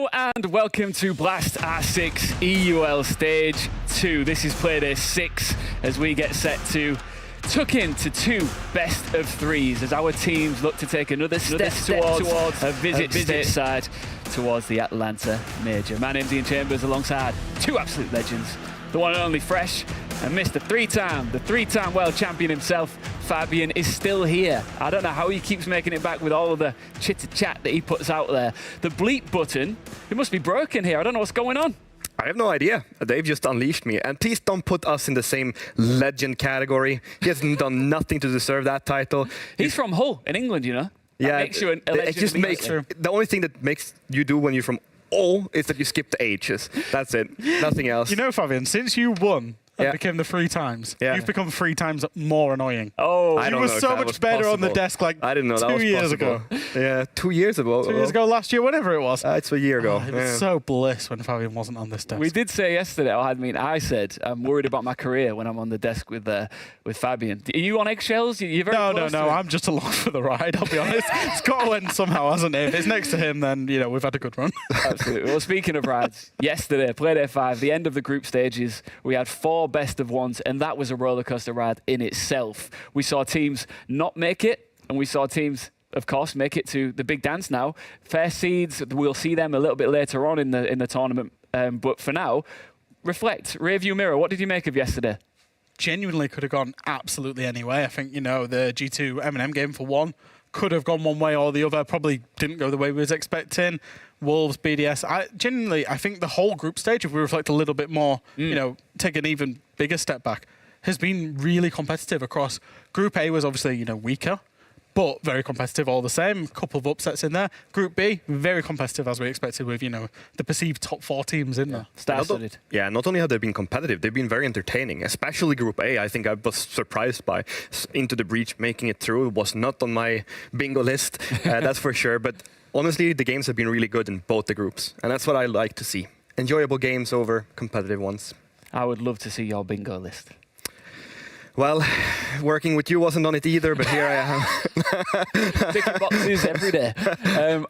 Hello and welcome to Blast R6 EUL Stage 2. This is Playday 6 as we get set to tuck into two best of threes as our teams look to take another step towards a visit stateside towards the Atlanta Major. My name's Ian Chambers alongside two absolute legends, the one and only Fresh and Mr. the three-time world champion himself, Fabian, is still here. I don't know how he keeps making it back with all of the chitter-chat that he puts out there. The bleep button, it must be broken here. I don't know what's going on. I have no idea. They've just unleashed me. And please don't put us in the same legend category. He hasn't done nothing to deserve that title. He's from Hull in England, you know? That yeah, makes you a legend. It just makes the only thing that makes you do when you're from Hull is that you skip the H's. That's it. Nothing else. You know, Fabian, since you won and became the 3 times, you've become 3 times more annoying. Oh, you were so much better on the desk like I didn't know 2 that was years possible. ago. Yeah, 2 years ago. 2 years ago, last year, whenever it was. It's a year ago. It was so bliss when Fabian wasn't on this desk. we did say yesterday, I said, I'm worried about my career when I'm on the desk with Fabian. Are you on eggshells? You're very close to No. it. I'm just along for the ride, I'll be honest. It's got to end somehow, hasn't it? If it's next to him, then, you know, we've had a good run. Absolutely. Well, speaking of rides, yesterday, Playday 5, the end of the group stages, we had 4 best of ones, and that was a rollercoaster ride in itself. We saw teams not make it, and we saw teams, of course, make it to the big dance now. Fair seeds, we'll see them a little bit later on in the tournament. But for now, reflect, rearview mirror, what did you make of yesterday? Genuinely could have gone absolutely any way. I think, you know, the G2 M&M game for one could have gone one way or the other. Probably didn't go the way we was expecting. Wolves, BDS. I think the whole group stage, if we reflect a little bit more, you know, take an even bigger step back, has been really competitive across. Group A was obviously, you know, weaker, but very competitive all the same. A couple of upsets in there. Group B, very competitive as we expected with, you know, the perceived top 4 teams in there. Star-studded. Yeah, not only have they been competitive, they've been very entertaining, especially Group A. I think I was surprised by Into the Breach making it through. It was not on my bingo list, that's for sure. But honestly, the games have been really good in both the groups, and that's what I like to see. Enjoyable games over competitive ones. I would love to see your bingo list. Well, working with you wasn't on it either, but here I am. Ticking boxes every day.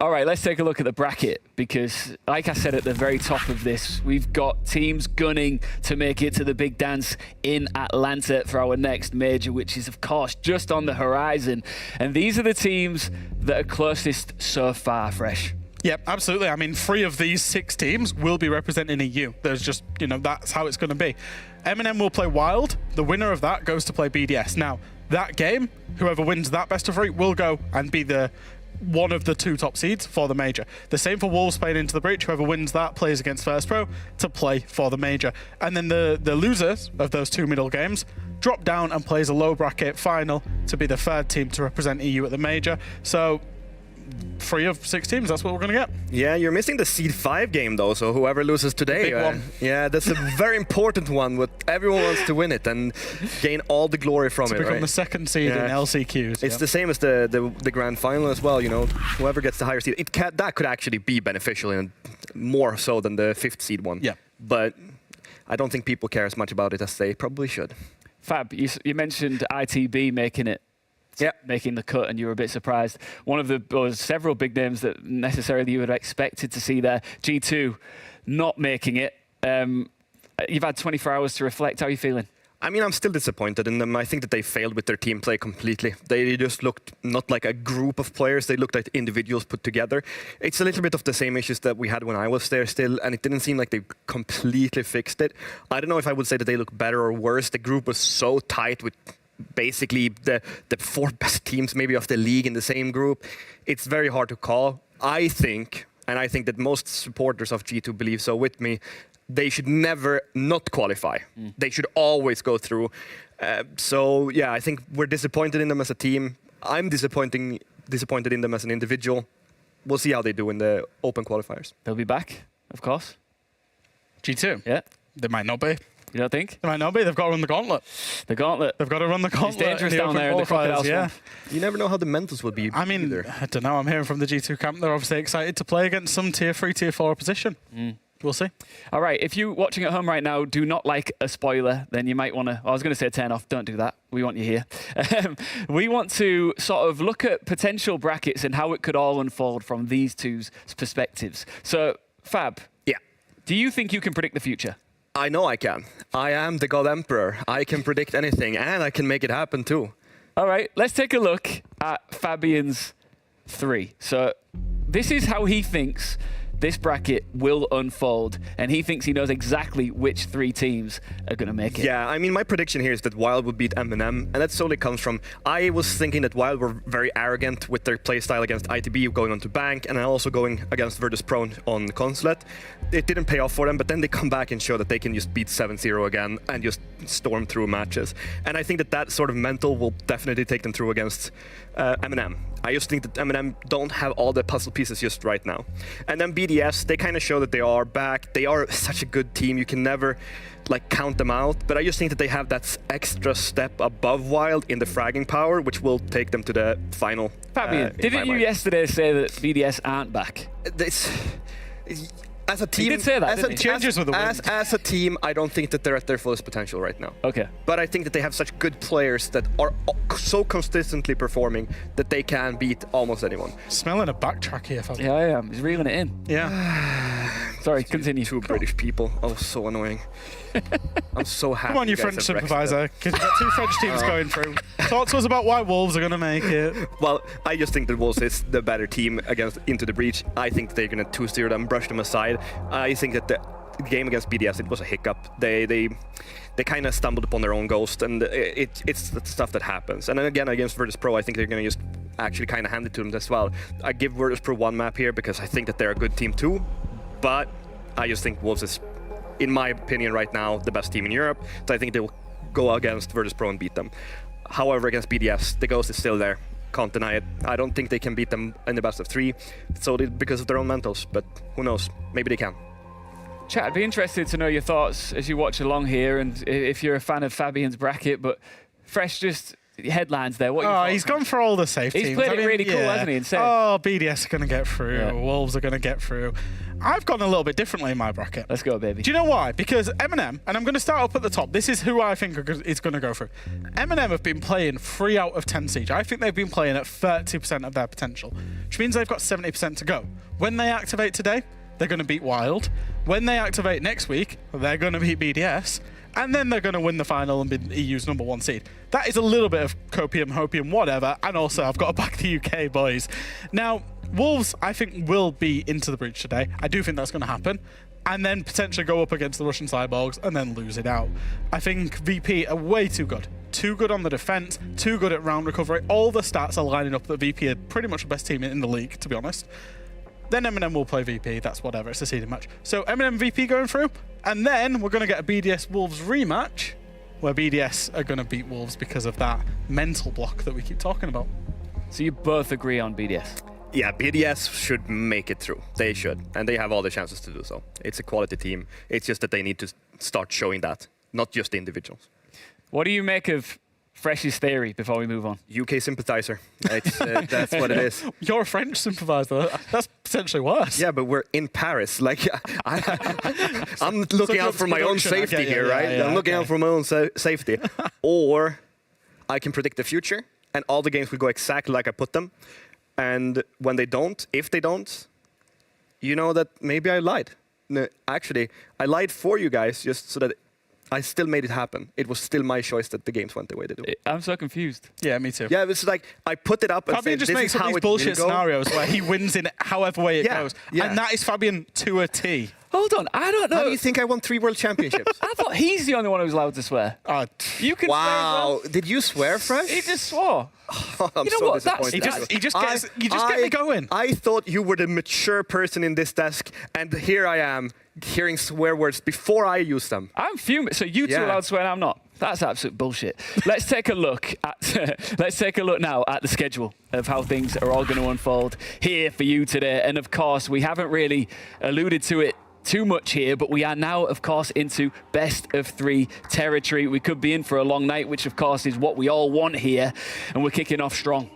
All right, let's take a look at the bracket because, like I said at the very top of this, we've got teams gunning to make it to the big dance in Atlanta for our next major, which is, of course, just on the horizon. And these are the teams that are closest so far, Fresh. Yep, absolutely. I mean, 3 of these 6 teams will be representing EU. There's just, you know, that's how it's going to be. M&M will play Wild. The winner of that goes to play BDS. Now, that game, whoever wins that best of 3 will go and be one of the 2 top seeds for the major. The same for Wolves playing Into the Breach. Whoever wins that plays against First Pro to play for the major. And then the losers of those 2 middle games drop down and plays a low bracket final to be the 3rd team to represent EU at the major. So 3 of 6 teams, that's what we're going to get. Yeah, you're missing the Seed 5 game, though, so whoever loses today... Big one. Yeah, that's a very important one. Everyone wants to win it and gain all the glory from to it, become right? the 2nd seed in LCQs. It's the same as the grand final as well, you know. Whoever gets the higher seed, that could actually be beneficial, and more so than the 5th seed one. Yeah. But I don't think people care as much about it as they probably should. Fab, you mentioned ITB making it. Making the cut, and you were a bit surprised. One of the several big names that necessarily you would have expected to see there, G2, not making it. You've had 24 hours to reflect. How are you feeling? I mean, I'm still disappointed in them. I think that they failed with their team play completely. They just looked not like a group of players. They looked like individuals put together. It's a little bit of the same issues that we had when I was there still, and it didn't seem like they completely fixed it. I don't know if I would say that they look better or worse. The group was so tight with basically the 4 best teams maybe of the league in the same group. It's very hard to call. I think, and I think that most supporters of G2 believe so with me, they should never not qualify. They should always go through. So yeah, I think we're disappointed in them as a team. I'm disappointed in them as an individual. We'll see how they do in the open qualifiers. They'll be back, of course. G2? Yeah. They might not be. You don't think? They might not be. They've got to run the gauntlet. The gauntlet. They've got to run the gauntlet. It's dangerous down there in the Crocodile Swamp. You never know how the mentals will be. I mean, either. I don't know. I'm hearing from the G2 camp. They're obviously excited to play against some tier 3, tier 4 opposition. We'll see. All right, if you're watching at home right now, do not like a spoiler, then you might want to... I was going to say turn off. Don't do that. We want you here. We want to sort of look at potential brackets and how it could all unfold from these two's perspectives. So Fab, Yeah. do you think you can predict the future? I know I can. I am the God Emperor. I can predict anything, and I can make it happen too. All right, let's take a look at Fabian's 3. So this is how he thinks this bracket will unfold, and he thinks he knows exactly which 3 teams are going to make it. Yeah, I mean, my prediction here is that Wild would beat M&M, and that solely comes from I was thinking that Wild were very arrogant with their playstyle against ITB going on to Bank, and also going against Virtus Pro on Consulate. It didn't pay off for them, but then they come back and show that they can just beat 7-0 again and just storm through matches. And I think that that sort of mental will definitely take them through against M&M. I just think that M&M don't have all the puzzle pieces just right now. And then BDS, they kind of show that they are back. They are such a good team. You can never like count them out. But I just think that they have that extra step above Wild in the fragging power, which will take them to the final. Fabian, didn't you yesterday say that BDS aren't back? As a team, He did say that, didn't he? Changes with the wind. as a team, I don't think that they're at their fullest potential right now. Okay. But I think that they have such good players that are so consistently performing that they can beat almost anyone. Smelling a backtrack here, Fabian. Yeah, I am. He's reeling it in. Yeah. Sorry, continue. Two British people. Oh, so annoying. I'm so happy. Come on, you guys French have supervisor, because we've got 2 French teams going through. Talk to us about why Wolves are going to make it. Well, I just think that Wolves is the better team against Into the Breach. I think they're going to 2-0 them, brush them aside. I think that the game against BDS, it was a hiccup. They kind of stumbled upon their own ghost, and it's the stuff that happens. And then again, against Virtus Pro, I think they're going to just actually kind of hand it to them as well. I give Virtus Pro 1 map here because I think that they're a good team too, but I just think Wolves is, in my opinion right now, the best team in Europe. So I think they will go against Virtus Pro and beat them. However, against BDS, the ghost is still there. Can't deny it. I don't think they can beat them in the best of 3, solely because of their own mentals, but who knows? Maybe they can. Chat, I'd be interested to know your thoughts as you watch along here, and if you're a fan of Fabian's bracket, but Fresh, just headlines there. What are your He's thoughts? gone for all the safe He's teams. played it really cool, hasn't he, instead? Oh, BDS are going to get through. Yeah. Wolves are going to get through. I've gone a little bit differently in my bracket. Let's go, baby. Do you know why? Because M&M, and I'm going to start up at the top. This is who I think is going to go through. M&M have been playing 3 out of 10 Siege. I think they've been playing at 30% of their potential, which means they've got 70% to go. When they activate today, they're going to beat Wild. When they activate next week, they're going to beat BDS. And then they're going to win the final and be EU's #1 seed. That is a little bit of copium, hopium, whatever. And also, I've got to back the UK boys. Now, Wolves, I think, will be into the breach today. I do think that's going to happen. And then potentially go up against the Russian Cyborgs and then lose it out. I think VP are way too good. Too good on the defense, too good at round recovery. All the stats are lining up that VP are pretty much the best team in the league, to be honest. Then M&M will play VP, that's whatever, it's a seeded match. So M&M VP going through, and then we're going to get a BDS Wolves rematch, where BDS are going to beat Wolves because of that mental block that we keep talking about. So you both agree on BDS? Yeah, BDS should make it through. They should, and they have all the chances to do so. It's a quality team. It's just that they need to start showing that, not just the individuals. What do you make of Fresh's theory before we move on? UK sympathizer. That's what it is. You're a French sympathizer. That's potentially worse. Yeah, but we're in Paris. Like, I'm looking out for my own safety here, right? I'm looking out for my own safety. Or I can predict the future, and all the games will go exactly like I put them. And when they don't, if they don't, you know that maybe I lied. No, actually, I lied for you guys just so that I still made it happen. It was still my choice that the games went the way they do. I'm so confused. Yeah, me too. Yeah, it's like I put it up and Fabian said, just this makes is up how these it will bullshit go. scenarios where he wins in however way it goes. Yeah. And that is Fabian to a T. Hold on, I don't know. How do you think I won 3 world championships? I thought he's the only one who's allowed to swear. You can swear as well. Wow, did you swear, Fresh? He just swore. I'm You know so what, that's- disappointed. You just get me going. I thought you were the mature person in this desk, and here I am hearing swear words before I use them. I'm fuming. So you two are Yeah. allowed to swear and I'm not. That's absolute bullshit. Let's take a look now at the schedule of how things are all going to unfold here for you today. And of course, we haven't really alluded to it too much here, but we are now, of course, into best of 3 territory. We could be in for a long night, which of course is what we all want here, and we're kicking off strong.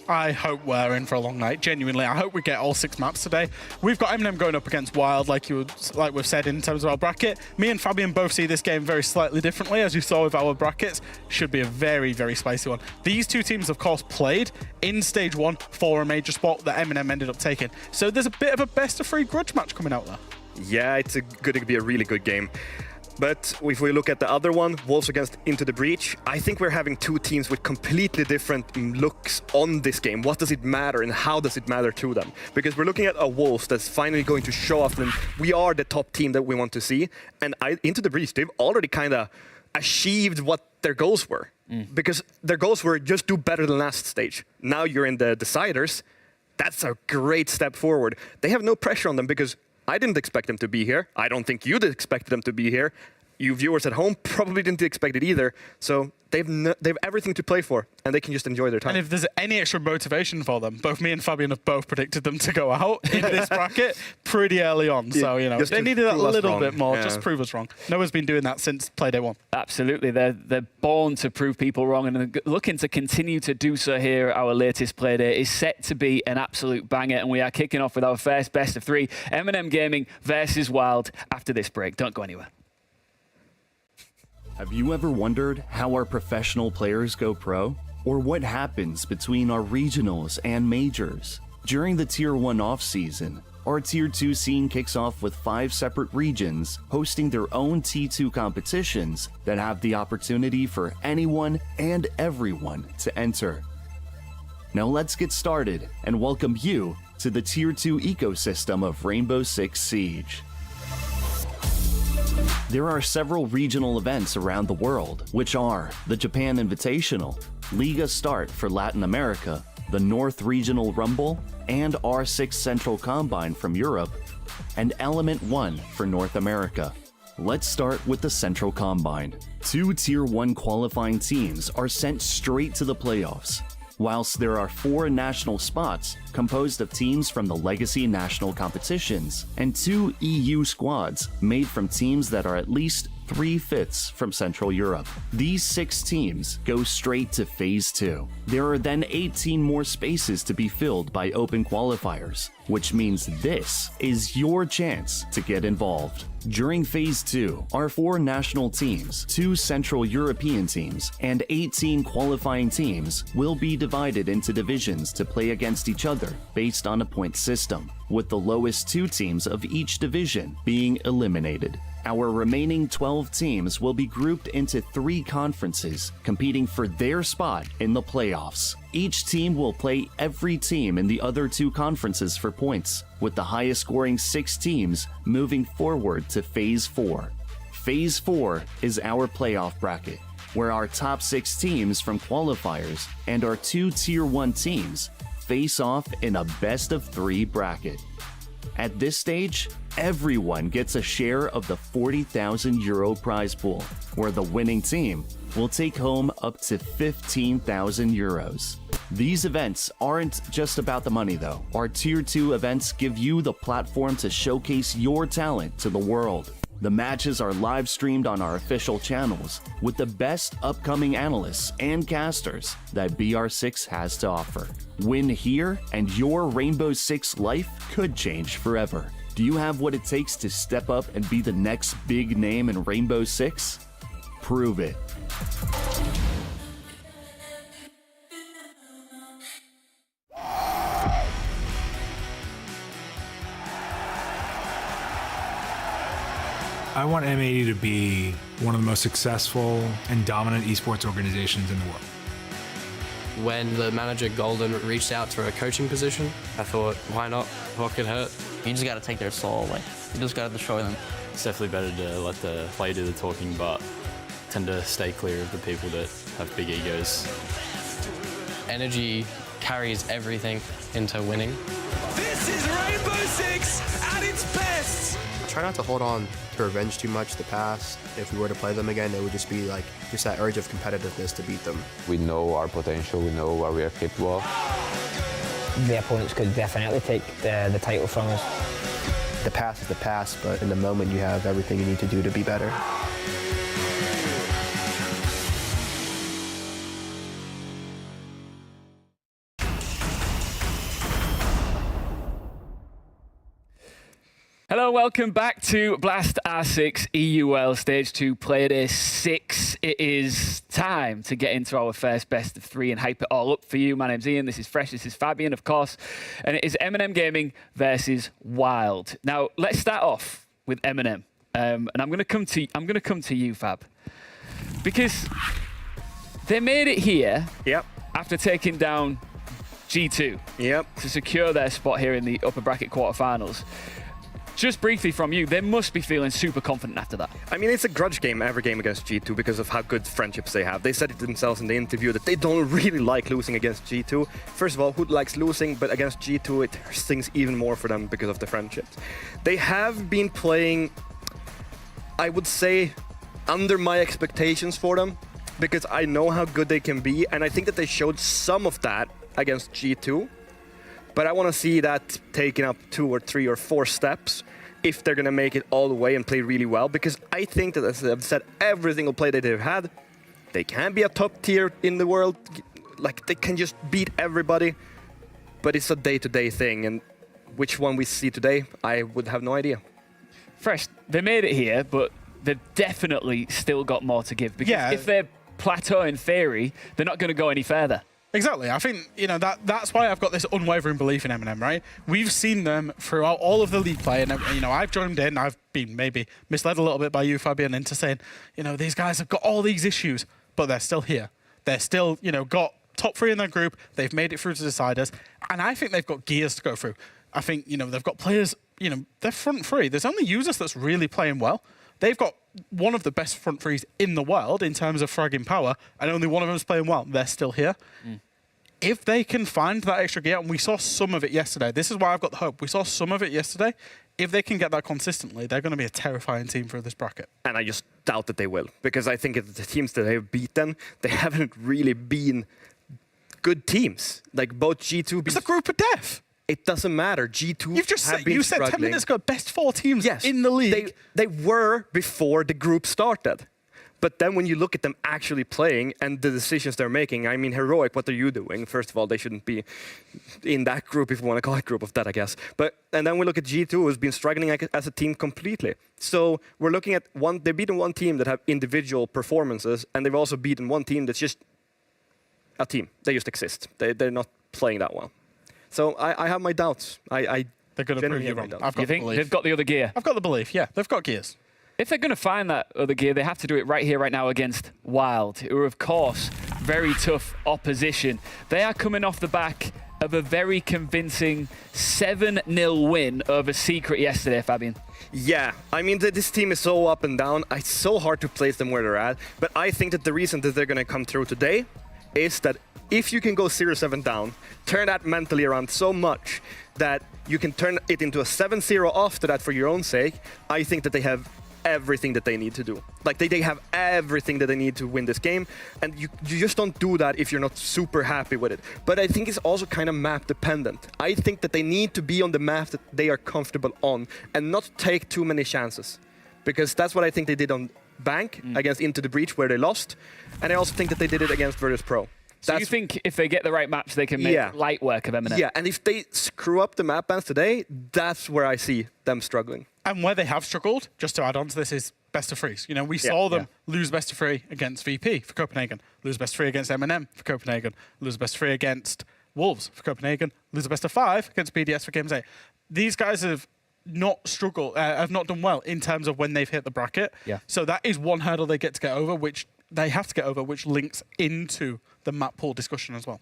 I hope we're in for a long night. Genuinely, I hope we get all 6 maps today. We've got M&M going up against Wild, like we've said in terms of our bracket. Me and Fabian both see this game very slightly differently, as you saw with our brackets. Should be a very, very spicy one. These 2 teams, of course, played in stage 1 for a major spot that M&M ended up taking. So there's a bit of a best of 3 grudge match coming out there. Yeah, it's going to be a really good game. But if we look at the other one, Wolves against Into the Breach, I think we're having two teams with completely different looks on this game. What does it matter and how does it matter to them? Because we're looking at a Wolves that's finally going to show off that we are the top team that we want to see. And Into the Breach, they've already kind of achieved what their goals were. Because their goals were just do better than last stage. Now you're in the deciders. That's a great step forward. They have no pressure on them because I didn't expect them to be here. I don't think you expected them to be here. You viewers at home probably didn't expect it either. So they've everything to play for, and they can just enjoy their time. And if there's any extra motivation for them, both me and Fabian have both predicted them to go out in this bracket pretty early on. So, you know, they needed a little bit more. Yeah. Just prove us wrong. Noah's been doing that since play day one. Absolutely. They're born to prove people wrong and looking to continue to do so here. Our latest play day is set to be an absolute banger, and we are kicking off with our first best of three, M&M Gaming versus Wild, after this break. Don't go anywhere. Have you ever wondered how our professional players go pro? Or what happens between our regionals and majors? During the Tier 1 off-season, our Tier 2 scene kicks off with 5 separate regions hosting their own T2 competitions that have the opportunity for anyone and everyone to enter. Now let's get started and welcome you to the Tier 2 ecosystem of Rainbow Six Siege. There are several regional events around the world, which are the Japan Invitational, Liga Start for Latin America, the North Regional Rumble, and R6 Central Combine from Europe, and Element 1 for North America. Let's start with the Central Combine. 2 Tier 1 qualifying teams are sent straight to the playoffs, whilst there are 4 national spots composed of teams from the Legacy national competitions and 2 EU squads made from teams that are at least 3/5 from Central Europe. These 6 teams go straight to Phase 2. There are then 18 more spaces to be filled by open qualifiers, which means this is your chance to get involved. During Phase 2, our 4 national teams, 2 Central European teams, and 18 qualifying teams will be divided into divisions to play against each other based on a point system, with the lowest 2 teams of each division being eliminated. Our remaining 12 teams will be grouped into 3 conferences, competing for their spot in the playoffs. Each team will play every team in the other 2 conferences for points, with the highest scoring 6 teams moving forward to Phase 4. Phase 4 is our playoff bracket, where our top 6 teams from qualifiers and our 2 Tier 1 teams face off in a best of 3 bracket. At this stage, everyone gets a share of the €40,000 prize pool, where the winning team will take home up to €15,000. These events aren't just about the money though. Our Tier 2 events give you the platform to showcase your talent to the world. The matches are live streamed on our official channels with the best upcoming analysts and casters that BR6 has to offer. Win here and your Rainbow Six life could change forever. Do you have what it takes to step up and be the next big name in Rainbow Six? Prove it. I want M80 to be one of the most successful and dominant esports organizations in the world. When the manager Golden reached out for a coaching position, I thought, why not? What could hurt? You just got to take their soul away. You just got to destroy them. It's definitely better to let the player do the talking, but tend to stay clear of the people that have big egos. Energy carries everything into winning. This is Rainbow Six at its best! Try not to hold on to revenge too much the past. If we were to play them again, it would just be like just that urge of competitiveness to beat them. We know our potential, we know what we are capable of. The opponents could definitely take the title from us. The past is the past, but in the moment you have everything you need to do to be better. Hello, welcome back to Blast R6 EUL Stage 2 Player Day 6. It is time to get into our first best of 3 and hype it all up for you. My name's Ian, this is Fresh, this is Fabian, of course, and it is M&M Gaming versus Wild. Now, let's start off with M&M, and I'm going to come to you, Fab, because they made it here after taking down G2 to secure their spot here in the upper bracket quarterfinals. Just briefly from you, they must be feeling super confident after that. I mean, it's a grudge game, every game against G2, because of how good friendships they have. They said it themselves in the interview that they don't really like losing against G2. First of all, who likes losing? But against G2, it stings even more for them because of the friendships. They have been playing, I would say, under my expectations for them, because I know how good they can be, and I think that they showed some of that against G2. But I want to see that taken up 2 or 3 or 4 steps if they're going to make it all the way and play really well. Because I think that, as I've said, every single play that they've had, they can be a top tier in the world. Like, they can just beat everybody. But it's a day-to-day thing. And which one we see today, I would have no idea. Fresh, they made it here, but they've definitely still got more to give. Because if they plateau in theory, they're not going to go any further. Exactly. I think, that's why I've got this unwavering belief in M&M, right? We've seen them throughout all of the league play, and, I've joined in. I've been maybe misled a little bit by you, Fabian, into saying, these guys have got all these issues, but they're still here. They're still, got top 3 in their group. They've made it through to deciders, and I think they've got gears to go through. I think, they've got players, they're front 3. There's only users that's really playing well. They've got one of the best front 3s in the world in terms of fragging power, and only one of them is playing well. They're still here. If they can find that extra gear, and we saw some of it yesterday, this is why I've got the hope. We saw some of it yesterday. If they can get that consistently, they're going to be a terrifying team for this bracket. And I just doubt that they will, because I think the teams that they've beaten, they haven't really been good teams. Like both G2... It's a group of death. It doesn't matter. G2 You've just have been you said 10 minutes ago, best 4 teams in the league. They were before the group started. But then when you look at them actually playing and the decisions they're making, I mean, Heroic, what are you doing? First of all, they shouldn't be in that group, if you want to call it group of that, I guess. And then we look at G2, who's been struggling as a team completely. So we're looking at they've beaten one team that have individual performances, and they've also beaten one team that's just a team. They just exist. They're not playing that well. So I have my doubts. They're going to prove you wrong. You think they've got the other gear? I've got the belief, yeah. They've got gears. If they're going to find that other gear, they have to do it right here, right now against Wild, who are, of course, very tough opposition. They are coming off the back of a very convincing 7-0 win over Secret yesterday, Fabian. Yeah, I mean, this team is so up and down. It's so hard to place them where they're at. But I think that the reason that they're going to come through today is that if you can go 0-7 down, turn that mentally around so much that you can turn it into a 7-0 after that for your own sake, I think that they have everything that they need to do. Like, they have everything that they need to win this game, and you just don't do that if you're not super happy with it. But I think it's also kind of map dependent. I think that they need to be on the map that they are comfortable on and not take too many chances, because that's what I think they did on Bank against Into the Breach, where they lost, and I also think that they did it against Virtus Pro. So you think if they get the right maps, they can make light work of M&M? Yeah, and if they screw up the map bans today, that's where I see them struggling. And where they have struggled, just to add on to this, is best of 3s. We saw them lose best of 3 against VP for Copenhagen, lose best of 3 against M&M for Copenhagen, lose best of 3 against Wolves for Copenhagen, lose a best of 5 against BDS for Games 8. These guys have not struggled, have not done well in terms of when they've hit the bracket. Yeah. So that is one hurdle they get to get over, which they have to get over, which links into the map pool discussion as well.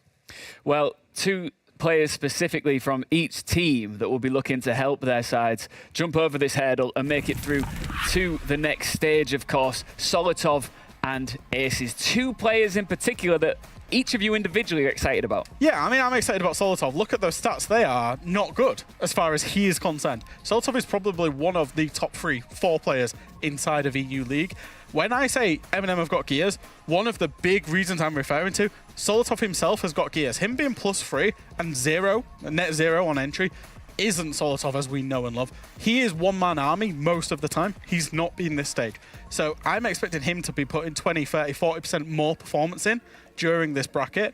Well, 2 players specifically from each team that will be looking to help their sides jump over this hurdle and make it through to the next stage, of course. Solotov and Aces. 2 players in particular that each of you individually are excited about. Yeah, I mean, I'm excited about Solotov. Look at those stats. They are not good as far as he is concerned. Solotov is probably one of the top 3-4 players inside of EU League. When I say M&M have got gears, one of the big reasons I'm referring to, Solotov himself has got gears. Him being +3 and net 0 on entry isn't Solotov as we know and love. He is one-man army most of the time. He's not been this stage. So I'm expecting him to be putting 20, 30, 40% more performance in during this bracket.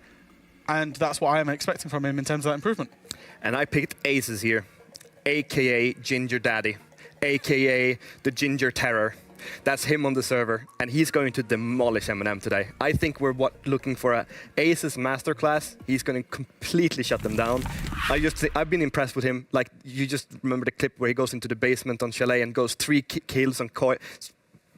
And that's what I'm expecting from him in terms of that improvement. And I picked Aces here, a.k.a. Ginger Daddy. aka the Ginger Terror. That's him on the server, and he's going to demolish M&M today. I think we're looking for a Aces masterclass. He's going to completely shut them down. I've been impressed with him. Like, you just remember the clip where he goes into the basement on Chalet and goes 3 kills on Koi.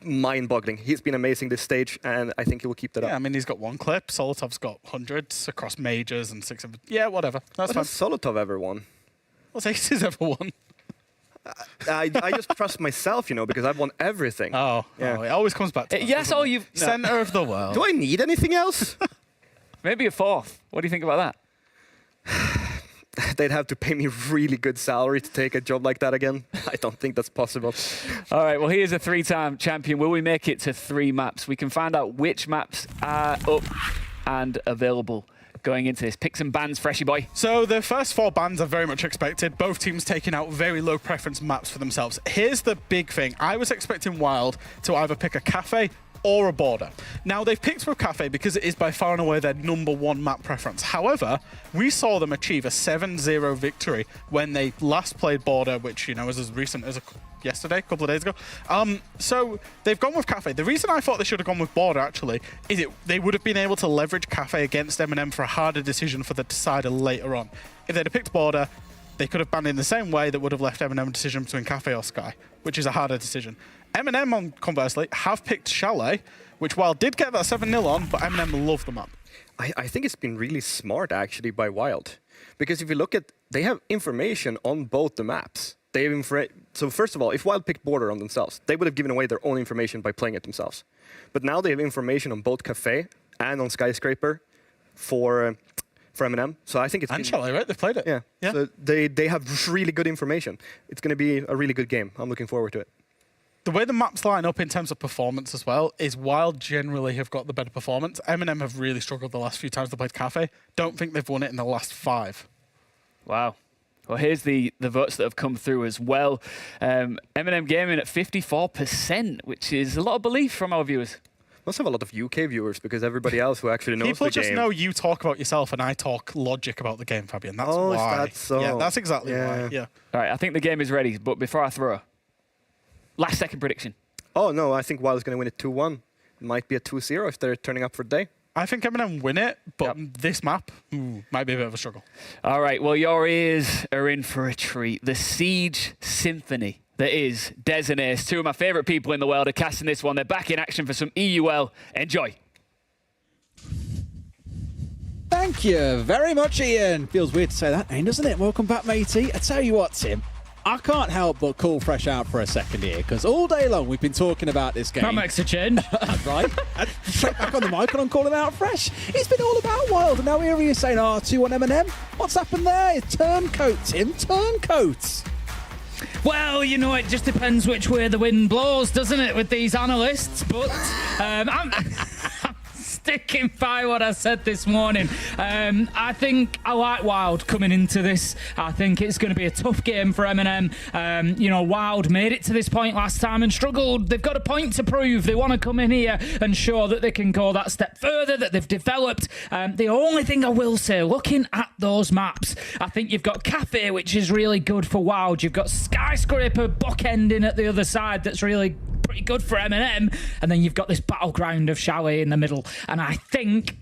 Mind-boggling. He's been amazing this stage, and I think he will keep that up. Yeah, I mean, he's got 1 clip. Solotov's got hundreds across majors and 6 of it. Yeah, whatever. That's fine. Has Solotov ever won? What's Aces ever won? I just trust myself, because I've won everything. Oh, it always comes back to that, Yes, all you've... Center of the world. Do I need anything else? Maybe a 4th. What do you think about that? They'd have to pay me really good salary to take a job like that again. I don't think that's possible. All right, well, here's a 3-time champion. Will we make it to 3 maps? We can find out which maps are up and available going into this. Pick some bans, Freshy boy. So the first 4 bans are very much expected. Both teams taking out very low preference maps for themselves. Here's the big thing. I was expecting Wild to either pick a cafe or a border. Now, they've picked for Cafe because it is by far and away their #1 map preference. However, we saw them achieve a 7-0 victory when they last played border, which, was as recent as yesterday, a couple of days ago. So they've gone with Cafe. The reason I thought they should have gone with border, actually, is they would have been able to leverage Cafe against M&M for a harder decision for the decider later on. If they'd have picked border, they could have banned in the same way that would have left M&M a decision between Cafe or Sky, which is a harder decision. M&M, conversely, have picked Chalet, which while did get that 7-0 on, but M&M love the map. I think it's been really smart, actually, by Wild. Because if you look at, they have information on both the maps. So first of all, if Wild picked border on themselves, they would have given away their own information by playing it themselves. But now they have information on both Cafe and on Skyscraper for M&M. So I think it's Chalet, right? They've played it. Yeah. So they have really good information. It's going to be a really good game. I'm looking forward to it. The way the maps line up in terms of performance as well is Wild generally have got the better performance. M&M have really struggled the last few times they played Cafe. Don't think they've won it in the last 5. Wow. Well, here's the votes that have come through as well. M&M Gaming at 54%, which is a lot of belief from our viewers. Must have a lot of UK viewers because everybody else who actually knows the game. People just know you talk about yourself and I talk logic about the game, Fabian. That's why. That's so? Yeah, that's exactly why. Yeah. All right, I think the game is ready, but before I throw, last second prediction. Oh, no, I think Wild is going to win it 2-1. It might be a 2-0 if they're turning up for the day. I think M&M win it, but this map might be a bit of a struggle. All right, well, your ears are in for a treat. The Siege Symphony that is Des and Ace, 2 of my favourite people in the world, are casting this one. They're back in action for some EUL. Enjoy. Thank you very much, Ian. Feels weird to say that name, doesn't it? Welcome back, matey. I tell you what, Tim, I can't help but call Fresh out for a second here, because all day long we've been talking about this game. That makes a change. Right. Straight back on the mic and I'm calling out Fresh. It's been all about Wild, and now here he is saying R2 on M&M. What's happened there? Turncoat, Tim. Turncoat. Well, it just depends which way the wind blows, doesn't it, with these analysts? But I'm sticking by what I said this morning. I think I like Wild coming into this. I think it's going to be a tough game for M&M. Wild made it to this point last time and struggled. They've got a point to prove. They want to come in here and show that they can go that step further, that they've developed. The only thing I will say, looking at those maps, I think you've got Cafe, which is really good for Wild. You've got Skyscraper bookending at the other side that's really pretty good for M&M, and then you've got this battleground of Chalet in the middle. And I think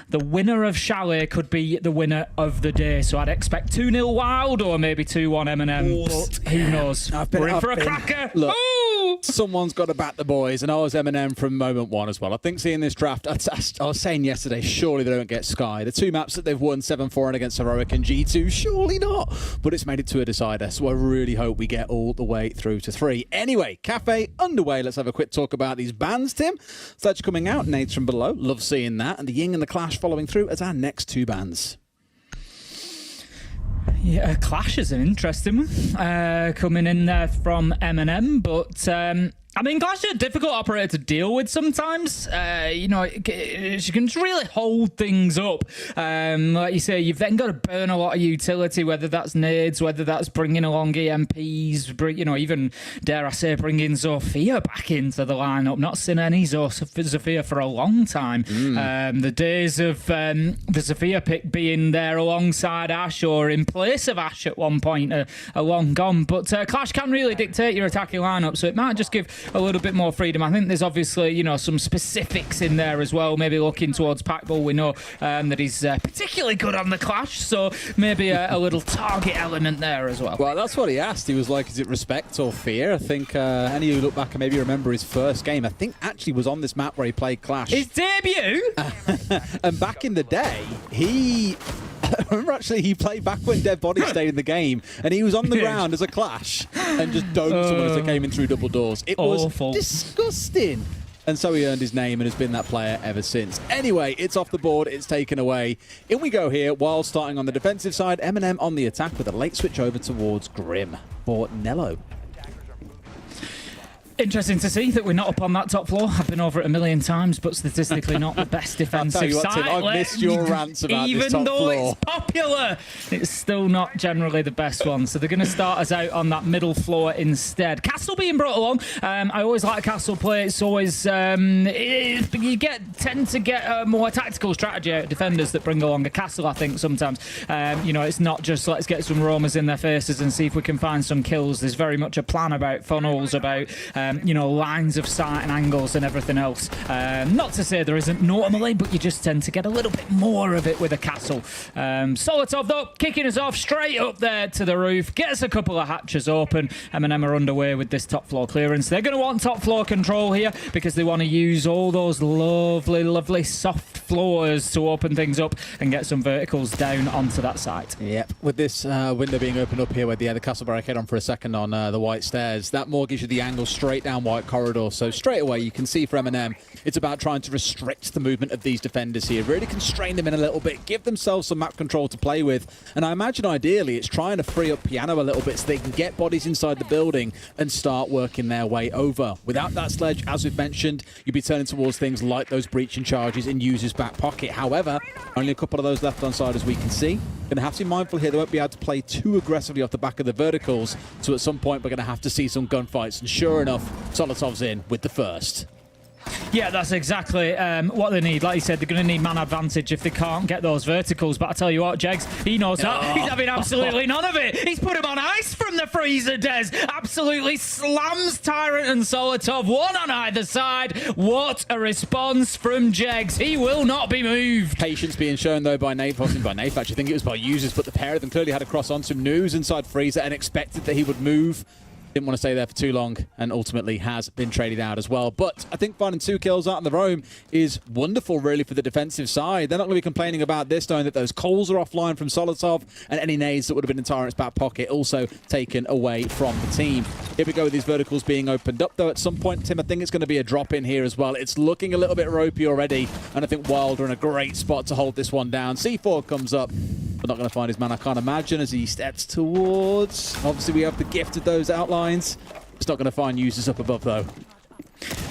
the winner of Chalet could be the winner of the day. So I'd expect 2-0 Wild or maybe 2-1 M&M. But who knows? We're in for a cracker. Look, someone's got to back the boys, and I was M&M from moment 1 as well. I think seeing this draft, I was saying yesterday, surely they don't get Sky. The 2 maps that they've won 7-4 against Heroic and G2, surely not. But it's made it to a decider, so I really hope we get all the way through to 3. Anyway, Cafe underway. Let's have a quick talk about these bands, Tim. Sledge coming out, Nades from below. Love seeing that. And the Ying and the Clash following through as our next 2 bands. Yeah, Clash is an interesting one coming in there from M&M, but I mean, Clash is a difficult operator to deal with sometimes. She can really hold things up. Like you say, you've then got to burn a lot of utility, whether that's nades, whether that's bringing along EMPs, even, dare I say, bringing Zofia back into the lineup. Not seen any Zofia for a long time. The days of the Zofia pick being there alongside Ash or in place of Ash at one point are long gone. But Clash can really dictate your attacking lineup, so it might just give a little bit more freedom. I think there's obviously, some specifics in there as well. Maybe looking towards Packball, we know that he's particularly good on the Clash, so maybe a little target element there as well. Well, that's what he asked. He was like, is it respect or fear? I think any who look back and maybe remember his first game, I think actually was on this map where he played Clash. His debut? And back in the day, I remember actually he played back when Dead Body stayed in the game, and he was on the ground as a Clash and just domed someone as they came in through double doors. It awful. Was disgusting. And so he earned his name and has been that player ever since. Anyway, it's off the board, it's taken away. In we go here, while starting on the defensive side, M&M on the attack with a late switch over towards Grim for Nello. Interesting to see that we're not up on that top floor. I've been over it a million times, but statistically not the best defensive side. Tim, I've missed your rants about this top Even though floor. it's popular, it's still not generally the best one. So they're going to start us out on that middle floor instead. Castle being brought along. I always like Castle play. It's always tend to get a more tactical strategy out of defenders that bring along a Castle. I think sometimes it's not just let's get some roamers in their faces and see if we can find some kills. There's very much a plan about funnels, about lines of sight and angles and everything else. Not to say there isn't normally, but you just tend to get a little bit more of it with a Castle. Solotov, though, kicking us off straight up there to the roof, gets a couple of hatches open. M&M are underway with this top floor clearance. They're going to want top floor control here because they want to use all those lovely, lovely soft floors to open things up and get some verticals down onto that site. Yep, with this window being opened up here where they had the Castle barricade on for a second on the white stairs, that more gives you the angle straight down white corridor. So straight away you can see for M&M it's about trying to restrict the movement of these defenders here, really constrain them in a little bit, give themselves some map control to play with, and I imagine ideally it's trying to free up Piano a little bit so they can get bodies inside the building and start working their way over. Without that sledge, as we've mentioned, you'd be turning towards things like those breaching charges in User's back pocket. However, only a couple of those left on side as we can see. Going to have to be mindful here, they won't be able to play too aggressively off the back of the verticals, so at some point we're going to have to see some gunfights, and sure enough, Solotov's in with the first. Yeah, that's exactly what they need. Like you said, they're going to need man advantage if they can't get those verticals. But I tell you what, Jegs, he knows that. He's having absolutely none of it. He's put him on ice from the freezer, Des. Absolutely slams Tyrant and Solotov, one on either side. What a response from Jegs. He will not be moved. Patience being shown, though, by Nafe. Wasn't by Nafe, actually. I think it was by Users, but the pair of them clearly had a cross onto News inside freezer and expected that he would move. Didn't want to stay there for too long and ultimately has been traded out as well. But I think finding 2 kills out on the roam is wonderful, really, for the defensive side. They're not going to be complaining about this, knowing that those calls are offline from Solotov and any nades that would have been in Tyrant's back pocket also taken away from the team. Here we go with these verticals being opened up, though. At some point, Tim, I think it's going to be a drop in here as well. It's looking a little bit ropey already, and I think Wild are in a great spot to hold this one down. C4 comes up, but not going to find his man, I can't imagine, as he steps towards. Obviously, we have the gift of those outlines. It's not going to find Users up above, though.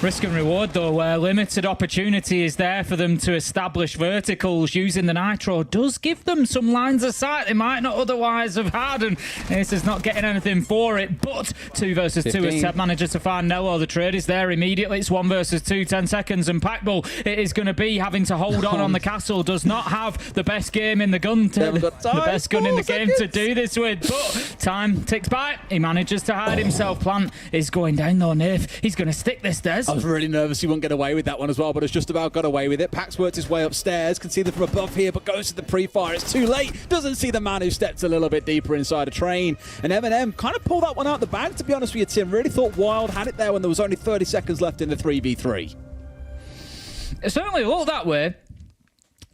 Risk and reward, though, where limited opportunity is there for them to establish verticals. Using the Nitro does give them some lines of sight they might not otherwise have had, and this is not getting anything for it. But 2 versus 2 as Ted manages to find Nello. The trade is there immediately. It's 1 versus 2, 10 seconds, and Packball, it is going to be having to hold on the Castle. Does not have the best game in the gun, the best gun in the game to do this with. But time ticks by. He manages to hide himself. Plant is going down, though, Nafe. He's going to stick this, Des. I was really nervous he wouldn't get away with that one as well, but it's just about got away with it. Pax worked his way upstairs, can see them from above here, but goes to the pre-fire. It's too late. Doesn't see the man who steps a little bit deeper inside a train. And M&M kind of pulled that one out the bag, to be honest with you, Tim. Really thought Wild had it there when there was only 30 seconds left in the 3v3. It certainly looked that way.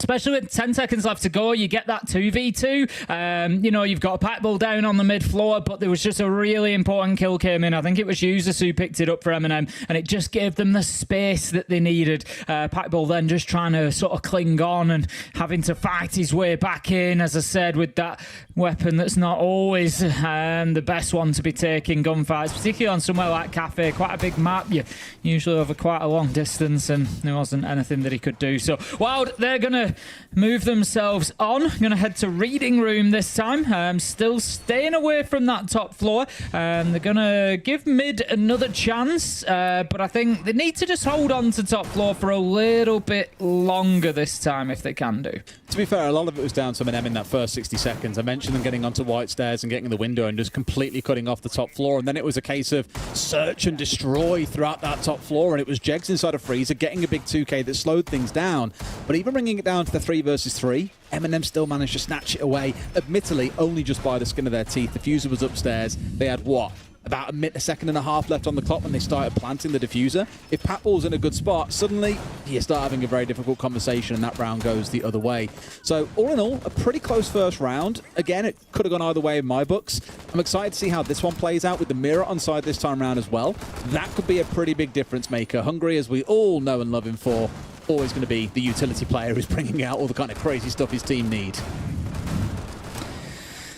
Especially with 10 seconds left to go, you get that 2v2. You know, you've got a pack ball down on the mid floor, but there was just a really important kill came in. I think it was users who picked it up for M&M, and it just gave them the space that they needed. Pack ball then just trying to sort of cling on and having to fight his way back in, as I said, with that weapon that's not always the best one to be taking gunfights, particularly on somewhere like Cafe, quite a big map. You're usually over quite a long distance, and there wasn't anything that he could do. So Wild, they're going to move themselves on. Going to head to Reading Room this time. Still staying away from that top floor. They're going to give mid another chance, but I think they need to just hold on to top floor for a little bit longer this time if they can do. To be fair, a lot of it was down to M&M in that first 60 seconds. I mentioned them getting onto white stairs and getting the window and just completely cutting off the top floor, and then it was a case of search and destroy throughout that top floor, and it was Jegs inside a freezer getting a big 2K that slowed things down. But even bringing it down to the 3 versus 3, M&M still managed to snatch it away, admittedly only just by the skin of their teeth. The diffuser was upstairs. They had what? About a second and a half left on the clock when they started planting the diffuser. If Patball's in a good spot, suddenly you start having a very difficult conversation, and that round goes the other way. So all in all, a pretty close first round. Again, it could have gone either way in my books. I'm excited to see how this one plays out with the mirror on side this time round as well. That could be a pretty big difference maker. Hungry, as we all know and love him for, always going to be the utility player who's bringing out all the kind of crazy stuff his team need.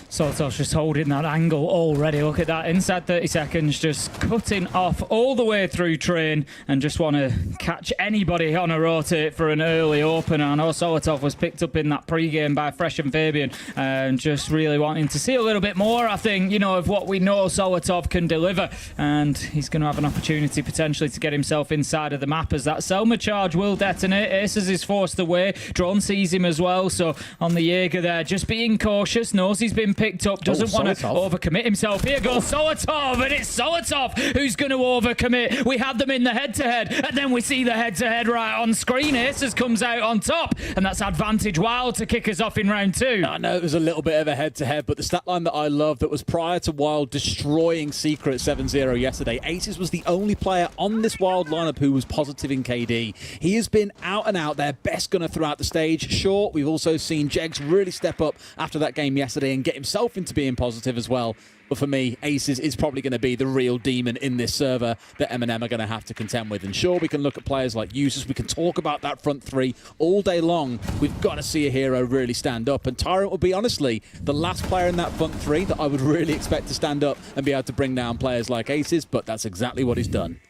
Soto's just holding that angle already. Look at that. Inside 30 seconds, just cutting off all the way through train and just want to catch anybody on a rotate for an early opener. I know Solotov was picked up in that pre-game by Fresh and Fabian, and just really wanting to see a little bit more, I think, you know, of what we know Solotov can deliver. And he's going to have an opportunity potentially to get himself inside of the map, as that Selma charge will detonate. Aces is forced away. Drone sees him as well. So on the Jaeger there, just being cautious, knows he's been picked up, doesn't want to overcommit himself. Here goes Solotov, and it's Solotov who's going to overcommit. We had them in the head-to-head, and then we see the head-to-head right on screen. Aces comes out on top, and that's advantage Wild to kick us off in round 2. I know it was a little bit of a head-to-head, but the stat line that I love that was prior to Wild destroying Secret 7-0 yesterday, Aces was the only player on this Wild lineup who was positive in KD. He has been out and out their best gunner throughout the stage. Sure, we've also seen Jegs really step up after that game yesterday and get himself into being positive as well. But for me, Aces is probably going to be the real demon in this server that M&M are going to have to contend with. And sure, we can look at players like Users. We can talk about that front three all day long. We've got to see a hero really stand up. And Tyrant will be, honestly, the last player in that front three that I would really expect to stand up and be able to bring down players like Aces. But that's exactly what he's done.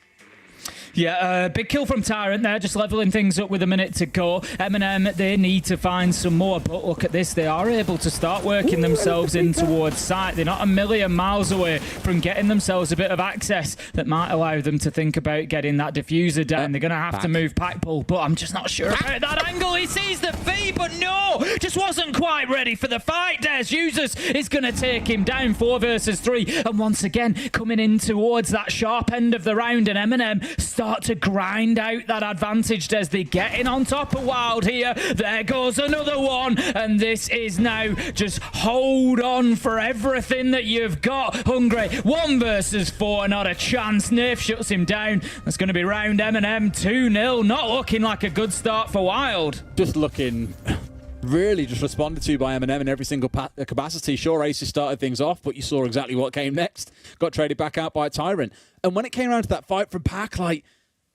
Yeah, big kill from Tyrant there, just leveling things up with a minute to go. M&M, they need to find some more, but look at this, they are able to start working themselves in towards site. They're not a million miles away from getting themselves a bit of access that might allow them to think about getting that diffuser down. They're going to have to move pack pull, but I'm just not sure about that angle. He sees the feed, but no, just wasn't quite ready for the fight. There's Users is going to take him down, 4 versus 3, and once again, coming in towards that sharp end of the round, and M&M start to grind out that advantage as they get in on top of Wild here. There goes another one, and this is now just hold on for everything that you've got. Hungry, 1 versus 4, not a chance. Nerf shuts him down. That's going to be round M&M 2-0. Not looking like a good start for Wild. Just looking really just responded to by M&M in every single capacity. Sure, Aces started things off, but you saw exactly what came next. Got traded back out by Tyrant. And when it came around to that fight from Pack, like,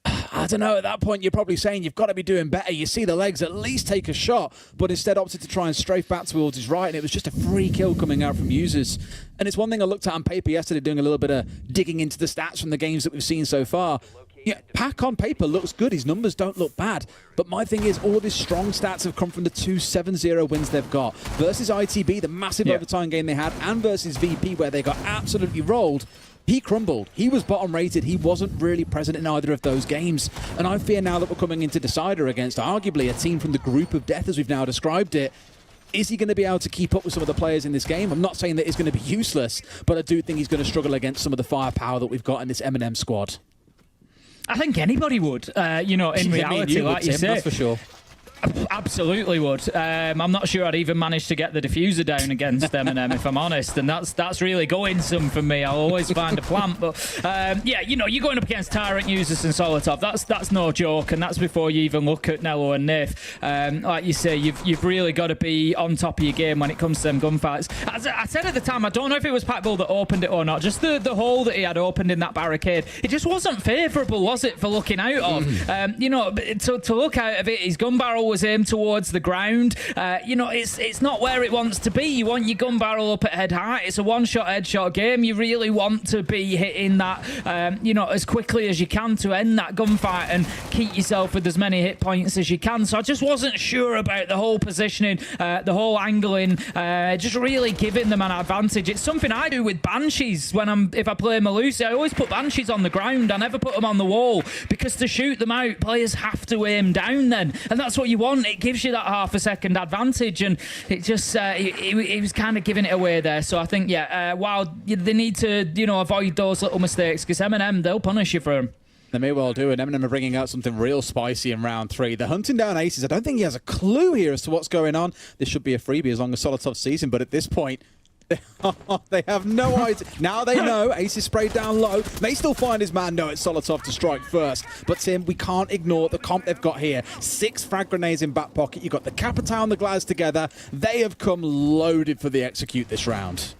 I don't know, at that point you're probably saying you've got to be doing better. You see the legs at least take a shot, but instead opted to try and strafe back towards his right, and it was just a free kill coming out from Users. And it's one thing I looked at on paper yesterday, doing a little bit of digging into the stats from the games that we've seen so far. Yeah, Pack on paper looks good. His numbers don't look bad. But my thing is, all of his strong stats have come from the 2 7-0 wins they've got. Versus ITB, the massive overtime game they had, and versus VP, where they got absolutely rolled. He crumbled. He was bottom rated. He wasn't really present in either of those games. And I fear now that we're coming into Decider against arguably a team from the group of death, as we've now described it. Is he going to be able to keep up with some of the players in this game? I'm not saying that he's going to be useless, but I do think he's going to struggle against some of the firepower that we've got in this M&M squad. I think anybody would, you know, in reality, like you say. That's for sure. Absolutely would. I'm not sure I'd even manage to get the diffuser down against M&M if I'm honest, and that's really going some for me. I'll always find a plant, but yeah, you know, you're going up against Tyrant users and Solotov. That's no joke, and that's before you even look at Nello and Nif. Like you say, you've really got to be on top of your game when it comes to them gunfights. As I said at the time, I don't know if it was Packbull that opened it or not. Just the hole that he had opened in that barricade, it just wasn't favourable, was it, for looking out of? You know, to look out of it, his gun barrel was aimed towards the ground. You know, it's not where it wants to be. You want your gun barrel up at head height. It's a one-shot headshot game. You really want to be hitting that, you know, as quickly as you can to end that gunfight and keep yourself with as many hit points as you can. So I just wasn't sure about the whole positioning, the whole angling, just really giving them an advantage. It's something I do with Banshees if I play Malusi. I always put Banshees on the ground. I never put them on the wall, because to shoot them out, players have to aim down then, and that's what you want. It gives you that half a second advantage, and it just he was kind of giving it away there. So I think, yeah, while they need to, you know, avoid those little mistakes, because M&M, they'll punish you for them. They may well do, and M&M are bringing out something real spicy in round 3. They're hunting down Aces. I don't think he has a clue here as to what's going on. This should be a freebie as long as Solotov sees him, but at this point, they have no idea. Now they know. Ace is sprayed down low. May still find his man. No, it's Solotov to strike first. But Tim, we can't ignore the comp they've got here. 6 frag grenades in back pocket. You've got the Capitao and the Glads together. They have come loaded for the execute this round.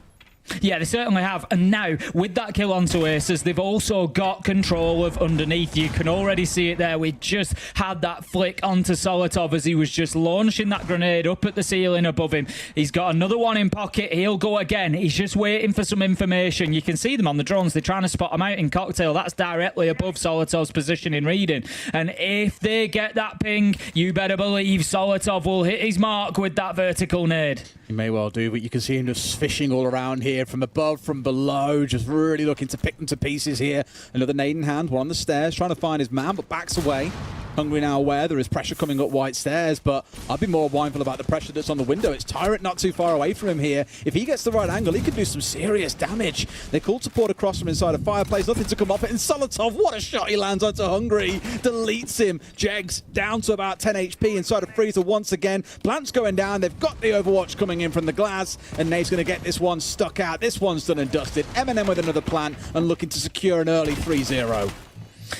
Yeah, they certainly have. And now, with that kill onto Aces, they've also got control of underneath. You can already see it there. We just had that flick onto Solotov as he was just launching that grenade up at the ceiling above him. He's got another one in pocket. He'll go again. He's just waiting for some information. You can see them on the drones. They're trying to spot him out in Cocktail. That's directly above Solotov's position in reading. And if they get that ping, you better believe Solotov will hit his mark with that vertical nade. He may well do, but you can see him just fishing all around here, from above, from below, just really looking to pick them to pieces here. Another nade in hand, one on the stairs, trying to find his man, but backs away. Hungry now aware there is pressure coming up white stairs, but I'd be more mindful about the pressure that's on the window. It's Tyrant not too far away from him here. If he gets the right angle, he could do some serious damage. They called support across from inside a fireplace, nothing to come off it, and Solotov, what a shot he lands onto Hungry. Deletes him. Jegs down to about 10 HP inside a freezer once again. Plant's going down. They've got the Overwatch coming in from the glass, and Nate's going to get this one stuck out. This one's done and dusted. M&M with another plant and looking to secure an early 3-0.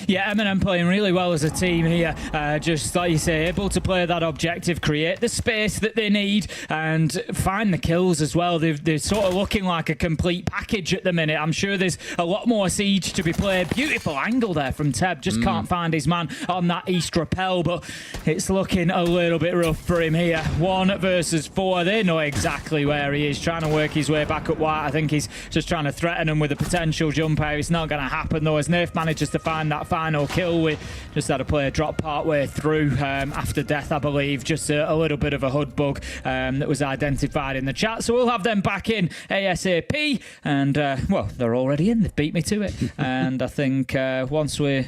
Yeah, M&M playing really well as a team here. Just like you say, able to play that objective, create the space that they need, and find the kills as well. They're sort of looking like a complete package at the minute. I'm sure there's a lot more Siege to be played. Beautiful angle there from Teb. Just can't find his man on that East rappel, but it's looking a little bit rough for him here. 1 versus 4. They know exactly where he is, trying to work his way back up white. I think he's just trying to threaten him with a potential jump out. It's not going to happen though, as Nerf manages to find that final kill. We just had a player drop part way through after death, I believe. Just a little bit of a HUD bug that was identified in the chat. So we'll have them back in ASAP. And, well, they're already in. They've beat me to it. And I think once we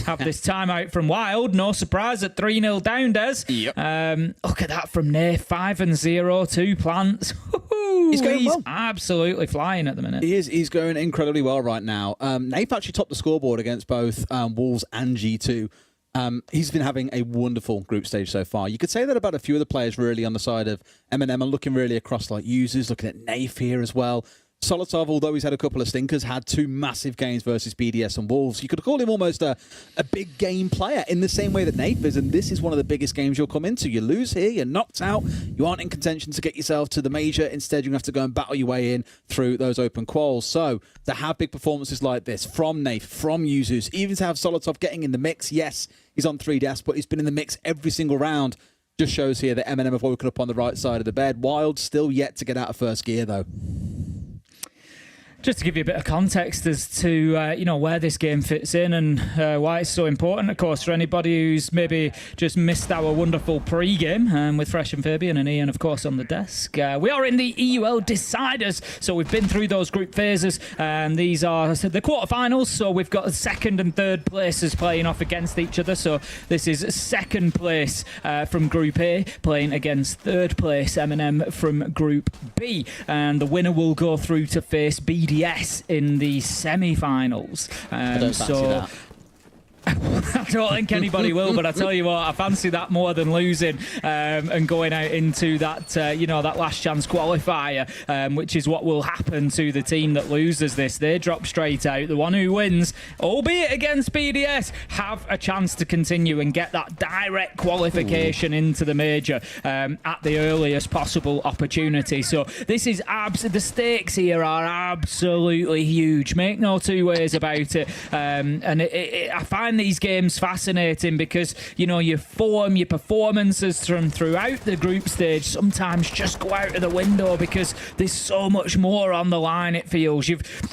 have this timeout from Wild, no surprise at 3-0 down, Des. Yep. Look at that from Nath. 5-0, 2 plants. He's going well. Absolutely flying at the minute. He is. He's going incredibly well right now. Nath actually topped the scoreboard against both Wolves and G2. He's been having a wonderful group stage so far. You could say that about a few of the players really on the side of M&M, and looking really across like users, looking at Nath here as well. Solotov, although he's had a couple of stinkers, had 2 massive games versus BDS and Wolves. You could call him almost a big game player in the same way that Nate is, and this is one of the biggest games you'll come into. You lose here, you're knocked out, you aren't in contention to get yourself to the major. Instead, you're going to have to go and battle your way in through those open quals. So, to have big performances like this from Nate, from users, even to have Solotov getting in the mix, yes, he's on 3 deaths, but he's been in the mix every single round. Just shows here that M&M have woken up on the right side of the bed. Wild still yet to get out of first gear, though. Just to give you a bit of context as to you know, where this game fits in and why it's so important, of course, for anybody who's maybe just missed our wonderful pre-game with Fresh and Fabian and Ian, of course, on the desk. We are in the EUL deciders, so we've been through those group phases, and these are the quarterfinals. So we've got 2nd and 3rd places playing off against each other. So this is 2nd place from Group A playing against 3rd place M&M from Group B, and the winner will go through to face BDS in the semi-finals. I don't fancy that. don't think anybody will, but I tell you what, I fancy that more than losing and going out into that, that last chance qualifier, which is what will happen to the team that loses this. They drop straight out. The one who wins, albeit against BDS, have a chance to continue and get that direct qualification into the major at the earliest possible opportunity. So this is the stakes here are absolutely huge. Make no two ways about it. And I find these games fascinating because, your form, your performances from throughout the group stage sometimes just go out of the window because there's so much more on the line, it feels.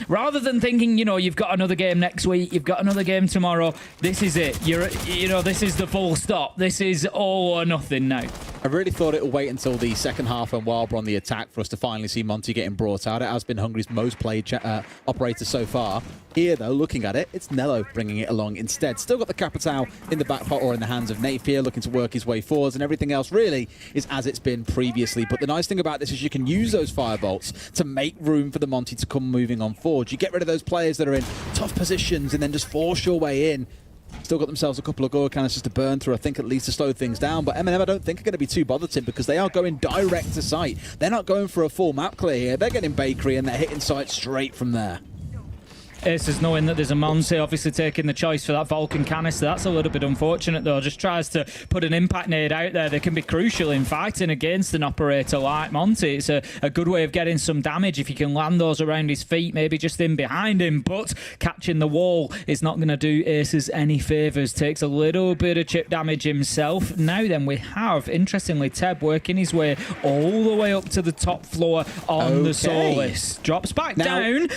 Rather than thinking, you've got another game next week, you've got another game tomorrow, this is it. This is the full stop. This is all or nothing now. I really thought it'll wait until the second half when Wild were on the attack for us to finally see Monty getting brought out. It has been Hungary's most played operator so far. Here, though, looking at it, it's Nello bringing it along instead. Still got the Capitao in the back pot or in the hands of Napier, looking to work his way forwards, and everything else really is as it's been previously. But the nice thing about this is you can use those firebolts to make room for the Monty to come moving on forward. You get rid of those players that are in tough positions and then just force your way in. Still got themselves a couple of goal canisters to burn through, I think, at least to slow things down. But M&M, I don't think, are going to be too bothered, Tim, because they are going direct to site. They're not going for a full map clear here. They're getting bakery and they're hitting site straight from there. Aces knowing that there's a Monty, obviously taking the choice for that Vulcan canister. That's a little bit unfortunate, though. Just tries to put an impact nade out there that can be crucial in fighting against an operator like Monty. It's a good way of getting some damage if you can land those around his feet, maybe just in behind him. But catching the wall is not going to do Aces any favours. Takes a little bit of chip damage himself. Now then, we have, interestingly, Teb working his way all the way up to the top floor on the Solis. Drops back down,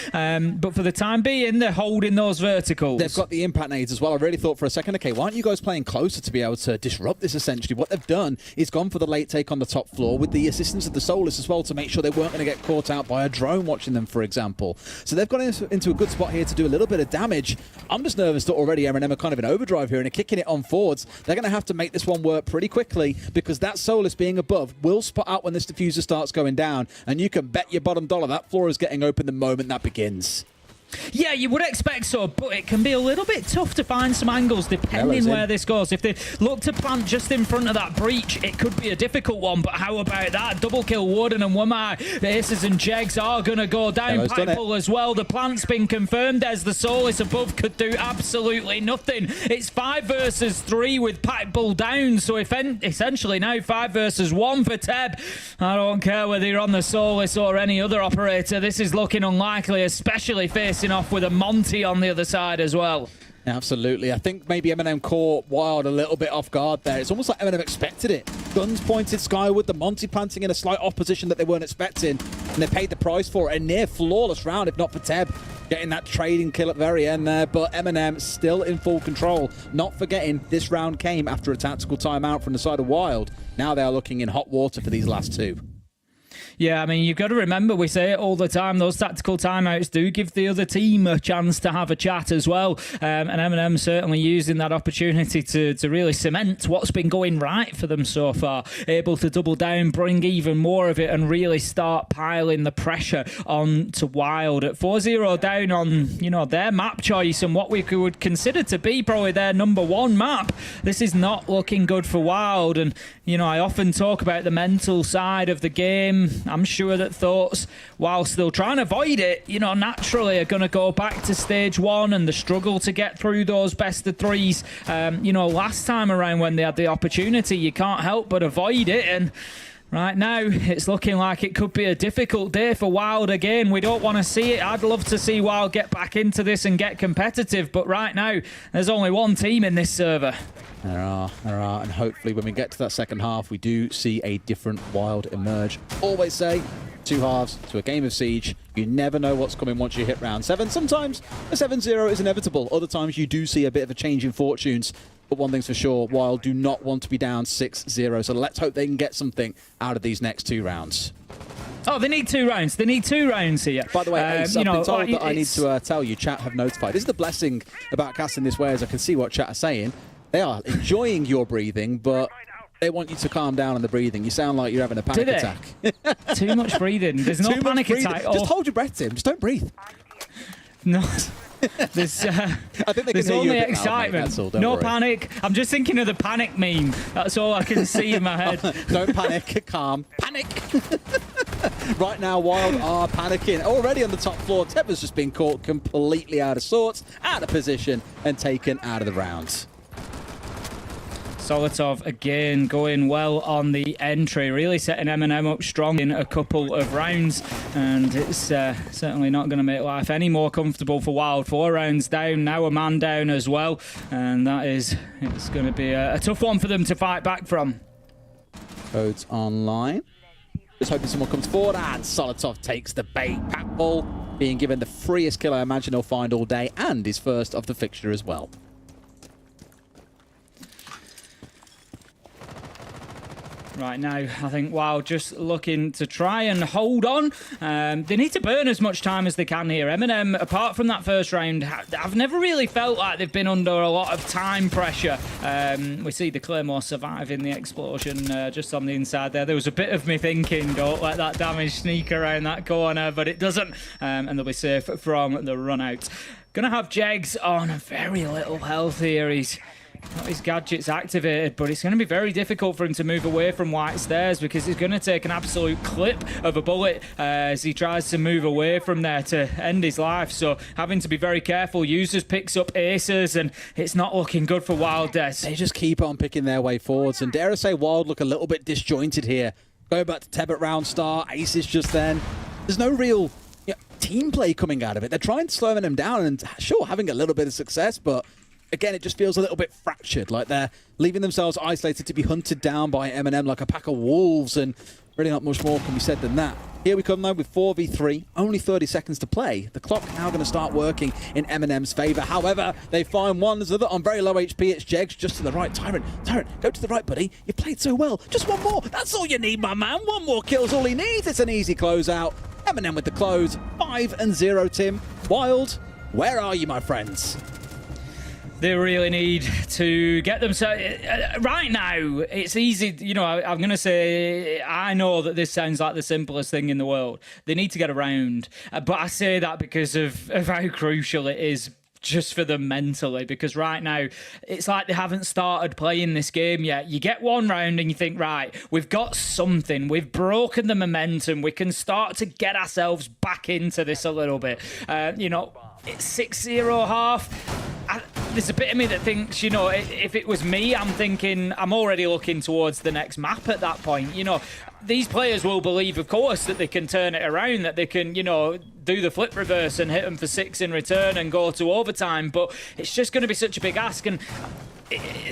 but for the time being, they're holding those verticals. They've got the impact nades as well. I really thought for a second, okay, why aren't you guys playing closer to be able to disrupt this, essentially? What they've done is gone for the late take on the top floor with the assistance of the Solus as well to make sure they weren't going to get caught out by a drone watching them, for example. So they've got into a good spot here to do a little bit of damage. I'm just nervous that already M&M are kind of in overdrive here and are kicking it on forwards. They're going to have to make this one work pretty quickly because that Solus being above will spot out when this diffuser starts going down, and you can bet your bottom dollar that floor is getting open the moment that begins. Yeah, you would expect so, but it can be a little bit tough to find some angles depending where this goes. If they look to plant just in front of that breach, it could be a difficult one, but how about that? Double kill Warden and Wumai. The Aces and Jegs are going to go down. Pipebull as well. The plant's been confirmed as the Solis above could do absolutely nothing. It's 5 versus 3 with Pipebull down, so essentially now 5 versus 1 for Teb. I don't care whether you're on the Solis or any other operator. This is looking unlikely, especially facing off with a Monty on the other side as well. Absolutely. I think maybe M&M caught Wild a little bit off guard there. It's almost like M&M expected it. Guns pointed skyward, the Monty planting in a slight opposition that they weren't expecting, and they paid the price for it. A near flawless round, if not for Teb getting that trading kill at the very end there, but M&M still in full control. Not forgetting this round came after a tactical timeout from the side of Wild. Now they are looking in hot water for these last two. Yeah, I mean, you've got to remember, we say it all the time, those tactical timeouts do give the other team a chance to have a chat as well. And M&M certainly using that opportunity to really cement what's been going right for them so far. Able to double down, bring even more of it, and really start piling the pressure on to Wild. At 4-0 down on, their map choice and what we would consider to be probably their number one map. This is not looking good for Wild. And, I often talk about the mental side of the game. I'm sure that thoughts, while still trying to avoid it, naturally are going to go back to stage 1 and the struggle to get through those best of 3s. Last time around when they had the opportunity, you can't help but avoid it. And right now, it's looking like it could be a difficult day for Wild again. We don't want to see it. I'd love to see Wild get back into this and get competitive. But right now, there's only one team in this server. There are, and hopefully when we get to that second half, we do see a different Wild emerge. Always say, 2 halves to a game of Siege. You never know what's coming once you hit round 7. Sometimes a 7-0 is inevitable. Other times you do see a bit of a change in fortunes. But one thing's for sure, Wild do not want to be down 6-0. So let's hope they can get something out of these next 2 rounds. Oh, they need 2 rounds. They need 2 rounds here. By the way, I've been told that I need to tell you, chat have notified. This is the blessing about casting this way, as I can see what chat are saying. They are enjoying your breathing, but they want you to calm down on the breathing. You sound like you're having a panic attack. Too much breathing. There's no panic attack. Just hold your breath, Tim. Just don't breathe. No. There's, I think there's only excitement. No panic. I'm just thinking of the panic meme. That's all I can see in my head. Don't panic. Calm. Panic. Right now, Wild are panicking. Already on the top floor, Teba's just been caught completely out of sorts, out of position, and taken out of the round. Solotov again going well on the entry, really setting M&M up strong in a couple of rounds, and it's certainly not going to make life any more comfortable for Wild. 4 rounds down, now a man down as well, and it's going to be a tough one for them to fight back from. Codes online. Just hoping someone comes forward, and Solotov takes the bait. Packball being given the freest kill I imagine he'll find all day, and his first of the fixture as well. Right now, I think Wild just looking to try and hold on. They need to burn as much time as they can here. M&M, apart from that first round, I've never really felt like they've been under a lot of time pressure. We see the Claymore surviving the explosion just on the inside there. There was a bit of me thinking, don't let that damage sneak around that corner, but it doesn't, and they'll be safe from the run out. Gonna have Jegs on very little health here. He's got his gadgets activated, but it's going to be very difficult for him to move away from White Stairs because he's going to take an absolute clip of a bullet as he tries to move away from there to end his life. So having to be very careful. Users picks up aces, and it's not looking good for Wild Des. They just keep on picking their way forwards, and dare I say Wild look a little bit disjointed here. Going back to Teb at round start, aces just then. There's no real team play coming out of it. They're trying to slow them down and sure, having a little bit of success, but again, it just feels a little bit fractured, like they're leaving themselves isolated to be hunted down by M&M like a pack of wolves, and really not much more can be said than that. Here we come though with 4v3, only 30 seconds to play. The clock now going to start working in M&M's favour. However, they find one another on very low HP. It's Jegs just to the right. Tyrant, go to the right, buddy. You played so well. Just one more. That's all you need, my man. One more kill's all he needs. It's an easy closeout. M&M with the close. 5-0, Tim. Wild, where are you, my friends? They really need to get them. So right now, it's easy. You know, I'm going to say, I know that this sounds like the simplest thing in the world. They need to get around. But I say that because of how crucial it is just for them mentally, because right now it's like they haven't started playing this game yet. You get one round and you think, right, we've got something, we've broken the momentum, we can start to get ourselves back into this a little bit. You know, it's 6-0 half. There's a bit of me that thinks, you know, if it was me, I'm thinking I'm already looking towards the next map at that point. You know, these players will believe, of course, that they can turn it around, that they can, you know, do the flip reverse and hit them for 6 in return and go to overtime. But it's just going to be such a big ask. And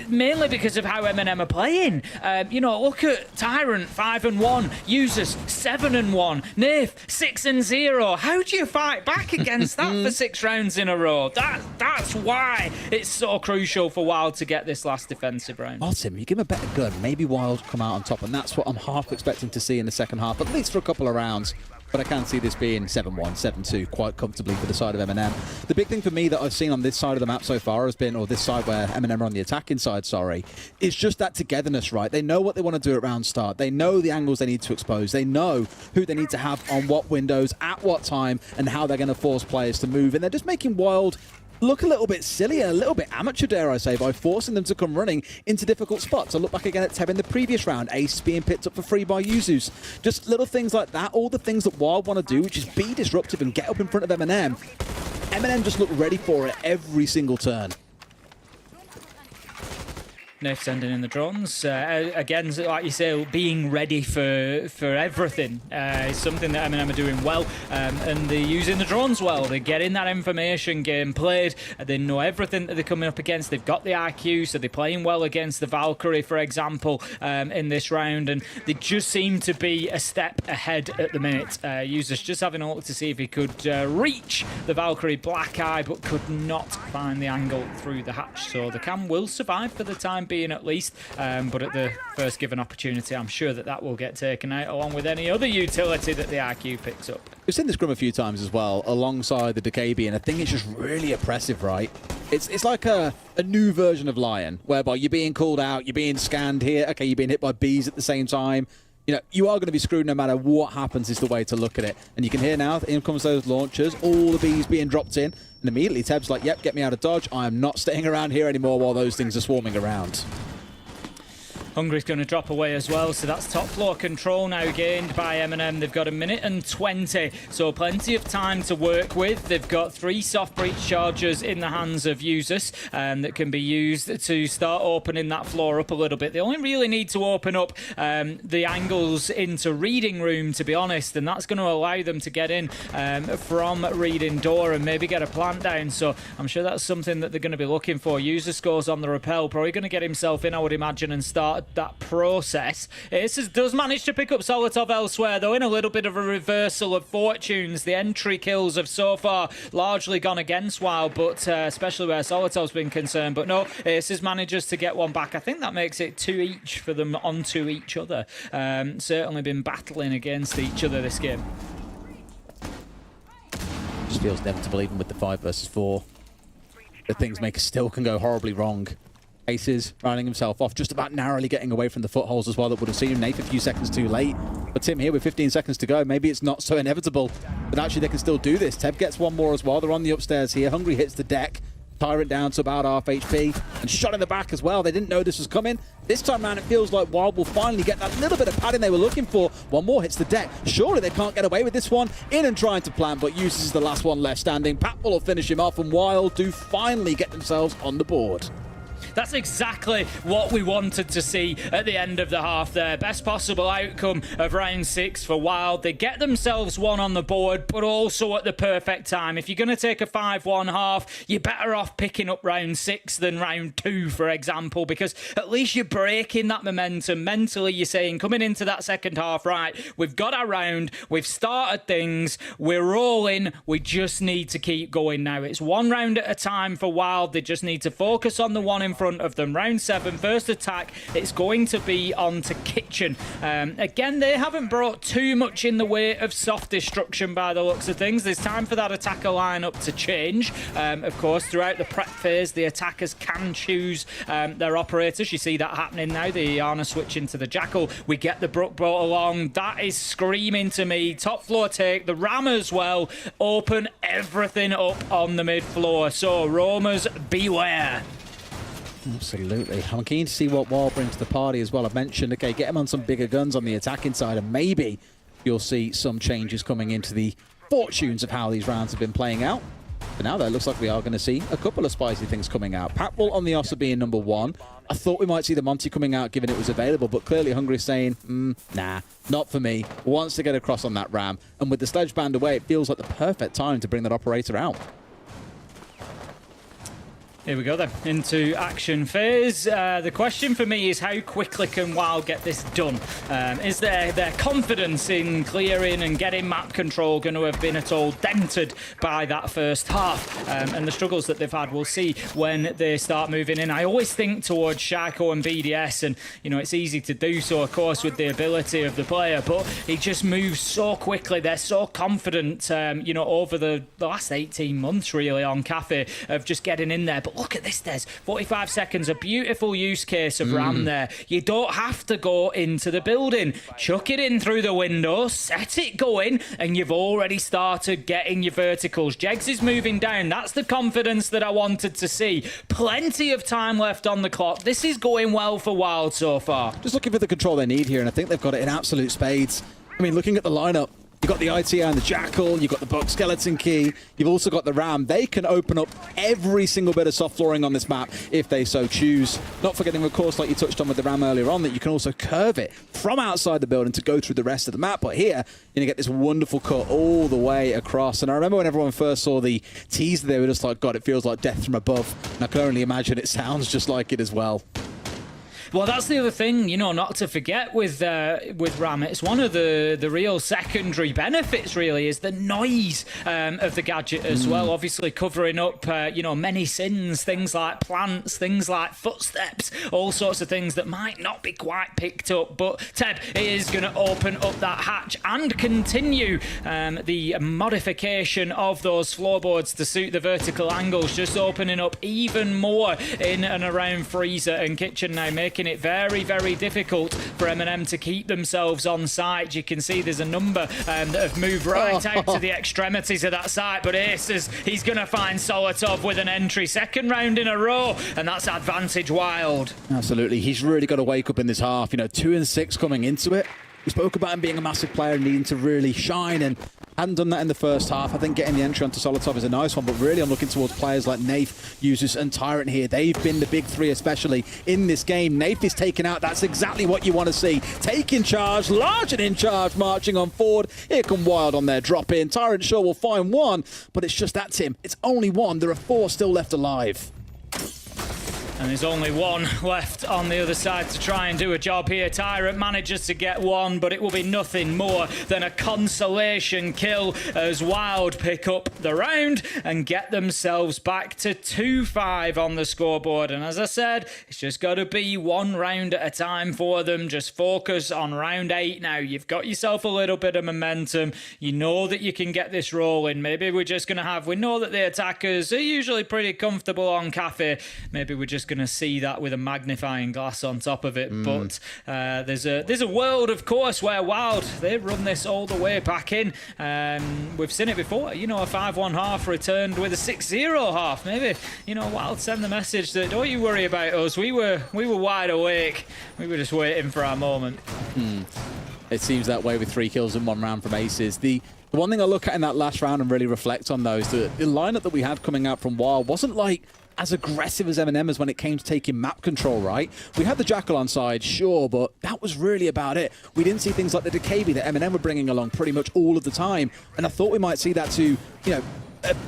mainly because of how M&M are playing. You know, look at Tyrant 5-1, Users 7-1, Nath 6-0. How do you fight back against that for 6 rounds in a row? That's why it's so crucial for Wild to get this last defensive round. Well, Tim, you give him a better gun, maybe Wild come out on top, and that's what I'm half expecting to see in the second half, at least for a couple of rounds. But I can see this being 7-1, 7-2 quite comfortably for the side of M&M. The big thing for me that I've seen on this side of the map so far has been, or this side where M&M are on the attacking side, sorry, is just that togetherness, right? They know what they want to do at round start. They know the angles they need to expose. They know who they need to have on what windows, at what time, and how they're going to force players to move. And they're just making Wild look a little bit sillier, a little bit amateur, dare I say, by forcing them to come running into difficult spots. I look back again at Teb in the previous round, Ace being picked up for free by Yuzus. Just little things like that, all the things that Wild want to do, which is be disruptive and get up in front of M&M. M&M just look ready for it every single turn. Nath sending in the drones. Again, like you say, being ready for everything is something that M&M are doing well, and they're using the drones well. They're getting that information game played. They know everything that they're coming up against. They've got the IQ, so they're playing well against the Valkyrie, for example, in this round, and they just seem to be a step ahead at the minute. Users just having a look to see if he could reach the Valkyrie Black Eye, but could not find the angle through the hatch. So the cam will survive for the time being, at least, but at the first given opportunity, I'm sure that will get taken out, along with any other utility that the IQ picks up. We've seen this scrum a few times as well, alongside the Decabi, and I think it's just really oppressive, right? It's like a new version of Lion, whereby you're being called out, you're being scanned here, okay, you're being hit by bees at the same time. you know, you are going to be screwed no matter what happens is the way to look at it. And you can hear now, in comes those launchers, all the bees being dropped in. And immediately Teb's like, yep, get me out of dodge. I am not staying around here anymore while those things are swarming around. Hungry's going to drop away as well, so that's top floor control now gained by M&M. They've got 1 minute and 20, so plenty of time to work with. They've got 3 soft breach chargers in the hands of users that can be used to start opening that floor up a little bit. They only really need to open up the angles into reading room, to be honest, and that's going to allow them to get in from reading door and maybe get a plant down. So I'm sure that's something that they're going to be looking for. User scores on the rappel, probably going to get himself in, I would imagine, and start that process. Aces does manage to pick up Solotov elsewhere, though, in a little bit of a reversal of fortunes. The entry kills have so far largely gone against Wild, but especially where Solotov's been concerned. But no, Aces manages to get one back. I think that makes it 2 each for them onto each other. Certainly been battling against each other this game. Just feels inevitable even with the 5 versus 4. The things still can go horribly wrong. Aces rounding himself off, just about narrowly getting away from the footholds as well. That would have seen him, Nate, a few seconds too late. But Tim here with 15 seconds to go, maybe it's not so inevitable, but actually they can still do this. Teb gets one more as well. They're on the upstairs here. Hungry hits the deck. Tyrant down to about half HP and shot in the back as well. They didn't know this was coming. This time around, it feels like Wild will finally get that little bit of padding they were looking for. One more hits the deck. Surely they can't get away with this one. In and trying to plant, but uses the last one left standing. Pat will finish him off, and Wild do finally get themselves on the board. That's exactly what we wanted to see at the end of the half there. Best possible outcome of round 6 for Wild. They get themselves one on the board, but also at the perfect time. If you're going to take a 5-1 half, you're better off picking up round 6 than round 2, for example, because at least you're breaking that momentum. Mentally, you're saying, coming into that second half, right, we've got our round, we've started things, we're rolling, we just need to keep going now. It's one round at a time for Wild. They just need to focus on the one in front of them. Round 7, first attack, it's going to be on to Kitchen. Again, they haven't brought too much in the way of soft destruction by the looks of things. There's time for that attacker lineup to change. Of course, throughout the prep phase, the attackers can choose their operators. You see that happening now. The Iana switching to the Jackal. We get the Brook brought along. That is screaming to me. Top floor take. The Ram as well. Open everything up on the mid floor. So, roamers, beware. Absolutely. I'm keen to see what Wild brings to the party as well. I've mentioned, okay, get him on some bigger guns on the attacking side, and maybe you'll see some changes coming into the fortunes of how these rounds have been playing out. But now, though, it looks like we are going to see a couple of spicy things coming out. Patbull on the Ossa being number 1. I thought we might see the Monty coming out given it was available, but clearly Hungry's saying, nah, not for me. Wants to get across on that Ram. And with the sledge band away, it feels like the perfect time to bring that operator out. Here we go then, into action phase. The question for me is how quickly can Wild get this done? Is their confidence in clearing and getting map control going to have been at all dented by that first half? And the struggles that they've had, we'll see when they start moving in. I always think towards Shaco and BDS, and you know, it's easy to do so, of course, with the ability of the player, but he just moves so quickly. They're so confident, you know, over the last 18 months, really, on Cafe, of just getting in there. But look at this, Des. 45 seconds, a beautiful use case of Ram there. You don't have to go into the building. Chuck it in through the window, set it going, and you've already started getting your verticals. Jegs is moving down. That's the confidence that I wanted to see. Plenty of time left on the clock. This is going well for Wild so far. Just looking for the control they need here, and I think they've got it in absolute spades. I mean, looking at the lineup, you've got the ITR and the Jackal, you've got the Buck Skeleton Key, you've also got the Ram. They can open up every single bit of soft flooring on this map if they so choose. Not forgetting, of course, like you touched on with the Ram earlier on, that you can also curve it from outside the building to go through the rest of the map. But here, you get this wonderful cut all the way across. And I remember when everyone first saw the teaser, they were just like, God, it feels like death from above. And I can only imagine it sounds just like it as well. Well, that's the other thing, you know, not to forget with Ram. It's one of the real secondary benefits, really, is the noise of the gadget as well. Obviously covering up, you know, many sins, things like plants, things like footsteps, all sorts of things that might not be quite picked up. But Ted is going to open up that hatch and continue the modification of those floorboards to suit the vertical angles, just opening up even more in and around Freezer and Kitchen now, making making it very, very difficult for M&M to keep themselves on site. You can see there's a number that have moved right out to the extremities of that site, but Aces, he's going to find Solotov with an entry. Second round in a row, and that's advantage Wild. Absolutely. He's really got to wake up in this half. 2-6 coming into it. We spoke about him being a massive player and needing to really shine, and hadn't done that in the first half. I think getting the entry onto Solotov is a nice one, but really I'm looking towards players like Nath, Usus and Tyrant here. They've been the big three, especially in this game. Nath is taken out. That's exactly what you want to see. Taking charge, large and in charge, marching on forward. Here come Wild on their drop in. Tyrant sure will find one, but it's just that, Tim. It's only one. There are 4 still left alive. And there's only one left on the other side to try and do a job here. Tyrant manages to get one, but it will be nothing more than a consolation kill as Wild pick up the round and get themselves back to 2-5 on the scoreboard. And as I said, it's just got to be one round at a time for them. Just focus on round 8 now. You've got yourself a little bit of momentum. You know that you can get this rolling. Maybe we're just going to have... We know that the attackers are usually pretty comfortable on Cafe. Maybe we're just going to see that with a magnifying glass on top of it. But there's a world, of course, where Wild, they run this all the way back in. We've seen it before, a 5-1 half returned with a 6-0 half. Maybe, Wild send the message that don't you worry about us. We were wide awake. We were just waiting for our moment. It seems that way with 3 kills in 1 round from Aces. The one thing I look at in that last round and really reflect on those, the lineup that we had coming out from Wild wasn't like as aggressive as M&M as when it came to taking map control, right? We had the Jackal on side, sure, but that was really about it. We didn't see things like the Decabi that M&M were bringing along pretty much all of the time. And I thought we might see that too,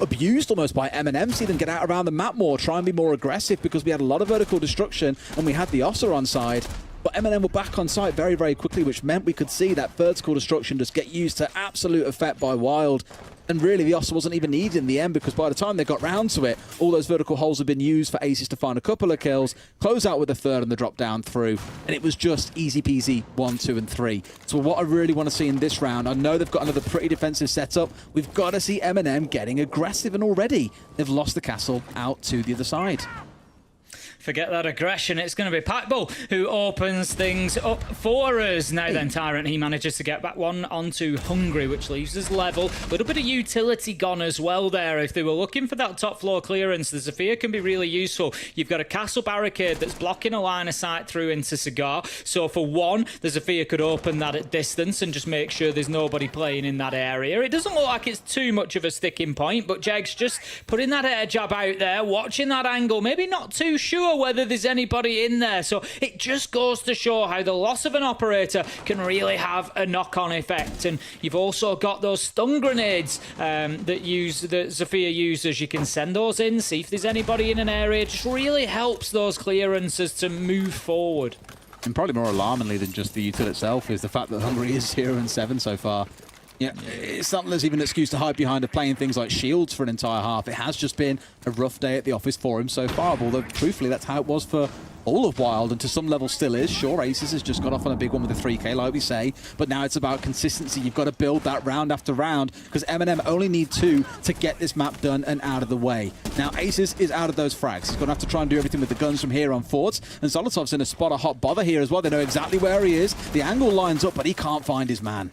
abused almost by M&M, see them get out around the map more, try and be more aggressive because we had a lot of vertical destruction and we had the Ossa on side. But M&M were back on site very, very quickly, which meant we could see that vertical destruction just get used to absolute effect by Wild. And really, the Ossa wasn't even needed in the end because by the time they got round to it, all those vertical holes had been used for Aces to find a couple of kills, close out with a third and the drop down through. And it was just easy peasy 1, 2, and 3. So what I really want to see in this round, I know they've got another pretty defensive setup. We've got to see M&M getting aggressive, and already they've lost the castle out to the other side. Forget that aggression. It's going to be Packbull who opens things up for us. Now then, Tyrant, he manages to get back one onto Hungry, which leaves us level. A little bit of utility gone as well there. If they were looking for that top floor clearance, the Zofia can be really useful. You've got a castle barricade that's blocking a line of sight through into Cigar. So for one, the Zofia could open that at distance and just make sure there's nobody playing in that area. It doesn't look like it's too much of a sticking point, but Jegs just putting that air jab out there, watching that angle, maybe not too sure whether there's anybody in there. So it just goes to show how the loss of an operator can really have a knock-on effect. And you've also got those stun grenades that Zofia uses. You can send those in, see if there's anybody in an area. It just really helps those clearances to move forward. And probably more alarmingly than just the util itself is the fact that Hungry is 0-7 so far. It's not there's even an excuse to hide behind of playing things like shields for an entire half. It has just been a rough day at the office for him so far, although truthfully that's how it was for all of Wild, and to some level still is. Sure, Aces has just got off on a big one with a 3K, like we say, but now it's about consistency. You've got to build that round after round, because M&M only need 2 to get this map done and out of the way. Now, Aces is out of those frags. He's going to have to try and do everything with the guns from here on forwards, and Zolotov's in a spot of hot bother here as well. They know exactly where he is. The angle lines up, but he can't find his man.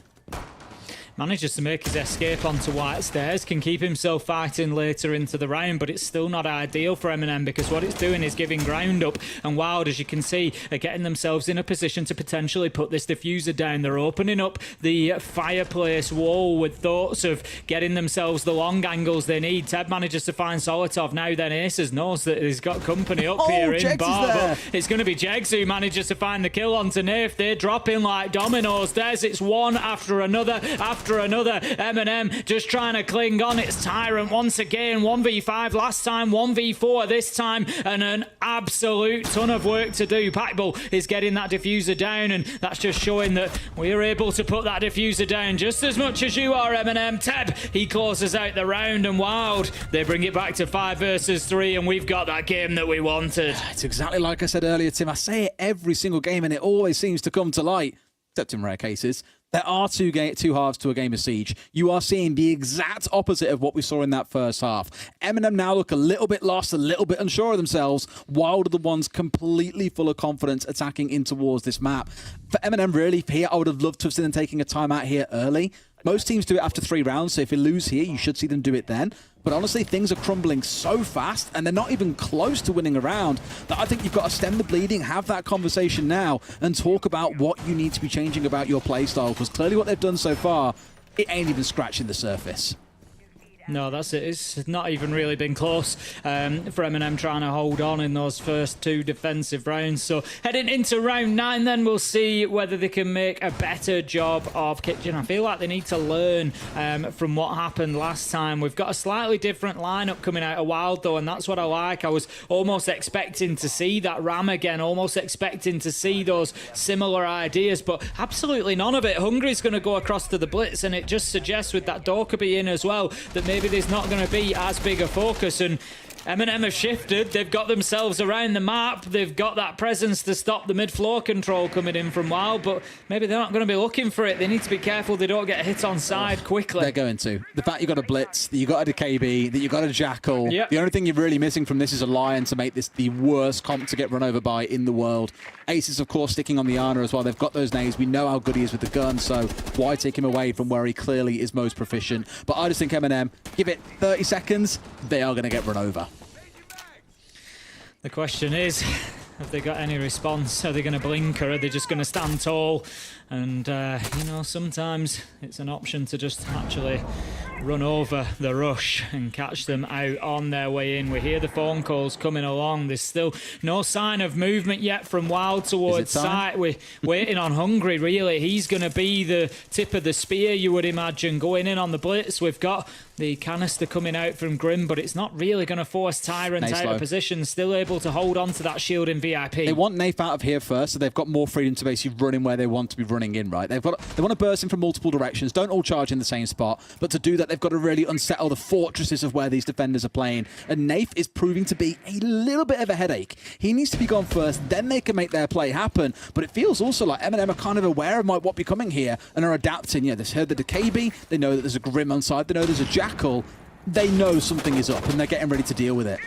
Manages to make his escape onto White Stairs, can keep himself fighting later into the round, but it's still not ideal for M&M because what it's doing is giving ground up, and Wild, as you can see, are getting themselves in a position to potentially put this diffuser down. They're opening up the fireplace wall with thoughts of getting themselves the long angles they need. Teb manages to find Solotov. Now then, Aces knows that he's got company up here in bar, but it's going to be Jegs who manages to find the kill onto Nath. They're dropping like dominoes. It's one after another, M&M just trying to cling on. It's Tyrant once again, 1v5 last time, 1v4 this time, and an absolute ton of work to do. Packbull is getting that diffuser down, and that's just showing that we're able to put that diffuser down just as much as you are, M&M. Teb, he closes out the round, and Wild, they bring it back to 5 versus 3, and we've got that game that we wanted. It's exactly like I said earlier, Tim. I say it every single game, and it always seems to come to light, except in rare cases. There are two halves to a game of Siege. You are seeing the exact opposite of what we saw in that first half. M&M now look a little bit lost, a little bit unsure of themselves. Wild are the ones completely full of confidence attacking in towards this map. For M&M, really, here, I would have loved to have seen them taking a timeout here early. Most teams do it after 3 rounds, so if you lose here, you should see them do it then. But honestly, things are crumbling so fast, and they're not even close to winning a round, that I think you've got to stem the bleeding, have that conversation now, and talk about what you need to be changing about your playstyle, because clearly what they've done so far, it ain't even scratching the surface. No, that's it. It's not even really been close for M&M trying to hold on in those first 2 defensive rounds. So heading into round 9, then we'll see whether they can make a better job of kitchen. I feel like they need to learn from what happened last time. We've got a slightly different lineup coming out of Wild, though, and that's what I like. I was almost expecting to see that Ram again, almost expecting to see those similar ideas, but absolutely none of it. Hungry's going to go across to the Blitz, and it just suggests with that Dorkaby in as well that maybe there's not going to be as big a focus, and M&M have shifted. They've got themselves around the map. They've got that presence to stop the mid-floor control coming in from Wild, but maybe they're not going to be looking for it. They need to be careful they don't get hit on side quickly. They're going to. The fact you've got a Blitz, that you've got a DKB, that you've got a Jackal. Yep. The only thing you're really missing from this is a Lion to make this the worst comp to get run over by in the world. Ace is, of course, sticking on the Ana as well. They've got those nades. We know how good he is with the gun, so why take him away from where he clearly is most proficient? But I just think M&M, give it 30 seconds, they are going to get run over. The question is, have they got any response? Are they going to blink, or are they just going to stand tall? And, you know, sometimes it's an option to just actually run over the rush and catch them out on their way in. We hear the phone calls coming along. There's still no sign of movement yet from Wild towards site. We're waiting on Hungry, really. He's going to be the tip of the spear, you would imagine, going in on the Blitz. We've got the canister coming out from Grim, but it's not really going to force Tyrant out of position. Still able to hold on to that shield in VIP. They want Nath out of here first, so they've got more freedom to basically run in where they want to be running in, right? They want to burst in from multiple directions. Don't all charge in the same spot, but to do that, they've got to really unsettle the fortresses of where these defenders are playing. And Nath is proving to be a little bit of a headache. He needs to be gone first, then they can make their play happen. But it feels also like M&M are kind of aware of what be coming here and are adapting. Yeah, they've heard the DKB, they know that there's a Grim on side, they know there's a Jackal. They know something is up and they're getting ready to deal with it.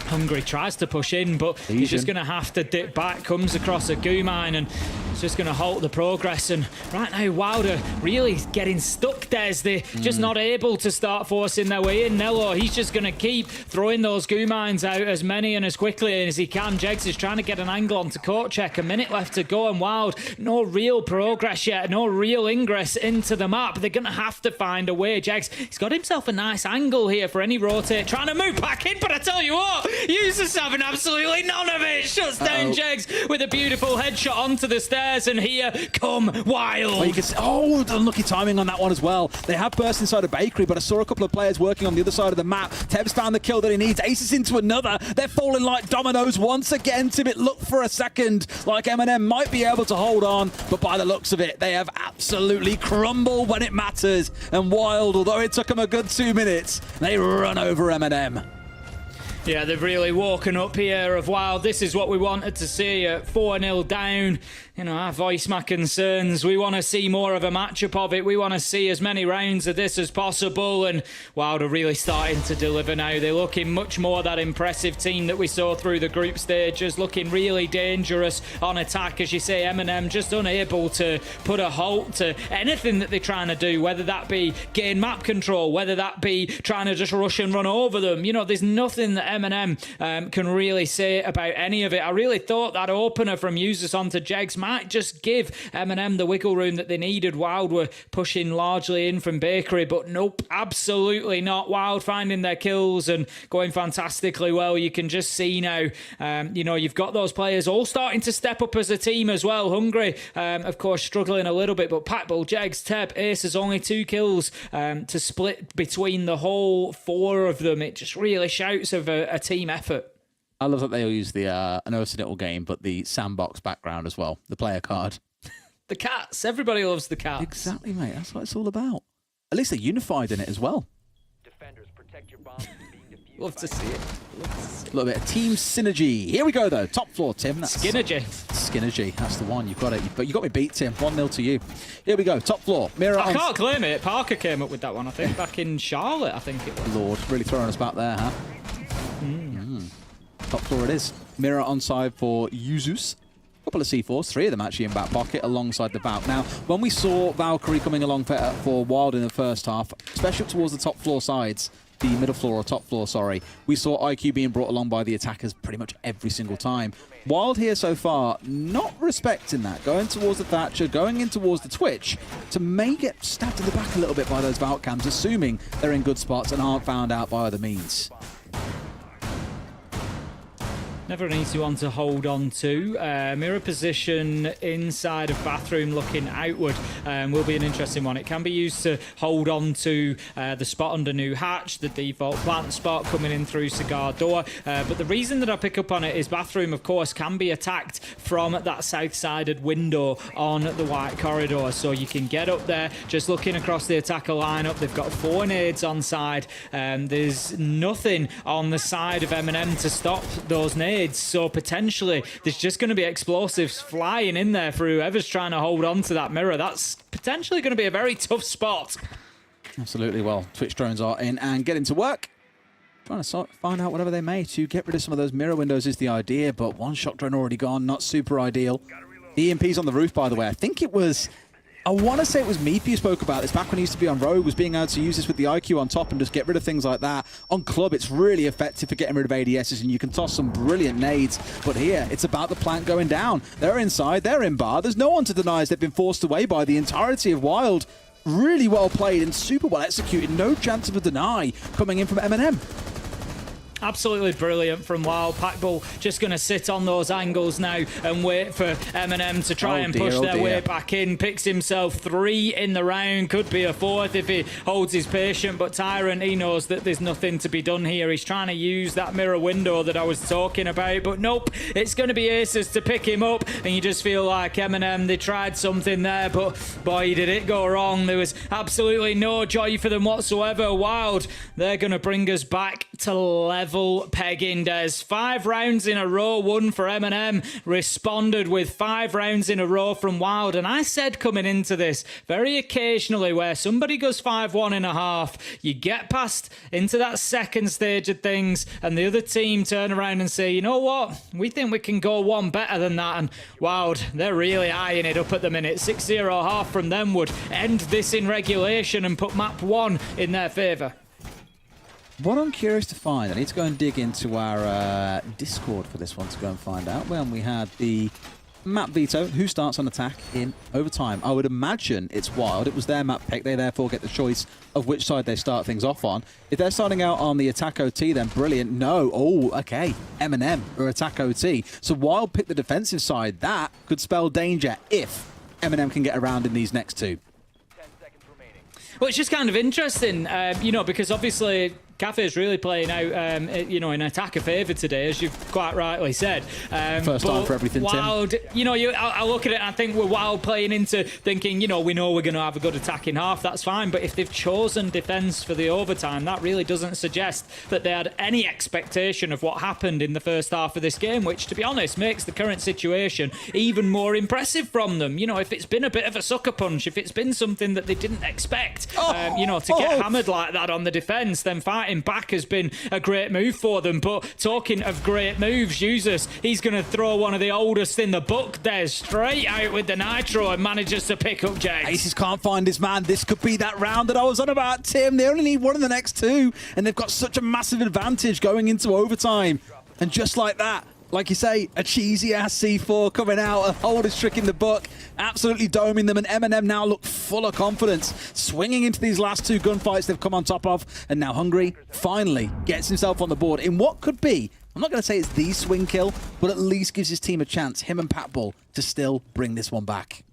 Hungry tries to push in, but he's just going to have to dip back, comes across a goo mine, and it's just going to halt the progress. And right now, Wilder really getting stuck there as they're just not able to start forcing their way in. Nello, he's just going to keep throwing those goo mines out as many and as quickly as he can. Jegs is trying to get an angle onto court check. A minute left to go, and Wild, no real progress yet, no real ingress into the map. They're going to have to find a way. Jegs, he's got himself a nice angle here for any rotate, trying to move back in, but I tell you what, Usus having absolutely none of it. Shuts down Jegs with a beautiful headshot onto the stairs, and here come Wild. Well, you can see, unlucky timing on that one as well. They have burst inside a bakery, but I saw a couple of players working on the other side of the map. Teb's found the kill that he needs. Ace is into another. They're falling like dominoes once again. Tibbet looked for a second like M&M might be able to hold on, but by the looks of it, they have absolutely crumbled when it matters. And Wild, although it took them a good 2 minutes, they run over M&M. Yeah, they've really woken up here of Wild. This is what we wanted to see at 4-0 down. You know, I voice my concerns. We want to see more of a matchup of it. We want to see as many rounds of this as possible. And Wild are really starting to deliver now. They're looking much more that impressive team that we saw through the group stages, looking really dangerous on attack. As you say, M&M just unable to put a halt to anything that they're trying to do, whether that be gain map control, whether that be trying to just rush and run over them. You know, there's nothing that M&M can really say about any of it. I really thought that opener from Usus onto Jegs might just give M&M the wiggle room that they needed. Wild were pushing largely in from Bakery, but nope, absolutely not. Wild finding their kills and going fantastically well. You can just see now, you know, you've got those players all starting to step up as a team as well. Hungry, of course, struggling a little bit, but Packbull, Jegs, Teb, Ace has only 2 kills to split between the whole 4 of them. It just really shouts of a team effort. I love that they'll use the, I know it's a little game, but the sandbox background as well, the player card. The cats. Everybody loves the cats. Exactly, mate. That's what it's all about. At least they're unified in it as well. Defenders, protect your bombs from being defused. Love to see it. A little bit of team synergy. Here we go, though. Top floor, Tim. That's Skinnergy. Skinnergy. That's the one. You've got it. But you got me beat, Tim. 1-0 to you. Here we go. Top floor. Mirror I can't claim it. Parker came up with that one, I think, back in Charlotte, I think it was. Lord, really throwing us back there, huh? Top floor it is. Mirror on side for Yuzus. Couple of C4s, 3 of them actually in back pocket alongside the Valk. Now, when we saw Valkyrie coming along for Wild in the first half, especially up towards the top floor sides, the middle floor or top floor, sorry, we saw IQ being brought along by the attackers pretty much every single time. Wild here so far, not respecting that, going towards the Thatcher, going in towards the Twitch, to may get stabbed in the back a little bit by those Valk cams, assuming they're in good spots and aren't found out by other means. Never an easy one to hold on to. Mirror position inside of bathroom looking outward will be an interesting one. It can be used to hold on to the spot under new hatch, the default plant spot coming in through cigar door. But the reason that I pick up on it is bathroom, of course, can be attacked from that south-sided window on the white corridor. So you can get up there. Just looking across the attacker lineup, they've got 4 nades on side. There's nothing on the side of M&M to stop those nades. So potentially there's just going to be explosives flying in there for whoever's trying to hold on to that mirror. That's potentially going to be a very tough spot. Absolutely. Well, Twitch drones are in and getting to work. Trying to find out whatever they may to get rid of some of those mirror windows is the idea, but one shot drone already gone, not super ideal. The EMP's on the roof, by the way. I want to say it was Meep who spoke about this back when he used to be on Rogue, was being able to use this with the IQ on top and just get rid of things like that. On Club, it's really effective for getting rid of ADSs, and you can toss some brilliant nades. But here, it's about the plant going down. They're inside, they're in bar. There's no one to deny as they've been forced away by the entirety of Wild. Really well played and super well executed. No chance of a deny coming in from M&M. Absolutely brilliant from Wild. Packbull just going to sit on those angles now and wait for M&M to try and push their way back in. Picks himself 3 in the round. Could be a 4th if he holds his patient. But Tyrant, he knows that there's nothing to be done here. He's trying to use that mirror window that I was talking about. But nope, it's going to be Aces to pick him up. And you just feel like M&M, they tried something there. But boy, did it go wrong. There was absolutely no joy for them whatsoever. Wild, they're going to bring us back to level pegging. There's 5 rounds in a row won for M&M, responded with 5 rounds in a row from Wild. And I said coming into this, very occasionally where somebody goes 5-1 in a half, you get past into that second stage of things and the other team turn around and say, you know what, we think we can go one better than that. And Wild, they're really eyeing it up at the minute. 6-0 half from them would end this in regulation and put map 1 in their favour. What I'm curious to find, I need to go and dig into our Discord for this one to go and find out when we had the map veto, who starts on attack in overtime. I would imagine it's Wild. It was their map pick. They therefore get the choice of which side they start things off on. If they're starting out on the attack OT, then brilliant. No. Oh, okay. M&M or attack OT. So Wild picked the defensive side. That could spell danger if M&M can get around in these next 2. Well, it's just kind of interesting, because obviously Cafe is really playing out, in attacker favour today, as you've quite rightly said. First time for everything, Wild, Tim. I look at it and I think we're Wild playing into thinking, we know we're going to have a good attacking half, that's fine. But if they've chosen defence for the overtime, that really doesn't suggest that they had any expectation of what happened in the first half of this game, which, to be honest, makes the current situation even more impressive from them. If it's been a bit of a sucker punch, if it's been something that they didn't expect, to get hammered like that on the defence, then fighting back has been a great move for them. But talking of great moves, Yuzus, he's going to throw one of the oldest in the book there straight out with the nitro and manages to pick up Jace. Aces can't find his man. This could be that round that I was on about, Tim. They only need one of the next 2, and they've got such a massive advantage going into overtime. And just like that, like you say, a cheesy-ass C4 coming out, a oldest trick in the book, absolutely doming them, and M&M now look full of confidence, swinging into these last 2 gunfights they've come on top of, and now Hungry finally gets himself on the board in what could be, I'm not going to say it's the swing kill, but at least gives his team a chance, him and Packbull, to still bring this one back.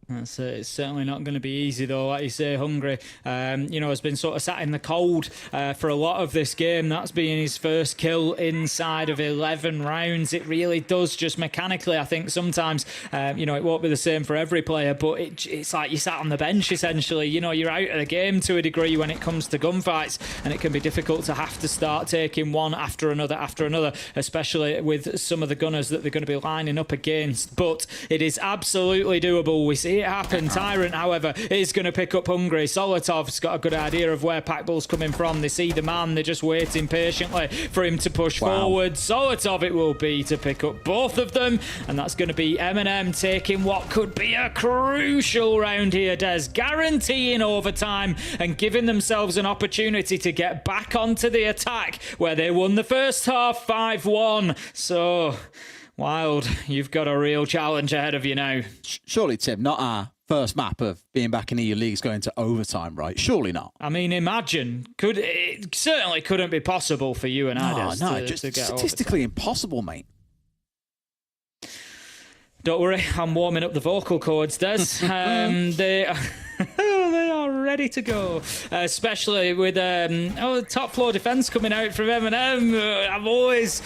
It's certainly not going to be easy, though. Like you say, Hungry, has been sort of sat in the cold for a lot of this game. That's been his first kill inside of 11 rounds. It really does just mechanically, I think sometimes, it won't be the same for every player, but it's like you sat on the bench, essentially. You're out of the game to a degree when it comes to gunfights, and it can be difficult to have to start taking one after another, especially with some of the gunners that they're going to be lining up against. But it is absolutely doable. We see it happen. Tyrant, however, is going to pick up Hungry. Solotov's got a good idea of where Packbull's coming from. They see the man. They're just waiting patiently for him to push forward. Solotov it will be to pick up both of them, and that's going to be M&M taking what could be a crucial round here, Des, guaranteeing overtime and giving themselves an opportunity to get back onto the attack where they won the first half 5-1. So Wild, you've got a real challenge ahead of you now. Surely, Tim, not our first map of being back in EU leagues going to overtime, right? Surely not. I mean, imagine. It certainly couldn't be possible for you and I just to get statistically impossible, mate. Don't worry, I'm warming up the vocal cords, Des. They are ready to go, especially with top floor defense coming out from M&M. I'm always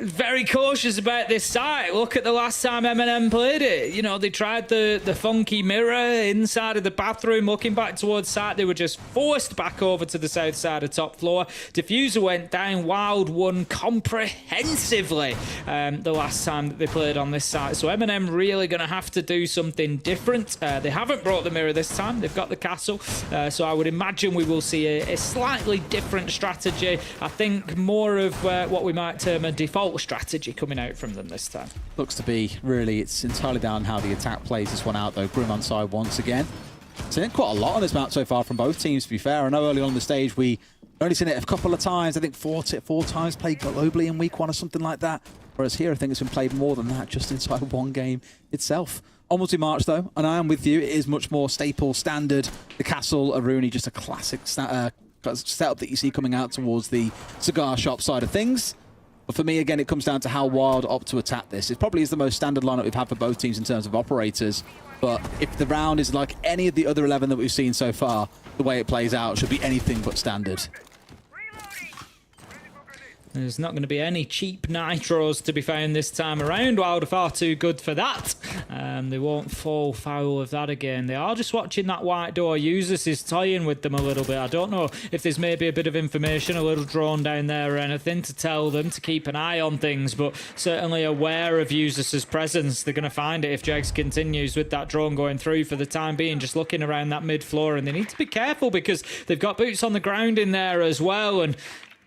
very cautious about this site. Look at the last time M&M played it. They tried the funky mirror inside of the bathroom. Looking back towards site, they were just forced back over to the south side of top floor. Diffuser went down. Wild won comprehensively the last time that they played on this site. So M&M really going to have to do something different. They haven't brought the mirror this time. They've got the castle. So I would imagine we will see a slightly different strategy. I think more of what we might term a default strategy coming out from them this time. Looks to be, really, it's entirely down how the attack plays this one out, though. Grim on side once again. Seen quite a lot on this map so far from both teams, to be fair. I know early on the stage we only seen it a couple of times. I think four times played globally in week 1 or something like that. Whereas here, I think it's been played more than that just inside one game itself. Onwards we march, though, and I am with you. It is much more staple, standard. The castle, Aruni, just a classic setup that you see coming out towards the cigar shop side of things. But for me, again, it comes down to how Wild opt to attack this. It probably is the most standard lineup we've had for both teams in terms of operators. But if the round is like any of the other 11 that we've seen so far, the way it plays out should be anything but standard. There's not going to be any cheap nitros to be found this time around. Wild are far too good for that. They won't fall foul of that again. They are just watching that white door. Users is toying with them a little bit. I don't know if there's maybe a bit of information, a little drone down there or anything to tell them to keep an eye on things, but certainly aware of Users' presence. They're going to find it if Jegs continues with that drone going through for the time being, just looking around that mid-floor, and they need to be careful because they've got boots on the ground in there as well, and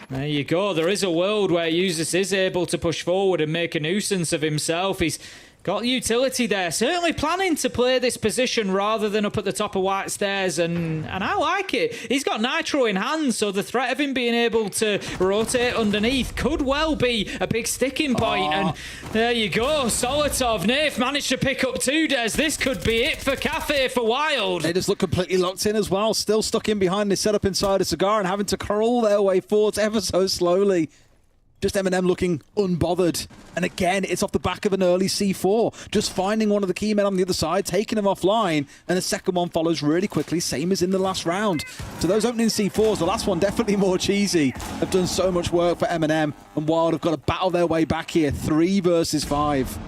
there you go. There is a world where Users is able to push forward and make a nuisance of himself. He's got utility there. Certainly planning to play this position rather than up at the top of White Stairs, and I like it. He's got Nitro in hand, so the threat of him being able to rotate underneath could well be a big sticking point. And there you go. Solotov, Nath managed to pick up 2, Des. This could be it for Cafe for Wild. They just look completely locked in as well. Still stuck in behind this setup inside a cigar and having to crawl their way forwards ever so slowly. Just M&M looking unbothered. And again, it's off the back of an early C4. Just finding one of the key men on the other side, taking him offline, and the second one follows really quickly, same as in the last round. So those opening C4s, the last one definitely more cheesy, have done so much work for M&M, and Wild have got to battle their way back here, 3 versus 5.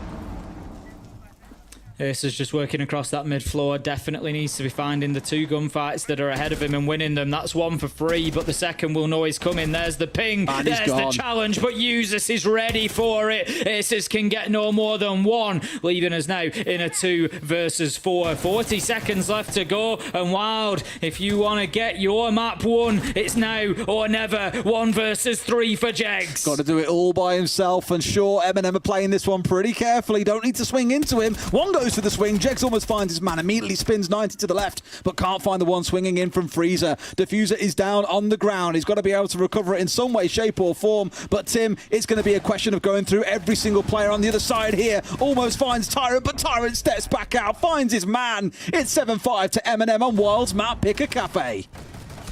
Ace is just working across that mid-floor. Definitely needs to be finding the 2 gunfights that are ahead of him and winning them. That's 1 for free, but the second will know he's coming. There's the ping. And there's the challenge, but Users is ready for it. Aces can get no more than 1, leaving us now in a 2 versus 4. 40 seconds left to go, and Wild, if you want to get your map won, it's now or never. 1 versus 3 for Jegs. Got to do it all by himself, and sure, M&M are playing this one pretty carefully. Don't need to swing into him. One goes for the swing. Jegs almost finds his man, immediately spins 90 to the left, but can't find the one swinging in from Freezer. Diffuser is down on the ground. He's got to be able to recover it in some way, shape or form, but Tim, it's going to be a question of going through every single player on the other side here. Almost finds Tyrant, but Tyrant steps back out, finds his man. It's 7-5 to M&M on Wild's map. Pick a Cafe.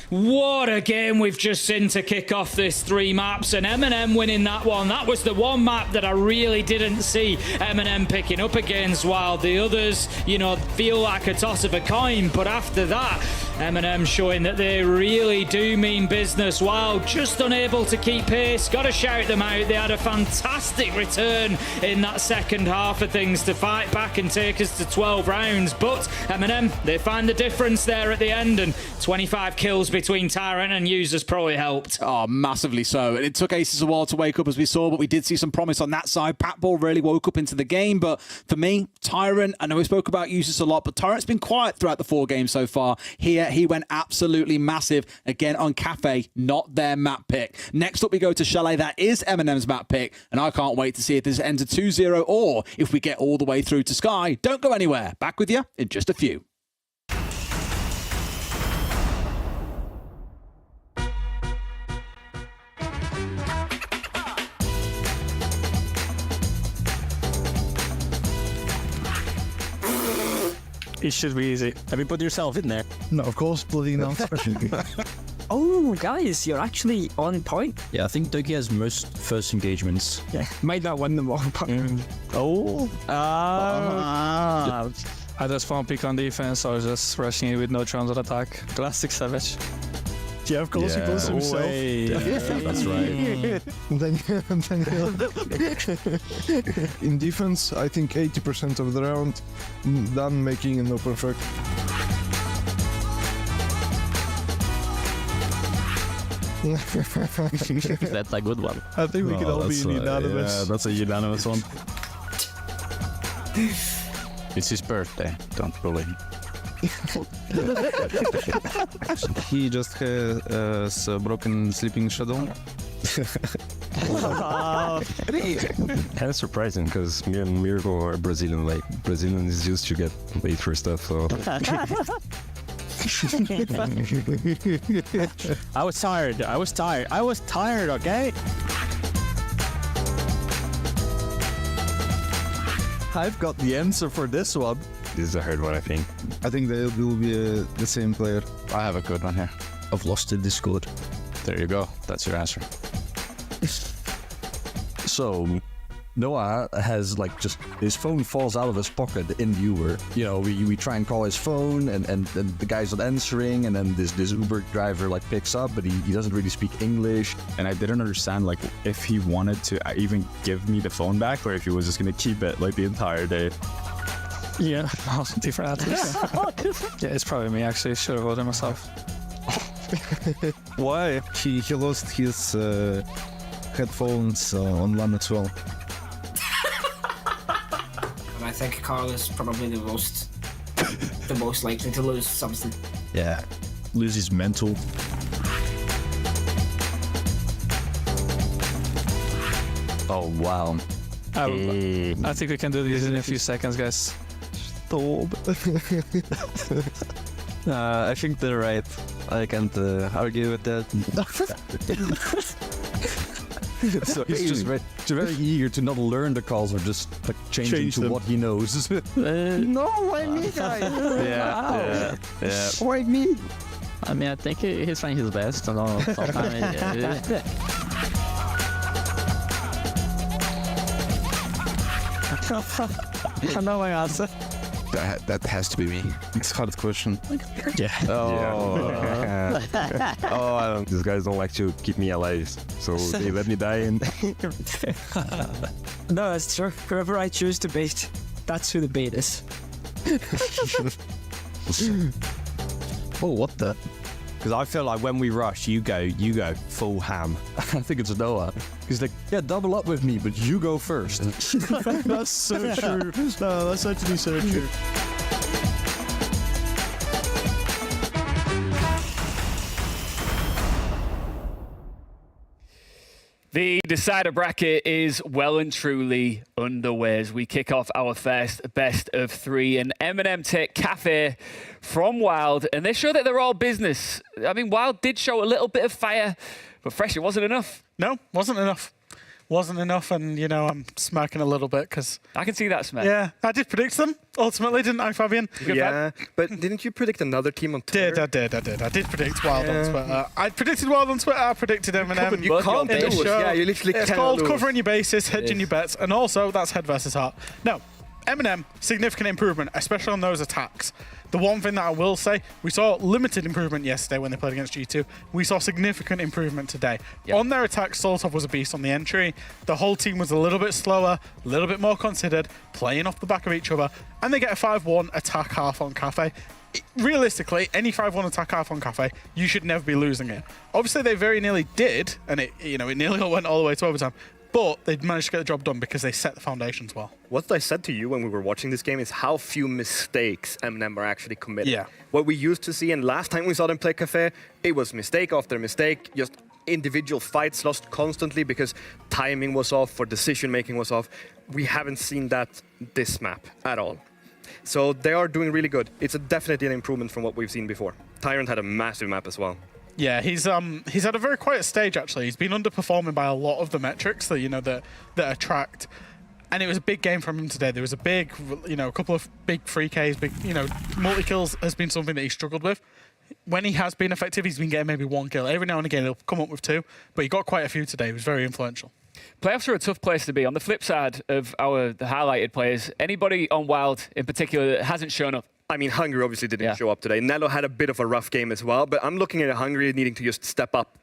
What a game we've just seen to kick off this 3 maps, and M&M winning that one. That was the one map that I really didn't see M&M picking up against, while the others, you know, feel like a toss of a coin. But after that, M&M showing that they really do mean business. Wild just unable to keep pace. Got to shout them out. They had a fantastic return in that second half of things to fight back and take us to 12 rounds. But M&M, they find the difference there at the end, and 25 kills between Tyrant and Users probably helped. Oh, massively so. And it took Aces a while to wake up, as we saw, but we did see some promise on that side. Patball really woke up into the game, but for me, Tyrant, I know we spoke about Users a lot, but Tyrant's been quiet throughout the 4 games so far. Here, he went absolutely massive again on Cafe, not their map pick. Next up, we go to Chalet. That is M&M's map pick, and I can't wait to see if this ends at 2-0 or if we get all the way through to Sky. Don't go anywhere. Back with you in just a few. It should be easy. Have you put yourself in there? No, of course, bloody not. Oh, guys, you're actually on point. Yeah, I think Dougie has most first engagements. Yeah, might not win them all, but... I just found pick on defense, so I was just rushing it with no chance of attack. Classic Savage. Yeah, of course, he blows himself. That's right. In defense, I think 80% of the round done making an open frag. That's a good one. I think we can all be unanimous. Yeah, that's a unanimous one. It's his birthday, don't bully. He just has a broken sleeping shadow. Kind of surprising because me and Mirko are Brazilian. Like Brazilian is used to get late for stuff. So I was tired. Okay. I've got the answer for this one. this is a hard one, I think. I think they will be the same player. I have a good one here. I've lost the Discord. There you go. That's your answer. So Noah has like just his phone falls out of his pocket in viewer. You know, we try and call his phone and the guy's not answering, and then this Uber driver like picks up, but he doesn't really speak English. And I didn't understand like if he wanted to even give me the phone back or if he was just gonna keep it like the entire day. Yeah, different answers. Yeah, it's probably me actually. Should have voted myself. Why? He lost his headphones on LAN as well. I think Carl is probably the most likely to lose something. Yeah, lose his mental. Oh wow. I think we can do this in a few seconds, guys. Stop. I think they're right. I can't argue with that. So he's just very eager to not learn the calls or just like change to what he knows. No, why me, guys? Yeah. Why me? I mean, I think he's trying his best. I know my answer. That has to be me. It's a hard question. Yeah. These guys don't like to keep me alive, so they let me die. And No, that's true. Whoever I choose to beat, that's who the bait is. Oh, what the? Because I feel like when we rush, you go full ham. I think it's Noah. He's like, yeah, double up with me, but you go first. That's so true. No, that's actually so true. The decider bracket is well and truly underway as we kick off our first best of three, and M&M take Cafe from Wild, and they show that they're all business. I mean, Wild did show a little bit of fire, but Fresh, it wasn't enough. No, wasn't enough. wasn't enough, and I'm smirking a little bit because I can see that smirk. Yeah, I did predict them ultimately, didn't I, Fabian? Yeah, but didn't you predict another team on Twitter? I did predict Wild on Twitter. I predicted Wild on Twitter. I predicted M&M. You can't do it. Yeah, you literally It's cannot called lose. covering your bases, hedging your bets, and also that's head versus heart. No, M&M, significant improvement, especially on those attacks. The one thing that I will say, we saw limited improvement yesterday when they played against G2. We saw significant improvement today. Yep. On their attack, Soltov was a beast on the entry. The whole team was a little bit slower, a little bit more considered, playing off the back of each other, and they get a 5-1 attack half on Cafe. Realistically, any 5-1 attack half on Cafe, you should never be losing it. Obviously, they very nearly did, and it nearly went all the way to overtime. But they managed to get the job done because they set the foundations well. What I said to you when we were watching this game is how few mistakes M&M are actually committing. Yeah. What we used to see, and last time we saw them play Cafe, it was mistake after mistake, just individual fights lost constantly because timing was off or decision-making was off. We haven't seen that this map at all. So they are doing really good. It's definitely an improvement from what we've seen before. Tyrant had a massive map as well. Yeah, he's had a very quiet stage actually. He's been underperforming by a lot of the metrics that that are tracked, and it was a big game from him today. There was a big, a couple of big free Ks, big, multi kills has been something that he struggled with. When he has been effective, he's been getting maybe 1 kill. Every now and again, he'll come up with 2, but he got quite a few today. He was very influential. Playoffs are a tough place to be. On the flip side of the highlighted players, anybody on Wild in particular that hasn't shown up? I mean, Hungary obviously didn't show up today. Nello had a bit of a rough game as well, but I'm looking at Hungary needing to just step up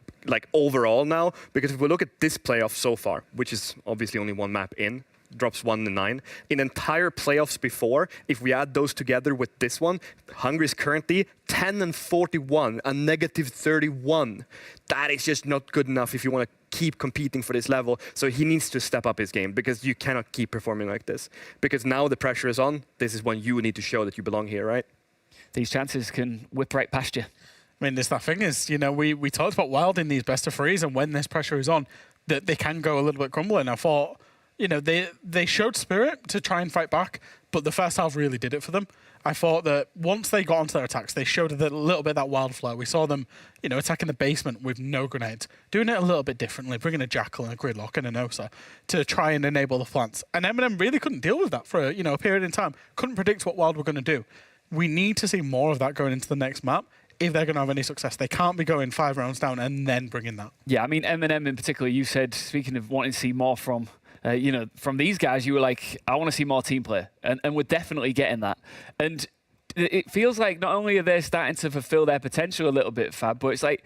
overall now, because if we look at this playoff so far, which is obviously only one map in, drops 1 and 9. In entire playoffs before, if we add those together with this one, Hungary is currently 10 and 41, a negative 31. That is just not good enough if you want to keep competing for this level. So he needs to step up his game, because you cannot keep performing like this. Because now the pressure is on. This is when you need to show that you belong here, right? These chances can whip right past you. I mean, that thing is, we talked about Wild in these best of threes, and when this pressure is on, that they can go a little bit crumbling. I thought, they showed spirit to try and fight back, but the first half really did it for them. I thought that once they got onto their attacks, they showed a little bit of that Wild flow. We saw them, attacking the basement with no grenades, doing it a little bit differently, bringing a Jackal and a Gridlock and a Nosa to try and enable the plants. And M&M really couldn't deal with that for a period in time. Couldn't predict what Wild were going to do. We need to see more of that going into the next map. If they're going to have any success, they can't be going 5 rounds down and then bringing that. Yeah, I mean, M&M in particular, you said, speaking of wanting to see more from these guys, you were like, I want to see more team play. And we're definitely getting that. And it feels like not only are they starting to fulfill their potential a little bit, Fab, but it's like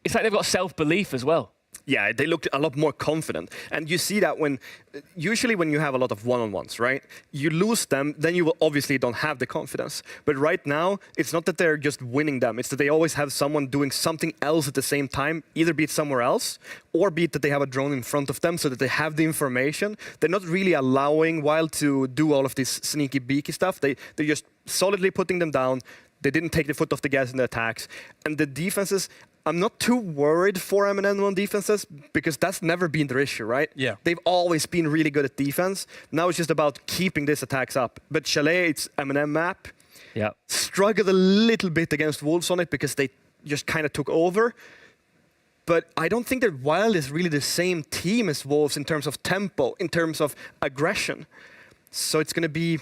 they've got self-belief as well. Yeah, they looked a lot more confident. And you see that usually when you have a lot of one-on-ones, right? You lose them, then you will obviously don't have the confidence. But right now, it's not that they're just winning them. It's that they always have someone doing something else at the same time, either be it somewhere else, or be it that they have a drone in front of them so that they have the information. They're not really allowing Wild to do all of this sneaky beaky stuff. They're just solidly putting them down. They didn't take the foot off the gas in the attacks. And the defenses, I'm not too worried for M&M on defenses, because that's never been their issue, right? Yeah. They've always been really good at defense. Now it's just about keeping these attacks up. But Chalet, it's M&M map. Yeah. Struggled a little bit against Wolves on it because they just kind of took over. But I don't think that Wild is really the same team as Wolves in terms of tempo, in terms of aggression. So it's going to be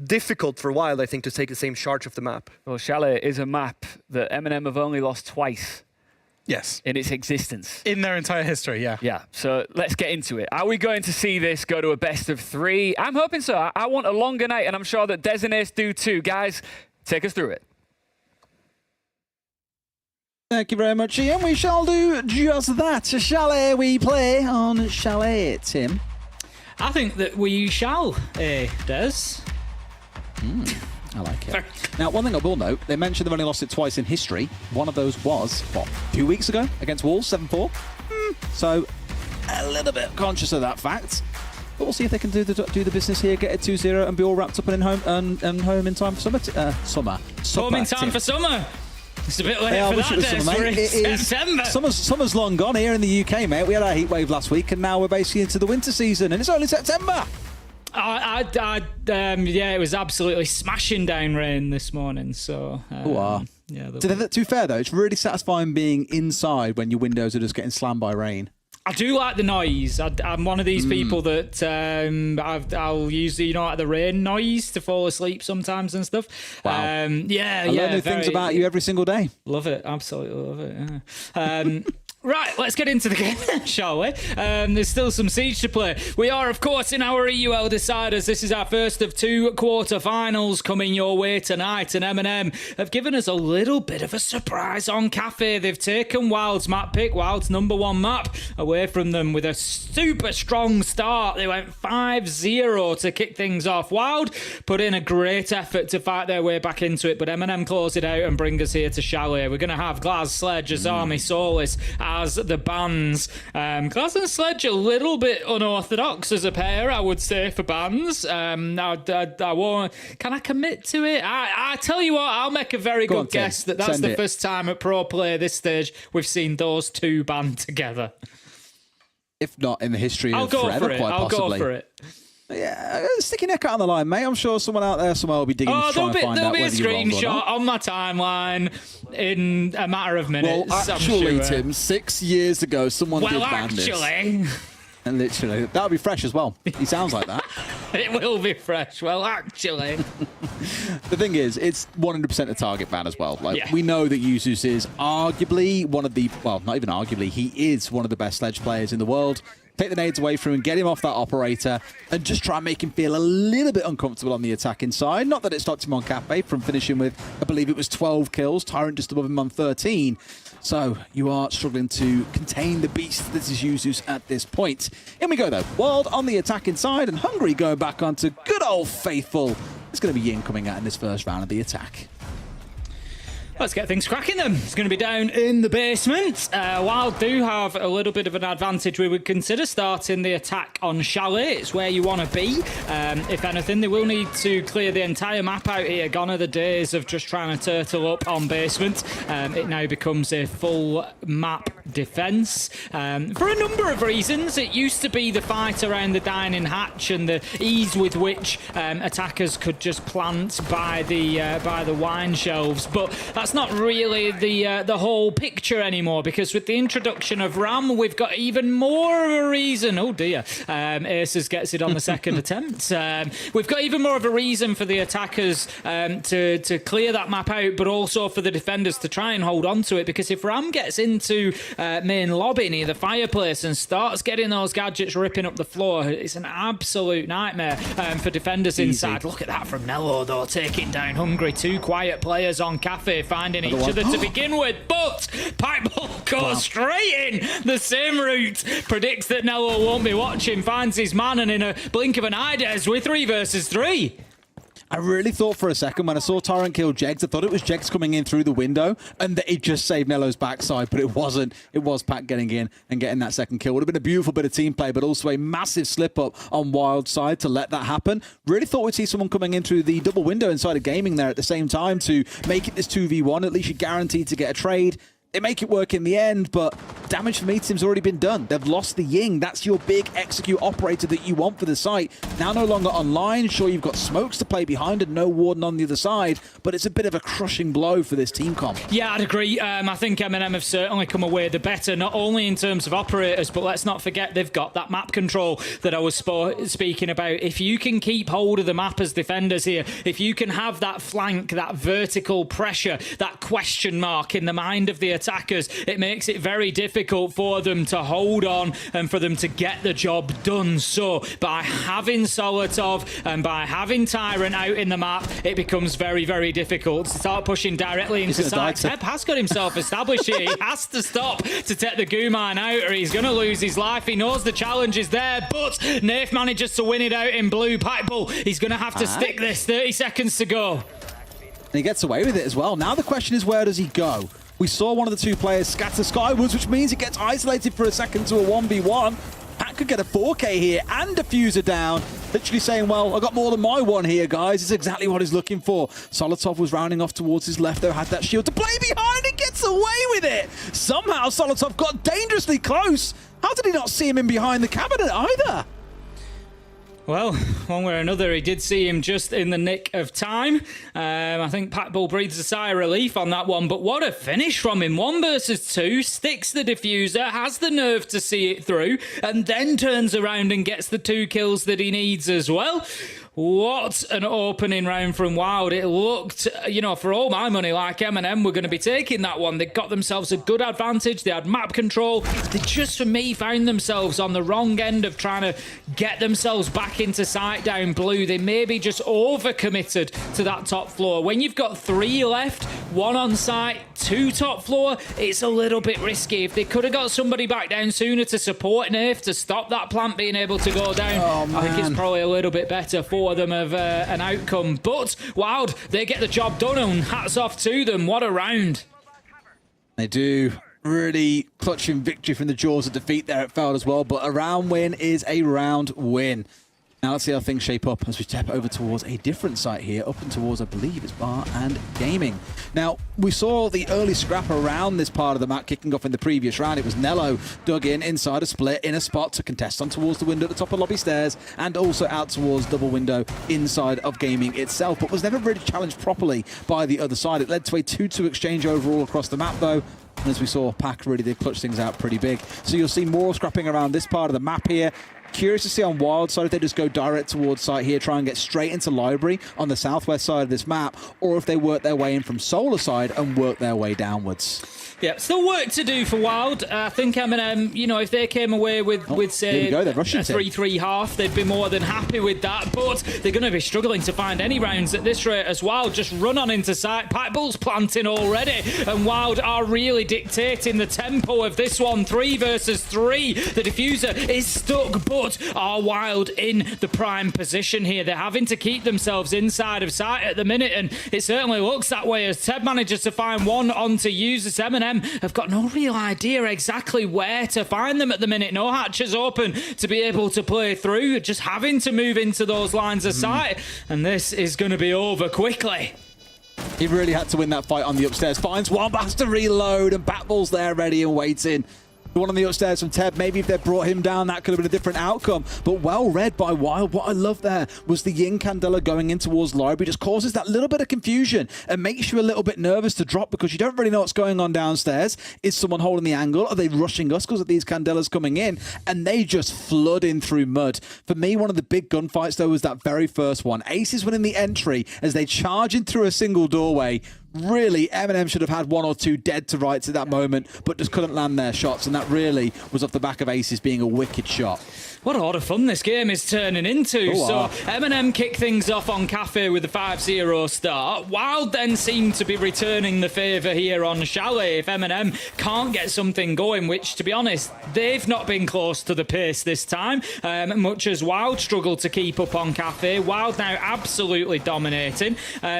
difficult for Wild, I think, to take the same charge of the map. Well, Chalet is a map that M&M have only lost twice. Yes. In its existence. In their entire history, yeah. Yeah, so let's get into it. Are we going to see this go to a best of 3? I'm hoping so. I want a longer night, and I'm sure that Des and Ace do too. Guys, take us through it. Thank you very much, Ian. We shall do just that. Chalet we play on Chalet, Tim. I think that we shall, Des. I like it. Now, one thing I will note, they mentioned they've only lost it twice in history. One of those was, 2 weeks ago against Wolves, 7-4. So, a little bit conscious of that fact. But we'll see if they can do the business here, get it 2-0, and be all wrapped up and home in time for summer. Home in time for summer. It's a bit late for that, Des. We're in September. Summer's long gone here in the UK, mate. We had our heat wave last week, and now we're basically into the winter season, and it's only September. Yeah, it was absolutely smashing down rain this morning. So, yeah. To be fair though, it's really satisfying being inside when your windows are just getting slammed by rain. I do like the noise. I'm one of these people that I'll use the, like the rain noise to fall asleep sometimes and stuff. Wow. I learn new things about you every single day. Love it. Absolutely love it. Yeah. Right, let's get into the game, shall we? There's still some Siege to play. We are, of course, in our EUL deciders. This is our first of 2 quarterfinals coming your way tonight. And M&M have given us a little bit of a surprise on Cafe. They've taken Wild's map pick, Wild's #1 map, away from them with a super strong start. They went 5-0 to kick things off. Wild put in a great effort to fight their way back into it, but M&M close it out and bring us here to Chalet. We're going to have Glaz, Sledge, Azami, Solis as the bans. Glaz and Sledge a little bit unorthodox as a pair, I would say, for bans. I won't. Can I commit to it? I tell you what, I'll make a very good guess that that's the first time at Pro Play this stage we've seen those 2 banned together. If not in the history of forever, quite possibly. I'll go for it. Yeah, stick your neck out on the line, mate. I'm sure someone out there somewhere will be digging to try and find out whether you're wrong or not. There'll be a screenshot on my timeline in a matter of minutes. Well, actually, Tim, 6 years ago, someone did ban this. And literally, that'll be fresh as well. He sounds like that. It will be fresh. Well, actually. The thing is, it's 100% a target ban as well. We know that Yuzus is arguably one of the, well, not even arguably, he is one of the best Sledge players in the world. Take the nades away from him, get him off that operator, and just try and make him feel a little bit uncomfortable on the attacking side. Not that it stopped him on Cafe from finishing with, I believe it was 12 kills, Tyrant just above him on 13. So you are struggling to contain the beast that is Yuzus at this point. In we go though. Wild on the attacking side and Hungry going back onto good old faithful. It's going to be Yin coming out in this first round of the attack. Let's get things cracking then. It's going to be down in the basement. Wild do have a little bit of an advantage. We would consider starting the attack on Chalet. It's where you want to be. If anything, they will need to clear the entire map out here. Gone are the days of just trying to turtle up on basement. It now becomes a full map defence. For a number of reasons. It used to be the fight around the dining hatch and the ease with which attackers could just plant by the wine shelves. But that's not really the whole picture anymore, because with the introduction of Ram, we've got even more of a reason. Oh dear, Aces gets it on the second attempt. We've got even more of a reason for the attackers to clear that map out, but also for the defenders to try and hold on to it, because if Ram gets into main lobby near the fireplace and starts getting those gadgets ripping up the floor, it's an absolute nightmare for defenders inside. Look at that from Nello though, taking down Hungry. 2 quiet players on Cafe finding each other to begin with, but Pipeball goes straight in the same route, predicts that Nello won't be watching, finds his man, and in a blink of an eye, Des, we're 3 versus 3. I really thought for a second when I saw Tyrant kill Jegs, I thought it was Jegs coming in through the window and that it just saved Nello's backside, but it wasn't. It was Pac getting in and getting that second kill. Would have been a beautiful bit of team play, but also a massive slip up on Wild's side to let that happen. Really thought we'd see someone coming in through the double window inside of gaming there at the same time to make it this 2v1. At least you're guaranteed to get a trade. They make it work in the end, but damage for me team's already been done. They've lost the Ying. That's your big execute operator that you want for the site. Now no longer online. Sure, you've got smokes to play behind and no Warden on the other side, but it's a bit of a crushing blow for this team comp. Yeah, I'd agree. I think M&M have certainly come away the better, not only in terms of operators, but let's not forget they've got that map control that I was speaking about. If you can keep hold of the map as defenders here, if you can have that flank, that vertical pressure, that question mark in the mind of the attackers, it makes it very difficult for them to hold on and for them to get the job done. So by having Solotov and by having Tyrant out in the map, it becomes very, very difficult to start pushing directly into side. Tep has got himself established here. He has to stop to take the goo mine out or he's going to lose his life. He knows the challenge is there, but Naif manages to win it out in blue. Pipeball, he's going to have to stick this. 30 seconds to go. And he gets away with it as well. Now the question is, where does he go? We saw one of the 2 players scatter skywards, which means he gets isolated for a second to a 1v1. Pat could get a 4K here and diffuser down. Literally saying, well, I got more than my one here, guys. It's exactly what he's looking for. Solotov was rounding off towards his left, though, had that shield to play behind and gets away with it. Somehow Solotov got dangerously close. How did he not see him in behind the cabinet either? Well, one way or another, he did see him just in the nick of time. I think Pat Bull breathes a sigh of relief on that one, but what a finish from him. 1 versus 2, sticks the diffuser, has the nerve to see it through, and then turns around and gets the 2 kills that he needs as well. What an opening round from Wild. It looked, for all my money, like M&M were going to be taking that one. They got themselves a good advantage. They had map control. They just, for me, found themselves on the wrong end of trying to get themselves back into sight down blue. They maybe just overcommitted to that top floor. When you've got 3 left, 1 on site, 2 top floor, it's a little bit risky. If they could have got somebody back down sooner to support Nerf, to stop that plant being able to go down, I think it's probably a little bit better for them of an outcome. But Wild, they get the job done, and hats off to them. What a round. They do. Really clutching victory from the jaws of defeat there at Feld as well, but a round win is a round win. Now let's see how things shape up as we step over towards a different site here, up and towards, I believe, it's Bar and Gaming. Now, we saw the early scrap around this part of the map kicking off in the previous round. It was Nello dug in inside a split in a spot to contest on towards the window at the top of lobby stairs and also out towards double window inside of Gaming itself, but was never really challenged properly by the other side. It led to a 2-2 exchange overall across the map, though. And as we saw, Pack really did clutch things out pretty big. So you'll see more scrapping around this part of the map here. Curious to see on Wild side if they just go direct towards site here, try and get straight into Library on the southwest side of this map, or if they work their way in from Solar side and work their way downwards. Yeah, still work to do for Wild. I think M&M, if they came away with say, a 3-3 half, they'd be more than happy with that. But they're going to be struggling to find any rounds at this rate as Wild just run on into sight. Pack Bull's planting already, and Wild are really dictating the tempo of this one. 3 versus 3. The diffuser is stuck, but are Wild in the prime position here. They're having to keep themselves inside of sight at the minute, and it certainly looks that way as Ted manages to find one on to use. This M&M have got no real idea exactly where to find them at the minute. No hatches open to be able to play through, just having to move into those lines of sight, and this is going to be over quickly. He really had to win that fight on the upstairs. Finds one, but has to reload, and Batball's there ready and waiting. The one on the upstairs from Teb, maybe if they brought him down, that could have been a different outcome. But well read by Wild. What I love there was the Yin Candela going in towards Library just causes that little bit of confusion and makes you a little bit nervous to drop because you don't really know what's going on downstairs. Is someone holding the angle? Are they rushing us because of these Candelas coming in? And they just flood in through mud. For me, one of the big gunfights, though, was that very first one. Aces winning the entry as they charge in through a single doorway. Really, M&M should have had 1 or 2 dead to rights at that moment, but just couldn't land their shots, and that really was off the back of Aces being a wicked shot. What a lot of fun this game is turning into. So M&M kick things off on Cafe with a 5-0 start. Wild then seem to be returning the favour here on Chalet if M&M can't get something going, which, to be honest, they've not been close to the pace this time, much as Wild struggled to keep up on Cafe. Wild now absolutely dominating.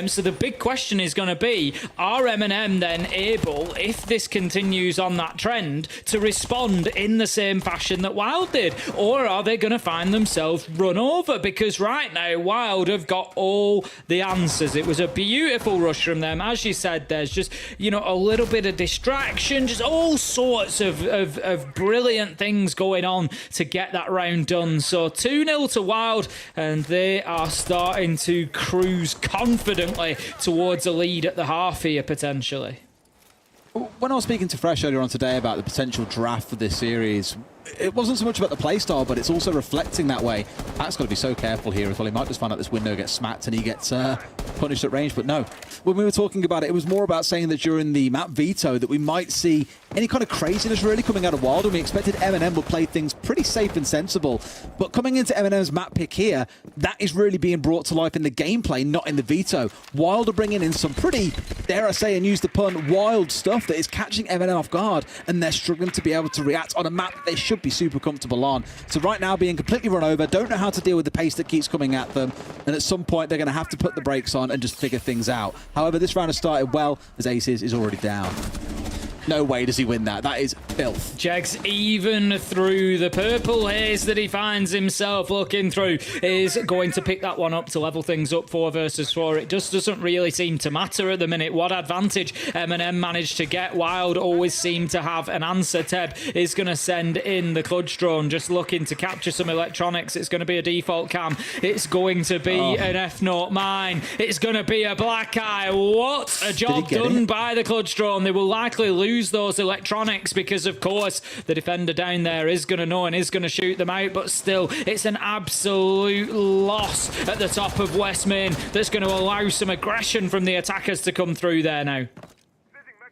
So the big question is going to be, are M&M then able, if this continues on that trend, to respond in the same fashion that Wild did? Or are they going to find themselves run over? Because right now, Wild have got all the answers. It was a beautiful rush from them. As you said, there's just, a little bit of distraction, just all sorts of brilliant things going on to get that round done. So 2-0 to Wild, and they are starting to cruise confidently towards a lead at the half here, potentially. When I was speaking to Fresh earlier on today about the potential draft for this series, it wasn't so much about the playstyle, but it's also reflecting that way. Pat's got to be so careful here as well. He might just find out this window gets smacked and he gets punished at range. But no, when we were talking about it, it was more about saying that during the map veto that we might see any kind of craziness really coming out of Wild, and we expected M&M would play things pretty safe and sensible. But coming into M&M's map pick here, that is really being brought to life in the gameplay, not in the veto. Wild are bringing in some pretty, dare I say and use the pun, wild stuff that is catching M&M off guard, and they're struggling to be able to react on a map that they should be super comfortable on. So right now being completely run over, don't know how to deal with the pace that keeps coming at them, and at some point they're going to have to put the brakes on and just figure things out. However, this round has started well as Aces is already down. No way does he win that. That is filth. Jegs, even through the purple haze that he finds himself looking through, is going to pick that one up to level things up 4 versus 4. It just doesn't really seem to matter at the minute what advantage M&M managed to get. Wild always seem to have an answer. Teb is going to send in the clutch drone, just looking to capture some electronics. It's going to be a default cam. It's going to be an F0 mine. It's going to be a black eye. What a job done by the clutch drone. They will likely lose those electronics because, of course, the defender down there is going to know and is going to shoot them out, but still, it's an absolute loss at the top of West Main that's going to allow some aggression from the attackers to come through there now.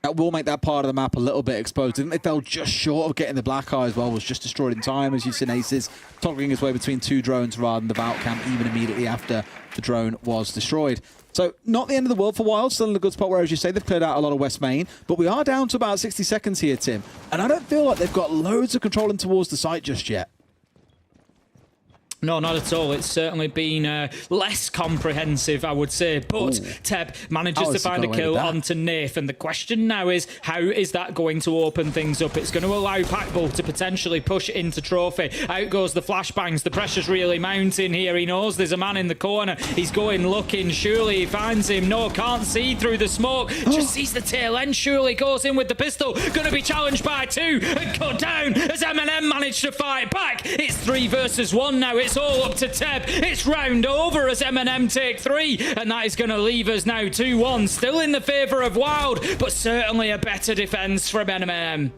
That will make that part of the map a little bit exposed. I think they fell just short of getting the black eye as well. Was just destroyed in time, as you've seen Aces toggling his way between 2 drones rather than the Vault camp even immediately after the drone was destroyed. So not the end of the world for Wild, still in a good spot where, as you say, they've cleared out a lot of West Main, but we are down to about 60 seconds here, Tim. And I don't feel like they've got loads of control in towards the site just yet. No, not at all. It's certainly been less comprehensive, I would say. But Teb manages to find a kill onto Nath. And the question now is, how is that going to open things up? It's going to allow Packbull to potentially push into Trophy. Out goes the flashbangs. The pressure's really mounting here. He knows there's a man in the corner. He's going looking. Surely he finds him. No, can't see through the smoke. Just sees the tail end. Surely goes in with the pistol. Going to be challenged by 2 and cut down as M&M managed to fight back. It's 3 versus 1 now. It's all up to Teb. It's round over as M&M take 3, and that is going to leave us now 2-1. Still in the favour of Wild, but certainly a better defence from M&M.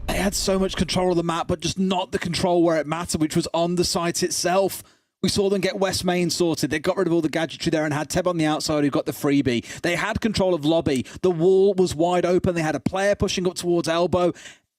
They had so much control of the map, but just not the control where it mattered, which was on the site itself. We saw them get West Main sorted. They got rid of all the gadgetry there and had Teb on the outside who got the freebie. They had control of lobby. The wall was wide open. They had a player pushing up towards elbow.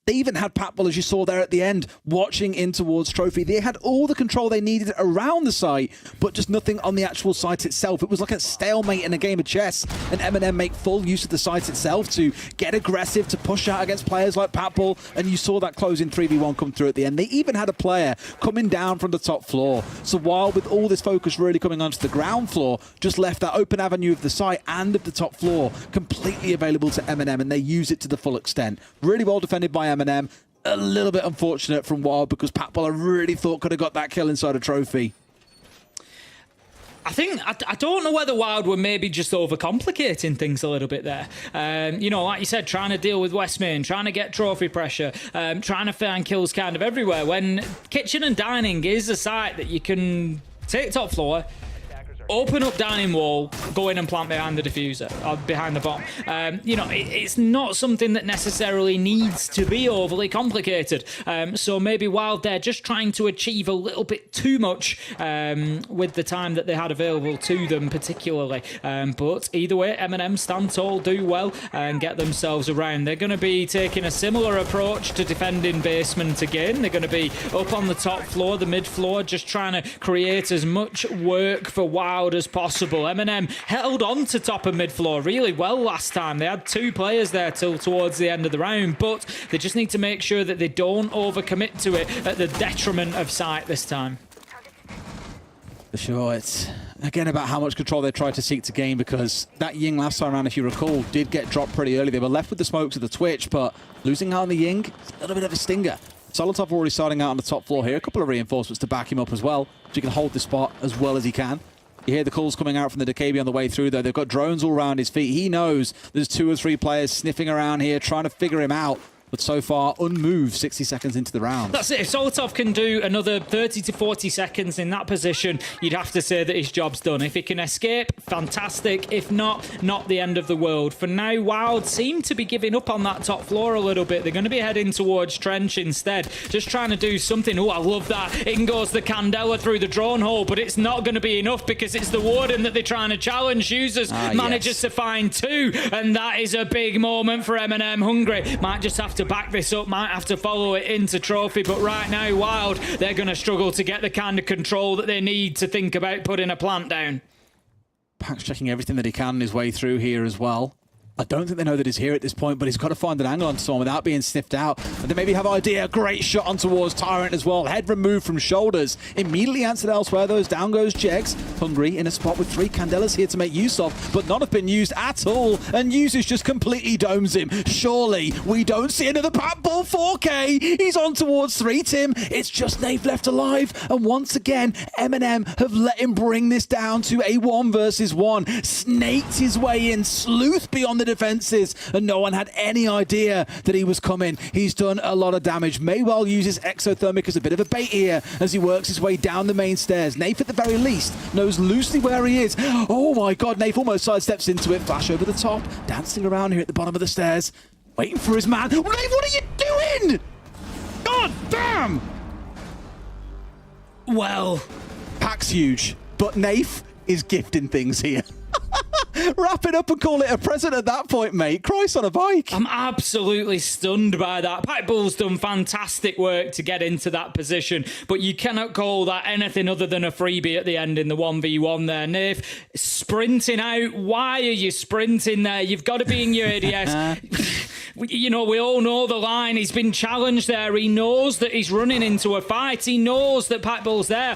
They even had Packbull, as you saw there at the end, watching in towards Trophy. They had all the control they needed around the site, but just nothing on the actual site itself. It was like a stalemate in a game of chess, and M&M make full use of the site itself to get aggressive, to push out against players like Packbull, and you saw that closing 3v1 come through at the end. They even had a player coming down from the top floor. So while with all this focus really coming onto the ground floor, just left that open avenue of the site and of the top floor completely available to M&M, and they use it to the full extent. Really well defended by M&M. A little bit unfortunate from Wild because Packbull I really thought could have got that kill inside a Trophy. I don't know whether Wild were maybe just overcomplicating things a little bit there. You know, like you said, trying to deal with West Main, trying to get Trophy pressure, trying to find kills kind of everywhere, when Kitchen and Dining is a site that you can take top floor, open up dining wall, go in and plant behind the diffuser, or behind the bomb. You know, it's not something that necessarily needs to be overly complicated. So maybe Wild there just trying to achieve a little bit too much with the time that they had available to them particularly. But either way, M&M stand tall, do well, and get themselves around. They're going to be taking a similar approach to defending basement again. They're going to be up on the top floor, the mid floor, just trying to create as much work for Wild as possible. M&M held on to top and mid floor really well last time. They had 2 players there till towards the end of the round, but they just need to make sure that they don't overcommit to it at the detriment of site this time. For sure, it's again about how much control they tried to seek to gain, because that Ying last time around, if you recall, did get dropped pretty early. They were left with the smokes of the Twitch, but losing out on the Ying, it's a little bit of a stinger. Solotov already starting out on the top floor here. A couple of reinforcements to back him up as well, so he can hold the spot as well as he can. You hear the calls coming out from the Decabi on the way through, though. They've got drones all around his feet. He knows there's 2 or 3 players sniffing around here, trying to figure him out. But so far, unmoved 60 seconds into the round. That's it. If Solotov can do another 30 to 40 seconds in that position, you'd have to say that his job's done. If he can escape, fantastic. If not, not the end of the world. For now, Wild seem to be giving up on that top floor a little bit. They're going to be heading towards Trench instead. Just trying to do something. Oh, I love that. In goes the Candela through the drone hole, but it's not going to be enough because it's the Warden that they're trying to challenge. Users manages to find 2, and that is a big moment for M&M. Hungry might just have to back this up, might have to follow it into Trophy, but right now Wild, they're going to struggle to get the kind of control that they need to think about putting a plant down. Pack's checking everything that he can on his way through here as well. I don't think they know that he's here at this point, but he's got to find an angle on someone without being sniffed out. And they maybe have idea. Great shot on towards Tyrant as well. Head removed from shoulders. Immediately answered elsewhere. Those down goes Jegs. Hungry in a spot with 3 Candelas here to make use of, but none have been used at all. And Uses just completely domes him. Surely we don't see another Pat Bull 4K. He's on towards 3, Tim. It's just Nave left alive. And once again, M&M have let him bring this down to a 1 versus 1. Snaked his way in. Sleuth beyond the defenses, and no one had any idea that he was coming. He's done a lot of damage. May well uses Exothermic as a bit of a bait here as he works his way down the main stairs. Nafe at the very least knows loosely where he is. Oh my god, Nafe almost sidesteps into it. Flash over the top, dancing around here at the bottom of the stairs, waiting for his man. Nafe, what are you doing? God damn! Well, Pack's huge, but Nafe is gifting things here. Wrap it up and call it a present at that point, mate. Christ on a bike. I'm absolutely stunned by that. Pat Bull's done fantastic work to get into that position, but you cannot call that anything other than a freebie at the end in the 1v1 there. Nave, sprinting out. Why are you sprinting there? You've got to be in your ADS. You know, we all know the line. He's been challenged there. He knows that he's running into a fight. He knows that Pat Bull's there.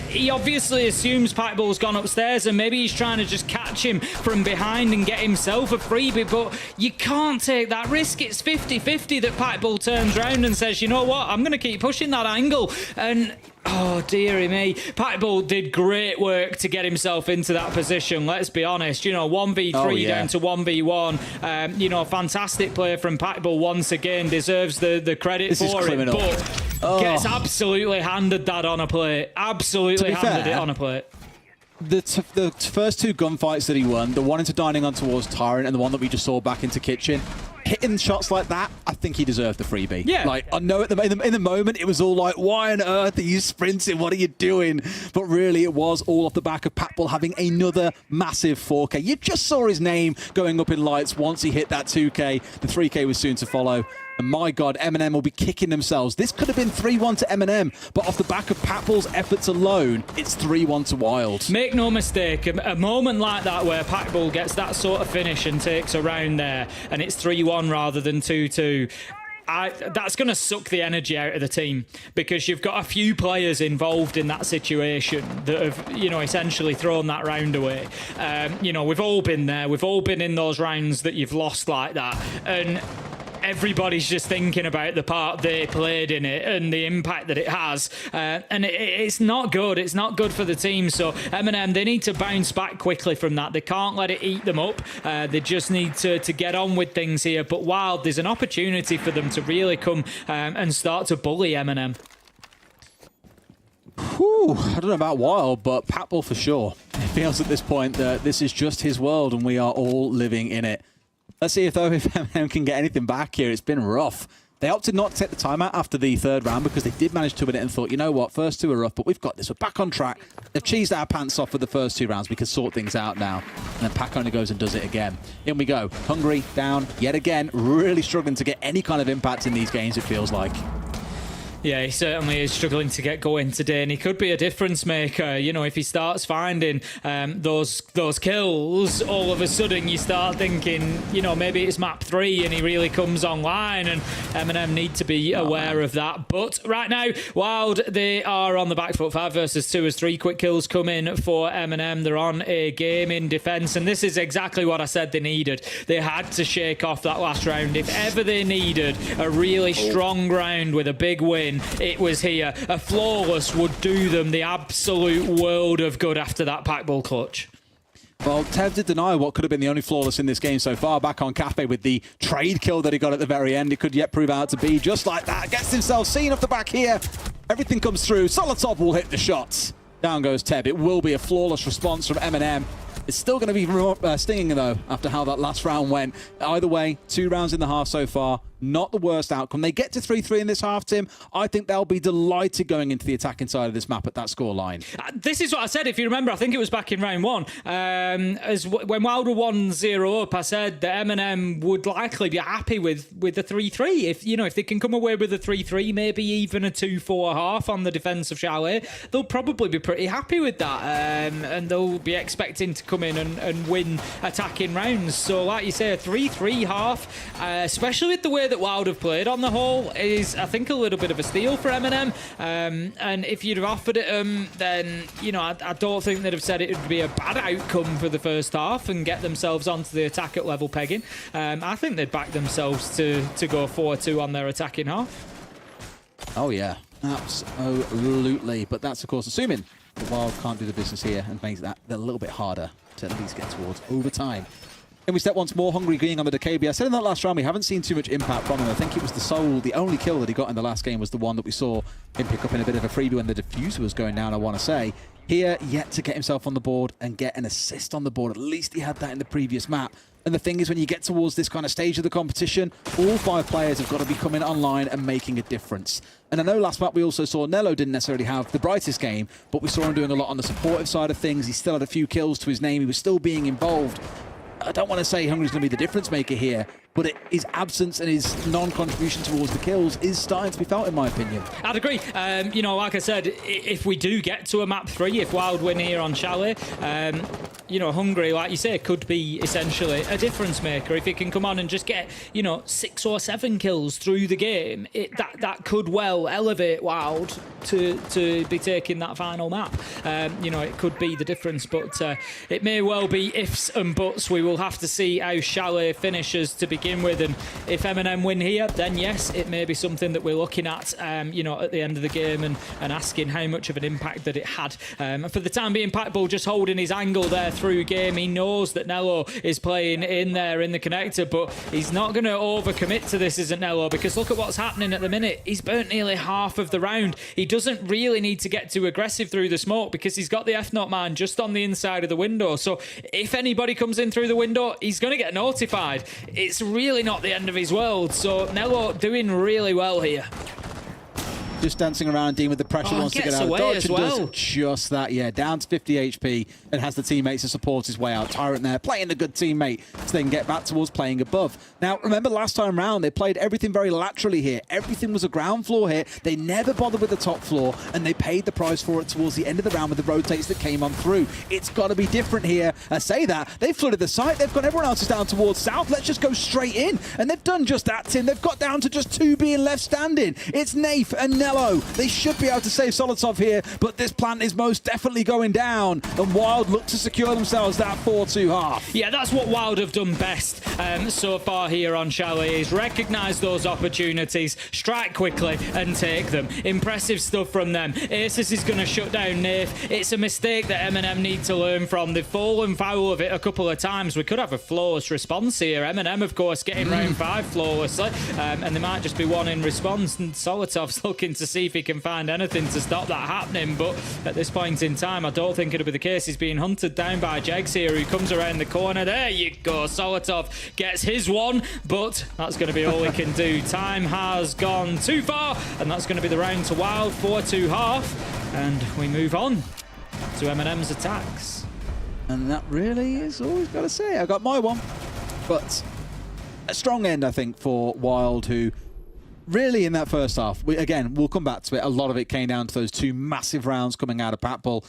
He obviously assumes Pat Bull's gone upstairs and maybe he's trying to just catch him from behind and get himself a freebie, but you can't take that risk. It's 50-50 that Pat Bull turns around and says, you know what, I'm going to keep pushing that angle. And oh, dearie me. Pat Bull did great work to get himself into that position, let's be honest. You know, 1v3 down to 1v1. You know, fantastic play from Pat Bull once again. Deserves the credit for it, but gets absolutely handed that on a plate. Absolutely handed it on a plate. The first 2 gunfights that he won, the one into Dining on towards Tyrant and the one that we just saw back into Kitchen, hitting shots like that, I think he deserved the freebie. Yeah. Like, I know in the moment, it was all like, why on earth are you sprinting? What are you doing? But really, it was all off the back of Pat Bull having another massive 4K. You just saw his name going up in lights once he hit that 2K. The 3K was soon to follow. And my God, M&M will be kicking themselves. This could have been 3-1 to M&M, but off the back of Pat Bull's efforts alone, it's 3-1 to Wild. Make no mistake, a moment like that where Pat Bull gets that sort of finish and takes a round there, and it's 3-1 rather than 2-2. That's going to suck the energy out of the team, because you've got a few players involved in that situation that have, you know, essentially thrown that round away. You know, we've all been there. We've all been in those rounds that you've lost like that. And everybody's just thinking about the part they played in it and the impact that it has. And it's not good. It's not good for the team. So M&M, they need to bounce back quickly from that. They can't let it eat them up. They just need to get on with things here. But Wild, there's an opportunity for them to really come and start to bully M&M. Whew, I don't know about Wild, but Pat Bull for sure. It feels at this point that this is just his world and we are all living in it. Let's see if M&M can get anything back here. It's been rough. They opted not to take the timeout after the 3rd round because they did manage to win it and thought, you know what, first 2 are rough, but we've got this. We're back on track. They've cheesed our pants off with the first 2 rounds. We can sort things out now. And then Pack only goes and does it again. In we go. Hungry, down, yet again. Really struggling to get any kind of impact in these games, it feels like. Yeah, he certainly is struggling to get going today, and he could be a difference maker. You know, if he starts finding those kills, all of a sudden you start thinking, you know, maybe it's map 3 and he really comes online, and M&M need to be aware of that. But right now, Wild, they are on the back foot. 5 versus 2 as 3 quick kills come in for M&M. They're on a game in defense, and this is exactly what I said they needed. They had to shake off that last round. If ever they needed a really strong round with a big win, it was here. A flawless would do them the absolute world of good after that Pack Bull clutch. Well, Tev did deny what could have been the only flawless in this game so far. Back on Cafe with the trade kill that he got at the very end. It could yet prove out to be just like that. Gets himself seen off the back here. Everything comes through. Solotov will hit the shots. Down goes Teb. It will be a flawless response from M&M. It's still going to be stinging, though, after how that last round went. Either way, 2 rounds in the half so far. Not the worst outcome. They get to 3-3 in this half, Tim. I think they'll be delighted going into the attacking side of this map at that scoreline. This is what I said, if you remember, I think it was back in round 1. When Wild were 1-0 up, I said that M&M would likely be happy with the 3-3. If they can come away with a 3-3, maybe even a 2-4 half on the defence of Chalet, they'll probably be pretty happy with that. And they'll be expecting to come in and win attacking rounds. So like you say, a 3-3 half, especially with the way that Wild have played on the whole, is I think a little bit of a steal for M&M. And if you'd have offered it them, then I don't think they'd have said it would be a bad outcome for the first half and get themselves onto the attack at level pegging. I think they'd back themselves to go 4-2 on their attacking half. Oh yeah, absolutely. But that's of course assuming the Wild can't do the business here and makes that a little bit harder to at least get towards overtime. Then we step once more, Hungry Green on the DKB. I said in that last round we haven't seen too much impact from him. I think it was the Soul. The only kill that he got in the last game was the one that we saw him pick up in a bit of a freebie when the diffuser was going down, I want to say. Here, yet to get himself on the board and get an assist on the board. At least he had that in the previous map. And the thing is, when you get towards this kind of stage of the competition, all 5 players have got to be coming online and making a difference. And I know last map we also saw Nello didn't necessarily have the brightest game, but we saw him doing a lot on the supportive side of things. He still had a few kills to his name. He was still being involved. I don't want to say Hungry's going to be the difference maker here, but his absence and his non-contribution towards the kills is starting to be felt, in my opinion. I'd agree. Like I said, if we do get to a map 3, if Wild win here on Chalet, Hungry, like you say, could be essentially a difference maker. If he can come on and just get, 6 or 7 kills through the game, that could well elevate Wild to be taking that final map. It could be the difference, but it may well be ifs and buts. We will have to see how Chalet finishes to begin with, and if M&M win here, then yes, it may be something that we're looking at, at the end of the game and asking how much of an impact that it had. For the time being, Packball just holding his angle there through game. He knows that Nello is playing in there in the connector, but he's not going to overcommit to this, isn't Nello? Because look at what's happening at the minute. He's burnt nearly half of the round. He doesn't really need to get too aggressive through the smoke because he's got the F-Not man just on the inside of the window. So if anybody comes in through the window, he's going to get notified. It's really not the end of his world. So Nello doing really well here. Just dancing around and dealing with the pressure, wants to get out of dodge and does just that, yeah. Down to 50 HP and has the teammates to support his way out. Tyrant there playing the good teammate so they can get back towards playing above. Now, remember last time round, they played everything very laterally here. Everything was a ground floor here. They never bothered with the top floor and they paid the price for it towards the end of the round with the rotates that came on through. It's got to be different here. I say that. They've flooded the site. They've got everyone else is down towards south. Let's just go straight in. And they've done just that, Tim. They've got down to just 2 being left standing. It's Nath and Nello. They should be able to save Solotov here, but this plant is most definitely going down. And Wild look to secure themselves that 4-2 half. Yeah, that's what Wild have done best so far here on Chalet, is recognise those opportunities, strike quickly and take them. Impressive stuff from them. Aces is going to shut down Nath. It's a mistake that M&M need to learn from. They've fallen foul of it a couple of times. We could have a flawless response here. M&M, of course, getting round 5 flawlessly, and they might just be one in response. And Solotov's looking to see if he can find anything to stop that happening, but at this point in time I don't think it'll be the case. He's being hunted down by Jegs here, who comes around the corner. There you go, Solotov gets his one, but that's going to be all he can do. Time has gone too far, and that's going to be the round to Wild. 4-2 half, and we move on to M&M's attacks. And that really is all we've got to say. I got my one, but a strong end I think for Wild, who really in that first half, we'll come back to it, a lot of it came down to those 2 massive rounds coming out of Packball,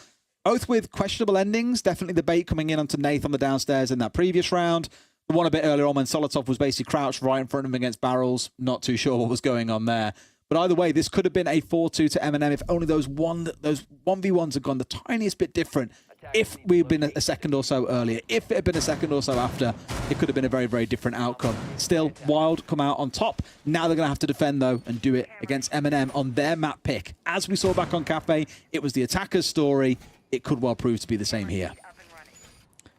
both with questionable endings. Definitely the bait coming in onto Nath on the downstairs in that previous round. The one a bit earlier on when Solotov was basically crouched right in front of him against barrels. Not too sure what was going on there. But either way, this could have been a 4-2 to M&M if only those 1v1s had gone the tiniest bit different. If we'd been a second or so earlier, if it had been a second or so after, it could have been a very, very different outcome. Still, Wild come out on top. Now they're going to have to defend, though, and do it against M&M on their map pick. As we saw back on Cafe, it was the attacker's story. It could well prove to be the same here.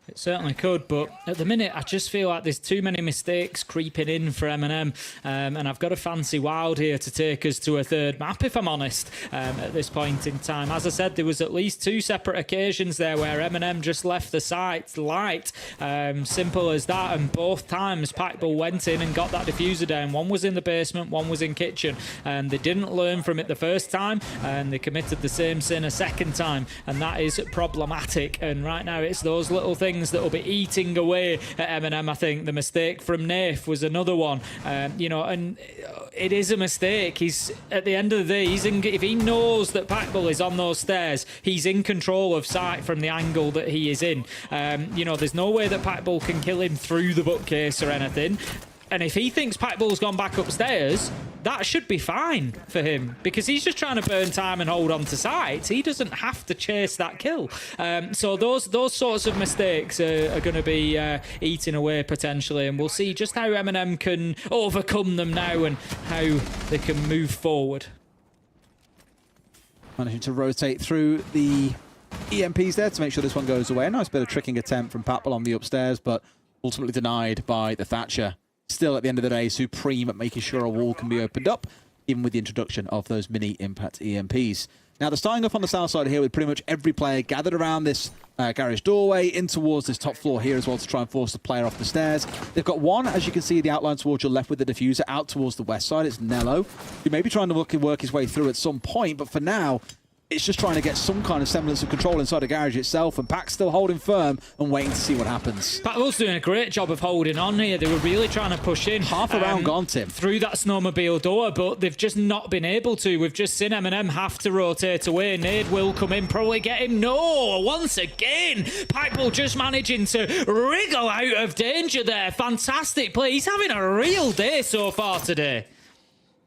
It certainly could, but at the minute, I just feel like there's too many mistakes creeping in for M&M, and I've got a fancy Wild here to take us to a third map, if I'm honest, at this point in time. As I said, there was at least 2 separate occasions there where M&M just left the site light, simple as that, and both times Packball went in and got that diffuser down. One was in the basement, one was in kitchen, and they didn't learn from it the first time, and they committed the same sin a second time, and that is problematic. And right now, it's those little things that will be eating away at M&M. I think the mistake from Naif was another one, you know, and it is a mistake. He's, at the end of the day, if he knows that Packball is on those stairs, he's in control of sight from the angle that he is in. You know, there's no way that Packball can kill him through the bookcase or anything. And if he thinks Packball's gone back upstairs, that should be fine for him, because he's just trying to burn time and hold on to sight. He doesn't have to chase that kill. So those sorts of mistakes are going to be eating away potentially, and we'll see just how M&M can overcome them now and how they can move forward. Managing to rotate through the EMPs there to make sure this one goes away. A nice bit of tricking attempt from Packball on the upstairs, but ultimately denied by the Thatcher. Still, at the end of the day, supreme at making sure a wall can be opened up, even with the introduction of those mini impact EMPs. Now, they're starting off on the south side here with pretty much every player gathered around this garage doorway in towards this top floor here as well to try and force the player off the stairs. They've got one, as you can see, the outline towards your left with the diffuser out towards the west side. It's Nello, who may be trying to work his way through at some point, but for now, it's just trying to get some kind of semblance of control inside the garage itself, and Pack's still holding firm and waiting to see what happens. Packball's doing a great job of holding on here. They were really trying to push in. Half a round gone, Tim. Through that snowmobile door, but they've just not been able to. We've just seen M&M have to rotate away. Nade will come in, probably get him. No, once again, Packball just managing to wriggle out of danger there. Fantastic play. He's having a real day so far today.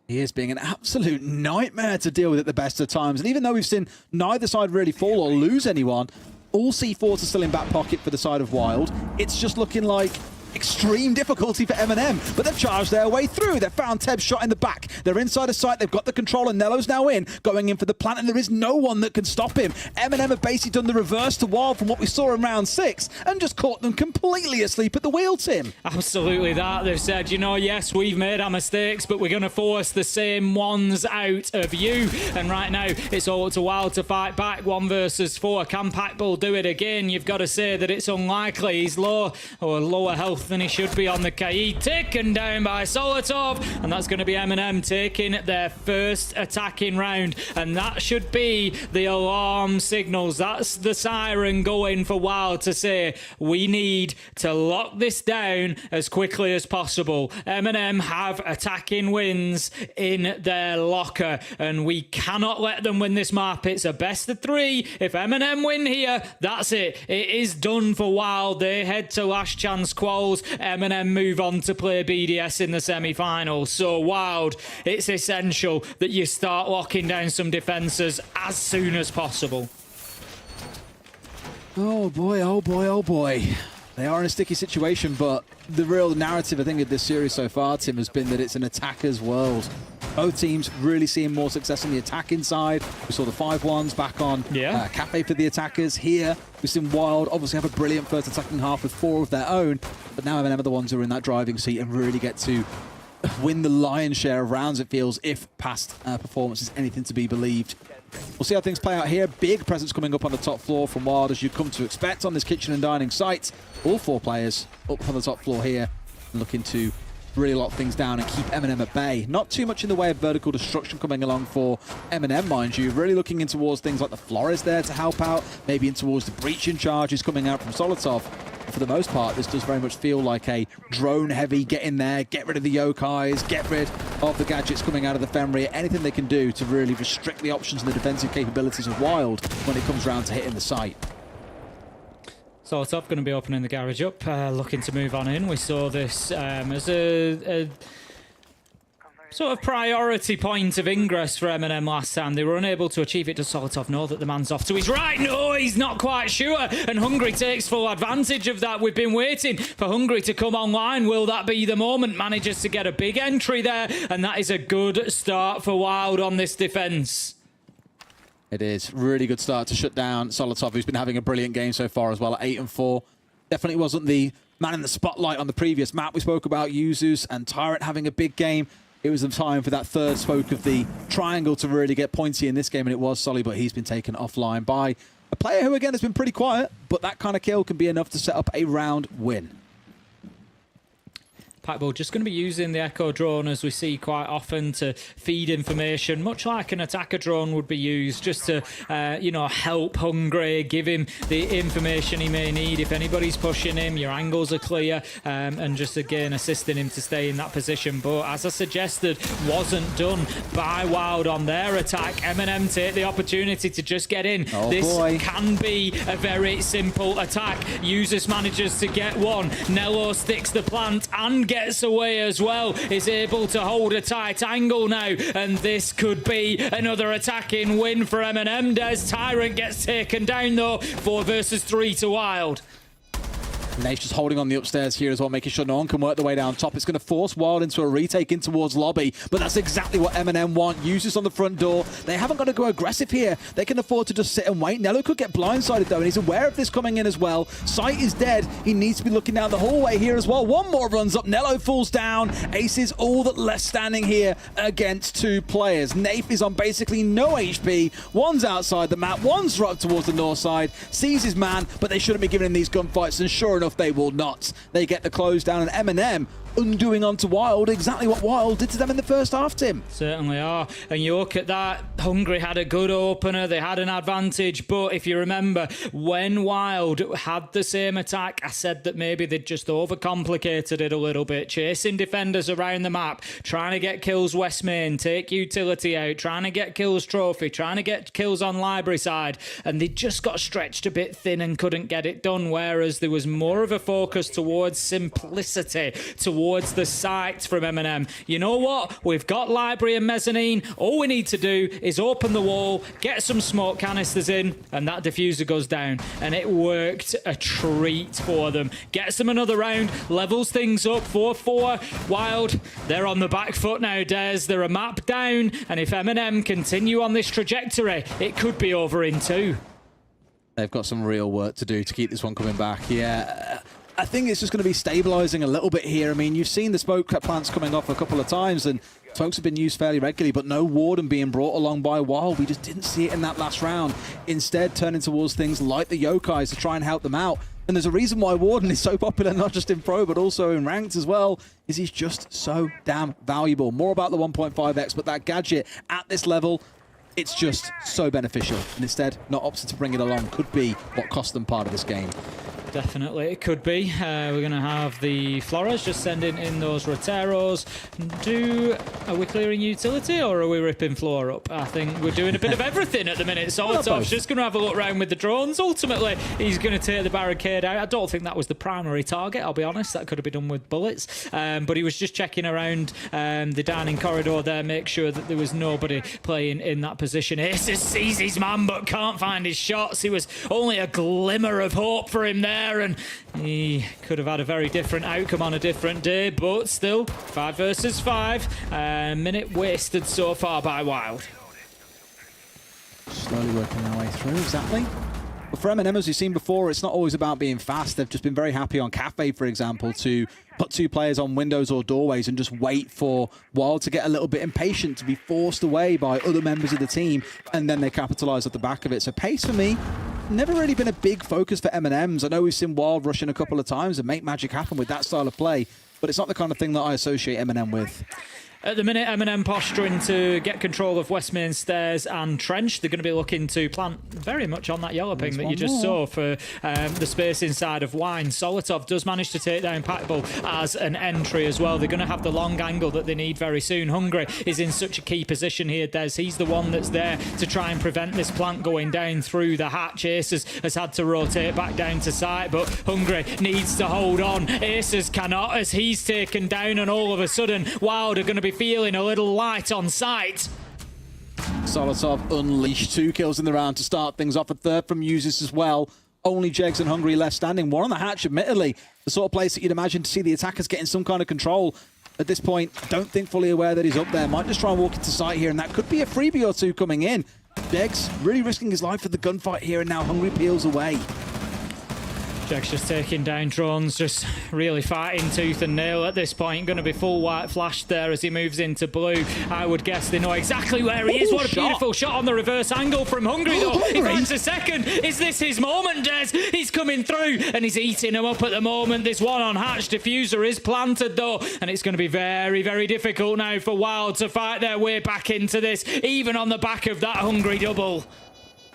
He is being an absolute nightmare to deal with at the best of times. And even though we've seen neither side really fall or lose anyone, all C4s are still in back pocket for the side of Wild. It's just looking like extreme difficulty for M&M, but they've charged their way through. They've found Teb's shot in the back. They're inside the site. They've got the control, and Nello's now going in for the plant, and there is no one that can stop him. M&M have basically done the reverse to Wild from what we saw in round 6 and just caught them completely asleep at the wheel, Tim. Absolutely that. They've said, you know, yes, we've made our mistakes, but we're going to force the same ones out of you. And right now, it's all up to Wild to fight back. 1 versus 4. Can Packball do it again? You've got to say that it's unlikely. He's low, or lower health than he should be on the Kaid. Taken down by Solotov, and that's going to be M&M taking their first attacking round, and that should be the alarm signals. That's the siren going for Wild to say, we need to lock this down as quickly as possible. M&M have attacking wins in their locker, and we cannot let them win this map. It's a best of 3. If M&M win here, that's it. It is done for Wild. They head to last chance quals. M&M move on to play BDS in the semi-finals. So Wild, it's essential that you start locking down some defences as soon as possible. Oh boy, oh boy, oh boy. They are in a sticky situation, but the real narrative, I think, of this series so far, Tim, has been that it's an attacker's world. Both teams really seeing more success on the attacking side. We saw the 5-1s back on Cafe for the attackers. Here, we've seen Wild obviously have a brilliant first attacking half with 4 of their own, but now M&M are the ones who are in that driving seat and really get to win the lion's share of rounds, it feels, if past performance is anything to be believed. We'll see how things play out here. Big presence coming up on the top floor from Wild, as you come to expect on this kitchen and dining site. All 4 players up on the top floor here, looking to really lock things down and keep M&M at bay. Not too much in the way of vertical destruction coming along for M&M, mind you. Really looking in towards things like the Flores there to help out, maybe in towards the breaching charges coming out from Solotov. For the most part, this does very much feel like a drone-heavy, get in there, get rid of the yokais, get rid of the gadgets coming out of the Fenrir, anything they can do to really restrict the options and the defensive capabilities of Wild when it comes around to hitting the site. Solotov going to be opening the garage up, looking to move on in. We saw this as a sort of priority point of ingress for M&M last time. They were unable to achieve it. Does Solotov know that the man's off to his right? No, he's not quite sure. And Hungry takes full advantage of that. We've been waiting for Hungry to come online. Will that be the moment? Manages to get a big entry there. And that is a good start for Wild on this defence. It is. Really good start to shut down Solotov, who's been having a brilliant game so far as well at 8 and 4. Definitely wasn't the man in the spotlight on the previous map. We spoke about Yuzus and Tyrant having a big game. It was the time for that third spoke of the triangle to really get pointy in this game, and it was Solly, but he's been taken offline by a player who, again, has been pretty quiet, but that kind of kill can be enough to set up a round win. Packball just going to be using the Echo drone, as we see quite often, to feed information, much like an attacker drone would be used, just to, you know, help Hungry, give him the information he may need. If anybody's pushing him, your angles are clear, and just, again, assisting him to stay in that position. But as I suggested, wasn't done by Wild on their attack. M&M take the opportunity to just get in. This can be a very simple attack. Users manages to get one. Nello sticks the plant and gets away as well, is able to hold a tight angle now, and this could be another attacking win for M&M. Des Tyrant gets taken down though, 4 versus 3 to Wild. Nate's just holding on the upstairs here as well, making sure no one can work their way down top. It's going to force Wild into a retake in towards lobby, but that's exactly what M&M want. Users on the front door. They haven't got to go aggressive here. They can afford to just sit and wait. Nello could get blindsided though, and he's aware of this coming in as well. Sight is dead. He needs to be looking down the hallway here as well. One more runs up. Nello falls down. Ace is all that left standing here against 2 players. Nafe is on basically no HP. One's outside the map. One's right towards the north side. Sees his man, but they shouldn't be giving him these gunfights, and sure enough, they will not. They get the close down, and M&M undoing onto Wild exactly what Wild did to them in the first half, Tim. Certainly are. And you look at that, Hungry had a good opener, they had an advantage, but if you remember, when Wild had the same attack, I said that maybe they'd just overcomplicated it a little bit, chasing defenders around the map, trying to get kills West Main, take utility out, trying to get kills Trophy, trying to get kills on Library side, and they just got stretched a bit thin and couldn't get it done, whereas there was more of a focus towards simplicity, towards the site from M&M. You know what? We've got Library and Mezzanine. All we need to do is open the wall, get some smoke canisters in, and that diffuser goes down. And it worked a treat for them. Gets them another round, levels things up, 4-4. Wild, they're on the back foot now, Des. They're a map down, and if M&M continue on this trajectory, it could be over in 2. They've got some real work to do to keep this one coming back. Yeah, I think it's just going to be stabilizing a little bit here. I mean, you've seen the smoke plants coming off a couple of times, and smokes have been used fairly regularly, but no Warden being brought along by Wild. We just didn't see it in that last round. Instead, turning towards things like the Yokais to try and help them out. And there's a reason why Warden is so popular, not just in Pro, but also in Ranked as well, is he's just so damn valuable. More about the 1.5x, but that gadget at this level, it's just so beneficial. And instead, not opting to bring it along could be what cost them part of this game. Definitely, it could be. We're going to have the Floras just sending in those Roteros. Are we clearing utility or are we ripping floor up? I think we're doing a bit of everything at the minute. Solotov's just going to have a look around with the drones. Ultimately, he's going to take the barricade out. I don't think that was the primary target, I'll be honest. That could have been done with bullets. But he was just checking around the dining corridor there, make sure that there was nobody playing in that position. Aces sees his man but can't find his shots. He was only a glimmer of hope for him there, and he could have had a very different outcome on a different day, but still 5 versus 5. Minute wasted so far by Wild. Slowly working their way through, exactly. But for M&M, as you've seen before, it's not always about being fast. They've just been very happy on Cafe, for example, to put 2 players on windows or doorways and just wait for Wild to get a little bit impatient, to be forced away by other members of the team, and then they capitalise at the back of it. So pace for me, never really been a big focus for M&Ms. I know we've seen Wild rush in a couple of times and make magic happen with that style of play, but it's not the kind of thing that I associate M&M with. At the minute, M&M posturing to get control of West Main Stairs and Trench. They're going to be looking to plant very much on that yellow ping that you just saw for the space inside of Wine. Solotov does manage to take down Packball as an entry as well. They're going to have the long angle that they need very soon. Hungry is in such a key position here, Des. He's the one that's there to try and prevent this plant going down through the hatch. Aces has had to rotate back down to site, but Hungry needs to hold on. Aces cannot, as he's taken down, and all of a sudden, Wild are going to be feeling a little light on sight. Solotov unleashed 2 kills in the round to start things off. A third from Users as well. Only Jegs and Hungry left standing. One on the hatch, admittedly. The sort of place that you'd imagine to see the attackers getting some kind of control. At this point, don't think fully aware that he's up there. Might just try and walk into sight here, and that could be a freebie or 2 coming in. Jegs really risking his life for the gunfight here, and now Hungry peels away. Jack's just taking down drones, just really fighting tooth and nail at this point. Going to be full white flashed there as he moves into blue. I would guess they know exactly where he is. What a beautiful shot on the reverse angle from Hungry, though. He finds a second. Is this his moment, Des? He's coming through and he's eating him up at the moment. This one on Hatch diffuser is planted, though, and it's going to be very, very difficult now for Wild to fight their way back into this, even on the back of that Hungry double.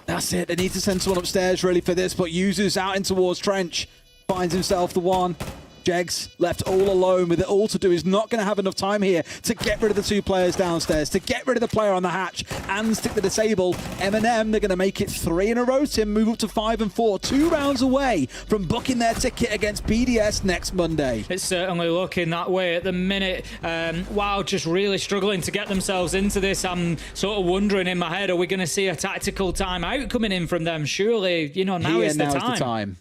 That's it. They need to send someone upstairs really for this, but Yuzu's out in towards Trench. Finds himself the one. Jegs left all alone with it all to do. He's not going to have enough time here to get rid of the two players downstairs, to get rid of the player on the hatch and stick the disable. M&M, they're going to make it 3 in a row, Tim, move up to 5 and 4, 2 rounds away from booking their ticket against BDS next Monday. It's certainly looking that way at the minute. Wild just really struggling to get themselves into this. I'm sort of wondering in my head, are we going to see a tactical timeout coming in from them? Surely, you know, now is the time.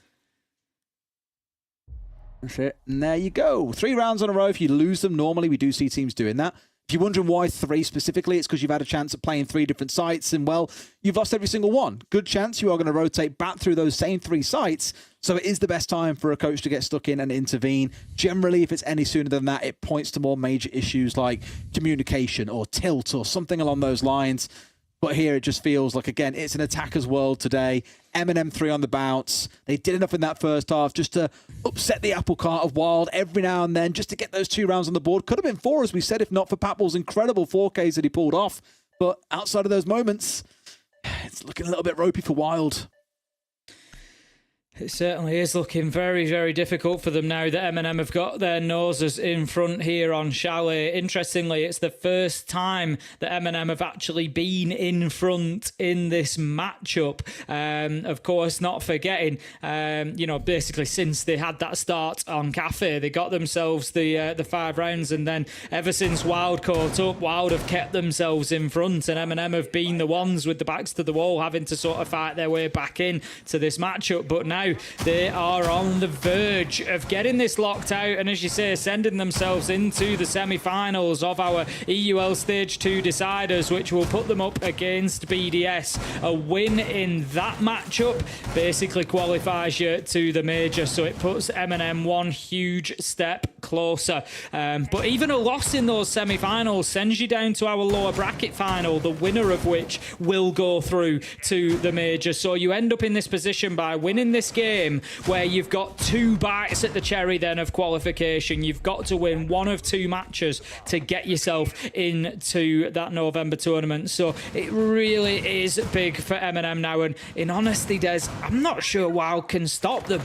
That's it. And there you go. 3 rounds in a row. If you lose them, normally we do see teams doing that. If you're wondering why 3 specifically, it's because you've had a chance of playing 3 different sites and, well, you've lost every single one. Good chance you are going to rotate back through those same 3 sites. So it is the best time for a coach to get stuck in and intervene. Generally, if it's any sooner than that, it points to more major issues like communication or tilt or something along those lines. But here it just feels like, again, it's an attacker's world today. M&M 3 on the bounce. They did enough in that first half just to upset the apple cart of Wild every now and then, just to get those 2 rounds on the board. Could have been 4, as we said, if not for Patbull's incredible 4Ks that he pulled off. But outside of those moments, it's looking a little bit ropey for Wild. It certainly is looking very, very difficult for them now that M&M have got their noses in front here on Chalet. Interestingly, it's the first time that M&M have actually been in front in this matchup. Of course, not forgetting, you know, basically since they had that start on Cafe, they got themselves the 5 rounds, and then ever since Wild caught up, Wild have kept themselves in front, and M&M have been the ones with the backs to the wall having to sort of fight their way back in to this matchup. But now they are on the verge of getting this locked out, and as you say, sending themselves into the semi-finals of our EUL Stage 2 deciders, which will put them up against BDS. A win in that matchup basically qualifies you to the major, so it puts M&M one huge step closer. But even a loss in those semi-finals sends you down to our lower bracket final, the winner of which will go through to the major. So you end up in this position by winning this game where you've got 2 bites at the cherry then of qualification. You've got to win 1 of 2 matches to get yourself into that November tournament. So it really is big for M&M now, and in honesty, Des, I'm not sure Wild can stop them.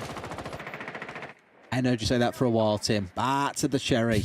I heard you say that for a while, Tim. Back to the cherry.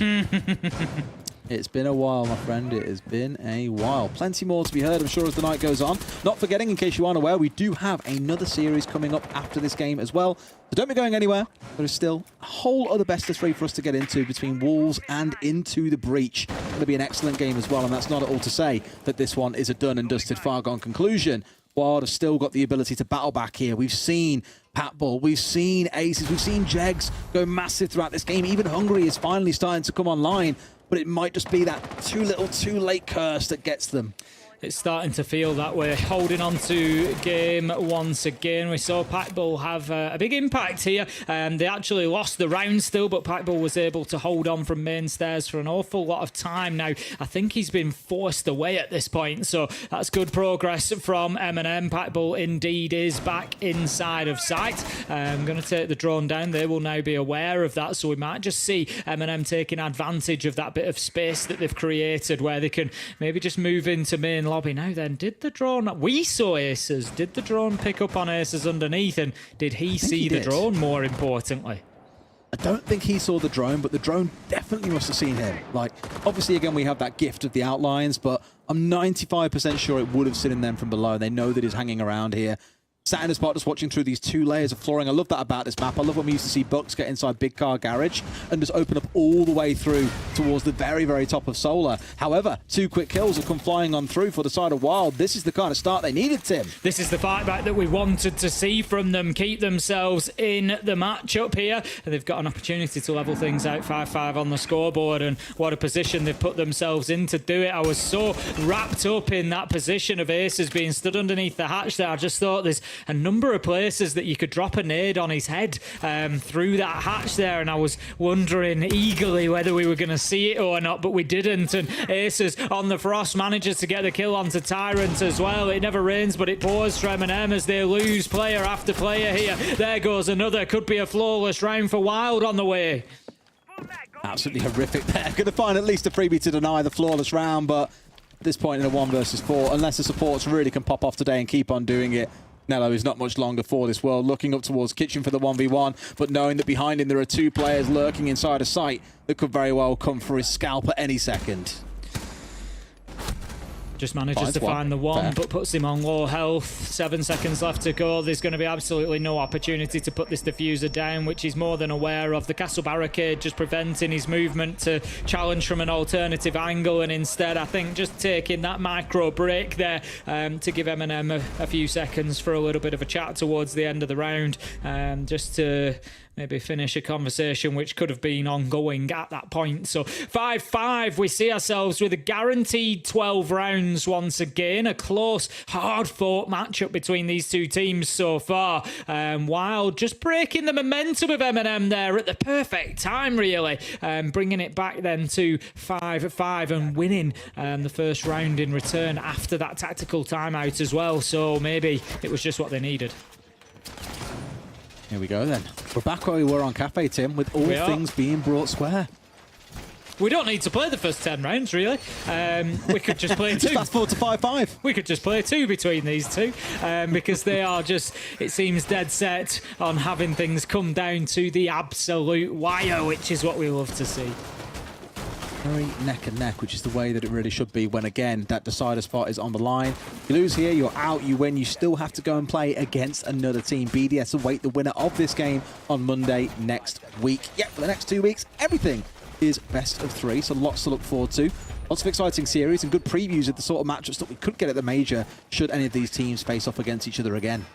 It's been a while, my friend. It has been a while. Plenty more to be heard, I'm sure, as the night goes on. Not forgetting, in case you aren't aware, we do have another series coming up after this game as well. So don't be going anywhere. There is still a whole other best of 3 for us to get into between Wolves and Into the Breach. It's going to be an excellent game as well, and that's not at all to say that this one is a done and dusted, far gone conclusion. Wild have still got the ability to battle back here. We've seen Patbull, we've seen Aces, we've seen Jegs go massive throughout this game. Even Hungry is finally starting to come online, but it might just be that too little, too late curse that gets them. It's starting to feel that way. Holding on to game once again. We saw Patbull have a big impact here. They actually lost the round still, but Patbull was able to hold on from main stairs for an awful lot of time now. I think he's been forced away at this point, so that's good progress from M&M. Patbull indeed is back inside of sight. I'm going to take the drone down. They will now be aware of that, so we might just see M&M taking advantage of that bit of space that they've created where they can maybe just move into main lobby. Now then, did the drone... We saw Aces. Did the drone pick up on Aces underneath, and did he see the drone, more importantly? I don't think he saw the drone, but the drone definitely must have seen him. Like, obviously, again, we have that gift of the outlines, but I'm 95% sure it would have seen them from below. They know that he's hanging around here. Sat in his spot just watching through these 2 layers of flooring. I love that about this map. I love when we used to see Bucks get inside Big Car Garage and just open up all the way through towards the very, very top of Solar. However, 2 quick kills have come flying on through for the side of Wild. This is the kind of start they needed, Tim. This is the fight back that we wanted to see from them. Keep themselves in the matchup here. And they've got an opportunity to level things out 5-5 on the scoreboard. And what a position they've put themselves in to do it. I was so wrapped up in that position of Aces being stood underneath the hatch there. I just thought there's a number of places that you could drop a nade on his head through that hatch there, and I was wondering eagerly whether we were going to see it or not, but we didn't. And Aces on the Frost manages to get the kill onto Tyrant as well. It never rains, but it pours for M&M as they lose player after player here. There goes another. Could be a flawless round for Wild on the way. Absolutely horrific there. Going to find at least a freebie to deny the flawless round, but at this point in a 1 versus 4, unless the supports really can pop off today and keep on doing it, Nello is not much longer for this world. Looking up towards Kitchen for the 1v1, but knowing that behind him there are 2 players lurking inside a site that could very well come for his scalp at any second. Just manages to find the one, but puts him on low health. 7 seconds left to go. There's going to be absolutely no opportunity to put this diffuser down, which he's more than aware of. The castle barricade just preventing his movement to challenge from an alternative angle, and instead I think just taking that micro break there to give M&M a few seconds for a little bit of a chat towards the end of the round, just to maybe finish a conversation which could have been ongoing at that point. So 5-5, we see ourselves with a guaranteed 12 rounds once again. A close, hard-fought matchup between these two teams so far. Wild just breaking the momentum of M&M there at the perfect time, really. Bringing it back then to 5-5 and winning the first round in return after that tactical timeout as well. So maybe it was just what they needed. Here we go then. We're back where we were on Cafe, Tim, with all things being brought square. We don't need to play the first 10 rounds, really. We could just play 2. Just fast forward to 5-5. We could just play 2 between these two because they are just, it seems, dead set on having things come down to the absolute wire, which is what we love to see. Very neck and neck, which is the way that it really should be when, again, that decider spot is on the line. You lose here, you're out, you win, you still have to go and play against another team. BDS await the winner of this game on Monday next week. Yep, for the next 2 weeks, everything is best of 3, so lots to look forward to. Lots of exciting series and good previews of the sort of matchups that we could get at the major should any of these teams face off against each other again.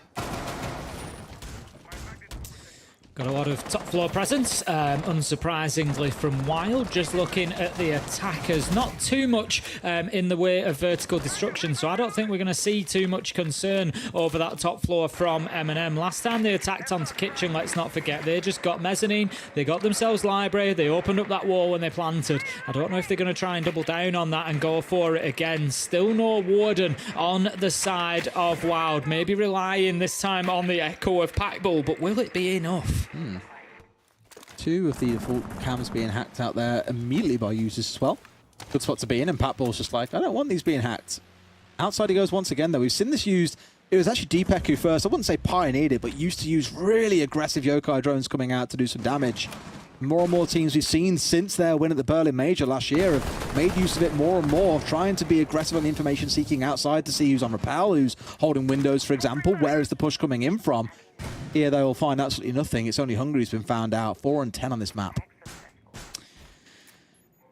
Got a lot of top floor presence, unsurprisingly from Wild. Just looking at the attackers, not too much in the way of vertical destruction, so I don't think we're going to see too much concern over that top floor from M&M. Last time they attacked onto Kitchen, let's not forget, they just got mezzanine, they got themselves library, they opened up that wall when they planted. I don't know if they're going to try and double down on that and go for it again. Still no Warden on the side of Wild, maybe relying this time on the echo of Packbull, but will it be enough? 2 of the default cams being hacked out there immediately by users as well. Good spot to be in, and Patbull's just like, I don't want these being hacked. Outside he goes once again, though. We've seen this used. It was actually Deepek who first, I wouldn't say pioneered it, but used to use really aggressive yokai drones coming out to do some damage. More and more teams we've seen since their win at the Berlin Major last year have made use of it more and more, trying to be aggressive on the information seeking outside to see who's on rappel, who's holding windows, for example. Where is the push coming in from? Here they will find absolutely nothing. It's only Hungary who's been found out. 4 and 10 on this map.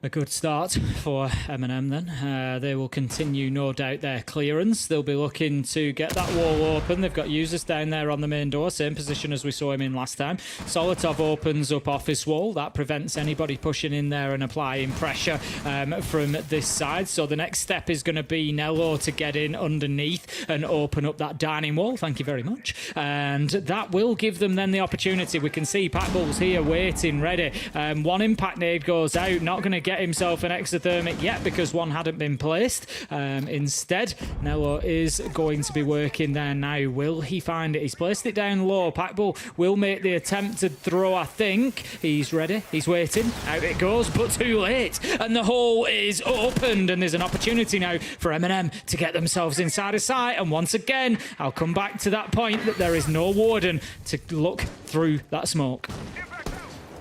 A good start for M&M then. They will continue, no doubt, their clearance. They'll be looking to get that wall open. They've got users down there on the main door, same position as we saw him in last time. Solotov opens up office wall. That prevents anybody pushing in there and applying pressure from this side. So the next step is going to be Nello to get in underneath and open up that dining wall. Thank you very much. And that will give them then the opportunity. We can see Packbull's here waiting, ready. One impact nade goes out, not going to get himself an exothermic yet because one hadn't been placed. Instead, Nello is going to be working there now. Will he find it? He's placed it down low. Packbull will make the attempt to throw, I think. He's ready. He's waiting. Out it goes, but too late. And the hole is opened, and there's an opportunity now for M&M to get themselves inside a site. And once again, I'll come back to that point that there is no Warden to look through that smoke.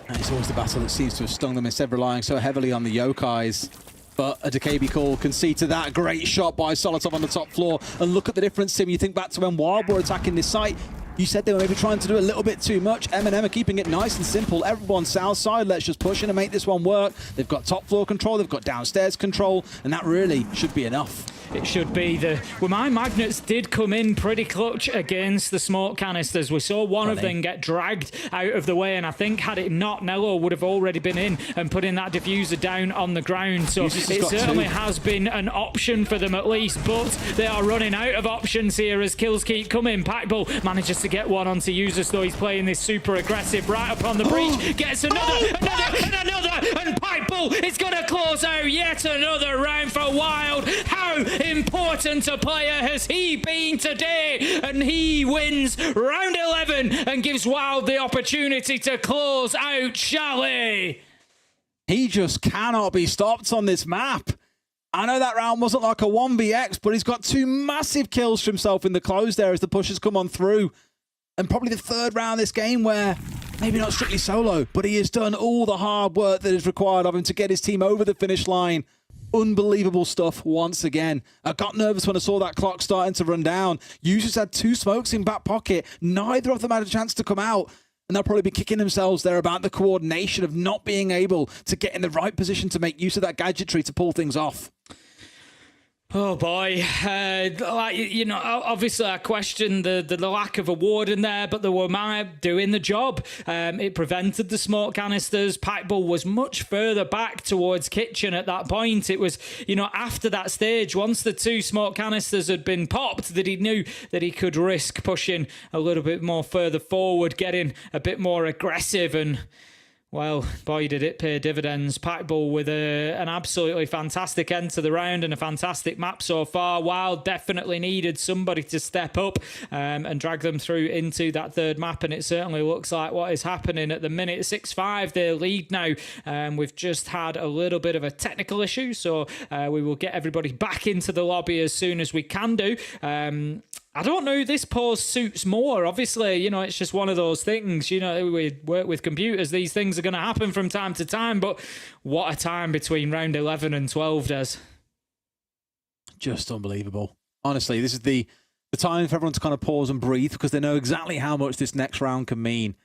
And it's always the battle that seems to have stung them instead of relying so heavily on the yokais. But a DKB call can see to that. Great shot by Solotov on the top floor. And look at the difference, Tim. You think back to when Wild were attacking this site. You said they were maybe trying to do a little bit too much. M&M are keeping it nice and simple. Everyone south side. Let's just push in and make this one work. They've got top floor control. They've got downstairs control. And that really should be enough. it should be. Well, my magnets did come in pretty clutch against the smoke canisters. We saw one of them get dragged out of the way, and I think had it not, Nello would have already been in and putting that diffuser down on the ground. So it certainly has been an option for them at least, but they are running out of options here as kills keep coming. Packbull manages to get one onto Users, though he's playing this super aggressive right up on the breach. Gets another, and Packbull is going to close out yet another round for Wild. How important a player has he been today? And he wins round 11 and gives Wild the opportunity to close out Chalet. He just cannot be stopped on this map. I know that round wasn't like a 1vx, but he's got 2 massive kills for himself in the close there as the pushers come on through. And probably the third round of this game where maybe not strictly solo, but he has done all the hard work that is required of him to get his team over the finish line. Unbelievable stuff once again. I got nervous when I saw that clock starting to run down. Users had 2 smokes in back pocket. Neither of them had a chance to come out. And they'll probably be kicking themselves there about the coordination of not being able to get in the right position to make use of that gadgetry to pull things off. Oh boy, obviously I questioned the lack of a warden there, but the Womaya doing the job. It prevented the smoke canisters. Packbull was much further back towards Kitchen at that point. It was, after that stage, once the 2 smoke canisters had been popped, that he knew that he could risk pushing a little bit more further forward, getting a bit more aggressive, and well, boy, did it pay dividends. Packbull with an absolutely fantastic end to the round and a fantastic map so far. Wild definitely needed somebody to step up and drag them through into that third map, and it certainly looks like what is happening at the minute. 6-5, their lead now. We've just had a little bit of a technical issue, so we will get everybody back into the lobby as soon as we can do. I don't know who this pose suits more. Obviously, it's just one of those things. We work with computers. These things are going to happen from time to time. But what a time between round 11 and 12, Des. Just unbelievable. Honestly, this is the time for everyone to kind of pause and breathe because they know exactly how much this next round can mean.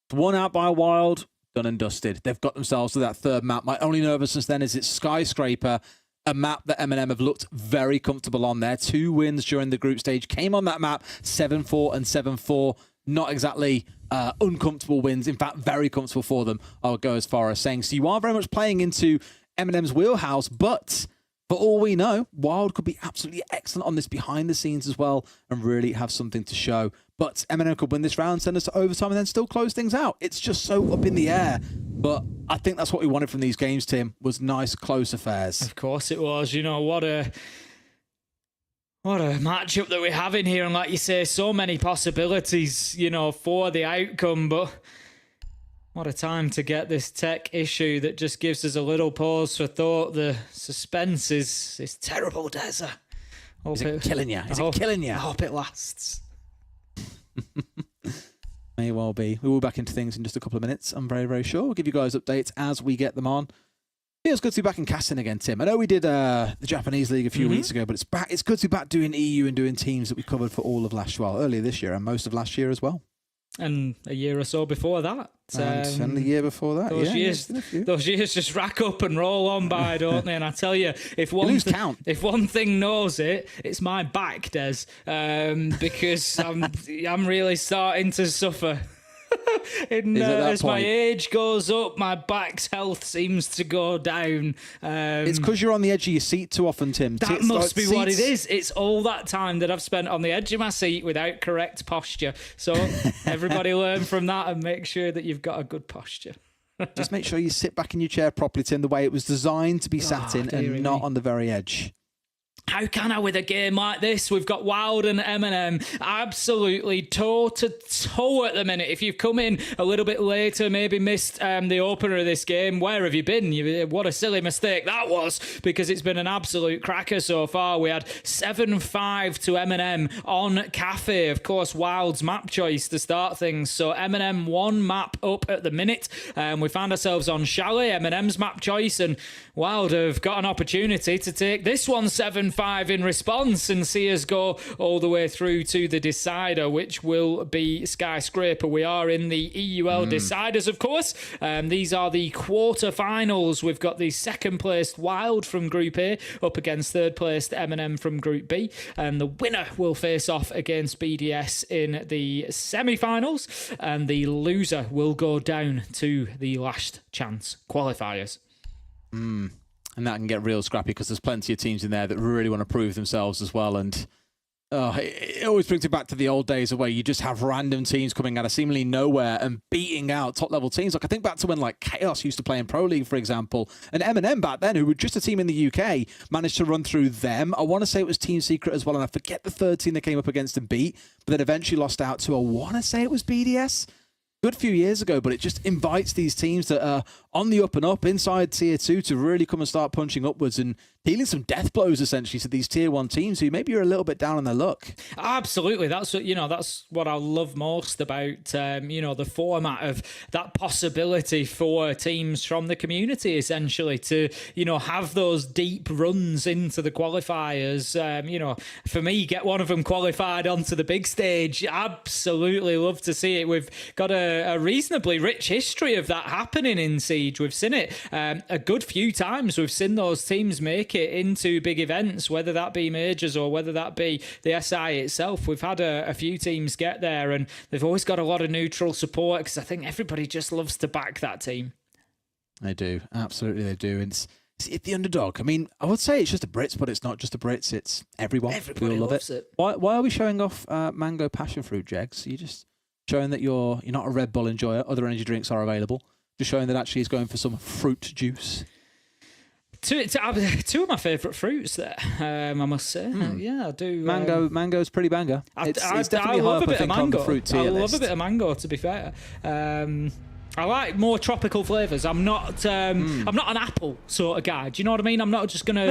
One out by Wild, done and dusted. They've got themselves to that third map. My only nervousness then is it's Skyscraper, a map that M&M have looked very comfortable on there. 2 wins during the group stage came on that map, 7-4 and 7-4. Not exactly uncomfortable wins. In fact, very comfortable for them, I would go as far as saying. So you are very much playing into M&M's wheelhouse, but for all we know, Wild could be absolutely excellent on this behind the scenes as well and really have something to show. But M&M could win this round, send us to overtime, and then still close things out. It's just so up in the air. But I think that's what we wanted from these games, Tim, was nice, close affairs. Of course it was. What a matchup that we're having here. And like you say, so many possibilities, for the outcome. But what a time to get this tech issue that just gives us a little pause for thought. The suspense is terrible, Deza. Is it killing you? Is it killing you? I hope it lasts. May well be. We will be back into things in just a couple of minutes, I'm very, very sure. We'll give you guys updates as we get them on. Feels good to be back in casting again, Tim. I know we did the Japanese League a few weeks ago, but it's good to be back doing EU and doing teams that we covered for all of earlier this year and most of last year as well. And a year or so before that. And the year before that, those years just rack up and roll on by, don't they? And I tell you, if one thing knows it, it's my back, Des, because I'm really starting to suffer. As my age goes up, my back's health seems to go down. It's because you're on the edge of your seat too often, Tim. That must be what it is. It's all that time that I've spent on the edge of my seat without correct posture. So everybody learn from that and make sure that you've got a good posture. Just make sure you sit back in your chair properly, Tim, the way it was designed to be sat in and not on the very edge. How can I with a game like this? We've got Wild and M&M absolutely toe-to-toe at the minute. If you've come in a little bit later, maybe missed the opener of this game, where have you been? What a silly mistake that was, because it's been an absolute cracker so far. We had 7-5 to M&M on Cafe. Of course, Wild's map choice to start things. So M&M 1 map up at the minute. We found ourselves on Chalet, M&M's map choice, and Wild have got an opportunity to take this one 7-5 7-5 in response and see us go all the way through to the decider, which will be Skyscraper. We are in the EUL deciders, of course. These are the quarter-finals. We've got the second-placed Wild from Group A up against third-placed M&M from Group B, and the winner will face off against BDS in the semi-finals, and the loser will go down to the last chance qualifiers. And that can get real scrappy because there's plenty of teams in there that really want to prove themselves as well. And it always brings me back to the old days of where you just have random teams coming out of seemingly nowhere and beating out top-level teams. Like I think back to when like Chaos used to play in Pro League, for example, and M&M back then, who were just a team in the UK, managed to run through them. I want to say it was Team Secret as well, and I forget the third team they came up against and beat, but then eventually lost out to, I want to say it was BDS. Good few years ago, but it just invites these teams that are on the up and up inside Tier 2 to really come and start punching upwards and dealing some death blows essentially to these Tier 1 teams who maybe are a little bit down on their luck. Absolutely. That's what, that's what I love most about, the format of that possibility for teams from the community essentially to, have those deep runs into the qualifiers. For me, get one of them qualified onto the big stage. Absolutely love to see it. We've got a reasonably rich history of that happening in Siege. We've seen it a good few times. We've seen those teams make it into big events, whether that be majors or whether that be the SI itself. We've had a few teams get there, and they've always got a lot of neutral support because I think everybody just loves to back that team. They do. Absolutely they do. And it's the underdog. I mean, I would say it's just the Brits, but it's not just the Brits. It's everyone. Everybody loves it. Why are we showing off mango passion fruit, Jegs? Are you just showing that you're not a Red Bull enjoyer? Other energy drinks are available. Just showing that actually he's going for some fruit juice. Two of my favourite fruits there, I must say. Yeah, I do. Mango's pretty banger. It's definitely I love high up, a bit of mango. on the fruit tier I love list. a bit of mango, to be fair. I like more tropical flavours. I'm not an apple sort of guy. Do you know what I mean? I'm not just gonna.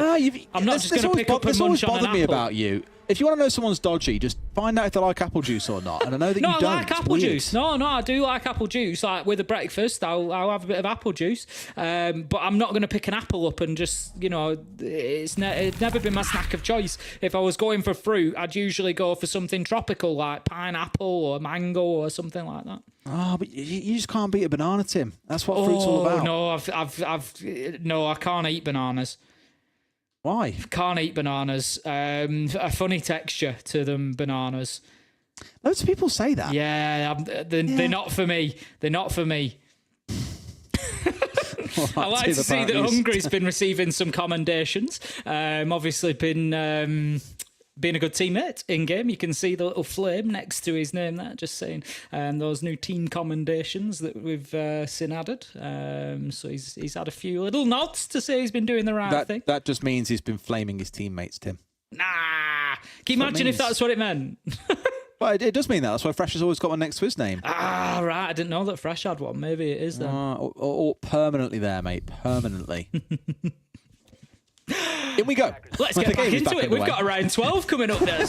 I'm not just gonna pick up and munch on an apple. Bothered me about you. If you want to know someone's dodgy, just find out if they like apple juice or not. And I know that you don't. I like apple juice. No, I do like apple juice. Like with a breakfast, I'll have a bit of apple juice. But I'm not going to pick an apple up and just, it's never been my snack of choice. If I was going for fruit, I'd usually go for something tropical like pineapple or mango or something like that. Oh, but you just can't beat a banana, Tim. That's what fruit's all about. No, I can't eat bananas. Why? Can't eat bananas. A funny texture to them, bananas. Loads of people say that. Yeah, they're not for me. They're not for me. I like to see that Hungary's been receiving some commendations. Obviously been being a good teammate in-game. You can see the little flame next to his name there, just saying those new team commendations that we've seen added. So he's had a few little nods to say he's been doing the right thing. That just means he's been flaming his teammates, Tim. Nah! Can you imagine if that's what it meant? Well, it does mean that. That's why Fresh has always got one next to his name. Ah, right. I didn't know that Fresh had one. Maybe it is then. Or permanently there, mate. Permanently. In we go. Let's get back into it. We've got a round 12 coming up, Des.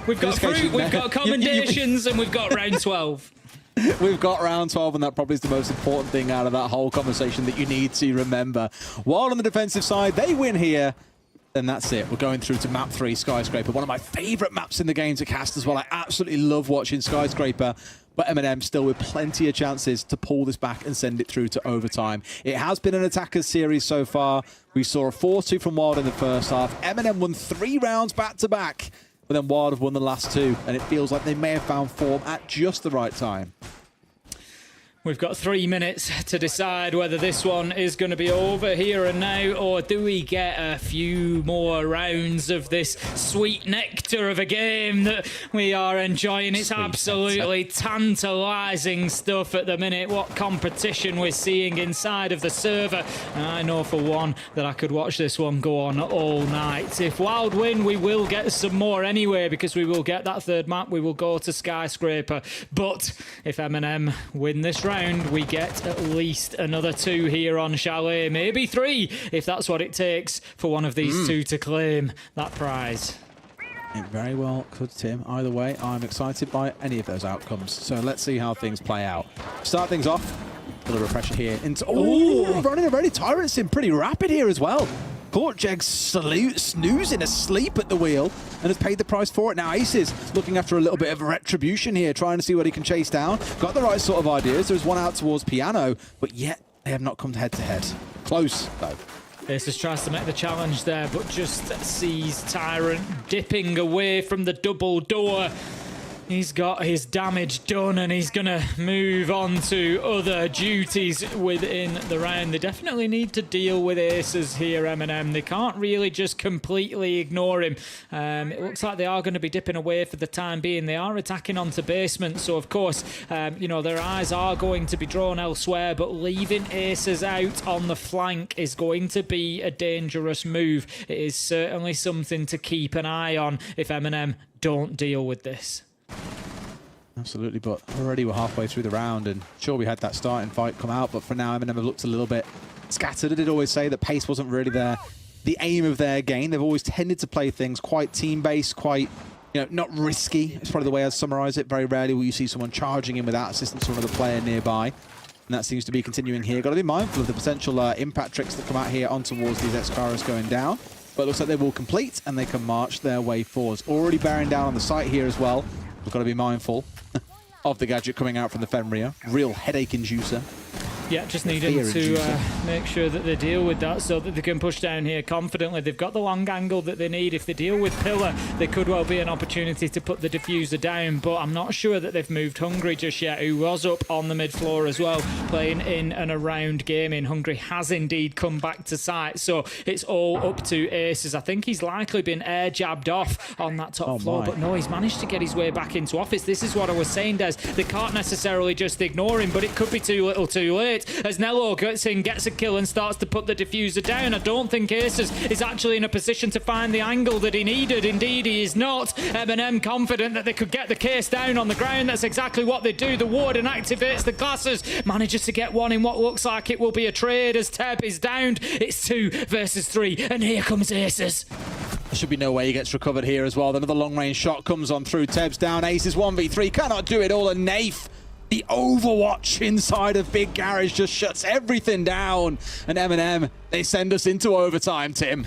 We've got fruit, we've got commendations, and we've got round 12. We've got round 12, and that probably is the most important thing out of that whole conversation that you need to remember. While on the defensive side, they win here. Then that's it. We're going through to map 3, Skyscraper. One of my favourite maps in the game to cast as well. I absolutely love watching Skyscraper. But M&M still with plenty of chances to pull this back and send it through to overtime. It has been an attackers series so far. We saw a 4-2 from Wild in the first half. M&M won 3 rounds back-to-back. But then Wild have won the last 2. And it feels like they may have found form at just the right time. We've got 3 minutes to decide whether this one is going to be over here and now, or do we get a few more rounds of this sweet nectar of a game that we are enjoying. It's absolutely tantalising stuff at the minute. What competition we're seeing inside of the server. And I know for one that I could watch this one go on all night. If Wild win, we will get some more anyway, because we will get that third map. We will go to Skyscraper. But if M&M win this round, we get at least another 2 here on Chalet, maybe 3 if that's what it takes for one of these 2 to claim that prize. It very well could, Tim. Either way, I'm excited by any of those outcomes. So let's see how things play out. Start things off. A little refresher here into running already. Tyrant's in pretty rapid here as well. Caught Jeg snoozing asleep at the wheel and has paid the price for it. Now Aces looking after a little bit of retribution here, trying to see what he can chase down. Got the right sort of ideas. There's one out towards Piano, but yet they have not come head-to-head. Close, though. Aces tries to make the challenge there, but just sees Tyrant dipping away from the double door. He's got his damage done and he's going to move on to other duties within the round. They definitely need to deal with Aces here, M&M. They can't really just completely ignore him. It looks like they are going to be dipping away for the time being. They are attacking onto basement, so of course, you know, their eyes are going to be drawn elsewhere, but leaving Aces out on the flank is going to be a dangerous move. It is certainly something to keep an eye on if M&M don't deal with this. Absolutely, but already we're halfway through the round, and sure, we had that starting fight come out, but for now, M&M have looked a little bit scattered. I did always say that pace wasn't really the aim of their game. They've always tended to play things quite team-based, quite, you know, not risky. It's probably the way I'd summarize it. Very rarely will you see someone charging in without assistance from another player nearby, and that seems to be continuing here. Got to be mindful of the potential impact tricks that come out here on towards these X-Caras going down, but it looks like they will complete, and they can march their way forwards. Already bearing down on the site here as well. We've got to be mindful of the gadget coming out from the Fenrir. Real headache inducer. Yeah, just needing to make sure that they deal with that so that they can push down here confidently. They've got the long angle that they need. If they deal with Pillar, there could well be an opportunity to put the diffuser down, but I'm not sure that they've moved Hungry just yet, who was up on the mid floor as well, playing in and around gaming. Hungry has indeed come back to site, so it's all up to Aces. I think he's likely been air jabbed off on that top floor, but no, he's managed to get his way back into office. This is what I was saying, Des. They can't necessarily just ignore him, but it could be too little too late. As Nello gets in, gets a kill and starts to put the diffuser down. I don't think Aces is actually in a position to find the angle that he needed. Indeed, he is not. M&M confident that they could get the case down on the ground. That's exactly what they do. The warden activates the glasses, manages to get one in what looks like it will be a trade as Teb is downed. It's 2 versus 3, and here comes Aces. There should be no way he gets recovered here as well. Another long-range shot comes on through. Teb's down. Aces 1v3. Cannot do it all. And Nath, the Overwatch inside of Big Garage, just shuts everything down. And M&M, they send us into overtime, Tim.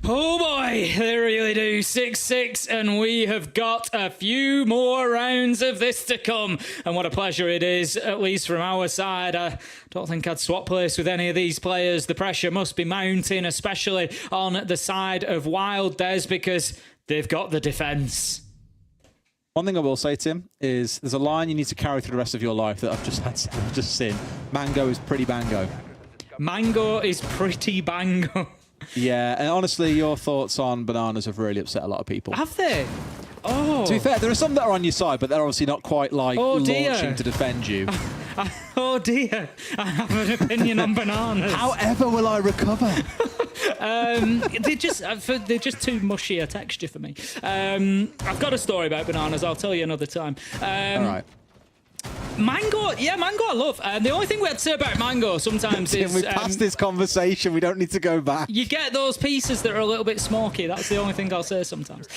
Oh boy, they really do. 6-6, and we have got a few more rounds of this to come. And what a pleasure it is, at least from our side. I don't think I'd swap place with any of these players. The pressure must be mounting, especially on the side of Wild, Des, because they've got the defense. One thing I will say, Tim, is there's a line you need to carry through the rest of your life that I've just seen. Mango is pretty bango. Mango is pretty bango. Yeah, and honestly, your thoughts on bananas have really upset a lot of people. Have they? Oh. To be fair, there are some that are on your side, but they're obviously not quite like launching to defend you. Oh dear, I have an opinion on bananas. However will I recover? They're just too mushy a texture for me. I've got a story about bananas. I'll tell you another time. All right. Mango, yeah, mango I love. The only thing we have to say about mango sometimes is... we passed this conversation, we don't need to go back. You get those pieces that are a little bit smoky. That's the only thing I'll say sometimes.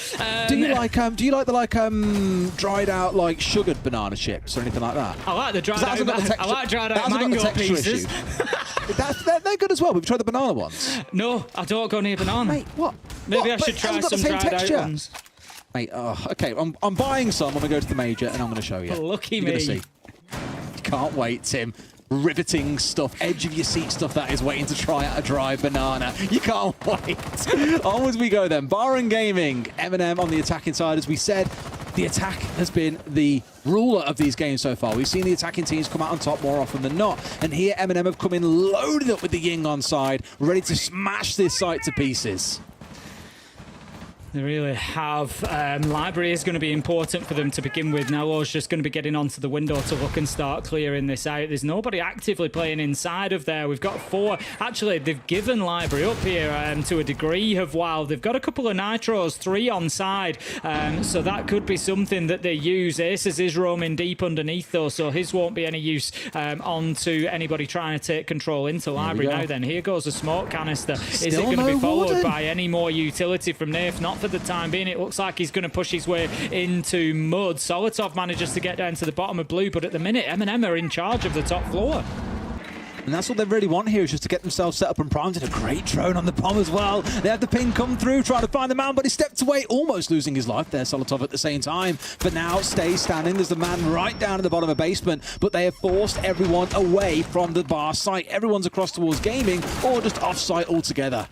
Do you like the dried out like sugared banana chips or anything like that? I like the dried out. I like dried out mango pieces. They're good as well. We've tried the banana ones. No, I don't go near banana. Mate, what? Maybe I should try some dried out ones. Mate, okay, I'm buying some when we go to the major, and I'm going to show you. Lucky me. See. Can't wait, Tim. Riveting stuff, edge of your seat stuff that is waiting to try out a dry banana. You can't wait. Onwards we go then. Baron Gaming, M&M on the attacking side. As we said, the attack has been the ruler of these games so far. We've seen the attacking teams come out on top more often than not. And here M&M have come in loaded up with the Ying on side, ready to smash this site to pieces. They really have. Library is going to be important for them to begin with. Nello's just going to be getting onto the window to look and start clearing this out. There's nobody actively playing inside of there. We've got 4. Actually, they've given Library up here to a degree of Wild. They've got a couple of Nitros, 3 on side. So that could be something that they use. Aces is roaming deep underneath though, so his won't be any use onto anybody trying to take control into Library. Now then, here goes a smoke canister. Is it going to be followed by any more utility from Nath? Not for the time being. It looks like he's going to push his way into mud. Solitov manages to get down to the bottom of blue, but at the minute M&M are in charge of the top floor. And that's what they really want here, is just to get themselves set up and primed. Did a great drone on the bomb as well. They had the ping come through, trying to find the man, but he stepped away, almost losing his life there, Solotov at the same time. But now stays standing. There's the man right down at the bottom of basement, but they have forced everyone away from the bar site. Everyone's across towards gaming or just off-site altogether.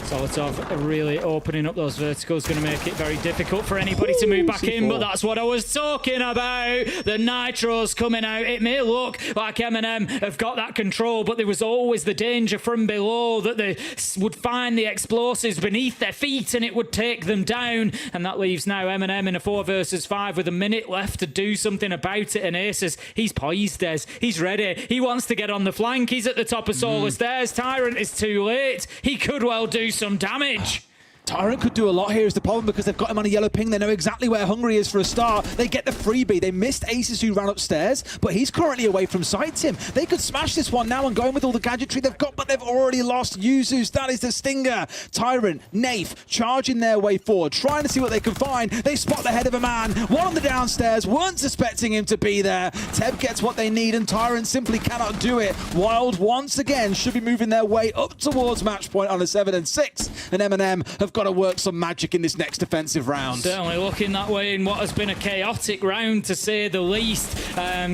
Solotov really opening up those verticals, going to make it very difficult for anybody to move back in, but that's what I was talking about. The nitros coming out. It may look like M&M have got that control, but there was always the danger from below that they would find the explosives beneath their feet and it would take them down. And that leaves now M&M in a 4 versus 5 with a minute left to do something about it. And Aces, he's poised, Des. He's ready. He wants to get on the flank. He's at the top of Solar Stairs. Tyrant is too late. He could well do some damage. Tyrant could do a lot here is the problem, because they've got him on a yellow ping. They know exactly where Hungry is for a start. They get the freebie. They missed Aces, who ran upstairs, but he's currently away from sight, Tim. They could smash this one now and go in with all the gadgetry they've got, but they've already lost Yuzus. That is the stinger. Tyrant, Nafe, charging their way forward, trying to see what they can find. They spot the head of a man. One on the downstairs, weren't suspecting him to be there. Teb gets what they need, and Tyrant simply cannot do it. Wild, once again, should be moving their way up towards match point on a 7 and 6, and M&M have got to work some magic in this next defensive round. Certainly looking that way in what has been a chaotic round, to say the least.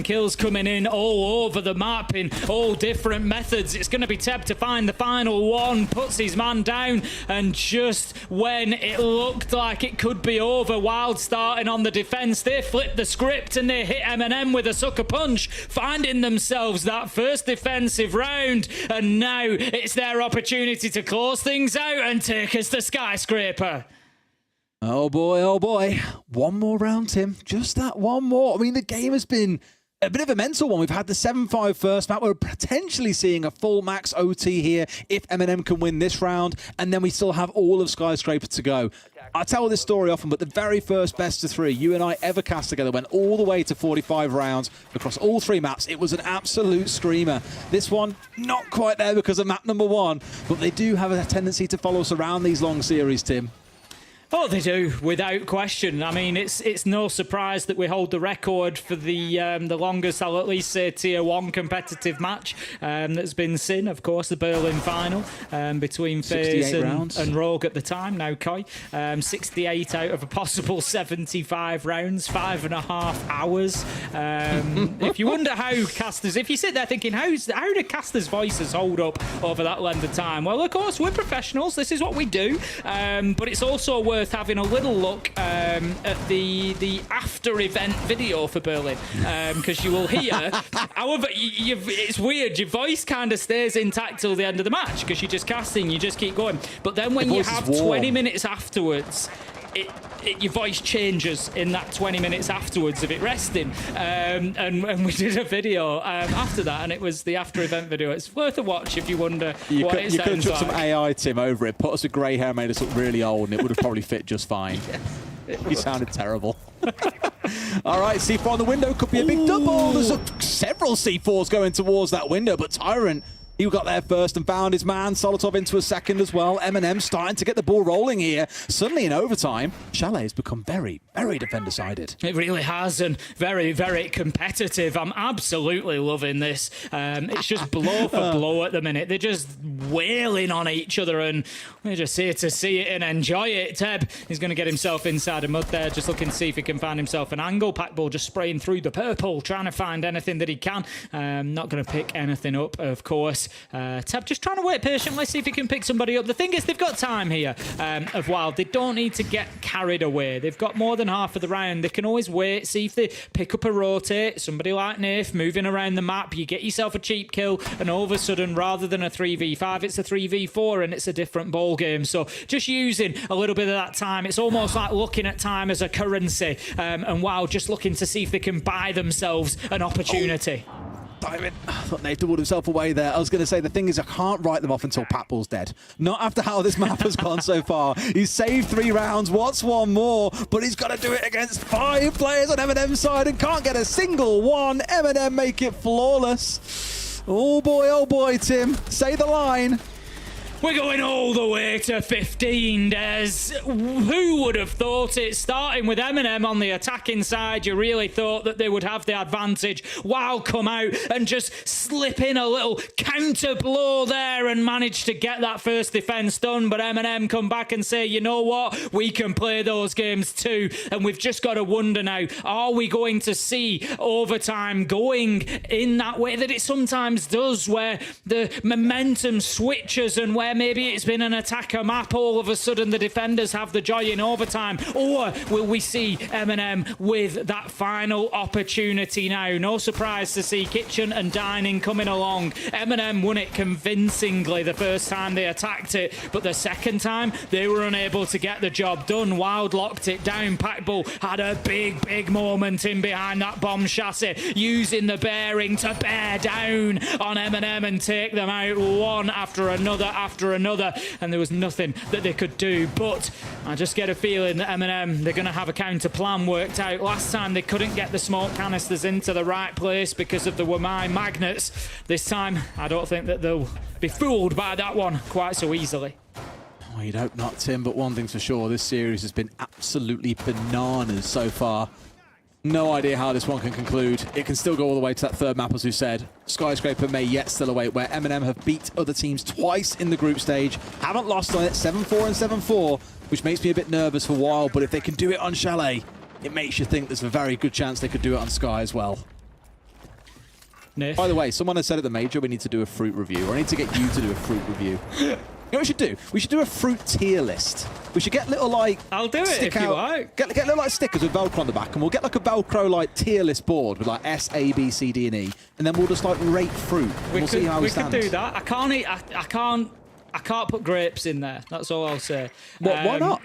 Kills coming in all over the map in all different methods. It's going to be Teb to find the final one, puts his man down, and just when it looked like it could be over, Wild starting on the defense, they flipped the script and they hit M&M with a sucker punch, finding themselves that first defensive round, and now it's their opportunity to close things out and take us to Skyscraper. Oh boy, oh boy. One more round, Tim. Just that one more. I mean, the game has been a bit of a mental one. We've had the 7-5 first map. We're potentially seeing a full max OT here if M&M can win this round, and then we still have all of Skyscraper to go. I tell this story often, but the very first best of 3 you and I ever cast together went all the way to 45 rounds across all 3 maps. It was an absolute screamer. This one, not quite there because of map number 1, but they do have a tendency to follow us around these long series, Tim. Oh, they do, without question. I mean, it's no surprise that we hold the record for the longest, I'll at least say, Tier 1 competitive match that's been seen. Of course, the Berlin final between FaZe and Rogue at the time, now Koi. 68 out of a possible 75 rounds, 5.5 hours. If you wonder how casters, if you sit there thinking, how do casters' voices hold up over that length of time? Well, of course, we're professionals. This is what we do. But it's also worth having a little look at the after event video for Berlin, because you will hear, however, it's weird, your voice kind of stays intact till the end of the match because you're just casting, you just keep going, but then when you have 20 minutes afterwards, your voice changes in that 20 minutes afterwards of it resting, and we did a video after that, and it was the after event video. It's worth a watch if you wonder what it sounds like. You could have put some AI, Tim, over it, put us with grey hair, made us look really old, and it would have probably fit just fine. He sounded terrible. All right, C4 on the window, could be a big double. There's several C4s going towards that window, but Tyrant, he got there first and found his man. Solotov into a second as well. M&M starting to get the ball rolling here. Suddenly in overtime, Chalet has become very, very defender-sided. It really has, and very, very competitive. I'm absolutely loving this. It's just blow for blow at the minute. They're just wailing on each other, and we're just here to see it and enjoy it. Teb is going to get himself inside a mud there, just looking to see if he can find himself an angle. Packball just spraying through the purple, trying to find anything that he can. Not going to pick anything up, of course. Teb just trying to wait patiently, see if he can pick somebody up. The thing is, they've got time here of Wild. They don't need to get carried away. They've got more than half of the round. They can always wait, see if they pick up a rotate. Somebody like Nafe moving around the map. You get yourself a cheap kill, and all of a sudden, rather than a 3v5, it's a 3v4, and it's a different ball game. So just using a little bit of that time. It's almost like looking at time as a currency, and Wild just looking to see if they can buy themselves an opportunity. I thought Nate would himself away there. I was going to say, the thing is, I can't write them off until Patbull's dead. Not after how this map has gone so far. He's saved 3 rounds, wants one more, but he's got to do it against 5 players on M&M's side and can't get a single one. M&M make it flawless. Oh boy, Tim. Say the line. We're going all the way to 15, Des. Who would have thought it? Starting with M&M on the attacking side, you really thought that they would have the advantage. Wow, come out and just slip in a little counter blow there and manage to get that first defence done. But M&M come back and say, you know what? We can play those games too. And we've just got to wonder now, are we going to see overtime going in that way that it sometimes does, where the momentum switches and where maybe it's been an attacker map, all of a sudden the defenders have the joy in overtime? Or will we see M&M with that final opportunity now? No surprise to see Kitchen and Dining coming along. M&M won it convincingly the first time they attacked it, but the second time they were unable to get the job done. Wild locked it down. Packbull had a big moment in behind that bomb chassis, using the bearing to bear down on M&M and take them out one after another, and there was nothing that they could do. But I just get a feeling that M&M, they're going to have a counter plan worked out. Last time they couldn't get the smoke canisters into the right place because of the Wamai magnets. This time I don't think that they'll be fooled by that one quite so easily. Oh, you'd hope not, Tim, but one thing's for sure, this series has been absolutely bananas so far. No idea how this one can conclude. It can still go all the way to that third map, as we said. Skyscraper may yet still await, where M&M have beat other teams twice in the group stage. Haven't lost on it, 7-4 and 7-4, which makes me a bit nervous for a while, but if they can do it on Chalet, it makes you think there's a very good chance they could do it on Sky as well. Niff. By the way, someone has said at the major we need to do a fruit review, or I need to get you to do a fruit review. You know what we should do? We should do a fruit tier list. We should get little, like... I'll do it if you like. Get little, like, stickers with Velcro on the back, and we'll get, like, a Velcro, like, tier list board with, like, S, A, B, C, D, and E, and then we'll just, like, rate fruit. We'll see how we stand. We could do that. I can't put grapes in there. That's all I'll say. Why not?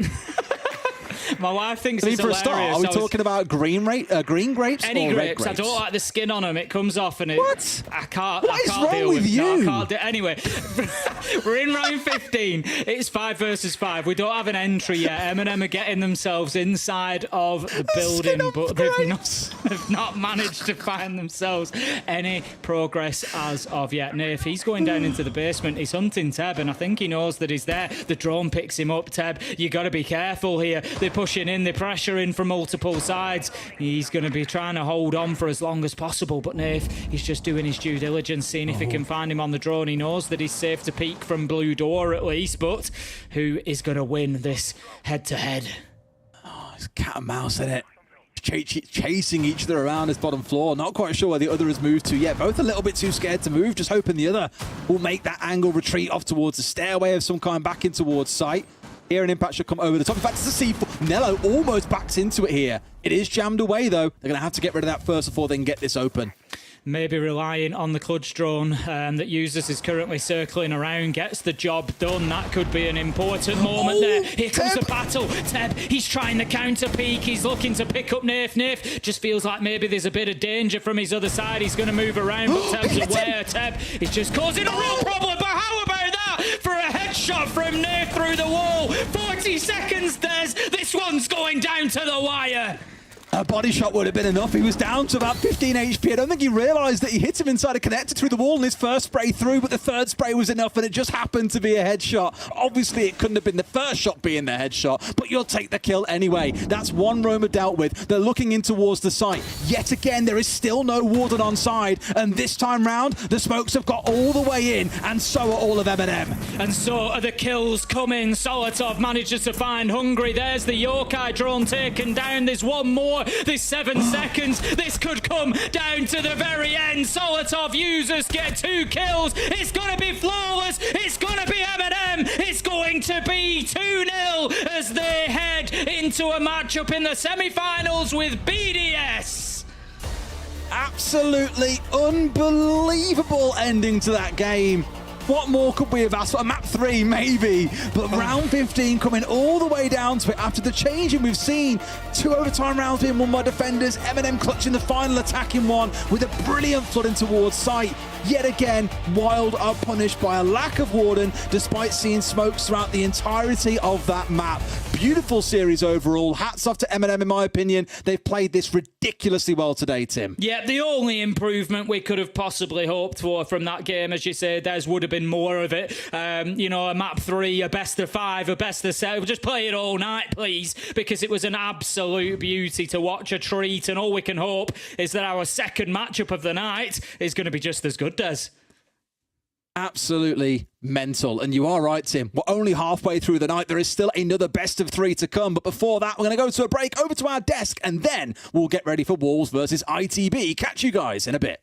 My wife thinks I mean, it's for hilarious. a start, are we talking about green grapes Any or grapes. red grapes? I don't like the skin on them. It comes off and it... What? I can't What is wrong deal with you? No, I can't do it. Anyway, we're in round 15. It's 5 versus 5. We don't have an entry yet. M&M are getting themselves inside of the building, but they've not managed to find themselves any progress as of yet. Nath, he's going down into the basement. He's hunting Teb, and I think he knows that he's there. The drone picks him up. Teb, you got to be careful here. They're pushing in. They're pressuring from multiple sides. He's going to be trying to hold on for as long as possible, but Nath, he's just doing his due diligence, seeing if he can find him on the drone. He knows that he's safe to peek from Blue Door at least, but who is going to win this head-to-head? Oh, it's cat and mouse, isn't it? Chasing each other around this bottom floor. Not quite sure where the other has moved to yet. Both a little bit too scared to move, just hoping the other will make that angle retreat off towards the stairway of some kind back in towards sight. Here an impact should come over the top. In fact, it's a C4. Nello almost backs into it here. It is jammed away, though. They're going to have to get rid of that first before they can get this open. Maybe relying on the Clutch drone that Users is currently circling around, gets the job done. That could be an important moment there. Here comes the battle. Teb, he's trying to counter peek. He's looking to pick up Nath. Nath just feels like maybe there's a bit of danger from his other side. He's going to move around, but Teb's aware. Teb is just causing a real problem. But how about that for a headshot from Nath through the wall? 40 seconds, Des. This one's going down to the wire. A body shot would have been enough. He was down to about 15 HP. I don't think he realised that he hit him inside a connector through the wall in his first spray through, but the third spray was enough, and it just happened to be a headshot. Obviously, it couldn't have been the first shot being the headshot, but you'll take the kill anyway. That's one Roma dealt with. They're looking in towards the site. Yet again, there is still no Warden on side, and this time round, the smokes have got all the way in, and so are all of M&M. And so are the kills coming. Solotov manages to find Hungry. There's the Yokai drone taken down. There's one more. There's 7 seconds. This could come down to the very end. Solotov Users get 2 kills. It's going to be flawless. It's going to be M&M. It's going to be 2-0 as they head into a matchup in the semi-finals with BDS. Absolutely unbelievable ending to that game. What more could we have asked for? Map 3, maybe. But round 15 coming all the way down to it after the changing we've seen. 2 overtime rounds being won by defenders. M&M clutching the final attacking one with a brilliant flooding towards sight. Yet again, Wild are punished by a lack of Warden despite seeing smokes throughout the entirety of that map. beautiful series overall. Hats off to M&M in my opinion. They've played this ridiculously well today, Tim. Yeah, the only improvement we could have possibly hoped for from that game, as you say, Des, would have been more of it. You know, a map 3, a best of 5, a best of 7. Just play it all night, please, because it was an absolute beauty to watch, a treat, and all we can hope is that our second matchup of the night is going to be just as good, Des. Absolutely mental. And you are right, Tim. We're only halfway through the night. There is still another best of 3 to come. But before that, we're going to go to a break, over to our desk, and then we'll get ready for Wolves versus ITB. Catch you guys in a bit.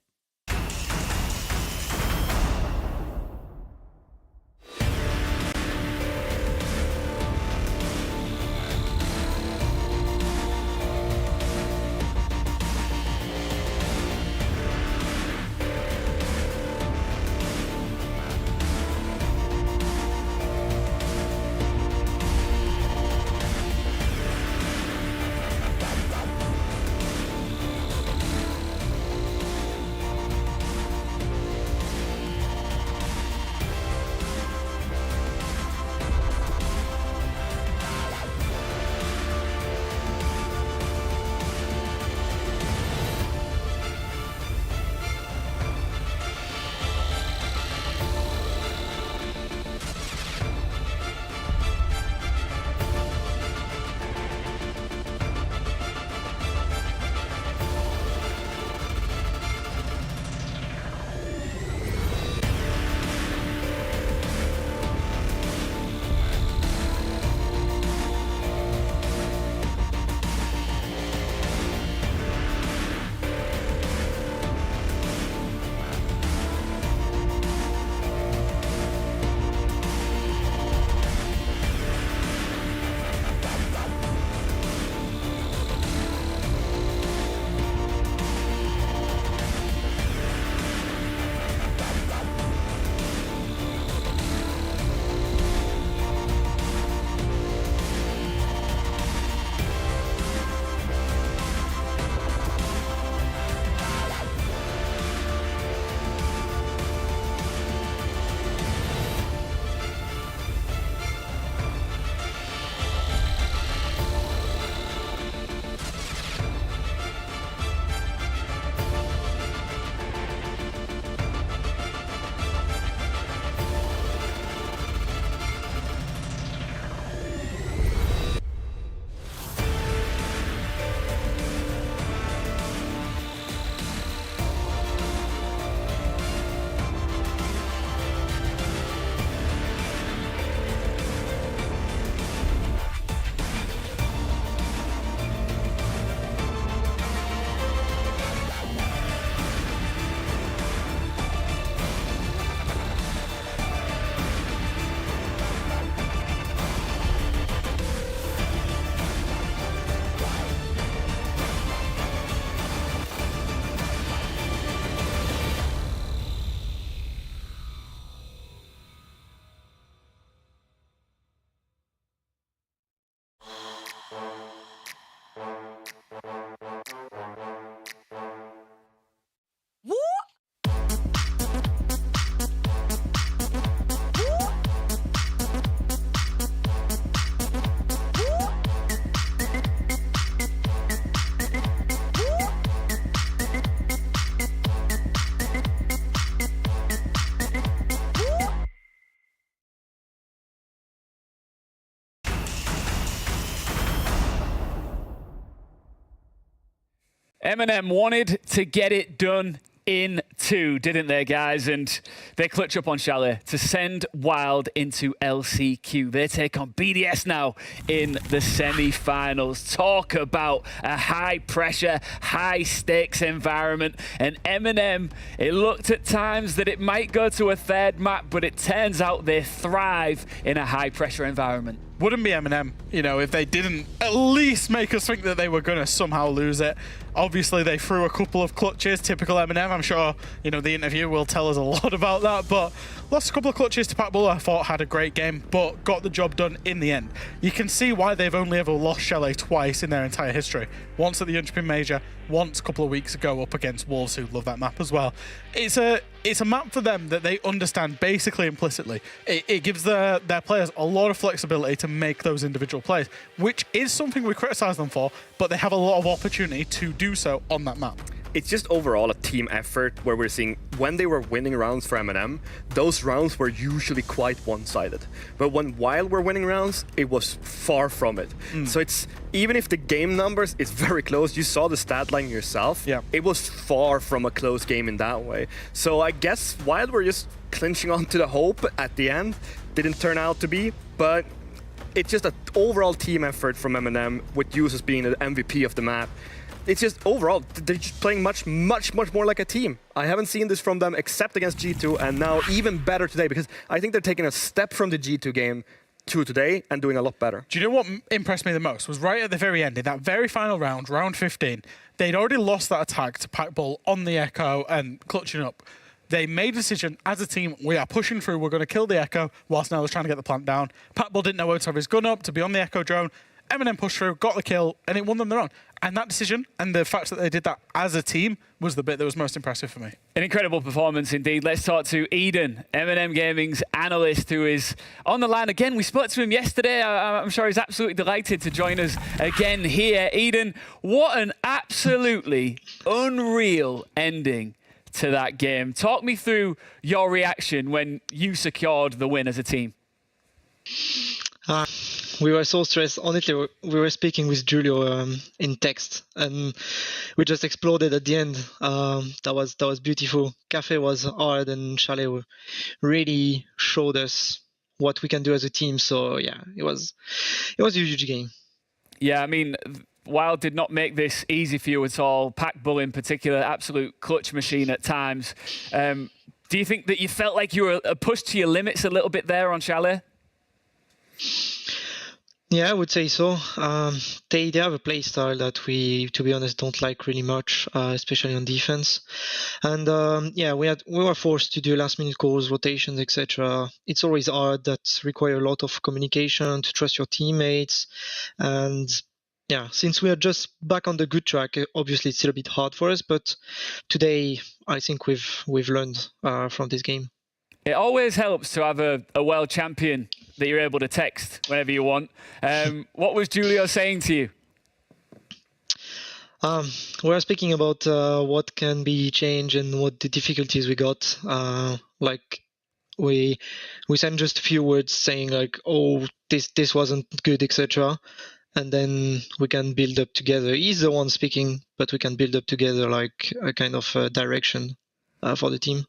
M&M wanted to get it done in 2, didn't they, guys? And they clutch up on Chalet to send Wild into LCQ. They take on BDS now in the semi-finals. Talk about a high-pressure, high-stakes environment. And M&M, it looked at times that it might go to a third map, but it turns out they thrive in a high-pressure environment. Wouldn't be M&M, you know, if they didn't at least make us think that they were going to somehow lose it. Obviously, they threw a couple of clutches, typical M&M. I'm sure, you know, the interview will tell us a lot about that, but lost a couple of clutches to Pat Bull. I thought had a great game, but got the job done in the end. You can see why they've only ever lost Chalet twice in their entire history. Once at the Unchipping Major, once a couple of weeks ago up against Wolves, who love that map as well. It's a it's a map for them that they understand basically implicitly. It gives their players a lot of flexibility to make those individual plays, which is something we criticize them for, but they have a lot of opportunity to do so on that map. It's just overall a team effort where we're seeing when they were winning rounds for M&M, those rounds were usually quite one-sided. But while we're winning rounds, it was far from it. So it's, even if the game numbers is very close, you saw the stat line yourself, it was far from a close game in that way. So I guess while we're just clinching on to the hope at the end, didn't turn out to be, but it's just an overall team effort from M&M with Users being the MVP of the map. It's just overall, they're just playing much more like a team. I haven't seen this from them except against G2, and now even better today, because I think they're taking a step from the G2 game to today and doing a lot better. Do you know what impressed me the most? Was right at the very end, in that very final round, round 15, they'd already lost that attack to Pack Bull on the Echo and clutching up. They made a decision as a team, we are pushing through, we're going to kill the Echo, whilst Nell was trying to get the plant down. Pack Bull didn't know where to have his gun up, to be on the Echo drone. M&M pushed through, got the kill, and it won them their own. And that decision, and the fact that they did that as a team, was the bit that was most impressive for me. An incredible performance indeed. Let's talk to Eden, M&M Gaming's analyst, who is on the line again. We spoke to him yesterday. I'm sure he's absolutely delighted to join us again here. Eden, what an absolutely unreal ending to that game. Talk me through your reaction when you secured the win as a team. We were so stressed. Honestly, we were speaking with Julio in text, and we just exploded at the end. That was beautiful. Cafe was hard, and Chalet really showed us what we can do as a team. So yeah, it was a huge game. Yeah, I mean, Wild did not make this easy for you at all. Pack Bull in particular, absolute clutch machine at times. Do you think that you felt like you were pushed to your limits a little bit there on Chalet? Yeah, I would say so. They have a play style that we, to be honest, don't like really much, especially on defense. And yeah, we were forced to do last minute calls, rotations, etc. It's always hard. That require a lot of communication, to trust your teammates. And yeah, since we are just back on the good track, obviously it's still a bit hard for us. But today, I think we've learned from this game. It always helps to have a world champion that you're able to text whenever you want. What was Julio saying to you? We were speaking about what can be changed and what the difficulties we got. Like we sent just a few words saying like, oh, this wasn't good, etc. And then we can build up together. He's the one speaking, but we can build up together like a kind of direction for the team.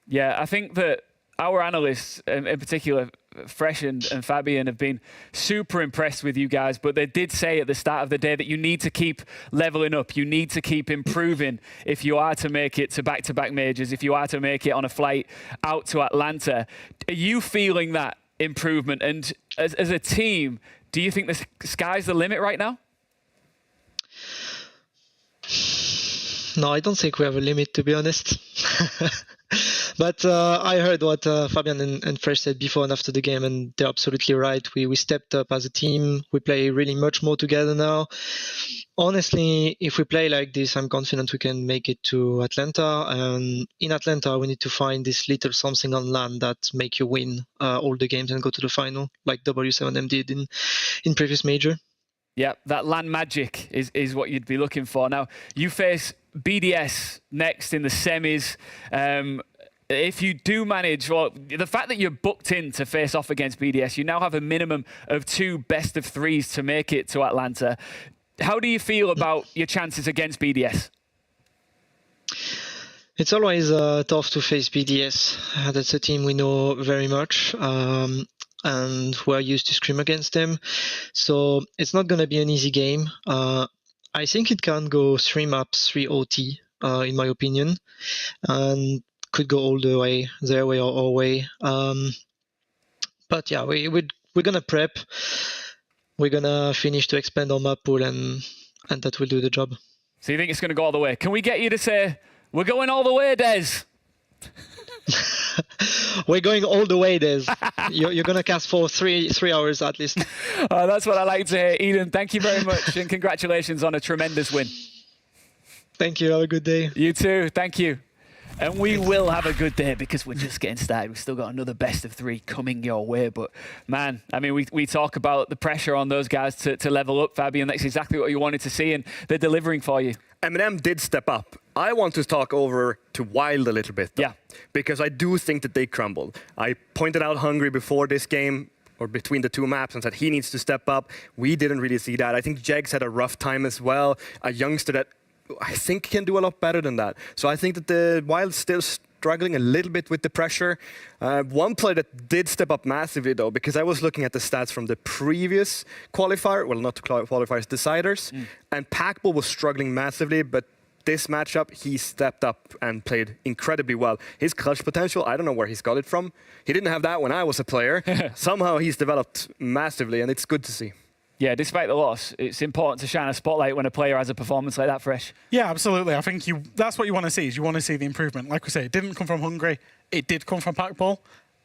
Yeah, I think that our analysts, in particular, Fresh and Fabian, have been super impressed with you guys, but they did say at the start of the day that you need to keep leveling up. You need to keep improving if you are to make it to back-to-back majors, if you are to make it on a flight out to Atlanta. Are you feeling that improvement? And as a team, do you think the sky's the limit right now? No, I don't think we have a limit, to be honest. But I heard what Fabian and Fresh said before and after the game, and they're absolutely right. We stepped up as a team. We play really much more together now. Honestly, if we play like this, I'm confident we can make it to Atlanta. And in Atlanta, we need to find this little something on land that make you win all the games and go to the final, like W7M did in previous major. Yeah, that land magic is what you'd be looking for. Now, you face BDS next in the semis. If you do manage, well, the fact that you're booked in to face off against BDS, you now have a minimum of 2 best of 3s to make it to Atlanta. How do you feel about your chances against BDS? It's always tough to face BDS. That's a team we know very much. And we're used to scrim against them. So it's not going to be an easy game. I think it can go 3 maps, 3 OT, in my opinion. And could go all the way, their way or our way. But yeah, we're going to prep. We're going to finish to expand our map pool, and that will do the job. So you think it's going to go all the way? Can we get you to say, we're going all the way, Des? We're going all the way, Des. You're going to cast for 3 hours at least. That's what I like to hear. Eden, thank you very much, and congratulations on a tremendous win. Thank you. Have a good day. You too. Thank you. And we will have a good day because we're just getting started. We've still got another best of 3 coming your way. But, man, I mean, we talk about the pressure on those guys to level up, Fabian. That's exactly what you wanted to see, and they're delivering for you. M&M did step up. I want to talk over to Wild a little bit, though, yeah, because I do think that they crumbled. I pointed out Hungry before this game, or between the 2 maps, and said he needs to step up. We didn't really see that. I think Jegs had a rough time as well, a youngster that I think can do a lot better than that. So I think that the Wild still struggling a little bit with the pressure. One player that did step up massively, though, because I was looking at the stats from the previous qualifier, well, not the qualifiers, deciders, and Packball was struggling massively, but this matchup, he stepped up and played incredibly well. His clutch potential, I don't know where he's got it from. He didn't have that when I was a player. Somehow he's developed massively, and it's good to see. Yeah, despite the loss, it's important to shine a spotlight when a player has a performance like that, Fresh. Yeah, absolutely. I think that's what you want to see, is you want to see the improvement. Like we say, it didn't come from Hungry. It did come from Packball.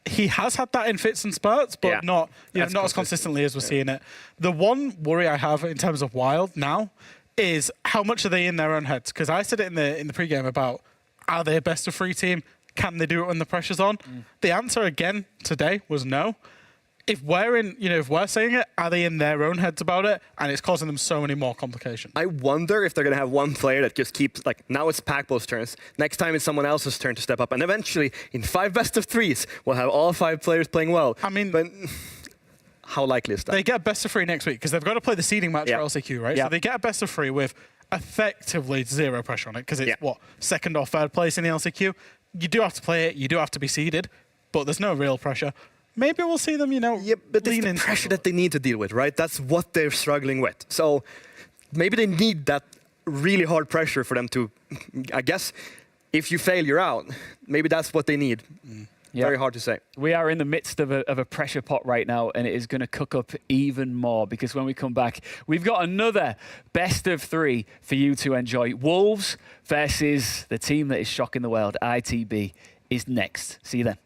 He has had that in fits and spurts, but not as consistently as we're seeing it. The one worry I have in terms of Wild now is how much are they in their own heads? Because I said it in the pregame about, are they a best of 3 team? Can they do it when the pressure's on? The answer again today was no. If we're saying it, are they in their own heads about it? And it's causing them so many more complications. I wonder if they're going to have one player that just keeps, like, now it's Packball's turns. Next time it's someone else's turn to step up. And eventually, in 5 best of 3s, we'll have all 5 players playing well. I mean, but how likely is that? They get best of 3 next week because they've got to play the seeding match for LCQ, right? So they get a best of 3 with effectively 0 pressure on it because it's, second or third place in the LCQ. You do have to play it. You do have to be seeded, but there's no real pressure. Maybe we'll see them, but it's the pressure that they need to deal with, right? That's what they're struggling with. So maybe they need that really hard pressure for them to, I guess, if you fail, you're out. Maybe that's what they need. Very hard to say. We are in the midst of a pressure pot right now, and it is going to cook up even more because when we come back, we've got another best of 3 for you to enjoy. Wolves versus the team that is shocking the world, ITB, is next. See you then.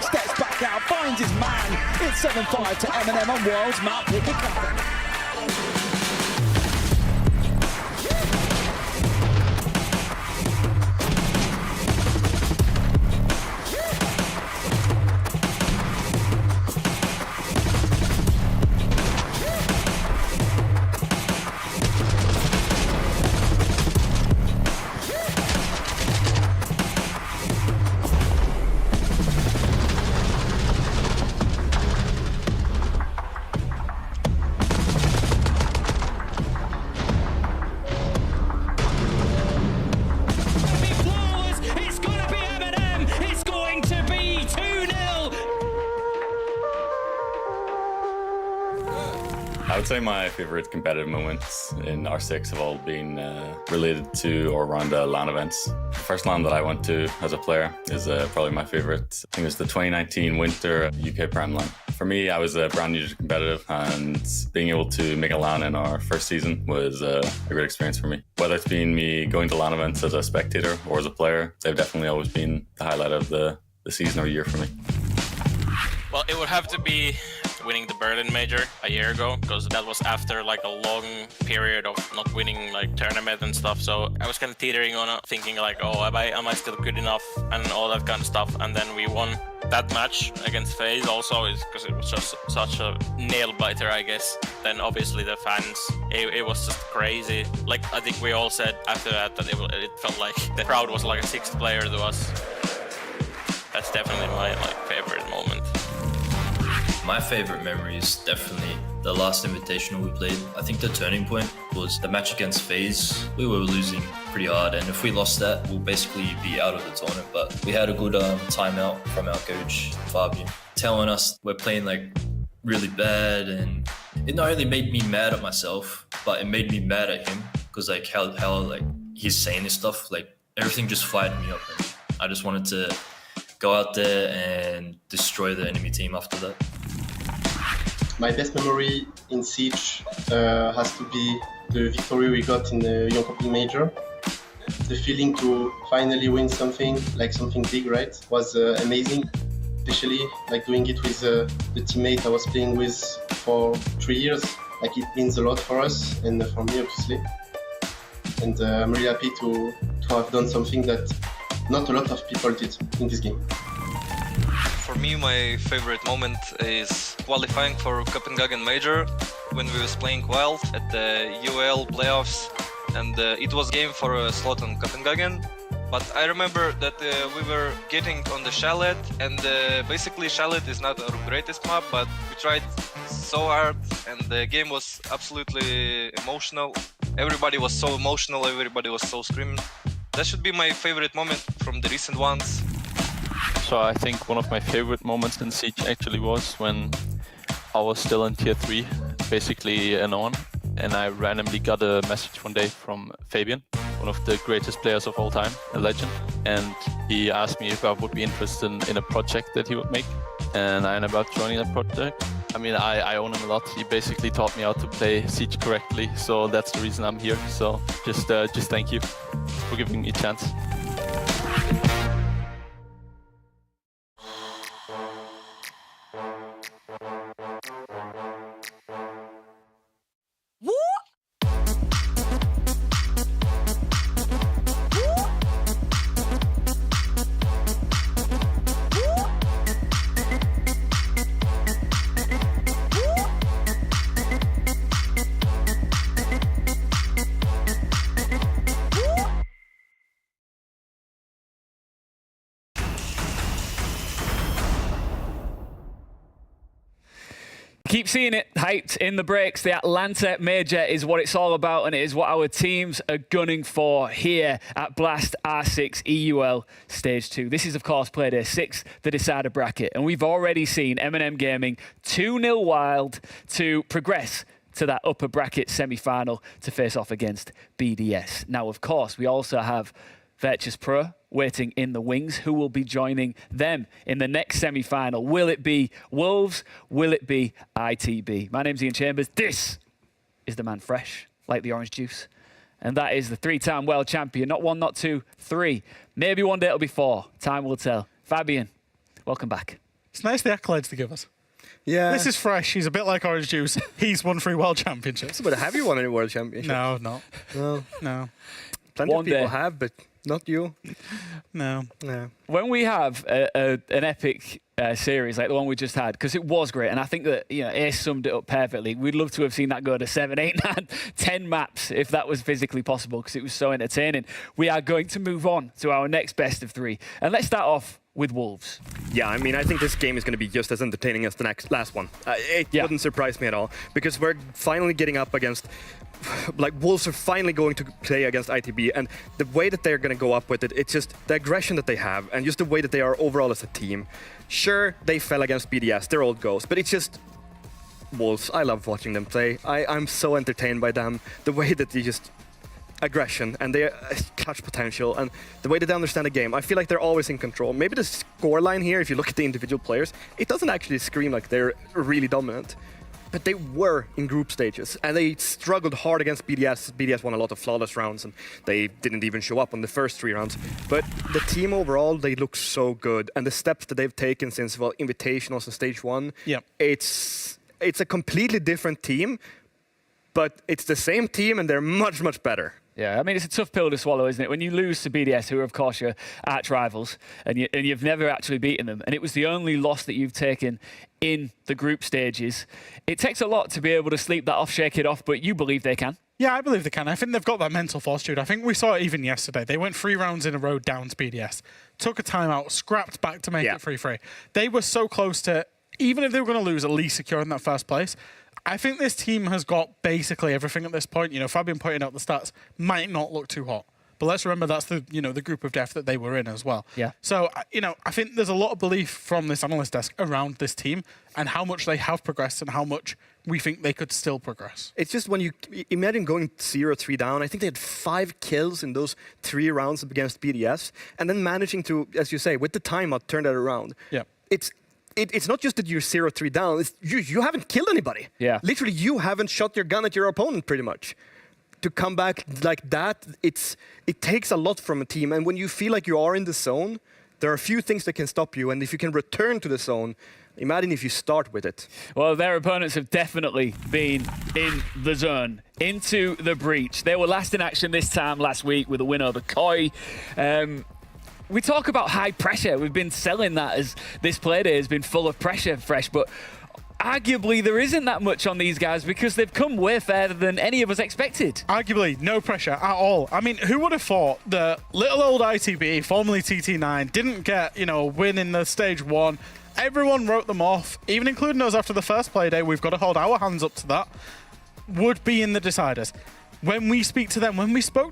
Steps back out, finds his man. It's 7-5 to M&M on World's map. Pick a cover. I would say my favorite competitive moments in R6 have all been related to or around LAN events. The first LAN that I went to as a player is probably my favorite. I think it was the 2019 Winter UK Prem LAN. For me, I was brand new to competitive, and being able to make a LAN in our first season was a great experience for me. Whether it's been me going to LAN events as a spectator or as a player, they've definitely always been the highlight of the season or year for me. Well, it would have to be winning the Berlin Major a year ago, because that was after like a long period of not winning like tournament and stuff. So I was kind of teetering on it, thinking like, oh, am I still good enough and all that kind of stuff. And then we won that match against FaZe also, is because it was just such a nail biter, I guess. Then obviously the fans, it was just crazy. Like I think we all said after that it felt like the crowd was like a sixth player to us. That's definitely my favorite moment. My favorite memory is definitely the last Invitational we played. I think the turning point was the match against FaZe. We were losing pretty hard, and if we lost that, we'll basically be out of the tournament. But we had a good timeout from our coach, Fabian, telling us we're playing like really bad, and it not only made me mad at myself, but it made me mad at him, because like how like he's saying this stuff, like everything just fired me up, and I just wanted to go out there and destroy the enemy team after that. My best memory in Siege has to be the victory we got in the Young Company Major. The feeling to finally win something, like something big, right, was amazing. Especially like doing it with the teammate I was playing with for 3 years. Like it means a lot for us and for me, obviously. And I'm really happy to have done something that not a lot of people did in this game. For me, my favorite moment is qualifying for Copenhagen Major when we was playing Wild at the UL playoffs, and it was game for a slot on Copenhagen. But I remember that we were getting on the Chalet, and basically Chalet is not our greatest map, but we tried so hard, and the game was absolutely emotional. Everybody was so emotional, everybody was so screaming. That should be my favorite moment from the recent ones. So I think one of my favorite moments in Siege actually was when I was still in tier 3, basically an on, and I randomly got a message one day from Fabian, one of the greatest players of all time, a legend, and he asked me if I would be interested in a project that he would make, and I ended up joining that project. I mean, I own him a lot. He basically taught me how to play Siege correctly, so that's the reason I'm here. So just thank you for giving me a chance. Keep seeing it hyped in the breaks. The Atlanta Major is what it's all about, and it is what our teams are gunning for here at Blast R6 EUL Stage 2. This is, of course, Playday 6, the decider bracket, and we've already seen M&M Gaming 2-0 Wild to progress to that upper bracket semi-final to face off against BDS. Now, of course, we also have Virtus Pro waiting in the wings. Who will be joining them in the next semi-final? Will it be Wolves? Will it be ITB? My name's Ian Chambers. This is the man fresh, like the orange juice. And that is the 3-time world champion. Not 1, not 2, 3. Maybe one day it'll be 4. Time will tell. Fabian, welcome back. It's nice the accolades to give us. Yeah. This is fresh. He's a bit like orange juice. He's won 3 world championships. But have you won any world championships? No, not. No. Plenty of people have, but not you. No. When we have an epic series like the one we just had, because it was great, and I think that Ace summed it up perfectly. We'd love to have seen that go to 7, 8, 9, 10 maps if that was physically possible, because it was so entertaining. We are going to move on to our next best of 3, and let's start off with Wolves. Yeah, I mean, I think this game is going to be just as entertaining as the last one. It wouldn't surprise me at all, because we're finally getting up against, like, Wolves are finally going to play against ITB, and the way that they're going to go up with it, it's just the aggression that they have, and just the way that they are overall as a team. Sure, they fell against BDS, they're old ghosts, but it's just Wolves. I love watching them play. I'm so entertained by them. The way that they just aggression and their clutch potential and the way that they understand the game. I feel like they're always in control. Maybe the scoreline here, if you look at the individual players, it doesn't actually scream like they're really dominant. But they were in group stages and they struggled hard against BDS. BDS won a lot of flawless rounds and they didn't even show up on the first 3 rounds. But the team overall, they look so good. And the steps that they've taken since, well, Invitationals and Stage 1, it's a completely different team, but it's the same team and they're much, much better. Yeah, I mean, it's a tough pill to swallow, isn't it? When you lose to BDS, who are, of course, your arch rivals, and you've never actually beaten them, and it was the only loss that you've taken in the group stages, it takes a lot to be able to sleep that off, shake it off, but you believe they can? Yeah, I believe they can. I think they've got that mental fortitude. I think we saw it even yesterday. They went 3 rounds in a row down to BDS, took a timeout, scrapped back to make it 3-3. They were so close to, even if they were going to lose, at least securing that first place. I think this team has got basically everything at this point. You know, Fabian pointing out the stats might not look too hot, but let's remember that's the the group of death that they were in as well. Yeah. So I think there's a lot of belief from this analyst desk around this team and how much they have progressed and how much we think they could still progress. It's just when you imagine going 0-3 down. I think they had 5 kills in those 3 rounds against BDS, and then managing to, as you say, with the timeout, turn that around. Yeah. It's it's not just that you're 0-3 down. It's you haven't killed anybody. Yeah. Literally, you haven't shot your gun at your opponent, pretty much. To come back like that, it takes a lot from a team. And when you feel like you are in the zone, there are a few things that can stop you. And if you can return to the zone, imagine if you start with it. Well, their opponents have definitely been in the zone, into the breach. They were last in action this time last week with a win over Koi. We talk about high pressure. We've been selling that as this play day has been full of pressure, Fresh, but arguably there isn't that much on these guys because they've come way further than any of us expected. Arguably, no pressure at all. I mean, who would have thought that little old ITB, formerly TT9, didn't get, a win in the stage 1? Everyone wrote them off, even including us after the first play day. We've got to hold our hands up to that. Would be in the deciders. When we spoke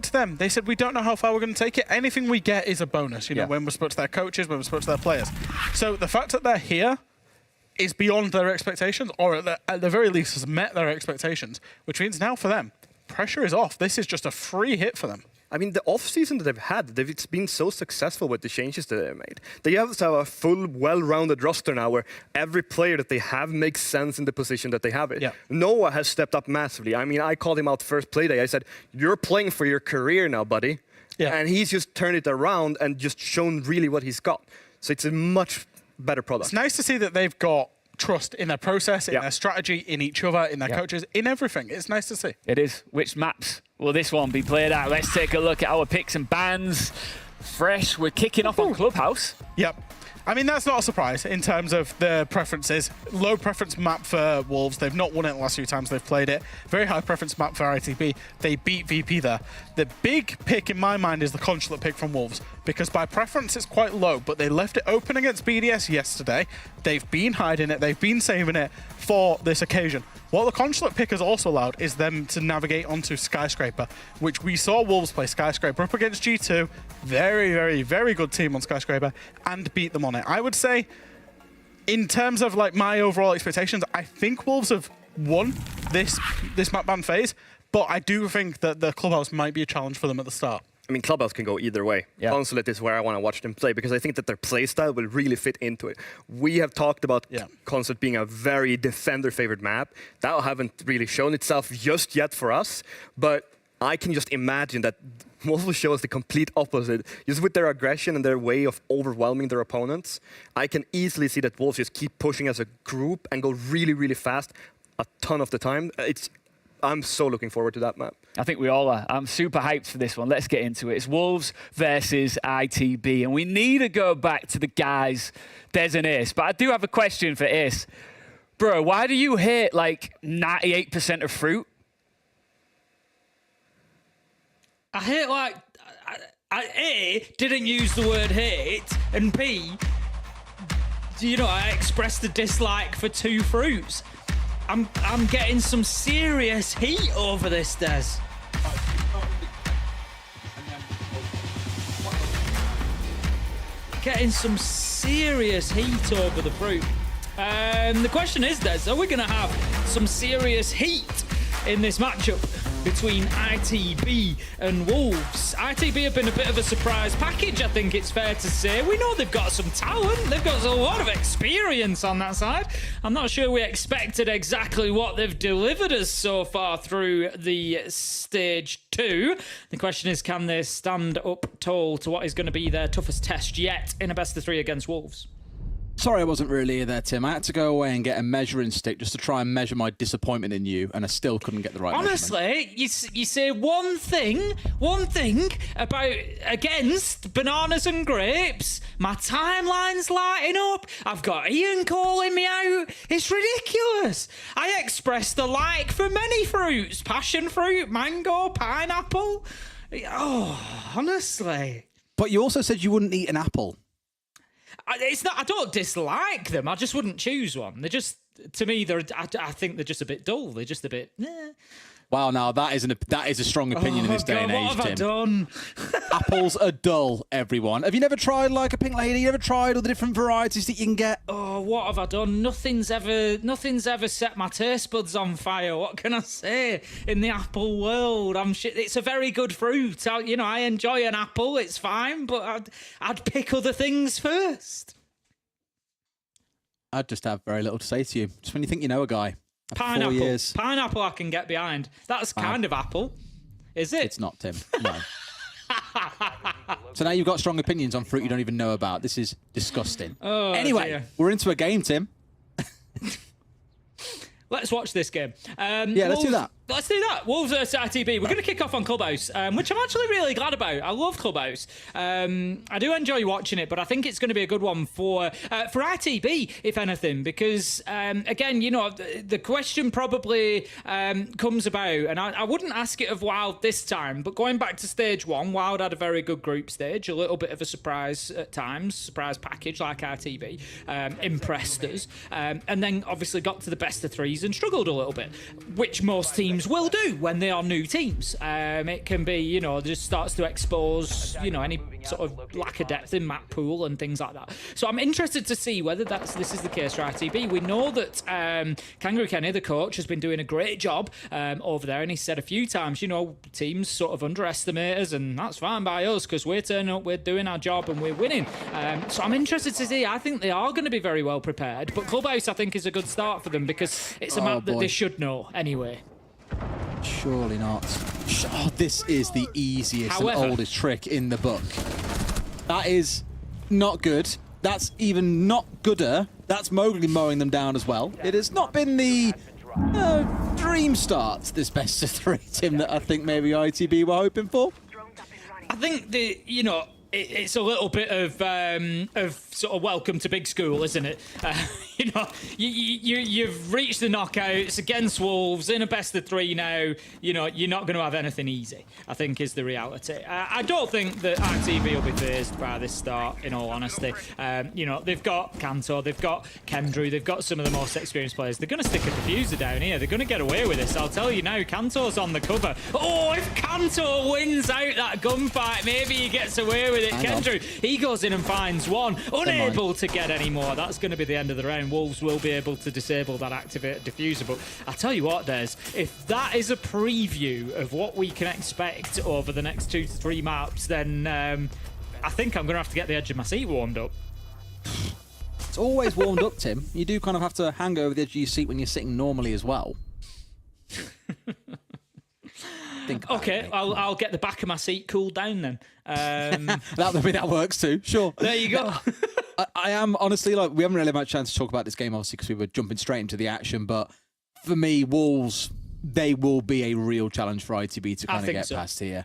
to them, they said, we don't know how far we're going to take it. Anything we get is a bonus, when we spoke to their coaches, when we spoke to their players. So the fact that they're here is beyond their expectations, or at the very least has met their expectations, which means now for them, pressure is off. This is just a free hit for them. I mean, the off-season that they've had, it's been so successful with the changes that they've made. They have a full, well-rounded roster now where every player that they have makes sense in the position that they have it. Yeah. Noah has stepped up massively. I mean, I called him out first play day. I said, you're playing for your career now, buddy. Yeah. And he's just turned it around and just shown really what he's got. So it's a much better product. It's nice to see that they've got trust in their process, in their strategy, in each other, in their coaches, in everything. It's nice to see. It is. Which maps will this one be played at? Let's take a look at our picks and bans. Fresh, we're kicking off on Clubhouse. Yep. I mean, that's not a surprise in terms of the preferences. Low preference map for Wolves. They've not won it the last few times they've played it. Very high preference map for ITB. They beat VP there. The big pick in my mind is the Consulate pick from Wolves, because by preference it's quite low, but they left it open against BDS yesterday. They've been hiding it. They've been saving it for this occasion. What the Consulate pick has also allowed is them to navigate onto Skyscraper, which we saw Wolves play Skyscraper up against G2. Very, very, very good team on Skyscraper, and beat them on it. I would say, in terms of like my overall expectations, I think Wolves have won this map ban phase, but I do think that the Clubhouse might be a challenge for them at the start. I mean, Clubhouse can go either way. Yeah. Consulate is where I want to watch them play because I think that their playstyle will really fit into it. We have talked about Consulate being a very defender-favored map. That haven't really shown itself just yet for us, but I can just imagine that Wolves will show us the complete opposite. Just with their aggression and their way of overwhelming their opponents, I can easily see that Wolves just keep pushing as a group and go really, really fast a ton of the time. I'm so looking forward to that map. I think we all are. I'm super hyped for this one. Let's get into it. It's Wolves versus ITB, and we need to go back to the guys, Des and Ace. But I do have a question for Ace. Bro, why do you hate like 98% of fruit? I hate like... A, didn't use the word hate, and B, I expressed a dislike for 2 fruits. I'm getting some serious heat over this, Des. Getting some serious heat over the fruit. The question is, Des, are we going to have some serious heat in this matchup between ITB and Wolves? ITB have been a bit of a surprise package, I think it's fair to say. We know they've got some talent, they've got a lot of experience on that side. I'm not sure we expected exactly what they've delivered us so far through the stage 2. The question is, can they stand up tall to what is going to be their toughest test yet in a best of 3 against Wolves? Sorry I wasn't really there, Tim. I had to go away and get a measuring stick just to try and measure my disappointment in you, and I still couldn't get the right Honestly, you say one thing about against bananas and grapes, my timeline's lighting up, I've got Ian calling me out. It's ridiculous. I expressed the like for many fruits. Passion fruit, mango, pineapple. Oh, honestly. But you also said you wouldn't eat an apple. It's not. I don't dislike them. I just wouldn't choose one. They're just, to me, I think they're just a bit dull. They're just a bit. Wow, now that is a strong opinion in this day and age, What have I Tim. done? Apples are dull, everyone. Have you never tried like a pink lady? You ever tried all the different varieties that you can get? Oh, what have I done? Nothing's ever set my taste buds on fire. What can I say? In the apple world, it's a very good fruit. I enjoy an apple. It's fine, but I'd pick other things first. I'd just have very little to say to you. Just when you think you know a guy. After 4 Pineapple. years. Pineapple I can get behind. That's kind of apple. Is it? It's not, Tim. No. So now you've got strong opinions on fruit you don't even know about. This is disgusting. Oh, anyway, dear. we're into a game, Tim. Let's watch this game. Yeah, let's do that. Let's do that. Wolves versus ITB. We're going to kick off on Clubhouse, which I'm actually really glad about. I love Clubhouse. I do enjoy watching it, but I think it's going to be a good one for ITB, if anything, because, again, you know, the question probably comes about, and I wouldn't ask it of Wild this time, but going back to stage 1, Wild had a very good group stage, a little bit of a surprise at times, surprise package like ITB, impressed us, and then obviously got to the best of 3s and struggled a little bit, which most teams will do when they are new teams. It can be, you know, just starts to expose, you know, any sort of lack of depth in map pool and things like that. So I'm interested to see whether this is the case for ITB. We know that Kangaroo Kenny, the coach, has been doing a great job over there, and he said a few times, you know, teams sort of underestimate us, and that's fine by us because we're turning up, we're doing our job, and we're winning. So I'm interested to see. I think they are going to be very well prepared, but Clubhouse, I think, is a good start for them because it's a map that they should know anyway. Surely not. Oh, this is the easiest and oldest trick in the book. That is not good. That's even not gooder. That's Mowgli mowing them down as well. It has not been the dream start, this best of 3, Tim, that I think maybe ITB were hoping for. I think you know, it's a little bit of sort of welcome to big school, isn't it? You know, you've reached the knockouts against Wolves in a best of 3 now. You know, you're not going to have anything easy, I think, is the reality. I don't think that ITV will be fazed by this start, in all honesty. You know, they've got Kanto, they've got Kendrew, they've got some of the most experienced players. They're going to stick a diffuser down here. They're going to get away with this. I'll tell you now, Kanto's on the cover. Oh, if Kanto wins out that gunfight, maybe he gets away with it. Kendrew, he goes in and finds one. Unable to get any more. That's going to be the end of the round. Wolves will be able to disable that activated diffuser. But I'll tell you what, Des, if that is a preview of what we can expect over the next 2 to 3 maps, then I think I'm going to have to get the edge of my seat warmed up. It's always warmed up, Tim. You do kind of have to hang over the edge of your seat when you're sitting normally as well. Okay, I'll get the back of my seat cooled down then. That works too. Sure. There you go. I am honestly, like, we haven't really had a chance to talk about this game, obviously, because we were jumping straight into the action. But for me, Wolves, they will be a real challenge for ITB to kind of get past here.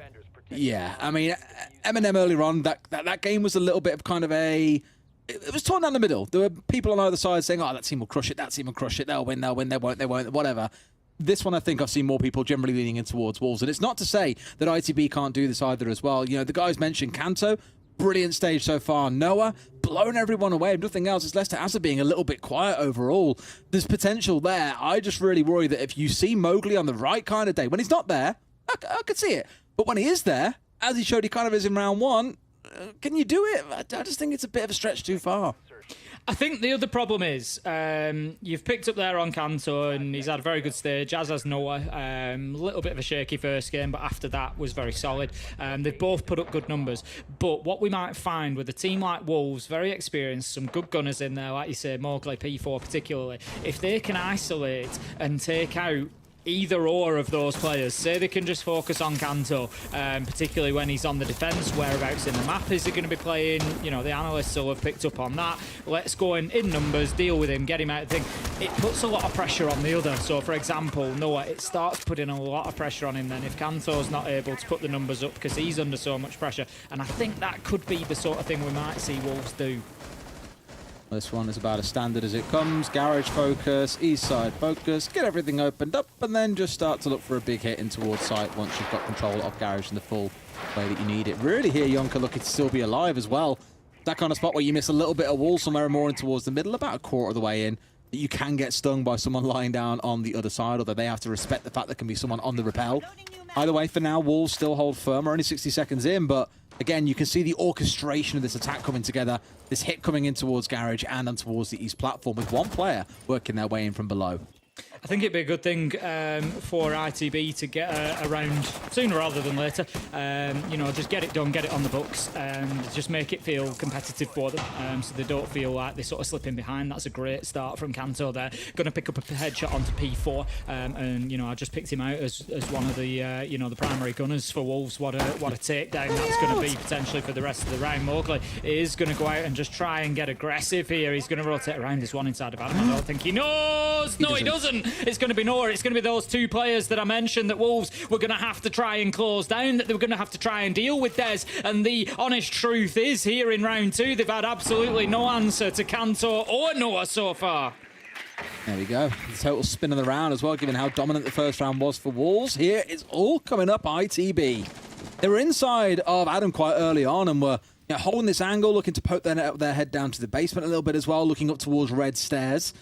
Yeah, I mean, M&M earlier on, that game was a little bit of kind of a. It was torn down the middle. There were people on either side saying, "Oh, that team will crush it. That team will crush it. They'll win. They won't. Whatever." This one, I think I've seen more people generally leaning in towards Wolves. And it's not to say that ITB can't do this either as well. You know, the guys mentioned Kanto, brilliant stage so far. Noah, blown everyone away. If nothing else, it's Leicester Asa being a little bit quiet overall. There's potential there. I just really worry that if you see Mowgli on the right kind of day, when he's not there, I could see it. But when he is there, as he showed he kind of is in round 1, can you do it? I just think it's a bit of a stretch too far. I think the other problem is you've picked up there on Kanto, and he's had a very good stage, as has Noah. A little bit of a shaky first game, but after that was very solid. They've both put up good numbers. But what we might find with a team like Wolves, very experienced, some good gunners in there, like you say, Mowgli, P4 particularly, if they can isolate and take out either or of those players, say they can just focus on Kanto, particularly when he's on the defence, whereabouts in the map is he going to be playing? You know, the analysts will have picked up on that. Let's go in numbers, deal with him, get him out of the thing. It puts a lot of pressure on the other. So, for example, Noah, it starts putting a lot of pressure on him then if Kanto's not able to put the numbers up because he's under so much pressure. And I think that could be the sort of thing we might see Wolves do. This one is about as standard as it comes. Garage focus, east side focus, get everything opened up, and then just start to look for a big hit in towards site once you've got control of Garage in the full way that you need it. Really here, Yonka looking to still be alive as well. That kind of spot where you miss a little bit of wall somewhere more in towards the middle, about a quarter of the way in, that you can get stung by someone lying down on the other side, although they have to respect the fact there can be someone on the rappel. Either way, for now, Wolves still hold firm. We're only 60 seconds in, but again, you can see the orchestration of this attack coming together, this hit coming in towards Garage and on towards the east platform with one player working their way in from below. I think it'd be a good thing for ITB to get around sooner rather than later. Just get it done, get it on the books, and just make it feel competitive for them, so they don't feel like they're sort of slipping behind. That's a great start from Kanto there. Going to pick up a headshot onto P4, and I just picked him out as one of the the primary gunners for Wolves. What a takedown that's going to be potentially for the rest of the round. Mowgli is going to go out and just try and get aggressive here. He's going to rotate around. There's one inside of Adam. I don't think he knows. No, he doesn't. It's going to be Noah. It's going to be those two players that I mentioned that Wolves were going to have to try and close down, that they were going to have to try and deal with Des. And the honest truth is, here in round 2, they've had absolutely no answer to Kanto or Noah so far. There we go. The total spin of the round as well, given how dominant the first round was for Wolves. Here it's all coming up ITB. They were inside of Adam quite early on and were holding this angle, looking to poke their head down to the basement a little bit as well, looking up towards red stairs.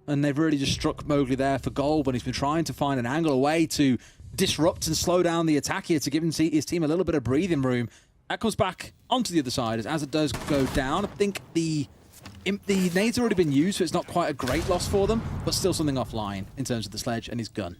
And they've really just struck Mowgli there for gold when he's been trying to find an angle, a way to disrupt and slow down the attack here to give his team a little bit of breathing room. That comes back onto the other side as it does go down. I think the nades have already been used, so it's not quite a great loss for them, but still something offline in terms of the sledge and his gun.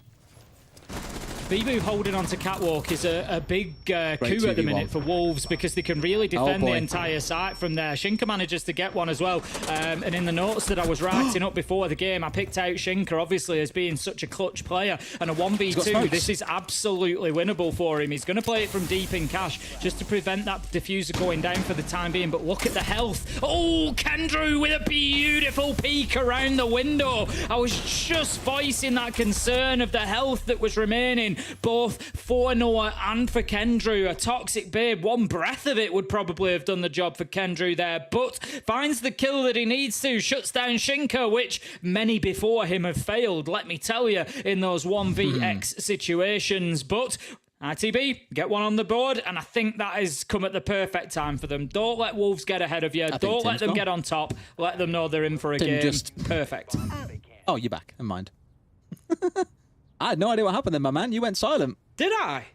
Bibu holding on to Catwalk is a big coup at the minute for Wolves, because they can really defend the entire site from there. Shinka manages to get one as well. And in the notes that I was writing up before the game, I picked out Shinka, obviously, as being such a clutch player. And a 1v2, this is absolutely winnable for him. He's going to play it from deep in cash just to prevent that diffuser going down for the time being. But look at the health. Oh, Kendrew with a beautiful peek around the window. I was just voicing that concern of the health that was remaining, both for Noah and for Kendrew. A toxic babe, one breath of it would probably have done the job for Kendrew there, but finds the kill that he needs to, shuts down Shinka, which many before him have failed, let me tell you, in those 1vx situations. But ITB get one on the board, and I think that has come at the perfect time for them. Don't let Wolves get ahead of you. Don't let them get on top. Let them know they're in for a game. Perfect. Oh, you're back. Never mind. I had no idea what happened then, my man. You went silent. Did I?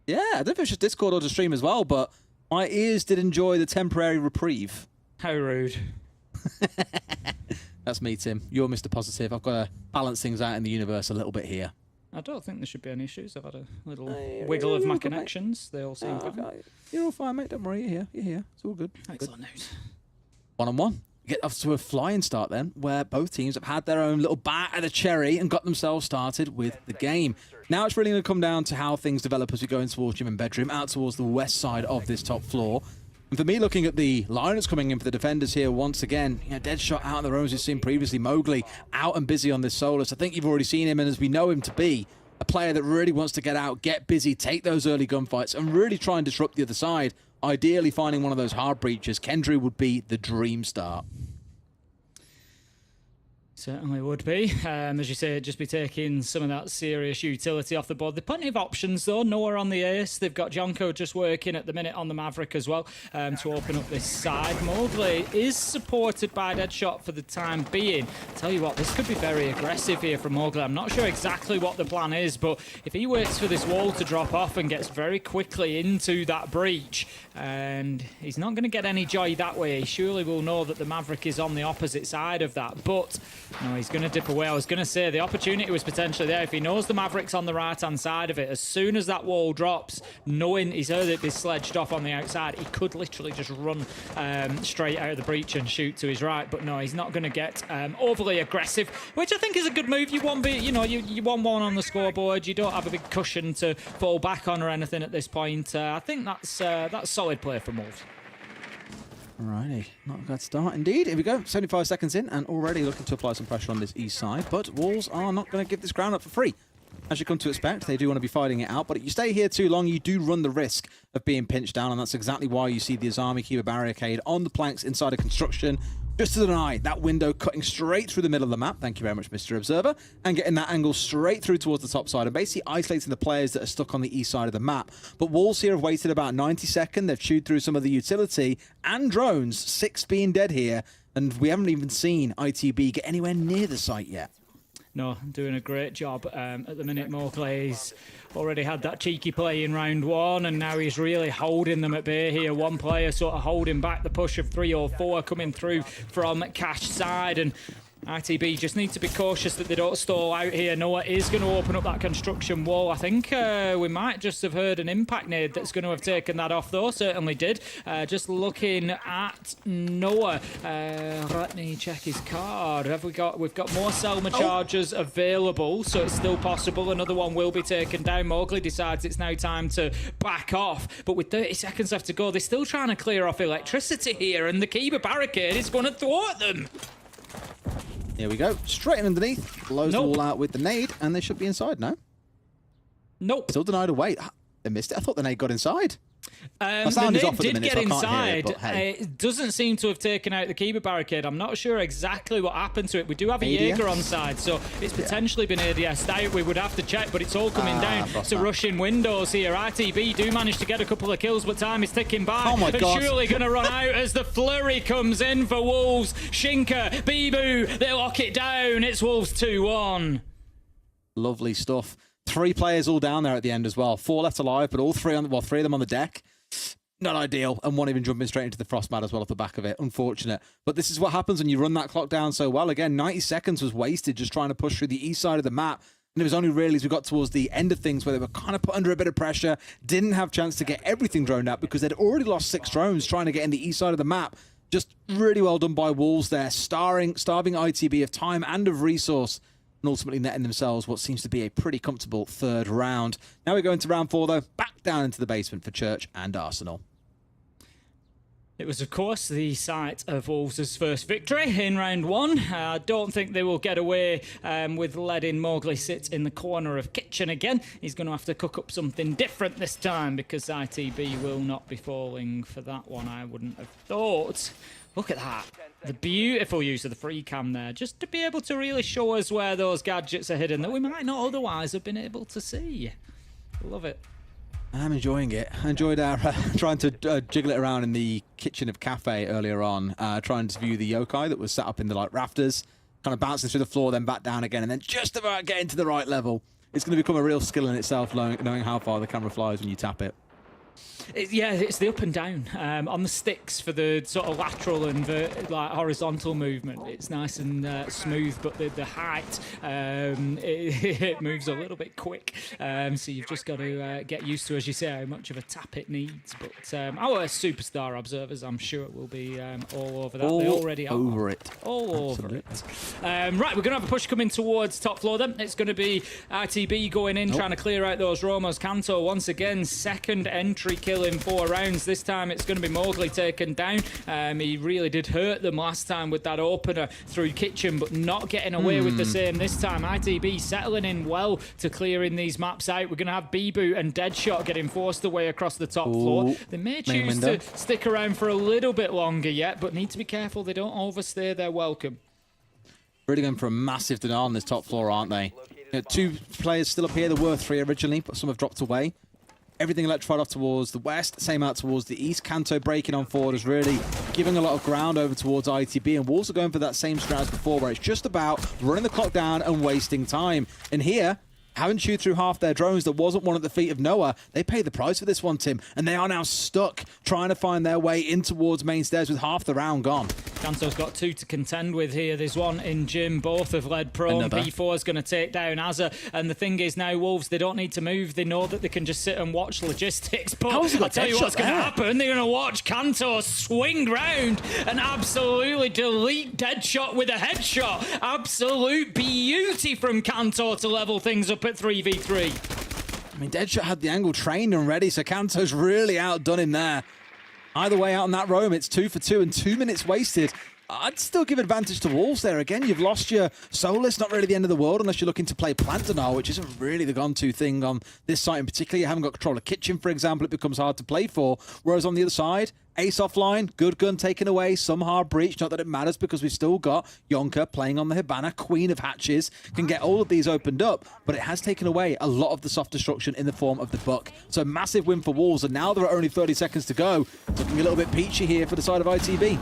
Yeah, I don't know if it's just Discord or the stream as well, but my ears did enjoy the temporary reprieve. How rude. That's me, Tim. You're Mr. Positive. I've got to balance things out in the universe a little bit here. I don't think there should be any issues. I've had a little wiggle of my connections. They all seem good. You're all fine, mate. Don't worry. You're here. You're here. It's all good. Excellent news. 1-on-1. Get off to a flying start then, where both teams have had their own little bite at the cherry and got themselves started with the game. Now it's really going to come down to how things develop as we go in towards gym and bedroom, out towards the west side of this top floor. And for me, looking at the lineups coming in for the defenders here once again, Deadshot out on the roams we've seen previously, Mowgli out and busy on this Solus. I think you've already seen him, and as we know him to be, a player that really wants to get out, get busy, take those early gunfights, and really try and disrupt the other side. Ideally finding one of those hard breaches. Kendrew would be the dream start. Certainly would be. As you say, just be taking some of that serious utility off the board. There are plenty of options, though. Noah on the ace. They've got Jonko just working at the minute on the Maverick as well to open up this side. Mowgli is supported by Deadshot for the time being. Tell you what, this could be very aggressive here from Mowgli. I'm not sure exactly what the plan is, but if he waits for this wall to drop off and gets very quickly into that breach, and he's not going to get any joy that way, he surely will know that the Maverick is on the opposite side of that. But no, he's going to dip away. I was going to say the opportunity was potentially there. If he knows the Maverick's on the right-hand side of it, as soon as that wall drops, knowing he's heard it be sledged off on the outside, he could literally just run straight out of the breach and shoot to his right. But no, he's not going to get overly aggressive, which I think is a good move. You want you want one on the scoreboard. You don't have a big cushion to fall back on or anything at this point. I think that's solid play from Wolves. Alrighty, not a bad start indeed. Here we go, 75 seconds in, and already looking to apply some pressure on this east side, but Wolves are not going to give this ground up for free. As you come to expect, they do want to be fighting it out, but if you stay here too long, you do run the risk of being pinched down, and that's exactly why you see the Azami keep a barricade on the planks inside a construction, just to deny that window cutting straight through the middle of the map. Thank you very much, Mr. Observer. And getting that angle straight through towards the top side and basically isolating the players that are stuck on the east side of the map. But Wolves here have waited about 90 seconds. They've chewed through some of the utility and drones, 6 being dead here. And we haven't even seen ITB get anywhere near the site yet. No, doing a great job at the minute. Mowgli's already had that cheeky play in round 1, and now he's really holding them at bay here. One player sort of holding back the push of 3 or 4 coming through from Cash's side, and ITB just need to be cautious that they don't stall out here. Noah is going to open up that construction wall. I think we might just have heard an impact nade that's going to have taken that off, though. Certainly did. Just looking at Noah. Let me check his card. We've got more Selma charges available, so it's still possible. Another one will be taken down. Mowgli decides it's now time to back off. But with 30 seconds left to go, they're still trying to clear off electricity here, and the Kiba barricade is going to thwart them. Here we go. Straight in underneath. Blows the wall out with the nade, and they should be inside, no? Nope. Still denied away. They missed it. I thought the nade got inside. The nade did get inside. It doesn't seem to have taken out the Kiba barricade. I'm not sure exactly what happened to it. We do have a Jaeger on side, so it's potentially been ADS'd out. We would have to check, but it's all coming down to rushing windows here. ITB do manage to get a couple of kills, but time is ticking by. Oh my God. Surely going to run out as the flurry comes in for Wolves. Shinka, Bibu, they lock it down. It's Wolves 2-1. Lovely stuff. 3 players all down there at the end as well. 4 left alive, but all 3 of them on the deck. Not ideal. And one even jumping straight into the frostmat as well off the back of it. Unfortunate. But this is what happens when you run that clock down so well. Again, 90 seconds was wasted just trying to push through the east side of the map. And it was only really as we got towards the end of things where they were kind of put under a bit of pressure, didn't have a chance to get everything droned out because they'd already lost 6 drones trying to get in the east side of the map. Just really well done by Wolves there, starving ITB of time and of resource, and ultimately netting themselves what seems to be a pretty comfortable 3rd round. Now we go into round 4, though, back down into the basement for Church and Arsenal. It was, of course, the site of Wolves' first victory in round 1. I don't think they will get away with letting Mowgli sit in the corner of kitchen again. He's going to have to cook up something different this time because ITB will not be falling for that one, I wouldn't have thought. Look at that. The beautiful use of the free cam there, just to be able to really show us where those gadgets are hidden that we might not otherwise have been able to see. Love it. I'm enjoying it. I enjoyed our trying to jiggle it around in the kitchen of cafe earlier on, trying to view the yokai that was set up in the rafters, kind of bouncing through the floor, then back down again, and then just about getting to the right level. It's going to become a real skill in itself, knowing how far the camera flies when you tap it. It's the up and down on the sticks for the sort of lateral and horizontal movement. It's nice and smooth, but the height it moves a little bit quick. So you've just got to get used to, as you say, how much of a tap it needs. But our superstar observers, I'm sure, will be all over that. They already are. Over it. All over it. Right, we're going to have a push coming towards top floor then. It's going to be ITB going in, trying to clear out those Romos. Kanto, once again, 2nd entry kill in 4 rounds. This time it's going to be Mowgli taken down. He really did hurt them last time with that opener through kitchen, but not getting away with the same this time. ITB settling in well to clearing these maps out. We're going to have Bibu and Deadshot getting forced away across the top floor. They may choose to stick around for a little bit longer yet, but need to be careful they don't overstay their welcome. Really going for a massive denial on this top floor, aren't they? 2 players still up here. There were 3 originally, but some have dropped away. Everything electrified off towards the west, same out towards the east. Kanto breaking on forward is really giving a lot of ground over towards ITB, and Wolves are going for that same strat as before, where it's just about running the clock down and wasting time. And here, having chewed through half their drones, there wasn't one at the feet of Noah. They paid the price for this one, Tim, and they are now stuck trying to find their way in towards main stairs with half the round gone. Kanto's got 2 to contend with here. There's one in Jim. Both have led prone. P4 is going to take down Azza. And the thing is now, Wolves, they don't need to move. They know that they can just sit and watch logistics. But I'll tell you what's going to happen. They're going to watch Kanto swing round and absolutely delete Deadshot with a headshot. Absolute beauty from Kanto to level things up at 3v3. I mean, Deadshot had the angle trained and ready, so Kanto's really outdone him there. Either way, out on that roam, it's 2 for 2 and 2 minutes wasted. I'd still give advantage to Wolves there. Again, you've lost your Solus, not really the end of the world unless you're looking to play Plant Denial, which isn't really the gone-to thing on this site in particular. You haven't got control of Kitchen, for example. It becomes hard to play for. Whereas on the other side, Ace offline, good gun taken away, some hard breach. Not that it matters because we've still got Yonka playing on the Hibana, Queen of Hatches, can get all of these opened up, but it has taken away a lot of the soft destruction in the form of the Buck. So massive win for Wolves, and now there are only 30 seconds to go. Looking a little bit peachy here for the side of ITB.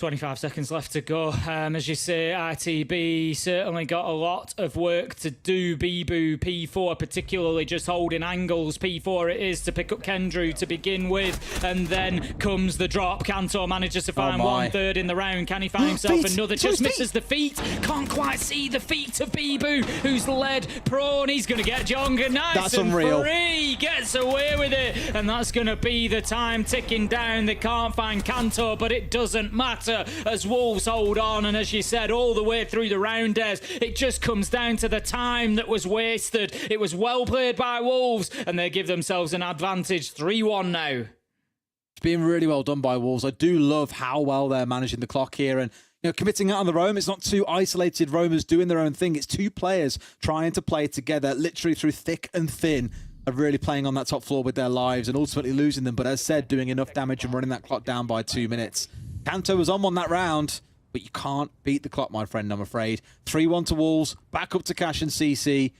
25 seconds left to go. As you say, ITB certainly got a lot of work to do. Bibu, P4 particularly just holding angles. P4 it is to pick up Kendrew to begin with, and then comes the drop. Kanto manages to find 1/3 in the round. Can he find himself another? Just misses the feet. Can't quite see the feet of Bibu, who's led prone. He's going to get Jonga nice that's and unreal. free. Gets away with it, and that's going to be the time ticking down. They can't find Kanto, but it doesn't matter as Wolves hold on, and as you said, all the way through the round, Des, it just comes down to the time that was wasted. It was well played by Wolves, and they give themselves an advantage. 3-1 now. It's been really well done by Wolves. I do love how well they're managing the clock here, and committing out on the roam. It's not two isolated roamers doing their own thing. It's two players trying to play together, literally through thick and thin, of really playing on that top floor with their lives and ultimately losing them. But as said, doing enough damage and running that clock down by 2 minutes. Kanto was on one that round, but you can't beat the clock, my friend, I'm afraid. 3-1 to Wolves, back up to Cash and CC.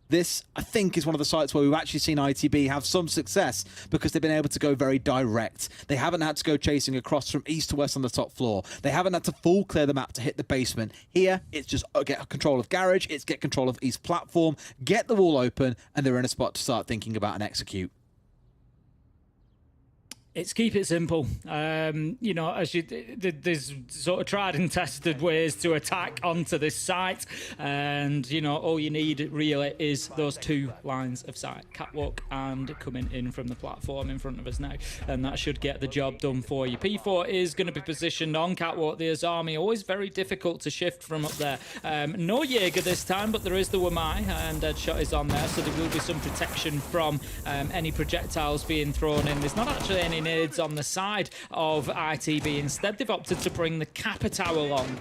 This, I think, is one of the sites where we've actually seen ITB have some success because they've been able to go very direct. They haven't had to go chasing across from east to west on the top floor. They haven't had to full clear the map to hit the basement. Here, it's just get control of garage, it's get control of east platform, get the wall open, and they're in a spot to start thinking about and execute. It's keep it simple. As there's sort of tried and tested ways to attack onto this site, and all you need really is those two lines of sight, catwalk and coming in from the platform in front of us now, and that should get the job done for you. P4 is going to be positioned on catwalk. The Azami, always very difficult to shift from up there. No Jaeger this time, but there is the Wamai, and Deadshot is on there, so there will be some protection from any projectiles being thrown in. There's not actually any nades on the side of ITB. Instead, they've opted to bring the Capitao along.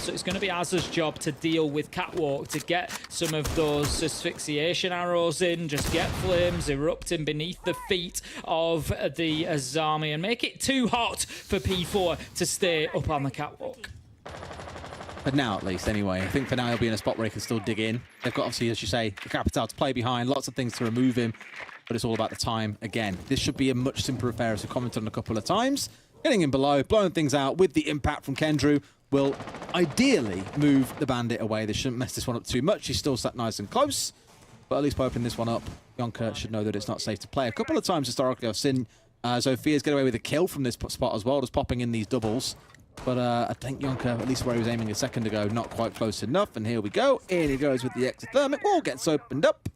So it's going to be Azza's job to deal with catwalk, to get some of those asphyxiation arrows in, just get flames erupting beneath the feet of the Azami and make it too hot for P4 to stay up on the catwalk. But now, at least, anyway. I think for now he'll be in a spot where he can still dig in. They've got, obviously, as you say, the Capitao to play behind, lots of things to remove him. But it's all about the time again. This should be a much simpler affair, as we commented on a couple of times. Getting in below, blowing things out with the impact from Kendrew will ideally move the Bandit away. They shouldn't mess this one up too much. He's still sat nice and close. But at least by opening this one up, Yonka should know that it's not safe to play. A couple of times historically I've seen Zophia's get away with a kill from this spot as well, just popping in these doubles. But I think Yonka, at least where he was aiming a second ago, not quite close enough. And here we go. In he goes with the exothermic wall, gets opened up.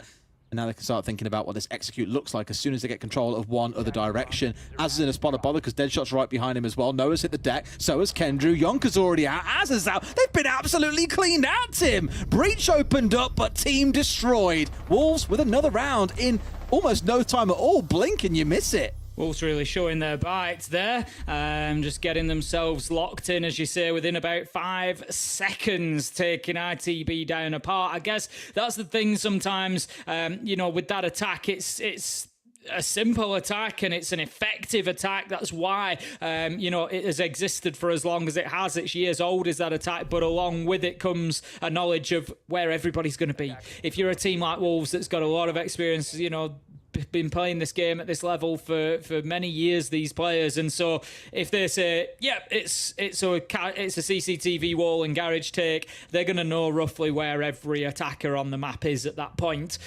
And now they can start thinking about what this execute looks like as soon as they get control of one other direction. Az is in a spot of bother because Deadshot's right behind him as well. Noah's hit the deck. So has Kendrew. Yonka's already out. Az is out. They've been absolutely cleaned out, Tim. Breach opened up, but team destroyed. Wolves with another round in almost no time at all. Blink and you miss it. Wolves really showing their bites there, just getting themselves locked in, as you say, within about 5 seconds, taking ITB down apart. I guess that's the thing sometimes, with that attack, it's a simple attack and it's an effective attack. That's why, it has existed for as long as it has. It's years old is that attack, but along with it comes a knowledge of where everybody's going to be. If you're a team like Wolves that's got a lot of experience, been playing this game at this level for many years, these players, and so if they say, yeah, it's a CCTV wall and garage take, they're going to know roughly where every attacker on the map is at that point.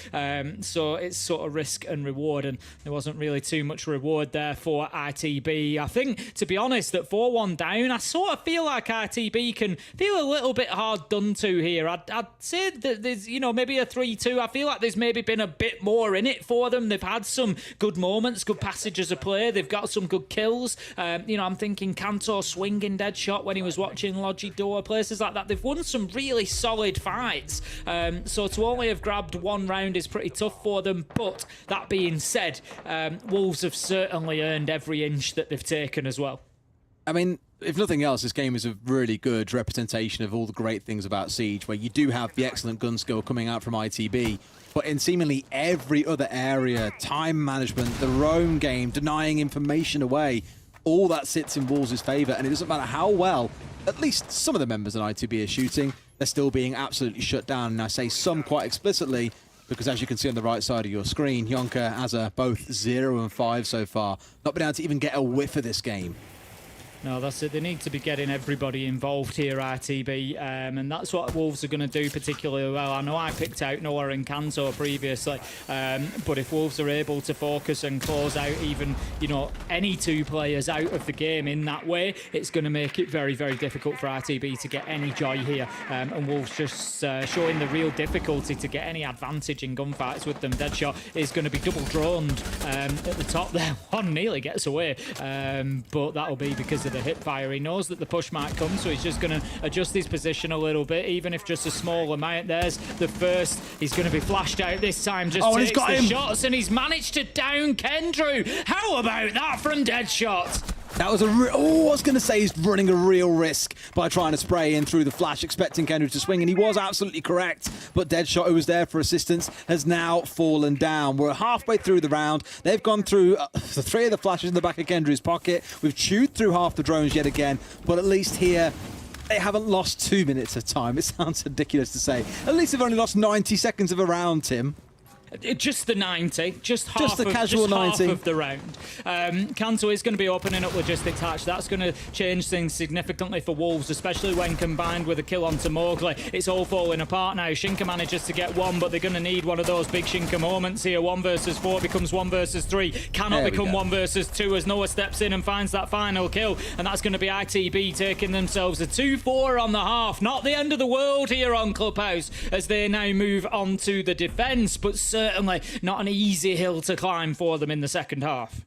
So it's sort of risk and reward, and there wasn't really too much reward there for ITB. I think, to be honest, at 4-1 down, I sort of feel like ITB can feel a little bit hard done to here. I'd say that there's, maybe a 3-2. I feel like there's maybe been a bit more in it for them. They've had some good moments, good passages of play. They've got some good kills. I'm thinking Kanto swinging Deadshot when he was watching Logidor, places like that. They've won some really solid fights. So to only have grabbed one round is pretty tough for them. But that being said, Wolves have certainly earned every inch that they've taken as well. I mean, if nothing else, this game is a really good representation of all the great things about Siege, where you do have the excellent gun skill coming out from ITB, but in seemingly every other area, time management, the roam game, denying information away, all that sits in Wolves' favour, and it doesn't matter how well at least some of the members in ITB are shooting, they're still being absolutely shut down, and I say some quite explicitly, because as you can see on the right side of your screen, Yonka, Azza, both 0 and 5 so far, not been able to even get a whiff of this game. No, that's it. They need to be getting everybody involved here, ITB, and that's what Wolves are going to do particularly well. I know I picked out Noah and Kanto previously, but if Wolves are able to focus and close out even, any two players out of the game in that way, it's going to make it very, very difficult for ITB to get any joy here. And Wolves just showing the real difficulty to get any advantage in gunfights with them. Deadshot is going to be double droned at the top there. One nearly gets away, but that'll be because of the hip fire. He knows that the push might come, so he's just going to adjust his position a little bit, even if just a small amount. There's the first. He's going to be flashed out this time. Just takes he's got the him. shots, and he's managed to down Kendrew. How about that from Deadshot? That was I was going to say he's running a real risk by trying to spray in through the flash, expecting Kendrew to swing, and he was absolutely correct. But Deadshot, who was there for assistance, has now fallen down. We're halfway through the round. They've gone through the 3 of the flashes in the back of Kendrew's pocket. We've chewed through half the drones yet again, but at least here they haven't lost 2 minutes of time. It sounds ridiculous to say. At least they've only lost 90 seconds of a round, Tim. Just the 90, just half the casual 90 of the round. Kanto is going to be opening up logistics hatch. That's going to change things significantly for Wolves, especially when combined with a kill onto Mowgli. It's all falling apart now. Shinka manages to get one, but they're going to need one of those big Shinka moments here. 1 versus 4 becomes 1 versus 3. Cannot become 1 versus 2 as Noah steps in and finds that final kill, and that's going to be ITB taking themselves a 2-4 on the half. Not the end of the world here on Clubhouse as they now move on to the defence, but certainly not an easy hill to climb for them in the second half.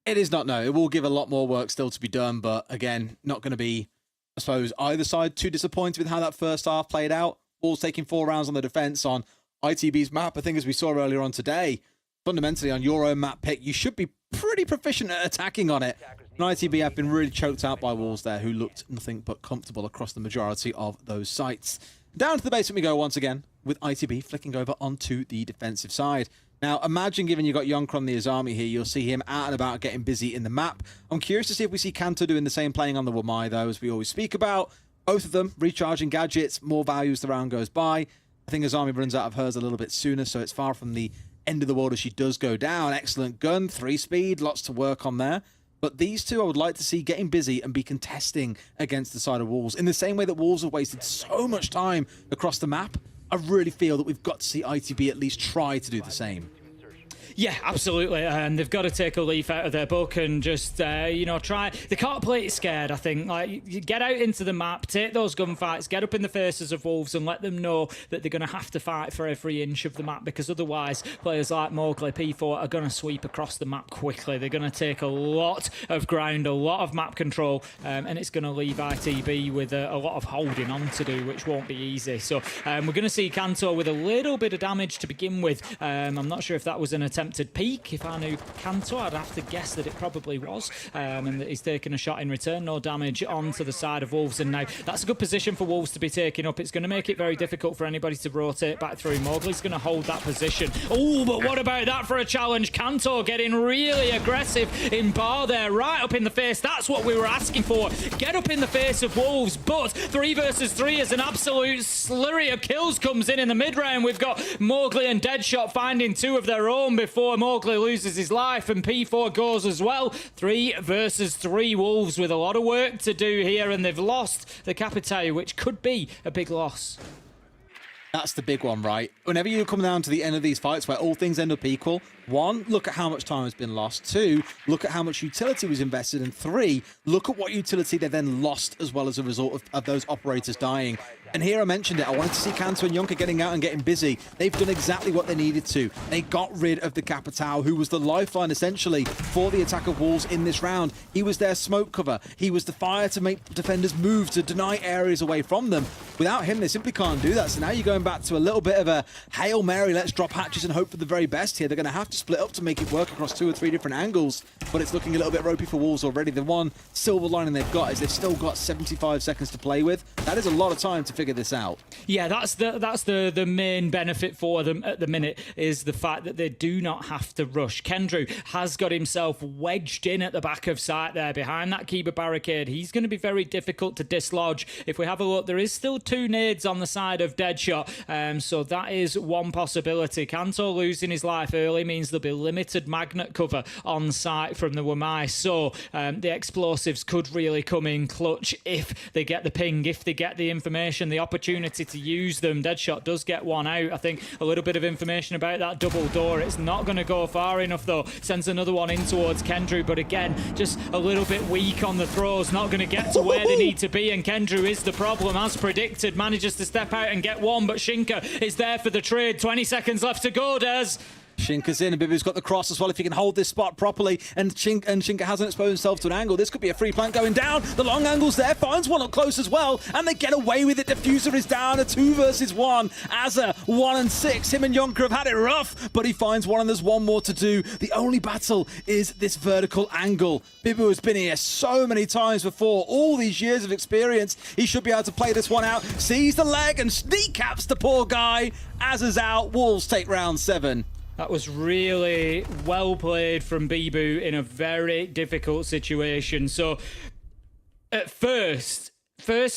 It is not, no. It will give a lot more work still to be done, but again, not going to be, I suppose, either side too disappointed with how that first half played out. Wolves taking 4 rounds on the defence on ITB's map. I think as we saw earlier on today, fundamentally on your own map pick, you should be pretty proficient at attacking on it. And ITB have been really choked out by Wolves there, who looked nothing but comfortable across the majority of those sites. Down to the basement we go once again, with ITB flicking over onto the defensive side. Now, imagine given you've got Yonkron the Azami here, you'll see him out and about getting busy in the map. I'm curious to see if we see Kanto doing the same playing on the Wamai, though, as we always speak about. Both of them recharging gadgets, more value as the round goes by. I think Azami runs out of hers a little bit sooner, so it's far from the end of the world as she does go down. Excellent gun, 3 speed, lots to work on there. But these two I would like to see getting busy and be contesting against the side of Wolves. In the same way that Wolves have wasted so much time across the map, I really feel that we've got to see ITB at least try to do the same. Yeah, absolutely. And they've got to take a leaf out of their book and just, try. They can't play it scared, I think. Like, you get out into the map, take those gunfights, get up in the faces of Wolves and let them know that they're going to have to fight for every inch of the map, because otherwise players like Mowgli, P4 are going to sweep across the map quickly. They're going to take a lot of ground, a lot of map control, and it's going to leave ITB with a lot of holding on to do, which won't be easy. So we're going to see Kanto with a little bit of damage to begin with. I'm not sure if that was an attempted peek. If I knew Kanto, I'd have to guess that it probably was, and that he's taking a shot in return. No damage onto the side of Wolves, and now that's a good position for Wolves to be taking up. It's going to make it very difficult for anybody to rotate back through. Mowgli's going to hold that position. Oh, but what about that for a challenge? Kanto getting really aggressive in bar there, right up in the face. That's what we were asking for. Get up in the face of Wolves, but 3 versus 3 as an absolute slurry of kills comes in the mid-round. We've got Mowgli and Deadshot finding 2 of their own before Mowgli loses his life, and P4 goes as well. 3 versus 3 Wolves with a lot of work to do here, and they've lost the Capitao, which could be a big loss. That's the big one, right? Whenever you come down to the end of these fights where all things end up equal, 1, look at how much time has been lost. 2, look at how much utility was invested. And 3, look at what utility they then lost as well as a result of those operators dying. And here I mentioned it, I wanted to see Kanto and Yonka getting out and getting busy. They've done exactly what they needed to. They got rid of the Capitao, who was the lifeline essentially for the attack of Wolves in this round. He was their smoke cover. He was the fire to make defenders move, to deny areas away from them. Without him, they simply can't do that. So now you're going back to a little bit of a Hail Mary, let's drop hatches and hope for the very best here. They're going to have to split up to make it work across 2 or 3 different angles, but it's looking a little bit ropey for Wolves already. The one silver lining they've got is they've still got 75 seconds to play with. That is a lot of time to figure this out. Yeah, that's the main benefit for them at the minute, is the fact that they do not have to rush. Kendrew has got himself wedged in at the back of sight there behind that Kiba barricade. He's going to be very difficult to dislodge. If we have a look, there is still 2 nades on the side of Deadshot, so that is one possibility. Kanto losing his life early means there'll be limited magnet cover on site from the Wamai, so the explosives could really come in clutch if they get the ping, if they get the information, the opportunity to use them. Deadshot does get one out. I think a little bit of information about that double door. It's not going to go far enough though. Sends another one in towards Kendrew, but again, just a little bit weak on the throws, not going to get to where they need to be, and Kendrew is the problem as predicted. Manages to step out and get one, but Shinka is there for the trade. 20 seconds left to go, Des. Shinka's in, and Bibu's got the cross as well if he can hold this spot properly, and Shinka hasn't exposed himself to an angle. This could be a free plant going down. The long angle's there, finds one up close as well, and they get away with it. Diffuser is down, a 2 versus 1. Azza, 1 and 6. Him and Yonker have had it rough, but he finds one, and there's one more to do. The only battle is this vertical angle. Bibu has been here so many times before, all these years of experience. He should be able to play this one out. Sees the leg and kneecaps the poor guy. Azza's out, Wolves take round 7. That was really well played from Bibu in a very difficult situation. So, at first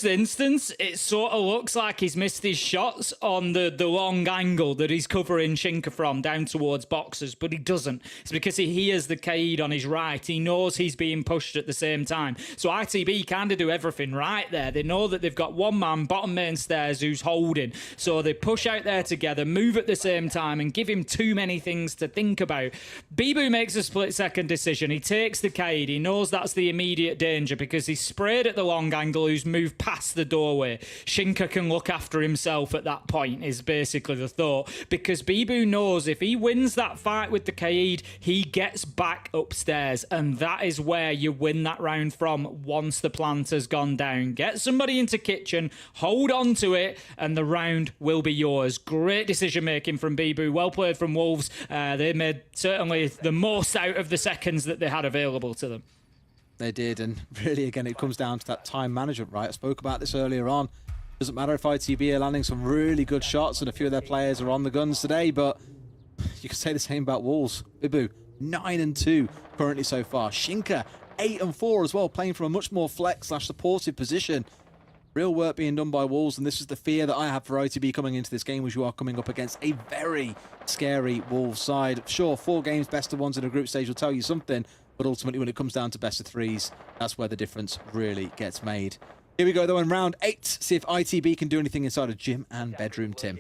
instance, it sort of looks like he's missed his shots on the long angle that he's covering Shinka from down towards boxes, but he doesn't. It's because he hears the Kaid on his right. He knows he's being pushed at the same time. So ITB kind of do everything right there. They know that they've got one man, bottom main stairs, who's holding. So they push out there together, move at the same time, and give him too many things to think about. Bibu makes a split-second decision. He takes the Kaid. He knows that's the immediate danger because he's sprayed at the long angle, who's moved past the doorway. Shinka can look after himself at that point, is basically the thought, because Bibu knows if he wins that fight with the Kaid, he gets back upstairs, and that is where you win that round from once the plant has gone down. Get somebody into kitchen, hold on to it, and the round will be yours. Great decision making from Bibu, well played from Wolves. They made certainly the most out of the seconds that they had available to them. They did, and really, again, it comes down to that time management, right? I spoke about this earlier on. Doesn't matter if ITB are landing some really good shots and a few of their players are on the guns today, but you could say the same about Wolves. Bibu, 9 and 2 currently so far. Shinka, 8 and 4 as well, playing from a much more flex/supportive position. Real work being done by Wolves, and this is the fear that I have for ITB coming into this game, as you are coming up against a very scary Wolves side. Sure, 4 games, best of ones in a group stage will tell you something, but ultimately when it comes down to best of 3s, that's where the difference really gets made. Here we go though in round 8, see if ITB can do anything inside of gym and bedroom, Tim.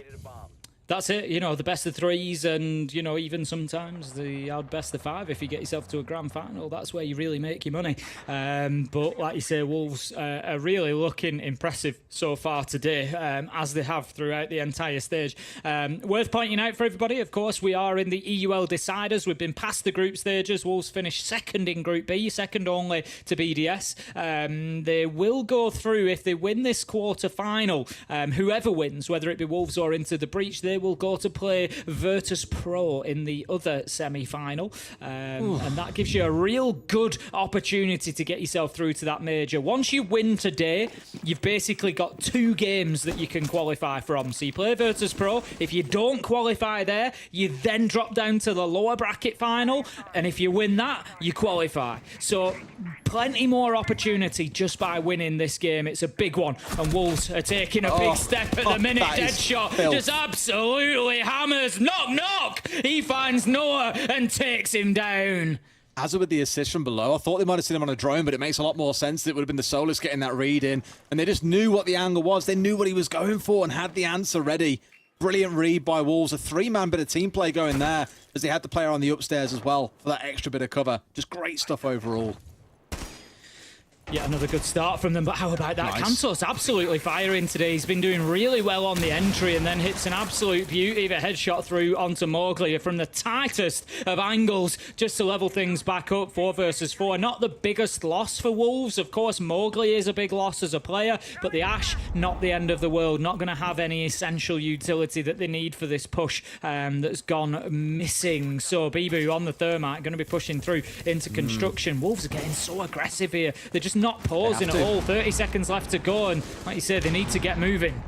That's it, you know, the best of 3s, and, you know, even sometimes the odd best of 5 if you get yourself to a grand final. That's where you really make your money. But like you say, Wolves are really looking impressive so far today, as they have throughout the entire stage. Worth pointing out for everybody, of course, we are in the EUL deciders. We've been past the group stages. Wolves finished second in Group B, second only to BDS. They will go through, if they win this quarter final, whoever wins, whether it be Wolves or Into the Breach, they will go to play Virtus Pro in the other semi-final, and that gives you a real good opportunity to get yourself through to that major. Once you win today, you've basically got 2 games that you can qualify from. So you play Virtus Pro. If you don't qualify there, you then drop down to the lower bracket final, and if you win that, you qualify. So plenty more opportunity just by winning this game. It's a big one, and Wolves are taking a big step at the minute. Deadshot just absolutely hammers. Knock, knock. He finds Noah and takes him down. Azza with the assist from below. I thought they might have seen him on a drone, but it makes a lot more sense. It would have been the Solus getting that read in, and they just knew what the angle was. They knew what he was going for and had the answer ready. Brilliant read by Wolves. A 3-man bit of team play going there, as they had the player on the upstairs as well for that extra bit of cover. Just great stuff overall. Yeah, another good start from them, but how about that? Nice. Kanto's absolutely firing today. He's been doing really well on the entry and then hits an absolute beauty of a headshot through onto Mowgli from the tightest of angles just to level things back up. 4 versus 4. Not the biggest loss for Wolves. Of course, Mowgli is a big loss as a player, but the Ash, not the end of the world. Not going to have any essential utility that they need for this push that's gone missing. So Bibu on the Thermite, going to be pushing through into construction. Wolves are getting so aggressive here. They're just just not pausing at all. 30 seconds left to go, and like you said, they need to get moving.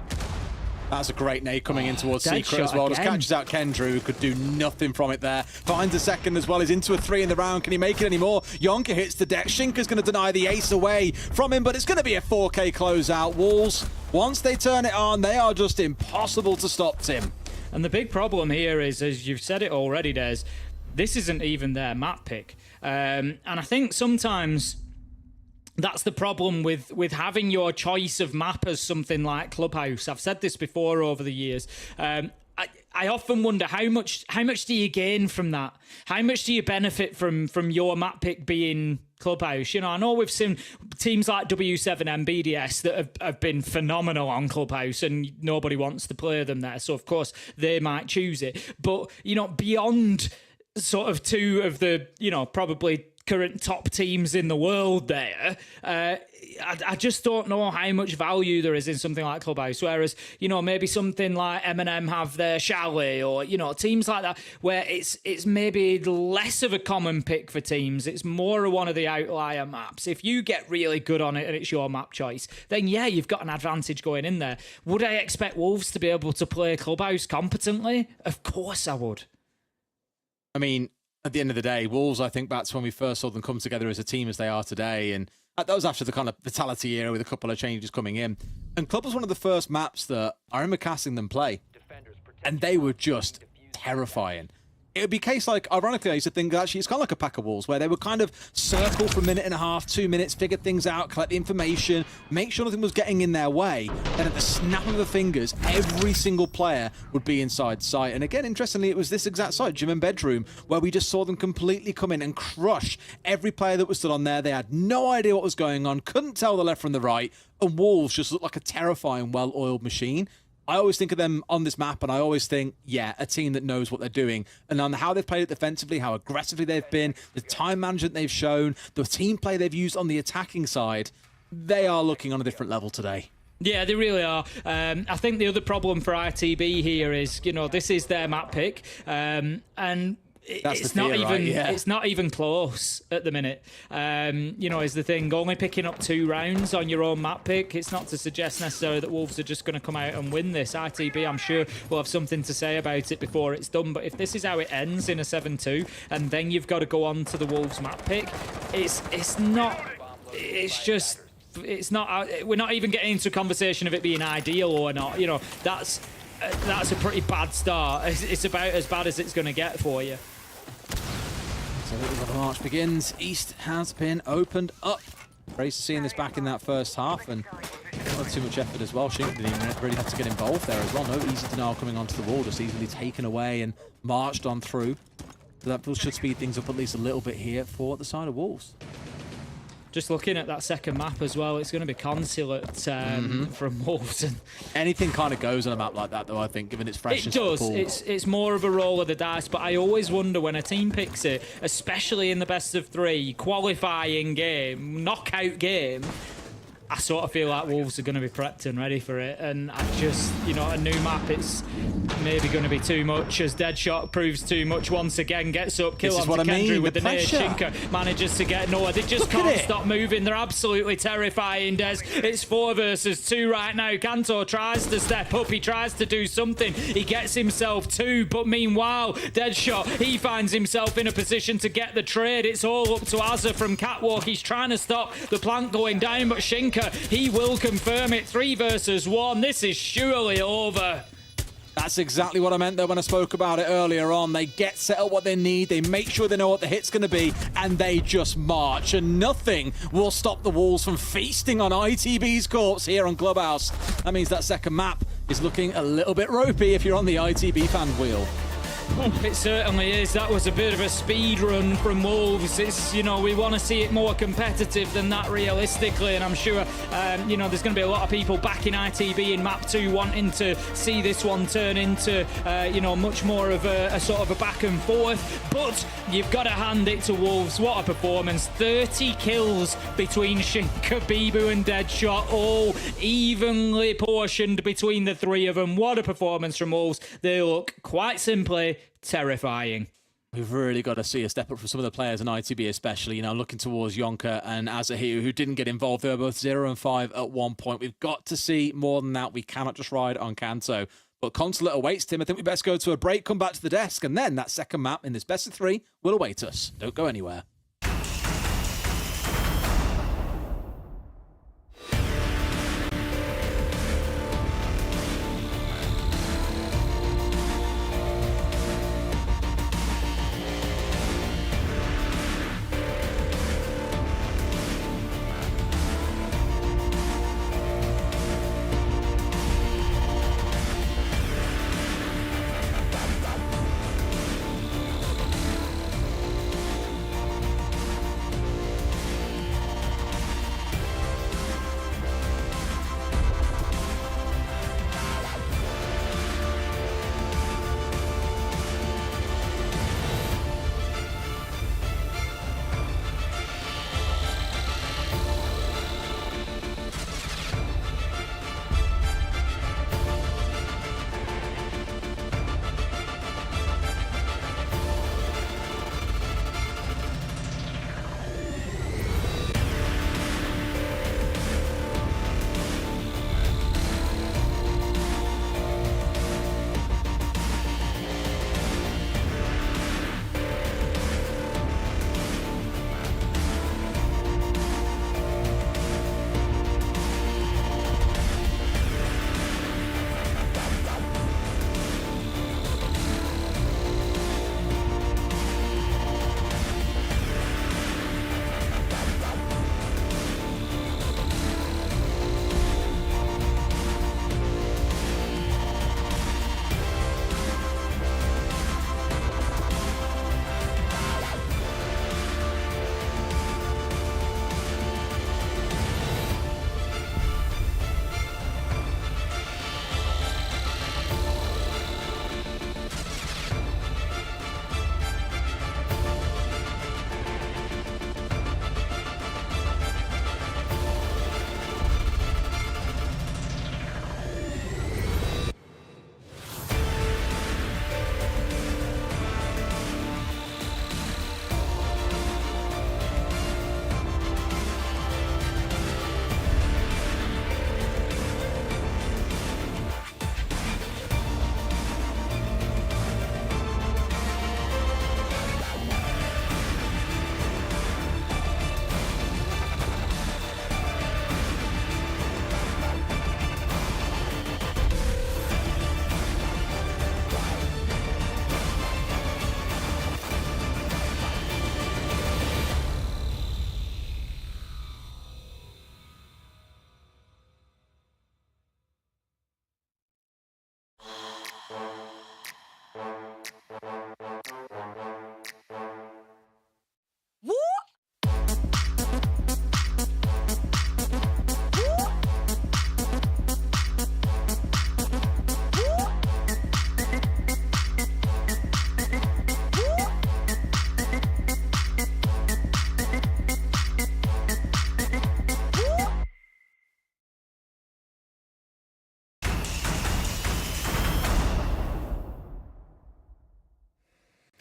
That's a great nade coming in towards Dead Secret shot as well. Just again. catches out Kendrew, who could do nothing from it there. Finds a second as well. He's into a 3 in the round. Can he make it anymore? Yonka hits the deck. Shinka's going to deny the ace away from him, but it's going to be a 4K closeout. Wolves, once they turn it on, they are just impossible to stop, Tim. And the big problem here is, as you've said it already, Des, this isn't even their map pick. And I think sometimes that's the problem with having your choice of map as something like Clubhouse. I've said this before over the years. I often wonder how much do you gain from that? How much do you benefit from your map pick being Clubhouse? You know, I know we've seen teams like W7 and BDS that have been phenomenal on Clubhouse, and nobody wants to play them there. So of course they might choose it. But you know, beyond sort of two of the, you know, probably current top teams in the world there, I just don't know how much value there is in something like Clubhouse. Whereas, you know, maybe something like M&M have their Chalet, or, you know, teams like that, where it's maybe less of a common pick for teams. It's more one of the outlier maps. If you get really good on it and it's your map choice, then yeah, you've got an advantage going in there. Would I expect Wolves to be able to play Clubhouse competently? Of course I would. I mean, at the end of the day, Wolves, I think that's when we first saw them come together as a team as they are today. And that was after the kind of Vitality era with a couple of changes coming in. And Club was one of the first maps that I remember casting them play. And they were just terrifying. It would be a case like, ironically, I used to think actually it's kind of like a pack of Wolves, where they would kind of circle for a minute and a half, 2 minutes, figure things out, collect the information, make sure nothing was getting in their way. Then at the snap of the fingers, every single player would be inside sight. And again, interestingly, it was this exact site, Gym and Bedroom, where we just saw them completely come in and crush every player that was stood on there. They had no idea what was going on, couldn't tell the left from the right, and Wolves just looked like a terrifying, well-oiled machine. I always think of them on this map, and I always think, yeah, a team that knows what they're doing. And on how they've played it defensively, how aggressively they've been, the time management they've shown, the team play they've used on the attacking side, they are looking on a different level today. Yeah, they really are. I think the other problem for ITB here is, you know, this is their map pick, and it's not even it's not even close at the minute. You know, is the thing. Only picking up 2 rounds on your own map pick, it's not to suggest necessarily that Wolves are just going to come out and win this. ITB, I'm sure, will have something to say about it before it's done. But if this is how it ends in a 7-2, and then you've got to go on to the Wolves map pick, it's not. It's just. It's not. We're not even getting into a conversation of it being ideal or not. You know, that's a pretty bad start. It's about as bad as it's going to get for you. So the march begins. East has been opened up. Race seeing this back in that first half, and not too much effort as well. Shink didn't even really have to get involved there as well. No easy denial coming onto the wall, just easily taken away and marched on through. So that should speed things up at least a little bit here for the side of Wolves. Just looking at that second map as well, it's going to be Consulate from Wolves. Anything kind of goes on a map like that, though, I think, given its freshness. It does. It's more of a roll of the dice, but I always wonder when a team picks it, especially in the best of 3 qualifying game, knockout game, I sort of feel like Wolves are going to be prepped and ready for it. And I just, you know, a new map, it's maybe going to be too much, as Deadshot proves too much once again. Gets up, kill on to Kendrew with the nade. Shinka manages to get nowhere. They just can't stop moving. They're absolutely terrifying, Des. It's 4 versus 2 right now. Kanto tries to step up. He tries to do something. He gets himself 2, but meanwhile, Deadshot, he finds himself in a position to get the trade. It's all up to Azza from Catwalk. He's trying to stop the plant going down, but Shinka, he will confirm it. 3 versus 1. This is surely over. That's exactly what I meant though when I spoke about it earlier on. They get set up what they need, they make sure they know what the hit's going to be, and they just march. And nothing will stop the Wolves from feasting on ITB's corpse here on Clubhouse. That means that second map is looking a little bit ropey if you're on the ITB fan wheel. It certainly is. That was a bit of a speed run from Wolves. It's, you know, we want to see it more competitive than that realistically, and I'm sure, you know, there's going to be a lot of people back in ITB in map 2 wanting to see this one turn into, you know, much more of a sort of a back and forth. But you've got to hand it to Wolves. What a performance. 30 kills between Shinka, Bibu and Deadshot, all evenly portioned between the 3 of them. What a performance from Wolves. They look quite simply terrifying. We've really got to see a step up from some of the players in ITB especially, looking towards Yonka and Azahiu, who didn't get involved. They were both 0 and 5 at one point. We've got to see more than that. We cannot just ride on Kanto. But Consulate awaits Tim. I think we best go to a break, come back to the desk, and then that second map in this best of 3 will await us. Don't go anywhere.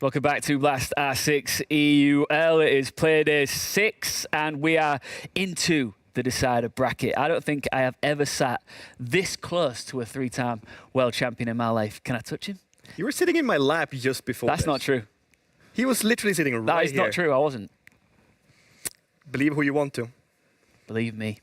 Welcome back to Blast R6 EUL. It is Playday 6 and we are into the decider bracket. I don't think I have ever sat this close to a 3-time world champion in my life. Can I touch him? You were sitting in my lap just before That's this. not true. He was literally sitting right here. That is not true. I wasn't. Believe who you want to. Believe me.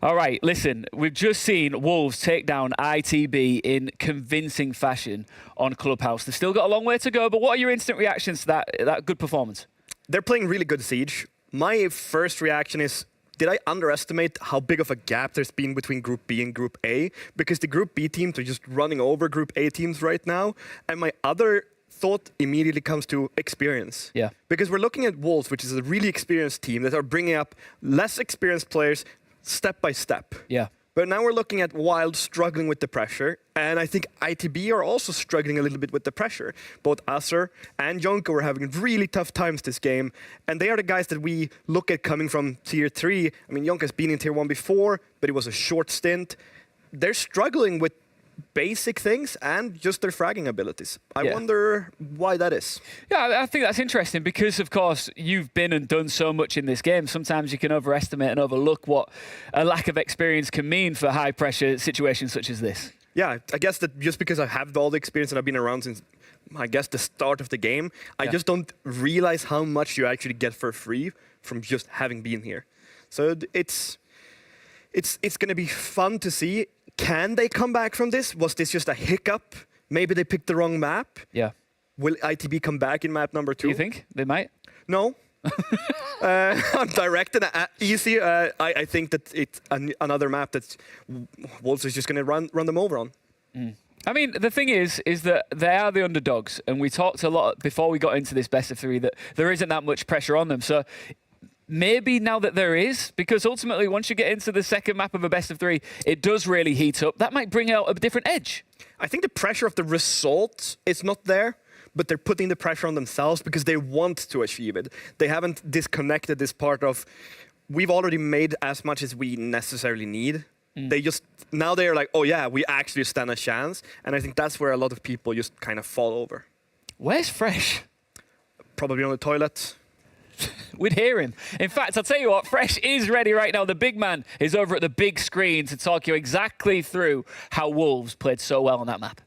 All right, listen, we've just seen Wolves take down ITB in convincing fashion on Clubhouse. They've still got a long way to go, but what are your instant reactions to that good performance? They're playing really good Siege. My first reaction is, did I underestimate how big of a gap there's been between Group B and Group A? Because the Group B teams are just running over Group A teams right now. And my other thought immediately comes to experience. Yeah. Because we're looking at Wolves, which is a really experienced team that are bringing up less experienced players step by step. Yeah. But now we're looking at Wild struggling with the pressure, and I think ITB are also struggling a little bit with the pressure. Both Acer and Jonko were having really tough times this game, and they are the guys that we look at coming from Tier 3. I mean, Jonko's been in Tier 1 before, but it was a short stint. They're struggling with basic things and just their fragging abilities. I Yeah. wonder why that is. Yeah, I think that's interesting because, of course, you've been and done so much in this game. Sometimes you can overestimate and overlook what a lack of experience can mean for high-pressure situations such as this. Yeah, I guess that just because I have all the experience and I've been around since, I guess, the start of the game, I just don't realize how much you actually get for free from just having been here. So it's going to be fun to see. Can they come back from this? Was this just a hiccup? Maybe they picked the wrong map? Yeah. Will ITB come back in map number 2? Do you think they might? No. I'm direct and easy. I think that it's another map that Wolves is just going to run them over on. I mean, the thing is that they are the underdogs, and we talked a lot before we got into this best of 3 that there isn't that much pressure on them. So maybe now that there is, because ultimately once you get into the second map of a best of 3, it does really heat up. That might bring out a different edge. I think the pressure of the result is not there, but they're putting the pressure on themselves because they want to achieve it. They haven't disconnected this part of, we've already made as much as we necessarily need. They just, now they're like, oh yeah, we actually stand a chance. And I think that's where a lot of people just kind of fall over. Where's Fresh? Probably on the toilet. We'd hear him. In fact, I'll tell you what, Fresh is ready right now. The big man is over at the big screen to talk you exactly through how Wolves played so well on that map.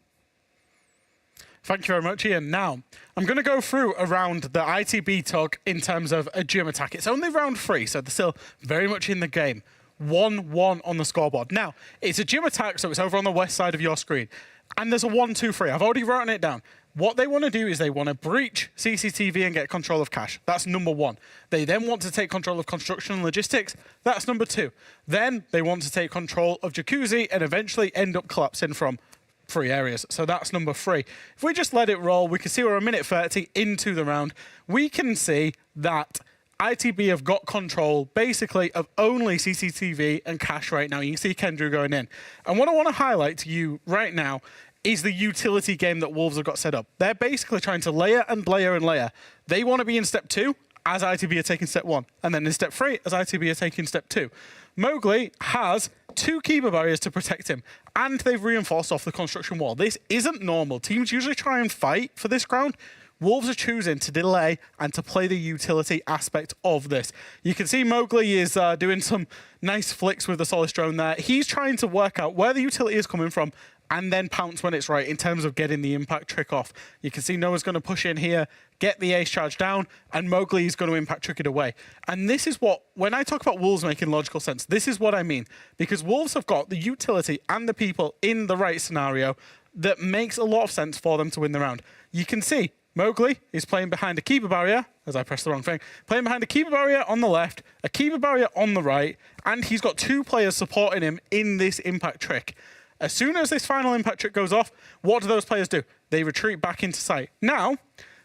Thank you very much, Ian. Now, I'm going to go through around the ITB talk in terms of a gym attack. It's only round 3, so they're still very much in the game. 1-1 on the scoreboard. Now, it's a gym attack, so it's over on the west side of your screen. And there's a 1-2-3. I've already written it down. What they want to do is they want to breach CCTV and get control of cash. That's number 1. They then want to take control of construction and logistics. That's number 2. Then they want to take control of Jacuzzi and eventually end up collapsing from 3 areas. So that's number 3. If we just let it roll, we can see we're a minute 30 into the round. We can see that ITB have got control, basically, of only CCTV and cash right now. You can see Kendrew going in. And what I want to highlight to you right now is the utility game that Wolves have got set up. They're basically trying to layer and layer and layer. They want to be in step 2 as ITB are taking step 1. And then in step 3 as ITB are taking step 2. Mowgli has 2 keeper barriers to protect him. And they've reinforced off the construction wall. This isn't normal. Teams usually try and fight for this ground. Wolves are choosing to delay and to play the utility aspect of this. You can see Mowgli is doing some nice flicks with the Solace drone there. He's trying to work out where the utility is coming from and then pounce when it's right in terms of getting the impact trick off. You can see Noah's going to push in here, get the ace charge down, and Mowgli is going to impact trick it away. And this is what, when I talk about Wolves making logical sense, this is what I mean. Because Wolves have got the utility and the people in the right scenario that makes a lot of sense for them to win the round. You can see Mowgli is playing behind a keeper barrier, as I pressed the wrong thing, playing behind a keeper barrier on the left, a keeper barrier on the right, and he's got 2 players supporting him in this impact trick. As soon as this final impact trick goes off, what do those players do? They retreat back into sight. Now,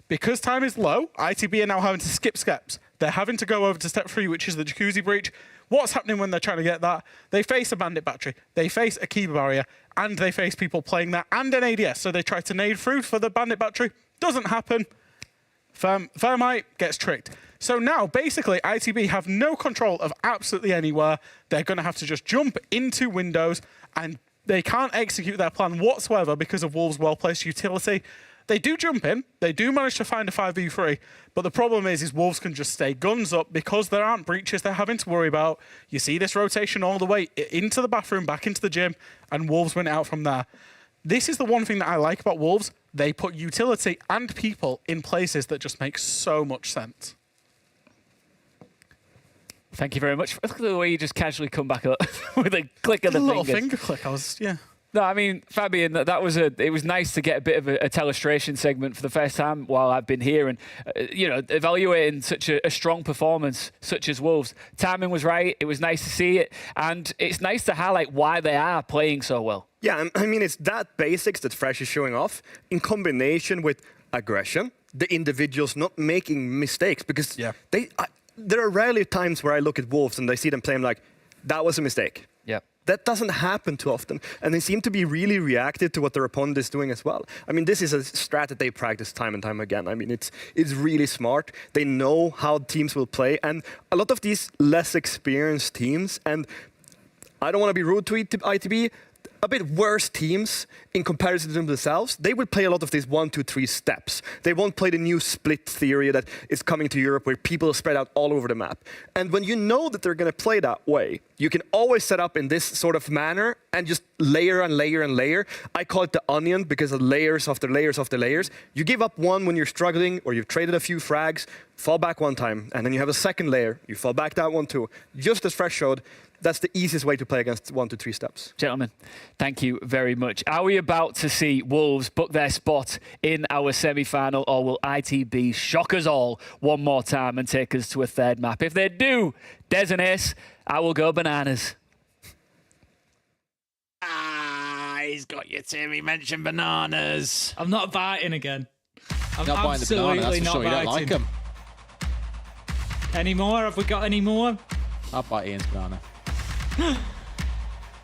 because time is low, ITB are now having to skip steps. They're having to go over to step 3, which is the Jacuzzi breach. What's happening when they're trying to get that? They face a bandit battery, they face a keeper barrier, and they face people playing that and an ADS. So they try to nade through for the bandit battery. Doesn't happen. Thermite gets tricked. So now, basically, ITB have no control of absolutely anywhere. They're going to have to just jump into windows, and they can't execute their plan whatsoever because of Wolves' well-placed utility. They do jump in. They do manage to find a 5v3. But the problem is Wolves can just stay guns up because there aren't breaches they're having to worry about. You see this rotation all the way into the bathroom, back into the gym, and Wolves went out from there. This is the one thing that I like about Wolves. They put utility and people in places that just make so much sense. Thank you very much. Look at the way you just casually come back up with a click of the little fingers. finger click. Yeah. No, I mean, Fabian, it was nice to get a bit of a telestration segment for the first time while I've been here, and evaluating such a strong performance such as Wolves. Timing was right. It was nice to see it, and it's nice to highlight why they are playing so well. Yeah, I mean, it's that basics that Fresh is showing off in combination with aggression, the individuals not making mistakes, because there are rarely times where I look at Wolves and I see them playing like, that was a mistake. Yeah. That doesn't happen too often. And they seem to be really reactive to what their opponent is doing as well. I mean, this is a strat that they practice time and time again. I mean, it's really smart. They know how teams will play. And a lot of these less experienced teams, and I don't want to be rude to ITB, a bit worse teams in comparison to themselves, they will play a lot of these 1, 2, 3 steps. They won't play the new split theory that is coming to Europe where people are spread out all over the map. And when you know that they're going to play that way, you can always set up in this sort of manner and just layer and layer and layer. I call it the onion because of layers after layers after layers. You give up one when you're struggling or you've traded a few frags, fall back one time, and then you have a second layer. You fall back that one too. Just as Fresh showed, that's the easiest way to play against 1 to 3 steps. Gentlemen, thank you very much. Are we about to see Wolves book their spot in our semi-final, or will ITB shock us all one more time and take us to a third map? If they do, Des and Ace, I will go bananas. He's got you, Tim. He mentioned bananas. I'm not biting again. I'm not biting the banana, that's for sure. You don't like them. Any more? Have we got any more? I'll bite Ian's banana.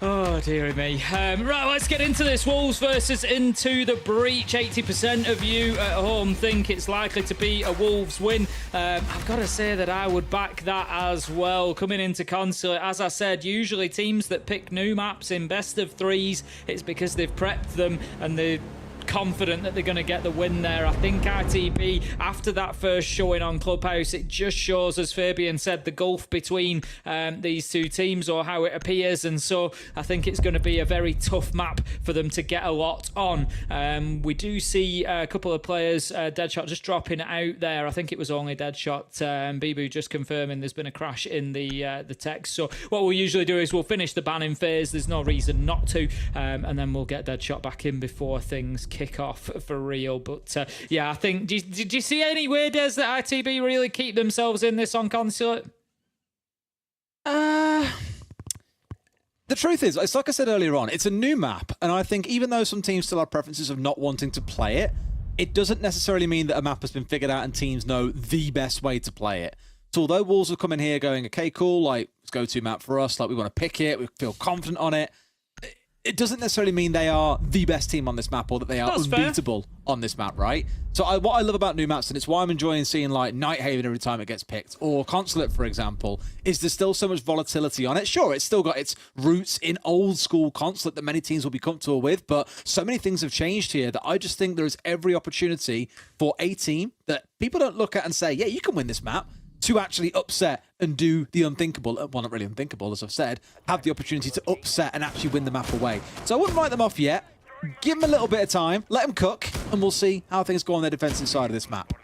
Oh, dearie me. Right, let's get into this. Wolves versus Into the Breach. 80% of you at home think it's likely to be a Wolves win. I've got to say that I would back that as well. Coming into Consulate, as I said, usually teams that pick new maps in best of threes, it's because they've prepped them and they're confident that they're going to get the win there. I think ITB, after that first showing on Clubhouse, it just shows, as Fabian said, the gulf between these two teams, or how it appears, and so I think it's going to be a very tough map for them to get a lot on. We do see a couple of players, Deadshot just dropping out there. I think it was only Deadshot. Bibu just confirming there's been a crash in the text. So what we'll usually do is we'll finish the banning phase. There's no reason not to, and then we'll get Deadshot back in before things kick off for real. But yeah, I think, did you see any way, Des, that ITB really keep themselves in this on Consulate? The truth is, it's like I said earlier on, it's a new map, and I think even though some teams still have preferences of not wanting to play it, it doesn't necessarily mean that a map has been figured out and teams know the best way to play it. So although Wolves will come in here going, okay, cool, like, let's go to map for us, like, we want to pick it, we feel confident on it, it doesn't necessarily mean they are the best team on this map or that they are unbeatable on this map, right? So what I love about new maps, and it's why I'm enjoying seeing like Nighthaven every time it gets picked, or Consulate, for example, is there's still so much volatility on it. Sure, it's still got its roots in old school Consulate that many teams will be comfortable with, but so many things have changed here that I just think there is every opportunity for a team that people don't look at and say, yeah, you can win this map, to actually upset and do the unthinkable. Well, not really unthinkable, as I've said, have the opportunity to upset and actually win the map away. So I wouldn't write them off yet. Give them a little bit of time, let them cook, and we'll see how things go on their defensive side of this map.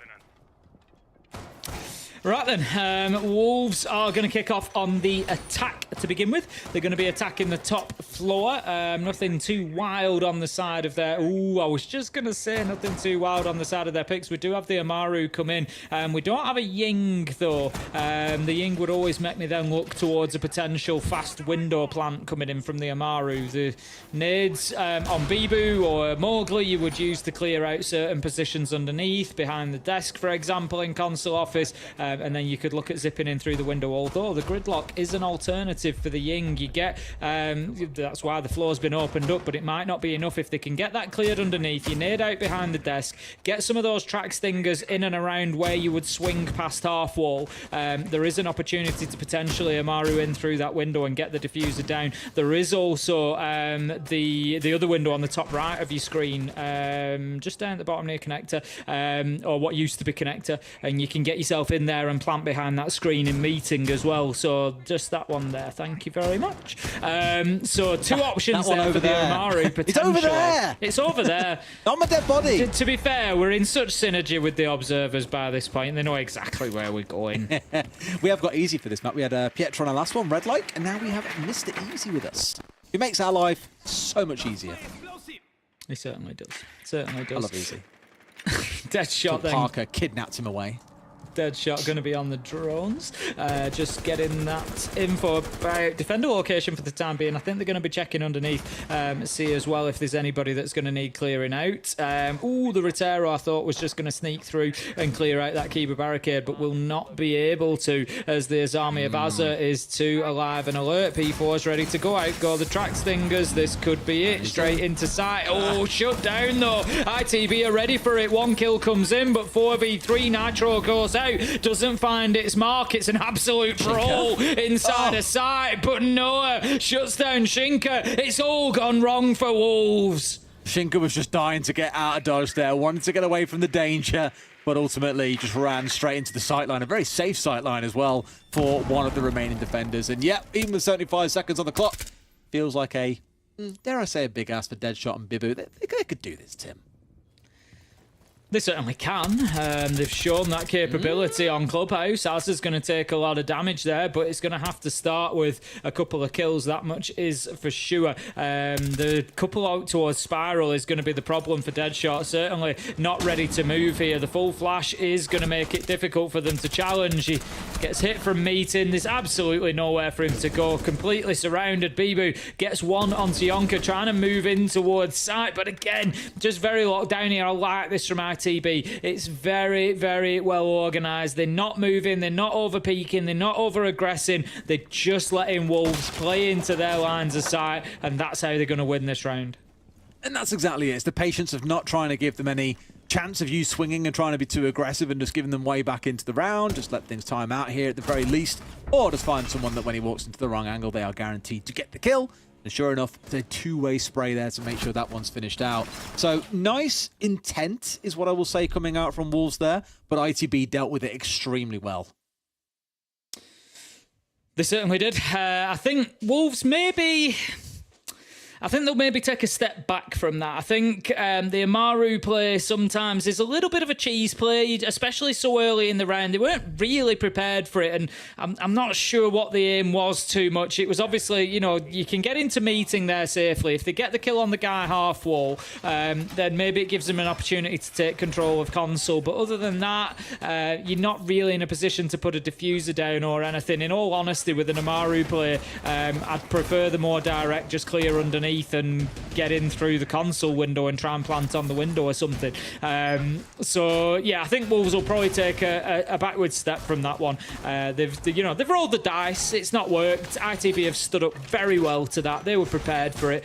Right then, Wolves are going to kick off on the attack to begin with. They're going to be attacking the top floor. Nothing too wild on the side of their... Ooh, I was just going to say nothing too wild on the side of their picks. We do have the Amaru come in. We don't have a Ying, though. The Ying would always make me then look towards a potential fast window plant coming in from the Amaru. The nades on Bibu or Mowgli you would use to clear out certain positions underneath, behind the desk, for example, in console office. And then you could look at zipping in through the window, although the gridlock is an alternative for the Ying. You get, that's why the floor's been opened up, but it might not be enough if they can get that cleared underneath. You nade out behind the desk, get some of those track stingers in and around where you would swing past half wall. There is an opportunity to potentially Amaru in through that window and get the diffuser down. There is also the other window on the top right of your screen, just down at the bottom near connector, or what used to be connector, and you can get yourself in there and plant behind that screen in meeting as well. So just that one there. Thank you very much. So two options there for the Amaru potentially. It's over there. It's over there. On my dead body. To be fair, we're in such synergy with the observers by this point. They know exactly where we're going. We have got easy for this map. We had Pietro on our last one, Red Like, and now we have Mr. Easy with us. It makes our life so much easier. He certainly does. Certainly does. I love Easy. Deadshot then. Parker kidnapped him away. Deadshot going to be on the drones. Just getting that info about defender location for the time being. I think they're going to be checking underneath, see as well if there's anybody that's going to need clearing out. Ooh, the Rotero I thought was just going to sneak through and clear out that Kiba barricade, but will not be able to, as the Azami of Azza is too alive and alert. P4 is ready to go out. Go the track stingers. This could be it. Straight into sight. Oh, shut down though. ITB are ready for it. One kill comes in, but 4v3 Nitro goes out. out, doesn't find its mark. It's an absolute brawl inside a site, but Noah shuts down Shinka. It's all gone wrong for Wolves. Shinka was just dying to get out of dodge there, wanted to get away from the danger, but ultimately just ran straight into the sightline. A very safe sightline as well for one of the remaining defenders. And yeah, even with 75 seconds on the clock, feels like a, dare I say, a big ask for Deadshot and Bibu. They could do this, Tim. They certainly can. They've shown that capability on Clubhouse. Aza's going to take a lot of damage there, but it's going to have to start with a couple of kills. That much is for sure. The couple out towards Spiral is going to be the problem for Deadshot. Certainly not ready to move here. The full flash is going to make it difficult for them to challenge. He gets hit from meeting. There's absolutely nowhere for him to go. Completely surrounded. Bibu gets one onto Yonka, trying to move in towards site, but again, just very locked down here. I like this from ITB. It's very, very well organised. They're not moving, they're not over-peaking, they're not over-aggressing. They're just letting Wolves play into their lines of sight, and that's how they're going to win this round. And that's exactly it. It's the patience of not trying to give them any chance of you swinging and trying to be too aggressive and just giving them way back into the round. Just let things time out here at the very least. Or just find someone that when he walks into the wrong angle, they are guaranteed to get the kill. And sure enough, it's a two-way spray there to make sure that one's finished out. So nice intent is what I will say coming out from Wolves there, but ITB dealt with it extremely well. They certainly did. I think Wolves I think they'll maybe take a step back from that. I think the Amaru play sometimes is a little bit of a cheese play, especially so early in the round. They weren't really prepared for it, and I'm not sure what the aim was too much. It was obviously, you know, you can get into meeting there safely. If they get the kill on the guy half wall, then maybe it gives them an opportunity to take control of console. But other than that, you're not really in a position to put a diffuser down or anything. In all honesty, with an Amaru play, I'd prefer the more direct, just clear underneath and get in through the console window and try and plant on the window or something. So yeah, I think Wolves will probably take a backward step from that one. They've rolled the dice. It's not worked. ITB have stood up very well to that. They were prepared for it,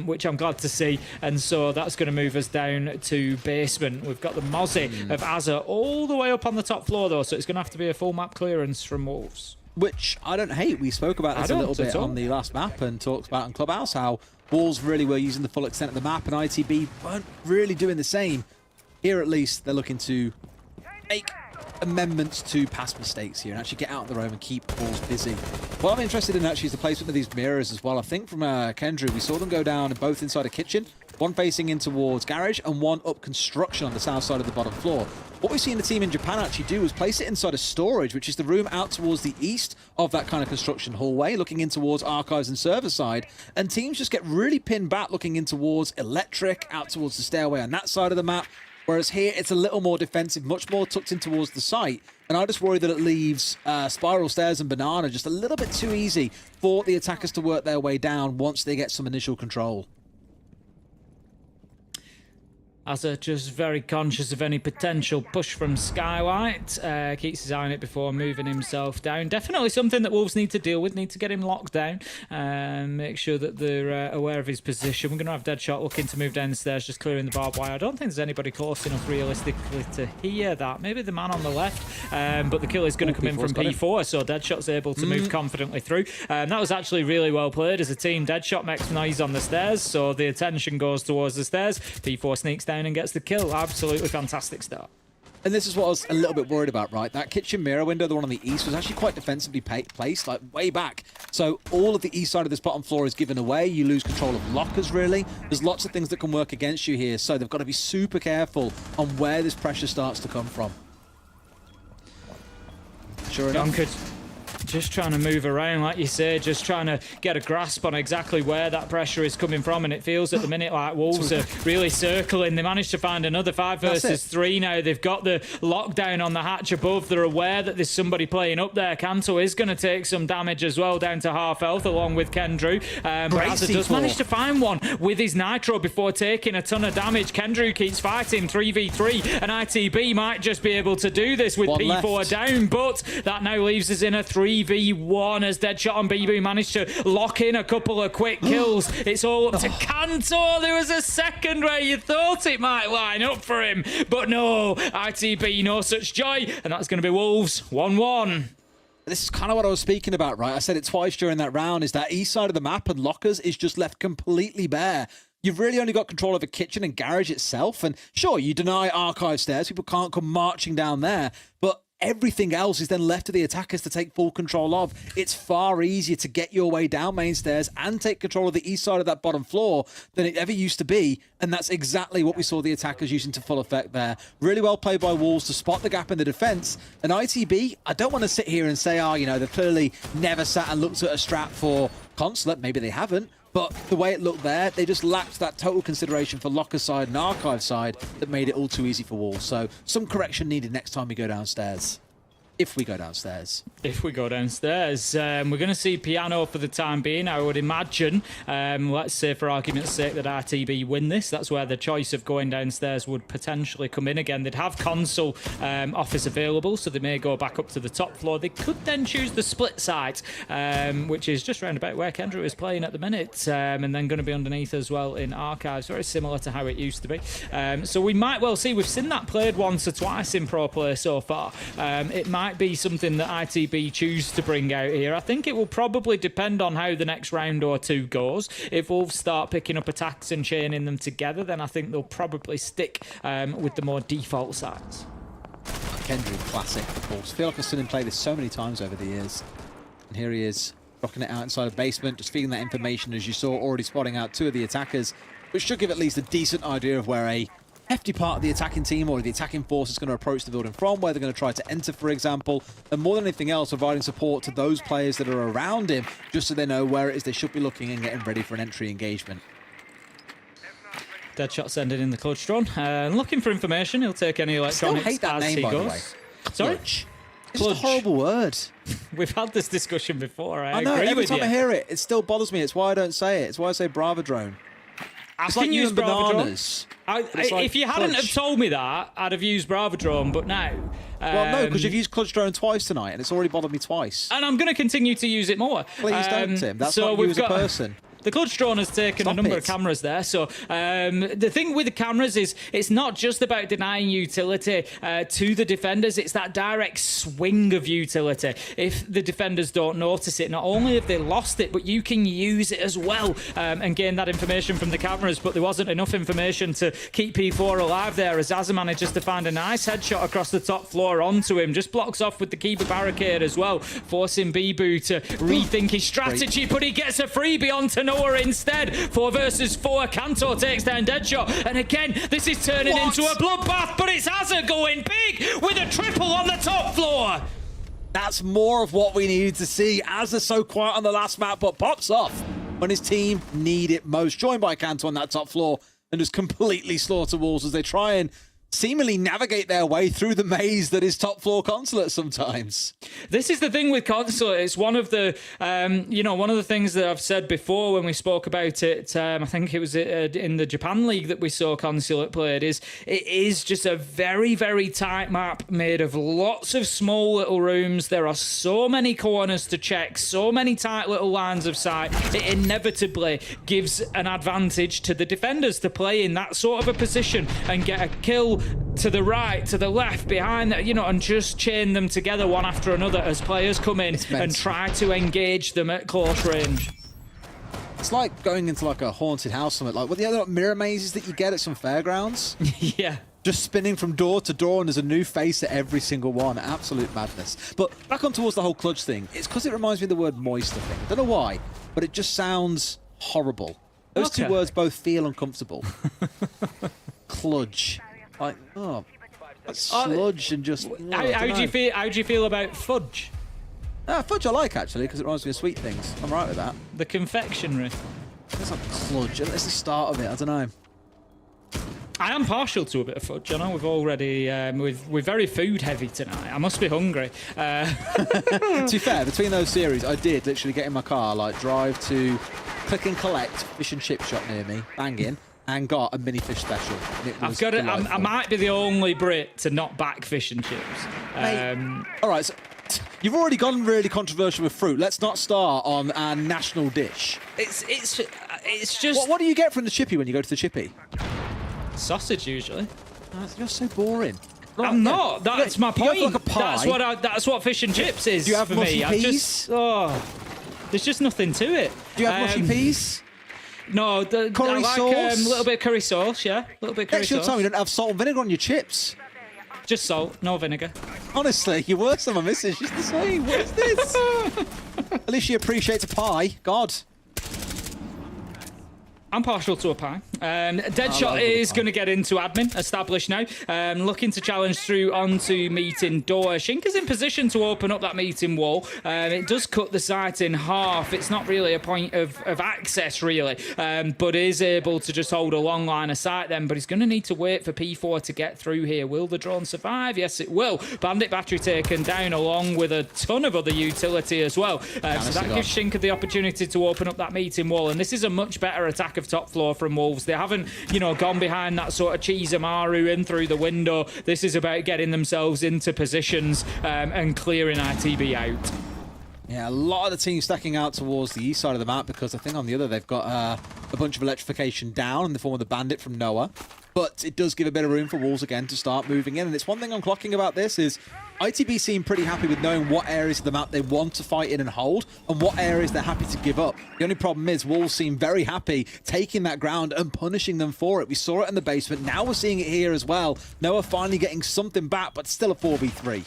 which I'm glad to see. And so that's going to move us down to basement. We've got the Mozzie of Aza all the way up on the top floor though, so it's going to have to be a full map clearance from Wolves. Which I don't hate. We spoke about this a little bit on the last map and talked about in Clubhouse how Wolves really were using the full extent of the map and ITB weren't really doing the same. Here at least they're looking to make amendments to past mistakes here and actually get out of the room and keep Wolves busy. What I'm interested in actually is the placement of these mirrors as well. I think from Kendra, we saw them go down both inside a kitchen, one facing in towards garage and one up construction on the south side of the bottom floor. What we've seen the team in Japan actually do is place it inside a storage, which is the room out towards the east of that kind of construction hallway, looking in towards archives and server side. And teams just get really pinned back, looking in towards electric, out towards the stairway on that side of the map. Whereas here, it's a little more defensive, much more tucked in towards the site. And I just worry that it leaves Spiral Stairs and Banana just a little bit too easy for the attackers to work their way down once they get some initial control. Aza just very conscious of any potential push from Skywhite. Keeps his eye on it before moving himself down. Definitely something that Wolves need to deal with. Need to get him locked down. Make sure that they're aware of his position. We're going to have Deadshot looking to move down the stairs, just clearing the barbed wire. I don't think there's anybody close enough realistically to hear that. Maybe the man on the left. But the kill is going to come in from P4, so Deadshot's able to move confidently through. That was actually really well played as a team. Deadshot makes noise on the stairs, so the attention goes towards the stairs. P4 sneaks down and gets the kill. Absolutely fantastic start. And this is what I was a little bit worried about, right? That kitchen mirror window, the one on the east, was actually quite defensively placed, like way back. So all of the east side of this bottom floor is given away. You lose control of lockers, really. There's lots of things that can work against you here. So they've got to be super careful on where this pressure starts to come from. Sure enough. Just trying to move around, like you say, just trying to get a grasp on exactly where that pressure is coming from, and it feels at the minute like Wolves are really circling. They managed to find another 5 versus 3 now. They've got the lockdown on the hatch above. They're aware that there's somebody playing up there. Kanto is going to take some damage as well, down to half health, along with Kendrew. But Aza does manage to find one with his Nitro before taking a ton of damage. Kendrew keeps fighting 3v3, and ITB might just be able to do this with P4 down, but that now leaves us in a 3v3 ITB won as Deadshot and BB managed to lock in a couple of quick kills. It's all up to Kantor. There was a second where you thought it might line up for him, but no, ITB, no such joy, and that's going to be Wolves 1-1. This is kind of what I was speaking about, right? I said it twice during that round, is that east side of the map and lockers is just left completely bare. You've really only got control of the kitchen and garage itself, and sure, you deny archive stairs, people can't come marching down there, but everything else is then left to the attackers to take full control of. It's far easier to get your way down main stairs and take control of the east side of that bottom floor than it ever used to be, and that's exactly what we saw the attackers using to full effect there. Really well played by Wolves to spot the gap in the defense, and ITB, I don't want to sit here and say, oh, you know, they've clearly never sat and looked at a strat for Consulate. Maybe they haven't, but the way it looked there, they just lacked that total consideration for locker side and archive side that made it all too easy for Wolves. So some correction needed next time we go downstairs. If we go downstairs. If we go downstairs. We're going to see Piano for the time being, I would imagine. Let's say, for argument's sake, that RTB win this. That's where the choice of going downstairs would potentially come in again. They'd have console office available, so they may go back up to the top floor. They could then choose the split side, which is just round about where Kendra is playing at the minute, and then going to be underneath as well in archives. Very similar to how it used to be. So we might well see. We've seen that played once or twice in pro play so far. It might be something that ITB choose to bring out here. I think it will probably depend on how the next round or two goes. If Wolves start picking up attacks and chaining them together, then I think they'll probably stick with the more default sides. Kendrick, classic, of course. I feel like I've seen him play this so many times over the years. And here he is, rocking it out inside of basement, just feeding that information, as you saw, already spotting out two of the attackers, which should give at least a decent idea of where a hefty part of the attacking team or the attacking force is going to approach the building from, where they're going to try to enter, for example, and more than anything else, providing support to those players that are around him, just so they know where it is they should be looking and getting ready for an entry engagement. Deadshot sending in the clutch drone. Looking for information. He'll take any electronics I still hate that as name, he by the goes. way. Sorry? Clutch. It's just a horrible word. We've had this discussion before. I know, agree every with time you. I hear it, it still bothers me. It's why I don't say it. It's why I say Brava Drone. I It's can like you use and Brava Drone. bananas. It's like If you hadn't have clutch. told me that, I'd have used Brava Drone, but now... Well, no, because you've used Clutch Drone twice tonight, and it's already bothered me twice. And I'm going to continue to use it more. Please don't, Tim. That's so not you we've as a got- person. The clutch drone has taken a number of cameras there. So the thing with the cameras is it's not just about denying utility to the defenders. It's that direct swing of utility. If the defenders don't notice it, not only have they lost it, but you can use it as well and gain that information from the cameras. But there wasn't enough information to keep P4 alive there, as Azza manages to find a nice headshot across the top floor onto him. Just blocks off with the keeper barricade as well, forcing Bibu to rethink his strategy. But he gets a freebie onto Noah instead. 4 versus 4. Kantor takes down Deadshot. And again, this is turning into a bloodbath, but it's Azza going big with a triple on the top floor. That's more of what we needed to see. Azza so quiet on the last map, but pops off when his team need it most. Joined by Kantor on that top floor and just completely slaughter Wolves as they try and seemingly navigate their way through the maze that is top floor Consulate sometimes. This is the thing with Consulate. It's one of the, one of the things that I've said before when we spoke about it. I think it was in the Japan League that we saw Consulate played. It is just a very, very tight map made of lots of small little rooms. There are so many corners to check, so many tight little lines of sight. It inevitably gives an advantage to the defenders to play in that sort of a position and get a kill to the right, to the left, behind, and just chain them together one after another as players come in and try to engage them at close range. It's like going into like a haunted house, something like the other mirror mazes that you get at some fairgrounds. Yeah. Just spinning from door to door, and there's a new face at every single one. Absolute madness. But back on towards the whole clutch thing. It's because it reminds me of the word moist, I think. I don't know why, but it just sounds horrible. Those two words both feel uncomfortable. Kludge. Like, like sludge and just... How do you feel about fudge? Fudge I like, actually, because it reminds me of sweet things. I'm right with that. The confectionery. It's like kludge. That's the start of it. I don't know. I am partial to a bit of fudge. I know we've already... we're very food heavy tonight. I must be hungry. To be fair, between those series, I did literally get in my car, drive to Click and Collect fish and chip shop near me, bang in, and got a mini fish special. I've got it. I might be the only Brit to not back fish and chips. All right, so You've already gone really controversial with fruit. Let's not start on our national dish. It's just... What do you get from the chippy when you go to the chippy? Sausage, usually. You're so boring. I'm not. That's my point. Like a pie. That's what fish and chips is. Do you have for mushy me. peas? There's just nothing to it. Do you have mushy peas? No, curry I like sauce? a little bit of curry sauce. Yeah, a little bit of curry Next your sauce. time, you don't have salt and vinegar on your chips. Just salt, no vinegar. Honestly, you're worse than my missus. She's the same. What is this? At least she appreciates a pie. God. I'm partial to a pie. Deadshot is going to get into admin, established now. Looking to challenge through onto meeting door. Shinka's in position to open up that meeting wall. It does cut the site in half. It's not really a point of access, really, but is able to just hold a long line of sight then. But he's going to need to wait for P4 to get through here. Will the drone survive? Yes, it will. Bandit battery taken down along with a ton of other utility as well. So that gives Shinka the opportunity to open up that meeting wall. And this is a much better attack of top floor from Wolves. They haven't, gone behind that sort of Chizamaru in through the window. This is about getting themselves into positions and clearing ITB out. Yeah, a lot of the team stacking out towards the east side of the map because I think on the other they've got a bunch of electrification down in the form of the Bandit from Noah. But it does give a bit of room for Wolves again to start moving in. And it's one thing I'm clocking about this is ITB seem pretty happy with knowing what areas of the map they want to fight in and hold and what areas they're happy to give up. The only problem is Wolves seem very happy taking that ground and punishing them for it. We saw it in the basement. Now we're seeing it here as well. Noah finally getting something back, but still a 4v3.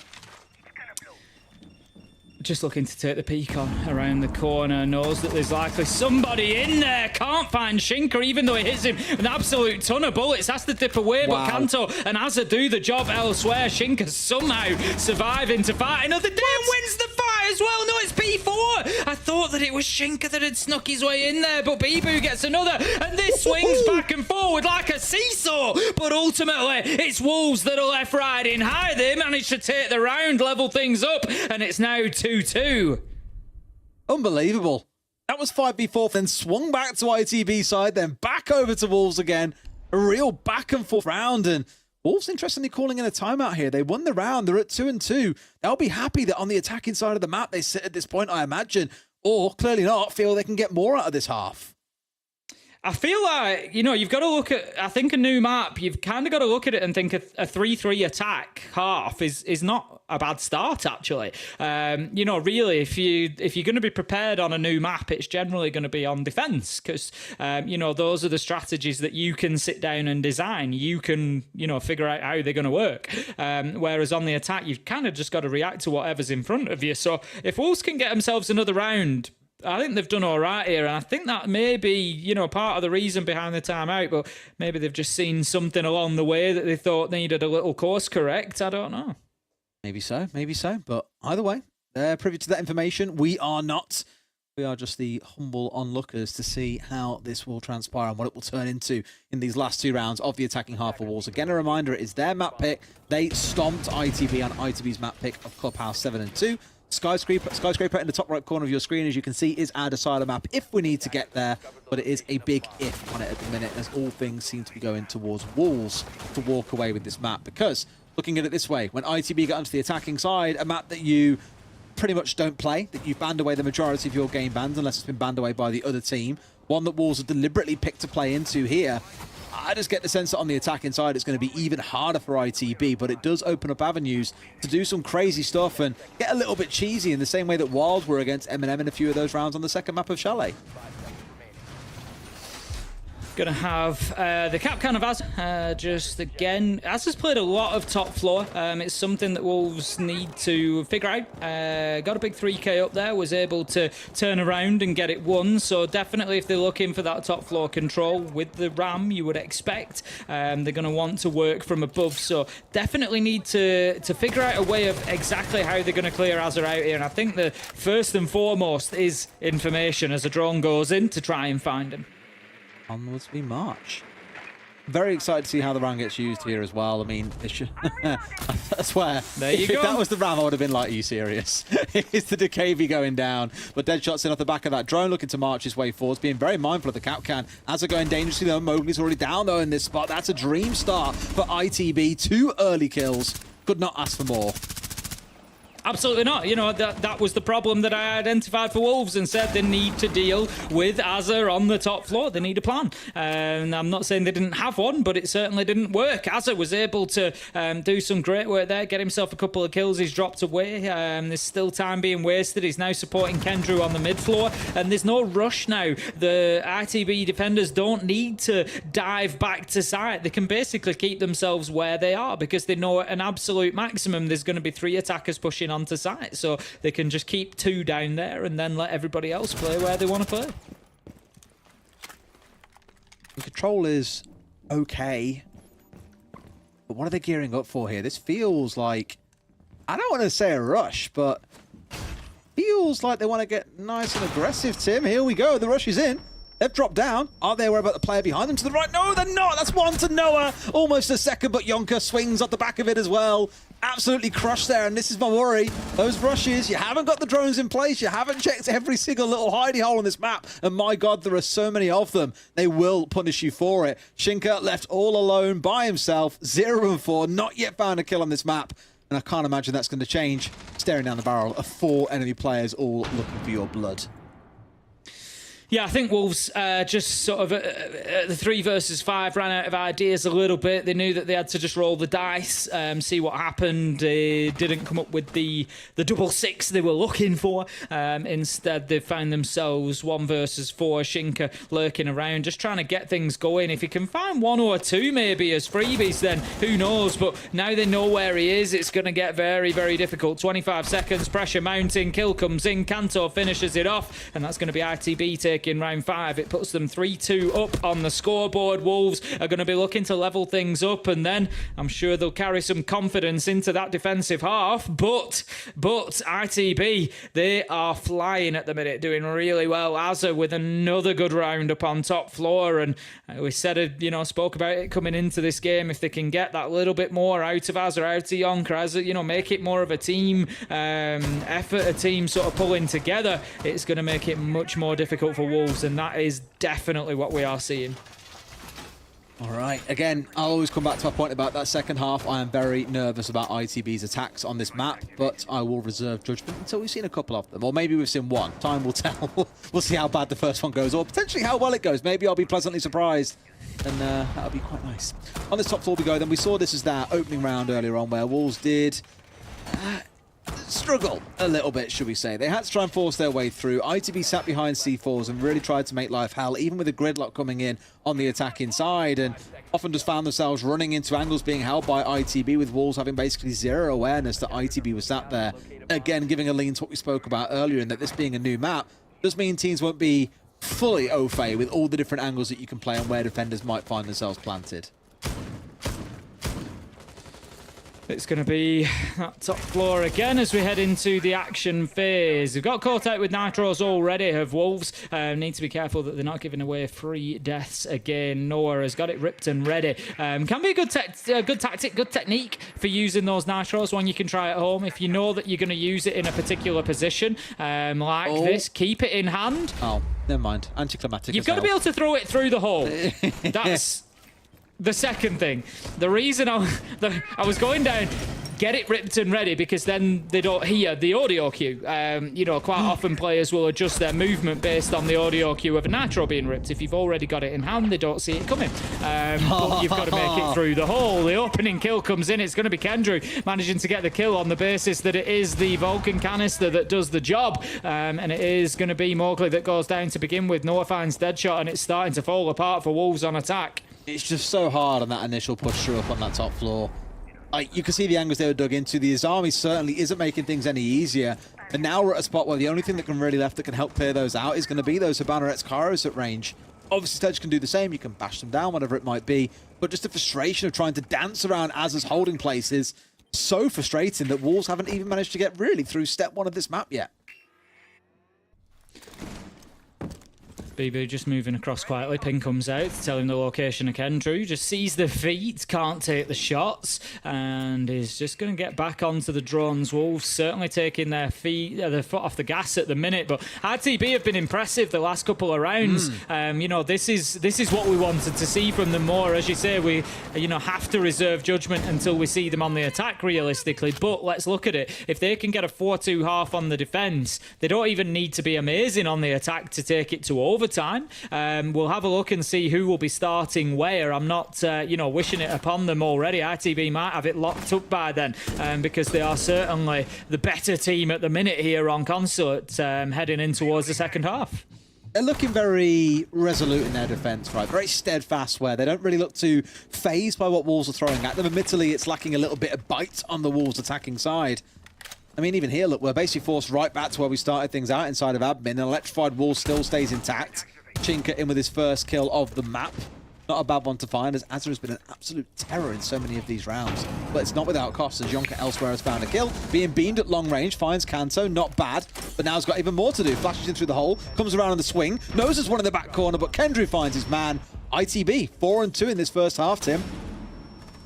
Just looking to take the peek on around the corner. Knows that there's likely somebody in there. Can't find Shinka, even though it hits him an absolute ton of bullets. Has to dip away, but Kanto and Azza do the job elsewhere. Shinka somehow surviving to fight another day and wins the fight as well. No, it's P4. I thought that it was Shinka that had snuck his way in there, but Bibu gets another, and this swings back and forward like a seesaw. But ultimately, it's Wolves that are left riding high. They managed to take the round, level things up, and it's now 2-2. Unbelievable. That was 5v4, then swung back to ITB side, then back over to Wolves again. A real back and forth round, and Wolves interestingly calling in a timeout here. They won the round. They're at 2-2. They'll be happy that on the attacking side of the map they sit at this point, I imagine, or clearly not, feel they can get more out of this half. I feel like, you've got to look at, I think a new map, you've kind of got to look at it and think a 3-3 attack half is not a bad start, actually. Really, if you're going to be prepared on a new map, it's generally going to be on defense because, those are the strategies that you can sit down and design. You can, figure out how they're going to work. Whereas on the attack, you've kind of just got to react to whatever's in front of you. So if Wolves can get themselves another round, I think they've done all right here, and I think that may be, part of the reason behind the timeout, but maybe they've just seen something along the way that they thought needed a little course correct. I don't know. Maybe so, but either way, they're privy to that information. We are not. We are just the humble onlookers to see how this will transpire and what it will turn into in these last two rounds of the attacking half of Wolves. Again, a reminder, it is their map pick. They stomped ITB on ITB's map pick of Clubhouse 7-2. Skyscraper in the top right corner of your screen, as you can see, is our decider map if we need to get there, but it is a big if on it at the minute, as all things seem to be going towards Wolves to walk away with this map. Because, looking at it this way, when ITB got onto the attacking side, a map that you pretty much don't play, that you've banned away the majority of your game bans, unless it's been banned away by the other team, one that Wolves have deliberately picked to play into here, I just get the sense that on the attacking side it's going to be even harder for ITB, but it does open up avenues to do some crazy stuff and get a little bit cheesy in the same way that Wild were against M&M in a few of those rounds on the second map of Chalet. Going to have the Capcan of Az. Just again, Az has played a lot of top floor. It's something that Wolves need to figure out. Got a big 3k up there, was able to turn around and get it won. So definitely if they're looking for that top floor control with the RAM, you would expect they're going to want to work from above. So definitely need to figure out a way of exactly how they're going to clear Azza out here. And I think the first and foremost is information as a drone goes in to try and find him. Onwards we march. Very excited to see how the RAM gets used here as well. I mean, it should I swear, if that was the RAM, I would have been like, are you serious? It's the DeKV going down. But Deadshot's in off the back of that drone, looking to march his way forwards, being very mindful of the Capcan. As they're going dangerously though, Mowgli's already down though in this spot. That's a dream start for ITB. 2 early kills. Could not ask for more. Absolutely not. You know, that was the problem that I identified for Wolves and said they need to deal with Azza on the top floor. They need a plan. And I'm not saying they didn't have one, but it certainly didn't work. Azza was able to do some great work there, get himself a couple of kills. He's dropped away. There's still time being wasted. He's now supporting Kendrew on the mid floor, and there's no rush now. The ITB defenders don't need to dive back to site. They can basically keep themselves where they are because they know at an absolute maximum there's going to be 3 attackers pushing onto site, so they can just keep 2 down there and then let everybody else play where they want to play. The control is okay, but what are they gearing up for here? This feels like, I don't want to say a rush, but feels like they want to get nice and aggressive, Tim. Here we go, the rush is in. They've dropped down. Are they aware about the player behind them to the right? No, they're not. That's one to Noah. Almost a second, but Yonka swings off the back of it as well. Absolutely crushed there, and this is my worry. Those rushes, you haven't got the drones in place. You haven't checked every single little hidey hole on this map. And my God, there are so many of them. They will punish you for it. Shinka left all alone by himself. 0-4, not yet found a kill on this map. And I can't imagine that's going to change. Staring down the barrel of 4 enemy players all looking for your blood. Yeah, I think Wolves just sort of the 3 versus 5 ran out of ideas a little bit. They knew that they had to just roll the dice, see what happened. They didn't come up with the double 6 they were looking for. Instead, they found themselves 1 versus 4. Shinka lurking around, just trying to get things going. If he can find 1 or 2 maybe as freebies, then who knows? But now they know where he is. It's going to get very, very difficult. 25 seconds, pressure mounting, kill comes in, Kanto finishes it off, and that's going to be ITB taking in round 5. It puts them 3-2 up on the scoreboard. Wolves are going to be looking to level things up, and then I'm sure they'll carry some confidence into that defensive half. But ITB, they are flying at the minute, doing really well. Azza with another good round up on top floor, and we said it, you know, spoke about it coming into this game. If they can get that little bit more out of Azza, out of Yonka, Azza, you know, make it more of a team effort, a team sort of pulling together, it's going to make it much more difficult for Wolves, and that is definitely what we are seeing. All right, again, I'll always come back to my point about that second half. I am very nervous about ITB's attacks on this map, but I will reserve judgment until we've seen a couple of them, or maybe we've seen one. Time will tell. We'll see how bad the first one goes, or potentially how well it goes. Maybe I'll be pleasantly surprised, and that'll be quite nice. On this top floor we go, then we saw this as that opening round earlier on where Wolves did struggle a little bit, should we say. They had to try and force their way through. ITB sat behind C4s and really tried to make life hell, even with a gridlock coming in on the attack inside, and often just found themselves running into angles being held by ITB, with Wolves having basically zero awareness that ITB was sat there. Again, giving a lean to what we spoke about earlier, and that this being a new map does mean teams won't be fully au fait with all the different angles that you can play and where defenders might find themselves planted. It's going to be that top floor again as we head into the action phase. We've got caught out with Nitros already, have Wolves. Need to be careful that they're not giving away free deaths again. Noah has got it ripped and ready. Can be a good tactic, good technique for using those Nitros, one you can try at home. If you know that you're going to use it in a particular position, like this, keep it in hand. Oh, never mind. Anticlimactic. You've got to be able to throw it through the hole. That's the second thing. The reason I was going down, get it ripped and ready, because then they don't hear the audio cue. You know, quite often players will adjust their movement based on the audio cue of a Nitro being ripped. If you've already got it in hand, they don't see it coming. But you've got to make it through the hole. The opening kill comes in. It's going to be Kendrew managing to get the kill on the basis that it is the Vulcan canister that does the job. And it is going to be Mowgli that goes down to begin with. Noah finds Deadshot, and it's starting to fall apart for Wolves on attack. It's just so hard on that initial push through up on that top floor. You can see the angles they were dug into. The Azami certainly isn't making things any easier. And now we're at a spot where the only thing that can really left that can help clear those out is going to be those Hibana Kairos at range. Obviously, Sledge can do the same. You can bash them down, whatever it might be. But just the frustration of trying to dance around Azza's holding place is so frustrating that Wolves haven't even managed to get really through step 1 of this map yet. BB just moving across quietly. Ping comes out to tell him the location of Kendrew. Just sees the feet, can't take the shots, and is just going to get back onto the drones. Wolves certainly taking their foot off the gas at the minute, but RTB have been impressive the last couple of rounds. You know, this is what we wanted to see from them more. As you say, we have to reserve judgment until we see them on the attack realistically. But let's look at it. If they can get a 4-2 half on the defense, they don't even need to be amazing on the attack to take it to overtime. We'll have a look and see who will be starting where. I'm not, wishing it upon them already. ITB might have it locked up by then because they are certainly the better team at the minute here on Consulate, heading in towards the second half. They're looking very resolute in their defence, right? Very steadfast, where they don't really look too phased by what Wolves are throwing at them. Admittedly, it's lacking a little bit of bite on the Wolves attacking side. I mean, even here, look, we're basically forced right back to where we started things out inside of admin. An electrified wall still stays intact. Chinka in with his first kill of the map. Not a bad one to find, as Azza has been an absolute terror in so many of these rounds. But it's not without cost, as Yonka elsewhere has found a kill. Being beamed at long range, finds Kanto, not bad. But now he's got even more to do. Flashes in through the hole, comes around on the swing. Knows there's one in the back corner, but Kendrew finds his man. ITB, 4-2 in this first half, Tim.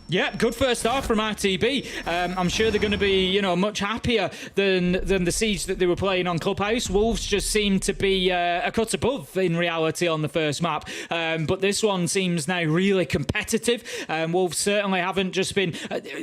Yeah, good first half from RTB. I'm sure they're going to be, much happier than the siege that they were playing on Clubhouse. Wolves just seem to be a cut above in reality on the first map. But this one seems now really competitive. Wolves certainly haven't just been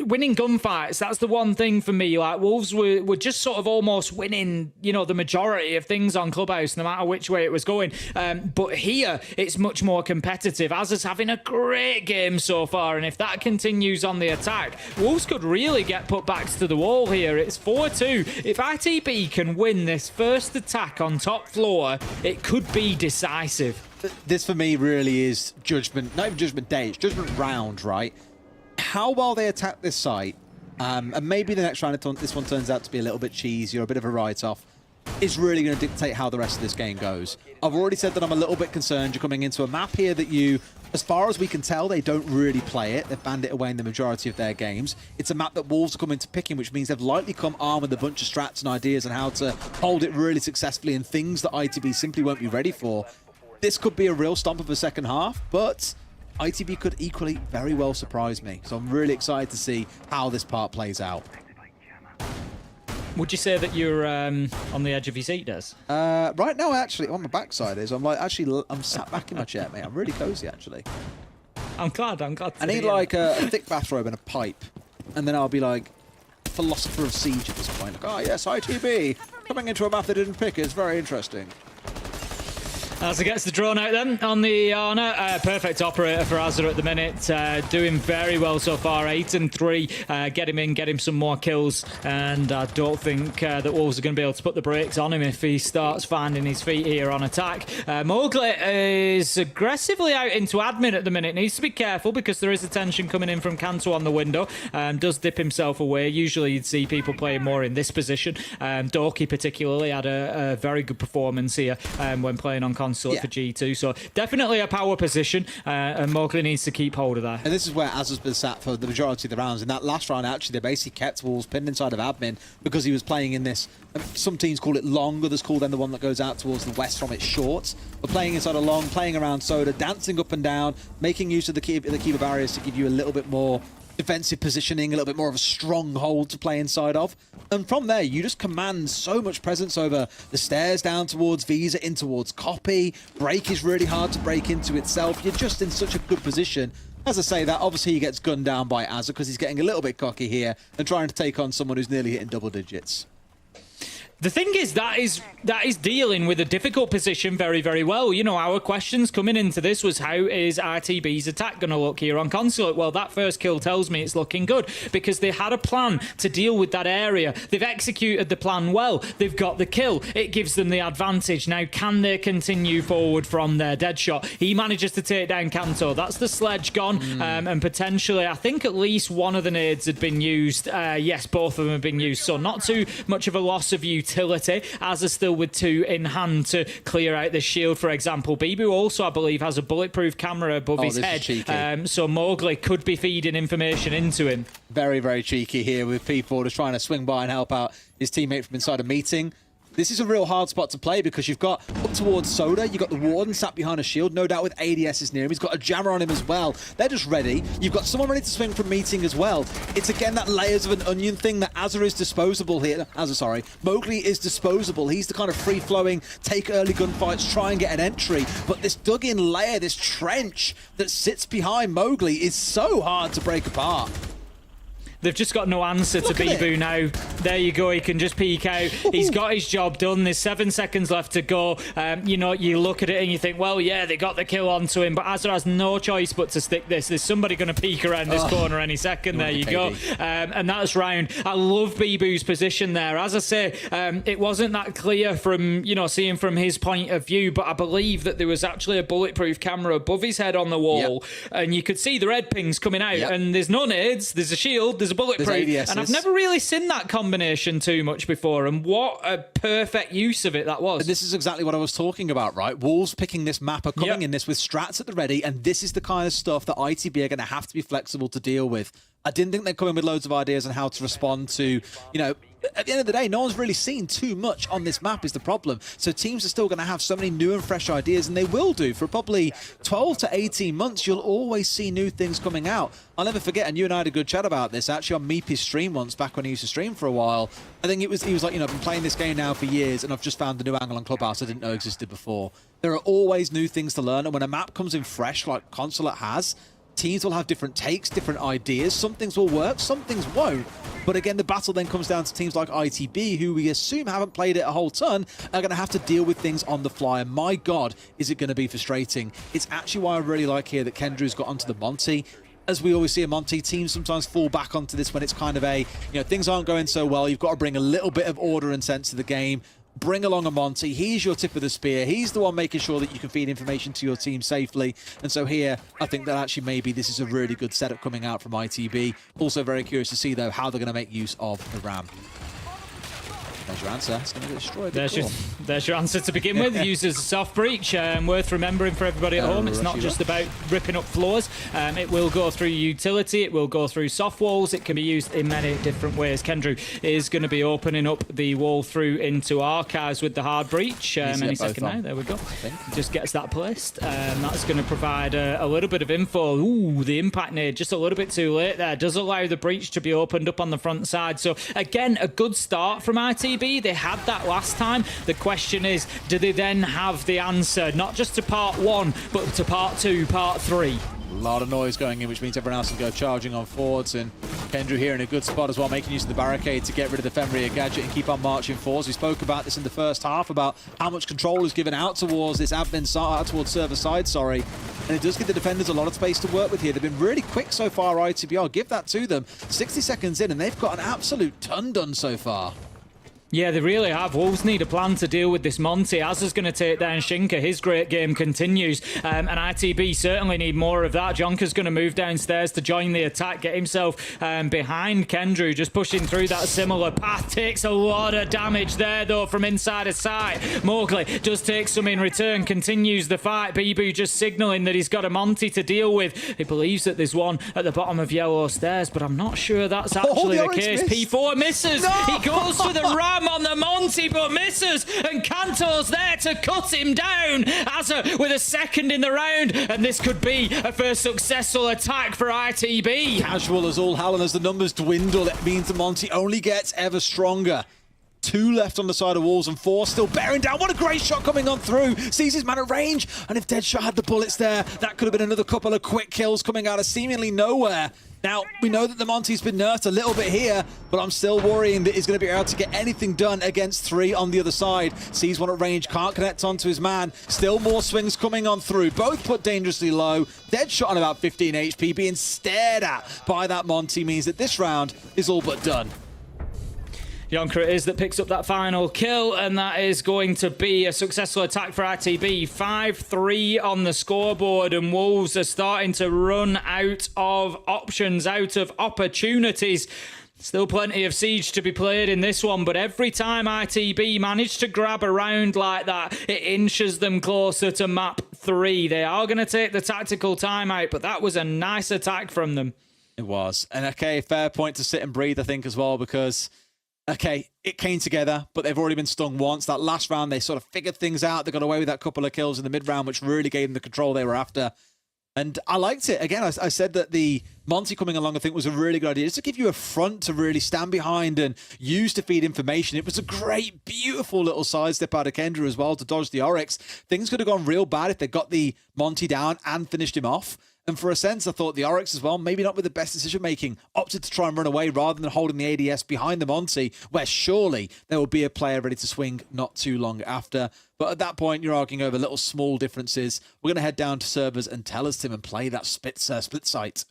winning gunfights. That's the one thing for me. Like, Wolves were just sort of almost winning, the majority of things on Clubhouse, no matter which way it was going. But here, it's much more competitive. Azza's having a great game so far, and if that continues on the attack, Wolves could really get put backs to the wall here. It's 4-2. If ITB can win this first attack on top floor, it could be decisive. This for me really is judgment, not even judgment day, it's judgment round, right? How well they attack this site, and maybe the next round, this one turns out to be a little bit cheesy or a bit of a write-off, is really going to dictate how the rest of this game goes. I've already said that I'm a little bit concerned you're coming into a map here that you, as far as we can tell, they don't really play it. They've banned it away in the majority of their games. It's a map that Wolves are coming to picking, which means they've likely come armed with a bunch of strats and ideas on how to hold it really successfully and things that ITB simply won't be ready for. This could be a real stomp of a second half, but ITB could equally very well surprise me. So I'm really excited to see how this part plays out. Would you say that you're on the edge of your seat, Des? Right now, actually, on my backside is I'm sat back in my chair, mate. I'm really cozy, actually. I'm glad. I need like a thick bathrobe and a pipe, and then I'll be like philosopher of siege at this point. Like, oh yes, ITB coming into a map they didn't pick. It's very interesting. Azza gets the drone out then on the Arna. Perfect operator for Azza at the minute. Doing very well so far. 8-3. Get him in, get him some more kills. And I don't think that Wolves are going to be able to put the brakes on him if he starts finding his feet here on attack. Mowgli is aggressively out into admin at the minute. Needs to be careful because there is attention coming in from Kanto on the window. Does dip himself away. Usually you'd see people playing more in this position. Doki particularly had a very good performance here when playing on console for G2, so definitely a power position, and Mowgli needs to keep hold of that. And this is where Azza's been sat for the majority of the rounds. In that last round, actually, they basically kept Wolves pinned inside of admin because he was playing in this. Some teams call it long, others call then the one that goes out towards the west from it short. But playing inside of long, playing around Soda, dancing up and down, making use of the Kiva barriers to give you a little bit more defensive positioning, a little bit more of a stronghold to play inside of. And from there, you just command so much presence over the stairs down towards Visa, in towards Copy. Break is really hard to break into itself. You're just in such a good position. As I say that, obviously he gets gunned down by Azza because he's getting a little bit cocky here and trying to take on someone who's nearly hitting double digits. The thing is, that is dealing with a difficult position very, very well. You know, our questions coming into this was, how is RTB's attack going to look here on Consulate? Well, that first kill tells me it's looking good because they had a plan to deal with that area. They've executed the plan well. They've got the kill. It gives them the advantage. Now, can they continue forward from their dead shot? He manages to take down Kanto. That's the sledge gone. And potentially, I think at least one of the nades had been used. Yes, both of them have been used. So not too much of a loss of utility. Azza still with 2 in hand to clear out the shield, for example. Bibu also, I believe, has a bulletproof camera above his head. So Mowgli could be feeding information into him. Very, very cheeky here with P4 just trying to swing by and help out his teammate from inside a meeting. This is a real hard spot to play because you've got up towards Soda, you've got the Warden sat behind a shield, no doubt with ADSs near him. He's got a jammer on him as well. They're just ready. You've got someone ready to swing from meeting as well. It's again that layers of an onion thing that Azza is disposable here. Mowgli is disposable. He's the kind of free-flowing, take early gunfights, try and get an entry. But this dug-in layer, this trench that sits behind Mowgli is so hard to break apart. They've just got no answer to Bibu now. There you go. He can just peek out. He's got his job done. There's 7 seconds left to go. You know, you look at it and you think, well, yeah, they got the kill onto him, but Azza has no choice but to stick this. There's somebody going to peek around this corner any second. There you go. And that's round. I love Bibu's position there. As I say, it wasn't that clear from, you know, seeing from his point of view, but I believe that there was actually a bulletproof camera above his head on the wall, and you could see the red pings coming out, and there's no nades, there's a shield, there's a bulletproof, and I've never really seen that combination too much before, and what a perfect use of it that was. And this is exactly what I was talking about, right? Wolves picking this map are coming in this with strats at the ready, and this is the kind of stuff that ITB are going to have to be flexible to deal with. I didn't think they'd come in with loads of ideas on how to respond to, you know, at the end of the day, no one's really seen too much on this map is the problem. So teams are still going to have so many new and fresh ideas, and they will do. For probably 12 to 18 months, you'll always see new things coming out. I'll never forget, and you and I had a good chat about this, actually on Meepy's stream once, back when he used to stream for a while. I think he was like, you know, I've been playing this game now for years, and I've just found a new angle on Clubhouse I didn't know existed before. There are always new things to learn, and when a map comes in fresh, like Consulate has, teams will have different takes, different ideas. Some things will work, some things won't. But again, the battle then comes down to teams like ITB, who we assume haven't played it a whole ton, are going to have to deal with things on the fly. And my God, is it going to be frustrating. It's actually why I really like here that Kendrew's got onto the Monty. As we always see a Monty, teams sometimes fall back onto this when it's kind of a, you know, things aren't going so well. You've got to bring a little bit of order and sense to the game. Bring along a Monty. He's your tip of the spear. He's the one making sure that you can feed information to your team safely. And so here, I think that actually maybe this is a really good setup coming out from ITB. Also very curious to see, though, how they're going to make use of the RAM. There's your answer. It's going to get destroyed. There's your answer to begin with. Uses a soft breach. Worth remembering for everybody at home. It's not just about ripping up floors. It will go through utility. It will go through soft walls. It can be used in many different ways. Kendrew is going to be opening up the wall through into archives with the hard breach. Any second now. There we go. Just gets that placed. That's going to provide a little bit of info. Ooh, the impact nade just a little bit too late there. Does allow the breach to be opened up on the front side. So again, a good start from ITB. They had that last time. The question is, do they then have the answer, not just to part 1, but to part 2, part 3? A lot of noise going in, which means everyone else can go charging on forwards, and Kendrew here in a good spot as well, making use of the barricade to get rid of the Fenrir gadget and keep on marching forwards. We spoke about this in the first half, about how much control is given out towards this admin side, towards server side, sorry. And it does give the defenders a lot of space to work with here. They've been really quick so far, ITB. I'll give that to them. 60 seconds in, and they've got an absolute ton done so far. Yeah, they really have. Wolves need a plan to deal with this Monty. Azza's going to take down Shinka. His great game continues. And ITB certainly need more of that. Jonka's going to move downstairs to join the attack, get himself behind Kendrew, just pushing through that similar path. Takes a lot of damage there, though, from inside his side. Mowgli does take some in return, continues the fight. Bibu just signalling that he's got a Monty to deal with. He believes that there's one at the bottom of yellow stairs, but I'm not sure that's actually the case. Missed. P4 misses. No! He goes for the ram on the Monty, but misses, and Kanto's there to cut him down. Azza with a second in the round, and this could be a first successful attack for ITB. Casual as all hell, and as the numbers dwindle, it means the Monty only gets ever stronger. 2 left on the side of walls, and 4 still bearing down. What a great shot coming on through. Sees his man at range, and if Deadshot had the bullets there, that could have been another couple of quick kills coming out of seemingly nowhere. Now, we know that the Monty's been nerfed a little bit here, but I'm still worrying that he's going to be able to get anything done against 3 on the other side. Sees one at range, can't connect onto his man. Still more swings coming on through. Both put dangerously low. Deadshot on about 15 HP, being stared at by that Monty means that this round is all but done. Jonka it is that picks up that final kill, and that is going to be a successful attack for ITB. 5-3 on the scoreboard, and Wolves are starting to run out of options, out of opportunities. Still plenty of Siege to be played in this one, but every time ITB manage to grab a round like that, it inches them closer to map 3. They are going to take the tactical timeout, but that was a nice attack from them. It was. And okay, fair point to sit and breathe, I think, as well, because Okay, it came together, but they've already been stung once. That last round, they sort of figured things out. They got away with that couple of kills in the mid-round, which really gave them the control they were after. And I liked it. Again, I said that the Monty coming along, I think, was a really good idea. Just to give you a front to really stand behind and use to feed information. It was a great, beautiful little sidestep out of Kendra as well to dodge the Oryx. Things could have gone real bad if they got the Monty down and finished him off. And for a sense, I thought the Oryx as well, maybe not with the best decision-making, opted to try and run away rather than holding the ADS behind the Monty, where surely there will be a player ready to swing not too long after. But at that point, you're arguing over little small differences. We're going to head down to servers and Tellus Tim and play that split site.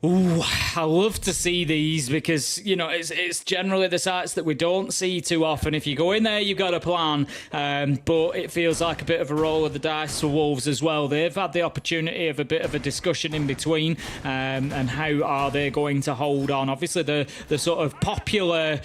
Ooh, I love to see these because, you know, it's generally the sites that we don't see too often. If you go in there, you've got a plan, but it feels like a bit of a roll of the dice for Wolves as well. They've had the opportunity of a bit of a discussion in between, and how are they going to hold on. Obviously, the sort of popular...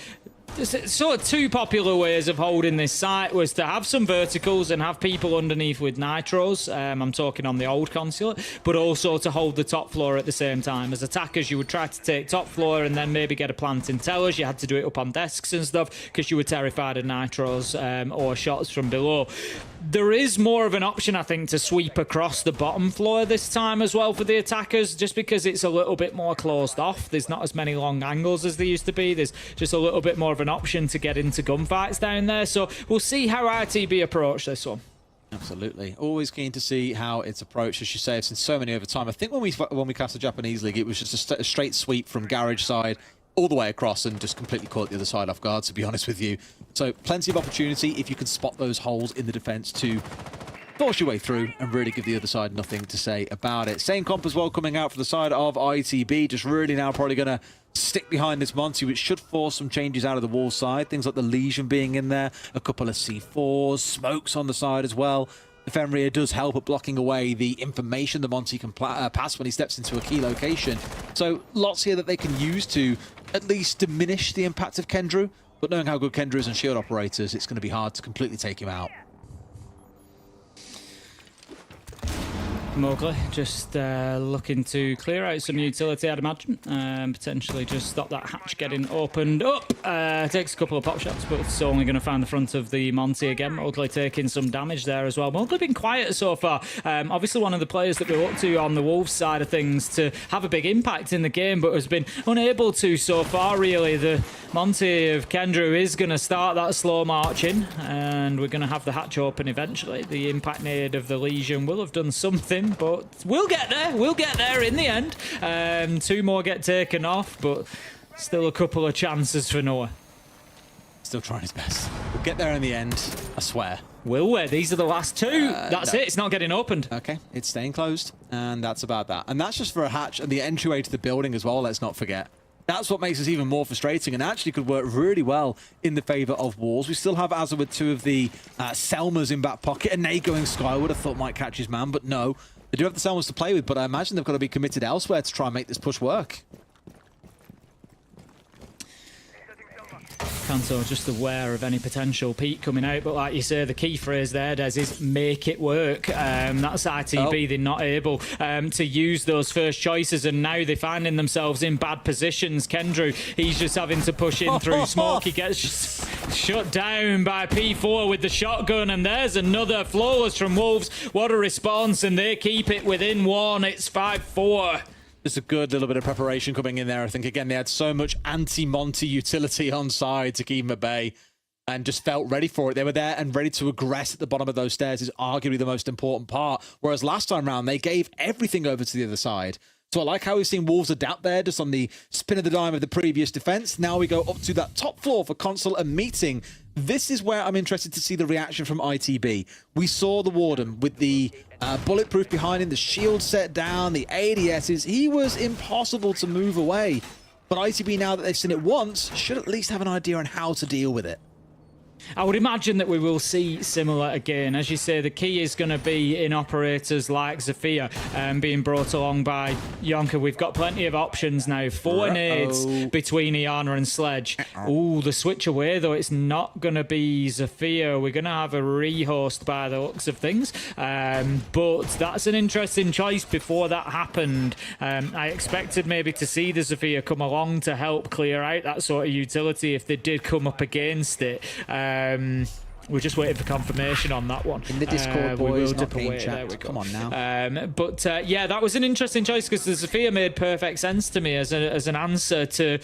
Sort of two popular ways of holding this site was to have some verticals and have people underneath with nitros. I'm talking on the old consulate, but also to hold the top floor at the same time. As attackers, you would try to take top floor and then maybe get a plant in tellers. You had to do it up on desks and stuff because you were terrified of nitros or shots from below. There is more of an option, I think, to sweep across the bottom floor this time as well for the attackers, just because it's a little bit more closed off. There's not as many long angles as there used to be. There's just a little bit more of an option to get into gunfights down there. So we'll see how ITB approach this one. Absolutely. Always keen to see how it's approached. As you say, I've seen so many over time. I think when we cast the Japanese League, it was just a straight sweep from garage side all the way across and just completely caught the other side off guard, to be honest with you. So plenty of opportunity if you can spot those holes in the defense to force your way through and really give the other side nothing to say about it. Same comp as well coming out for the side of ITB, just really now probably going to stick behind this Monty, which should force some changes out of the wall side. Things like the Legion being in there, a couple of C4s, smokes on the side as well. The Fenrir does help at blocking away the information the Monty can pass when he steps into a key location. So lots here that they can use to at least diminish the impact of Kendrew. But knowing how good Kendrew is on shield operators, it's going to be hard to completely take him out. Mowgli just looking to clear out some utility, I'd imagine. Potentially just stop that hatch getting opened up. Takes a couple of pop shots, but it's only going to find the front of the Monty again. Mowgli taking some damage there as well. Mowgli been quiet so far. Obviously one of the players that we look to on the Wolves side of things to have a big impact in the game, but has been unable to so far, really. The Monty of Kendrew is going to start that slow marching, and we're going to have the hatch open eventually. The impact made of the Legion will have done something, but we'll get there. We'll get there in the end. Two more get taken off, but still a couple of chances for Noah. Still trying his best. We'll get there in the end, I swear. Will we? These are the last two. That's no. it. It's not getting opened. Okay, it's staying closed, and that's about that. And that's just for a hatch and the entryway to the building as well, let's not forget. That's what makes us even more frustrating and actually could work really well in the favour of Wolves. We still have Azza with two of the Selmas in back pocket, and Nate going skyward. I thought might catch his man, but no. They do have the Selmas to play with, but I imagine they've got to be committed elsewhere to try and make this push work. Kanto just aware of any potential peak coming out, but like you say, the key phrase there, Des, is make it work. That's ITB. They're not able to use those first choices, and now they're finding themselves in bad positions. Kendrew, he's just having to push in through smoke. He gets shut down by P4 with the shotgun, and there's another flawless from Wolves. What a response, and they keep it within one. It's 5-4. Just a good little bit of preparation coming in there. I think, again, they had so much anti-Monty utility on side to keep him at bay and just felt ready for it. They were there and ready to aggress at the bottom of those stairs is arguably the most important part. Whereas last time round, they gave everything over to the other side. So I like how we've seen Wolves adapt there just on the spin of the dime of the previous defense. Now we go up to that top floor for console and meeting. This is where I'm interested to see the reaction from ITB. We saw the Warden with the bulletproof behind him, the shield set down, the ADSs. He was impossible to move away. But ITB, now that they've seen it once, should at least have an idea on how to deal with it. I would imagine that we will see similar again. As you say, the key is going to be in operators like Zofia being brought along by Yonka. We've got plenty of options now. 4 nades between Iana and Sledge. Ooh, the switch away, though. It's not going to be Zofia. We're going to have a rehost by the looks of things. But that's an interesting choice before that happened. I expected maybe to see the Zofia come along to help clear out that sort of utility if they did come up against it. We're just waiting for confirmation on that one. In the Discord, boys, not being checked. Come on now. Yeah, that was an interesting choice because the Zofia made perfect sense to me as an answer to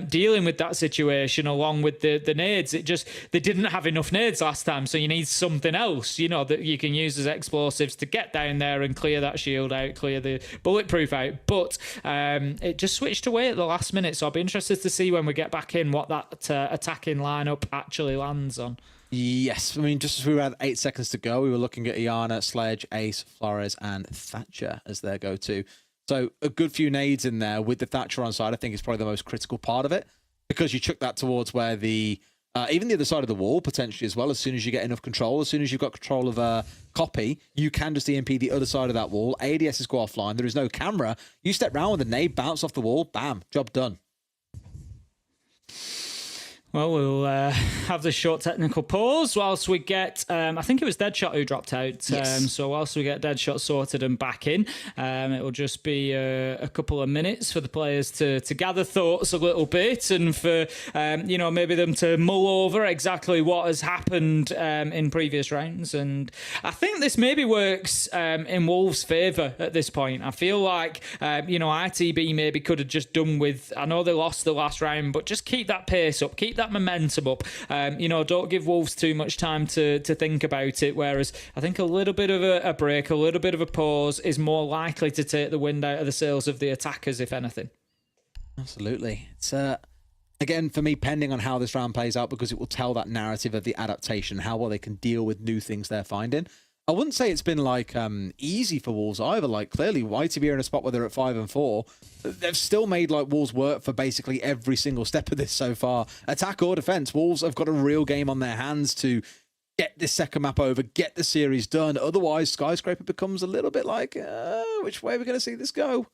dealing with that situation along with the nades. They didn't have enough nades last time, so you need something else, that you can use as explosives to get down there and clear that shield out, clear the bulletproof out. But it just switched away at the last minute, so I'll be interested to see when we get back in what that attacking lineup actually lands on. Yes, I mean, just as we had 8 seconds to go, we were looking at Iana, Sledge, Ace, Flores, and Thatcher as their go-to. So a good few nades in there with the Thatcher on side, I think is probably the most critical part of it, because you chuck that towards where even the other side of the wall, potentially as well, as soon as you get enough control, as soon as you've got control of copy, you can just EMP the other side of that wall. ADSs go offline, there is no camera. You step round with a nade, bounce off the wall, bam, job done. Well, we'll have the short technical pause whilst we get... I think it was Deadshot who dropped out. Yes. So whilst we get Deadshot sorted and back in, it will just be a couple of minutes for the players to gather thoughts a little bit and for, maybe them to mull over exactly what has happened in previous rounds. And I think this maybe works in Wolves' favour at this point. I feel like, ITB maybe could have just done with... I know they lost the last round, but just keep that pace up, keep that momentum up. Don't give Wolves too much time to think about it, whereas I think a little bit of a break, a little bit of a pause is more likely to take the wind out of the sails of the attackers, if anything. Absolutely. It's again, for me, pending on how this round plays out, because it will tell that narrative of the adaptation, how well they can deal with new things they're finding. I wouldn't say it's been easy for Wolves either. Like, clearly YTB are in a spot where they're at 5-4. They've still made Wolves work for basically every single step of this so far. Attack or defense, Wolves have got a real game on their hands to get this second map over, get the series done. Otherwise, Skyscraper becomes a little bit like, which way are we going to see this go?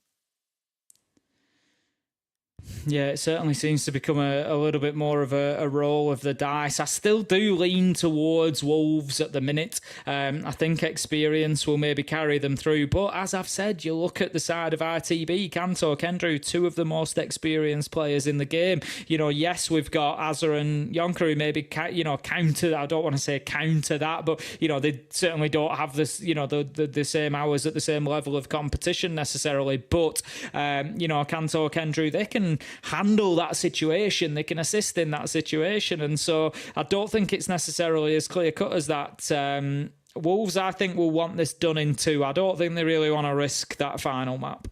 Yeah, it certainly seems to become a little bit more of a roll of the dice. I still do lean towards Wolves at the minute. I think experience will maybe carry them through. But as I've said, you look at the side of RTB, Kanto, Kendrew, two of the most experienced players in the game. Yes, we've got Azza and Yonka who maybe, counter, I don't want to say counter that, but, they certainly don't have this, the same hours at the same level of competition necessarily. But, Kanto, Kendrew, they can handle that situation, they can assist in that situation, and so I don't think it's necessarily as clear cut as that. Wolves, I think, will want this done in 2. I don't think they really want to risk that final map.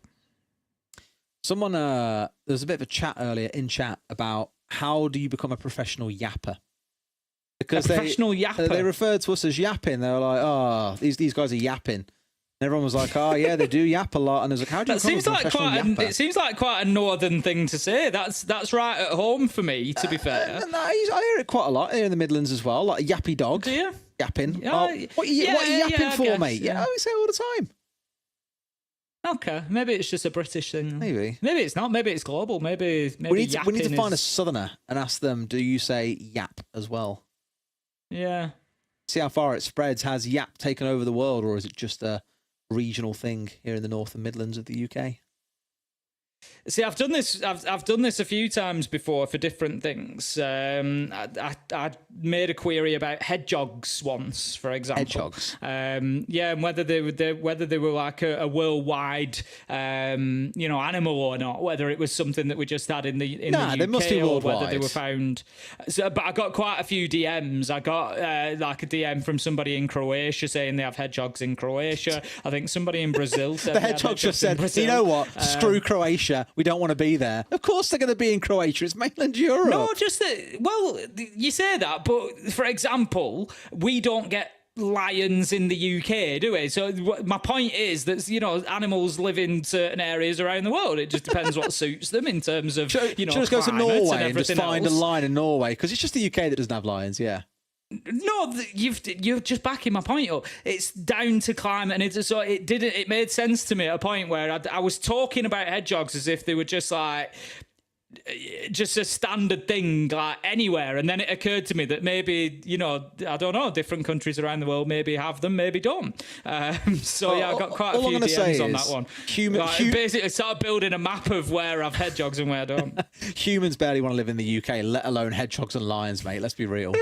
Someone, there was a bit of a chat earlier in chat about how do you become a professional yapper? Because they referred to us as yapping. They were like, oh, these guys are yapping. And everyone was like, oh, yeah, they do yap a lot. And I was like, how do you become a professional yapper? It seems like quite a northern thing to say. That's right at home for me, to be fair. I hear it quite a lot here in the Midlands as well, like a yappy dog. Do you? Yapping. What are you yapping for, mate? Yeah, we say it all the time. Okay, maybe it's just a British thing. Maybe it's not. Maybe it's global. Maybe we need to find a southerner and ask them, do you say yap as well? Yeah. See how far it spreads. Has yap taken over the world, or is it just a regional thing here in the North and Midlands of the UK? See, I've done this. I've done this a few times before for different things. I made a query about hedgehogs once, for example. Hedgehogs. Yeah, and whether they were like a worldwide, animal or not. Whether it was something that we just had in the UK, they must be worldwide. Or whether they were found. So, but I got quite a few DMs. I got like a DM from somebody in Croatia saying they have hedgehogs in Croatia. I think somebody in Brazil said the hedgehogs just said, you know what? Screw Croatia. We don't want to be there. Of course they're going to be in Croatia. It's mainland Europe. No, just that. Well, you say that, but for example, we don't get lions in the UK, do we? So my point is that animals live in certain areas around the world. It just depends what suits them in terms of just go to Norway and just find a lion in Norway, because it's just the UK that doesn't have lions. Yeah. No, you're just backing my point up. It's down to climate, and it made sense to me at a point where I was talking about hedgehogs as if they were just like just a standard thing like anywhere, and then it occurred to me that maybe, you know, I don't know, different countries around the world maybe have them, maybe don't. So yeah, I got quite a few DMs on that one. Basically started building a map of where I've hedgehogs and where I don't. Humans barely want to live in the UK, let alone hedgehogs and lions, mate. Let's be real.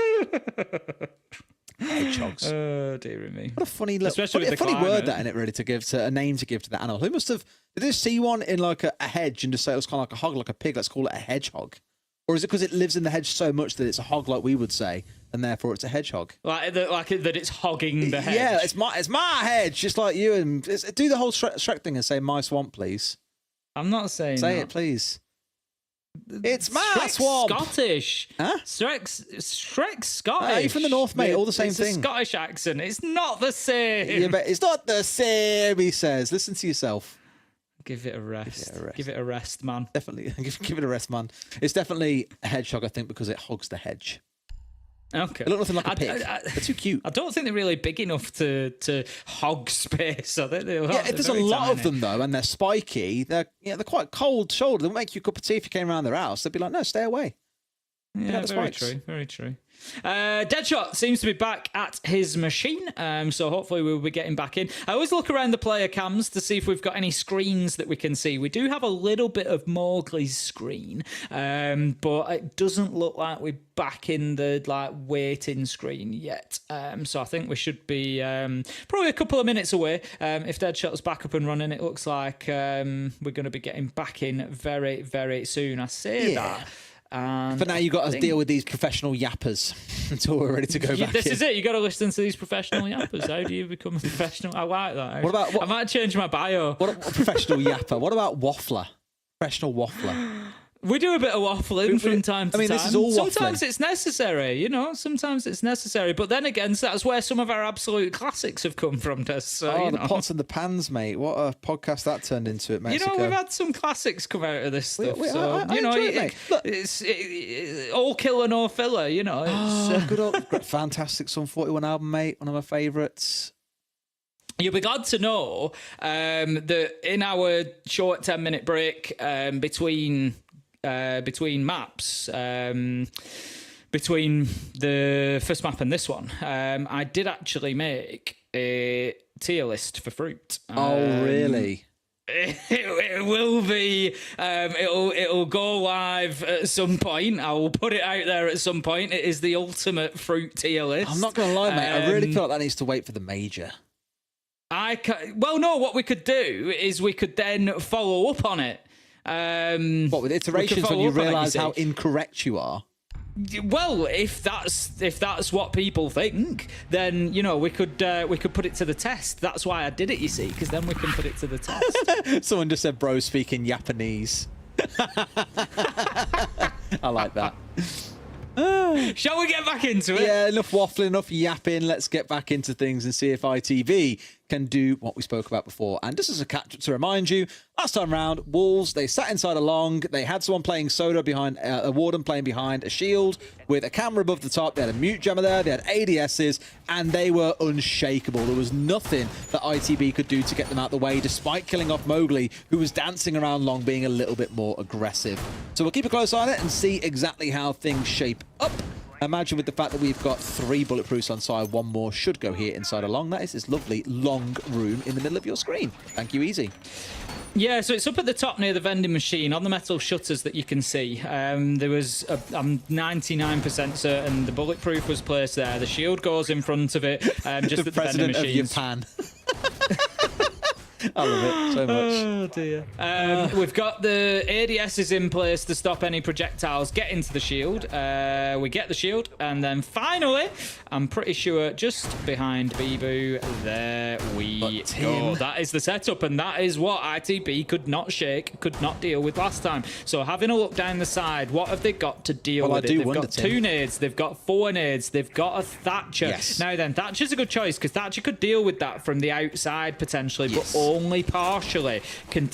Hedgehogs. Oh, dear me. What a funny word that in it, really, to give to a name to give to the animal. Who must have, did they see one in like a hedge and just say it was kind of like a hog, like a pig, let's call it a hedgehog? Or is it because it lives in the hedge so much that it's a hog like we would say, and therefore it's a hedgehog? Like that it's hogging the hedge? Yeah, it's my hedge, just like you. And do the whole Shrek thing and say my swamp, please. I'm not saying Say that. it, please. It's my swamp. Scottish. Huh? Shrek's Scottish. Are you from the north, mate? All the same thing. It's a Scottish accent. It's not the same. Yeah, but it's not the same, he says. Listen to yourself. Give it a rest. Give it a rest, man. Definitely. Give it a rest, man. It's definitely a hedgehog, I think, because it hogs the hedge. Okay. They look nothing like a pig. They're too cute. I don't think they're really big enough to hog space. I think there's a lot of them though, and they're spiky. They're quite cold shouldered. They'll make you a cup of tea if you came around their house. They'd be like, no, stay away. Yeah, very true. Very true. Deadshot seems to be back at his machine, so hopefully we'll be getting back in. I always look around the player cams to see if we've got any screens that we can see. We do have a little bit of Mowgli's screen, but it doesn't look like we're back in the waiting screen yet. So I think we should be probably a couple of minutes away. If Deadshot's back up and running, it looks like we're going to be getting back in very, very soon. I say that. And for now, you've got to deal with these professional yappers until we're ready to go back This in. is it. You got to listen to these professional yappers. How do you become a professional? I like that. What about I might change my bio. What a professional yapper? What about waffler? Professional waffler. We do a bit of waffling from time to time. this is all waffling. Sometimes it's necessary, you know. Sometimes it's necessary, but then again, that's where some of our absolute classics have come from. So, the pots and the pans, mate. What a podcast that turned into at Mexico. You know, we've had some classics come out of this stuff. I enjoy it, mate. Look. It's all killer, no filler. You know, good old, fantastic Sum 41 album, mate. One of my favourites. You'll be glad to know that in our short 10-minute break between maps, between the first map and this one, I did actually make a tier list for fruit. Oh, really? It will be. It'll go live at some point. I will put it out there at some point. It is the ultimate fruit tier list. I'm not going to lie, mate. I really feel like that needs to wait for the major. Well, no. What we could do is we could then follow up on it. What, with iterations when you realise how incorrect you are? Well, if that's what people think, then you know we could put it to the test. That's why I did it, you see, because then we can put it to the test. Someone just said, "Bro, speaking Japanese." I like that. Shall we get back into it? Yeah, enough waffling, enough yapping. Let's get back into things and see if ITV can do what we spoke about before. And just as a catch-up to remind you, last time round, Wolves, they sat inside a long. They had someone playing Soda behind, a Warden playing behind a shield with a camera above the top. They had a mute jammer there. They had ADSs, and they were unshakable. There was nothing that ITV could do to get them out the way, despite killing off Mowgli, who was dancing around long, being a little bit more aggressive. So we'll keep a close eye on it and see exactly how things shape up. Imagine with the fact that we've got 3 bulletproofs on side, 1 more should go here inside a long. That is this lovely long room in the middle of your screen. Thank you, Easy. Yeah, so it's up at the top near the vending machine on the metal shutters that you can see. There was, I'm 99% certain the bulletproof was placed there. The shield goes in front of it, just at the vending machine. Of Japan. I love it so much. Oh dear. We've got the ADSs in place to stop any projectiles getting to the shield. We get the shield, and then finally, I'm pretty sure just behind Bibu, there we go. That is the setup, and that is what ITB could not shake, could not deal with last time. So having a look down the side, what have they got to deal with? They've got 2 nades, they've got 4 nades, they've got a Thatcher. Yes. Now then, Thatcher's a good choice, because Thatcher could deal with that from the outside potentially, but only partially can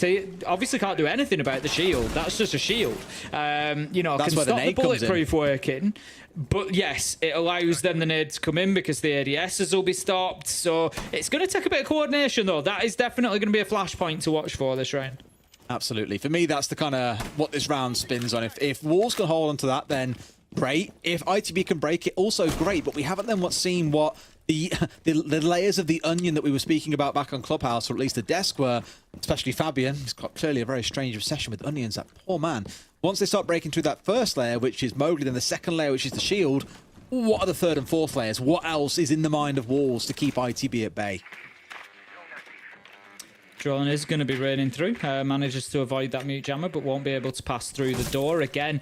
obviously can't do anything about the shield. That's just a shield. You know, That's can where the stop the nade comes in. bulletproof working. But yes, it allows them the nade to come in because the ADSs will be stopped. So it's going to take a bit of coordination, though. That is definitely going to be a flashpoint to watch for this round. Absolutely. For me, that's the kind of what this round spins on. If Wolves can hold on to that, then great. If ITB can break it, also great. But we haven't then seen what the layers of the onion that we were speaking about back on Clubhouse, or at least the desk were, especially Fabian. He's got clearly a very strange obsession with onions, that poor man. Once they start breaking through that first layer, which is Mowgli, then the second layer, which is the shield, what are the third and fourth layers? What else is in the mind of Wolves to keep ITB at bay? Drone is going to be raining through. Manages to avoid that mute jammer, but won't be able to pass through the door again.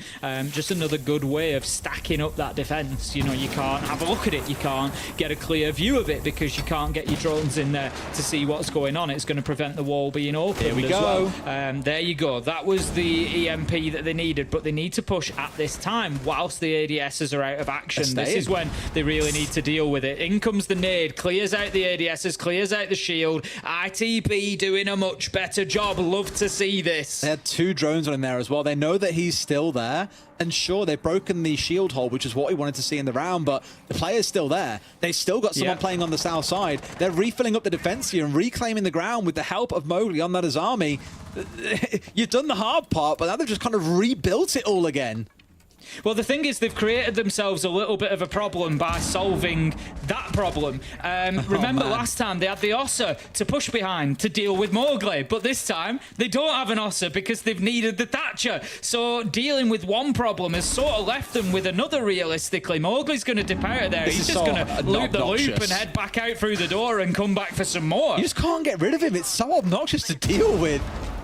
Just another good way of stacking up that defense. You know, you can't have a look at it. You can't get a clear view of it because you can't get your drones in there to see what's going on. It's going to prevent the wall being opened. Here we as go. Well. There you go. That was the EMP that they needed, but they need to push at this time whilst the ADSs are out of action. This is when they really need to deal with it. In comes the nade, clears out the ADSs, clears out the shield. ITB doing a much better job. Love to see this. They had 2 drones on him there as well. They know that he's still there. And sure, they've broken the shield hole, which is what we wanted to see in the round, but the player's still there. They've still got someone playing on the south side. They're refilling up the defense here and reclaiming the ground with the help of Mowgli on that as army. You've done the hard part, but now they've just kind of rebuilt it all again. Well, the thing is, they've created themselves a little bit of a problem by solving that problem. Remember last time they had the Ossa to push behind to deal with Mowgli, but this time they don't have an Ossa because they've needed the Thatcher. So dealing with one problem has sort of left them with another, realistically. Mowgli's going to dip out of there. He's just going to loop the loop and head back out through the door and come back for some more. You just can't get rid of him. It's so obnoxious to deal with.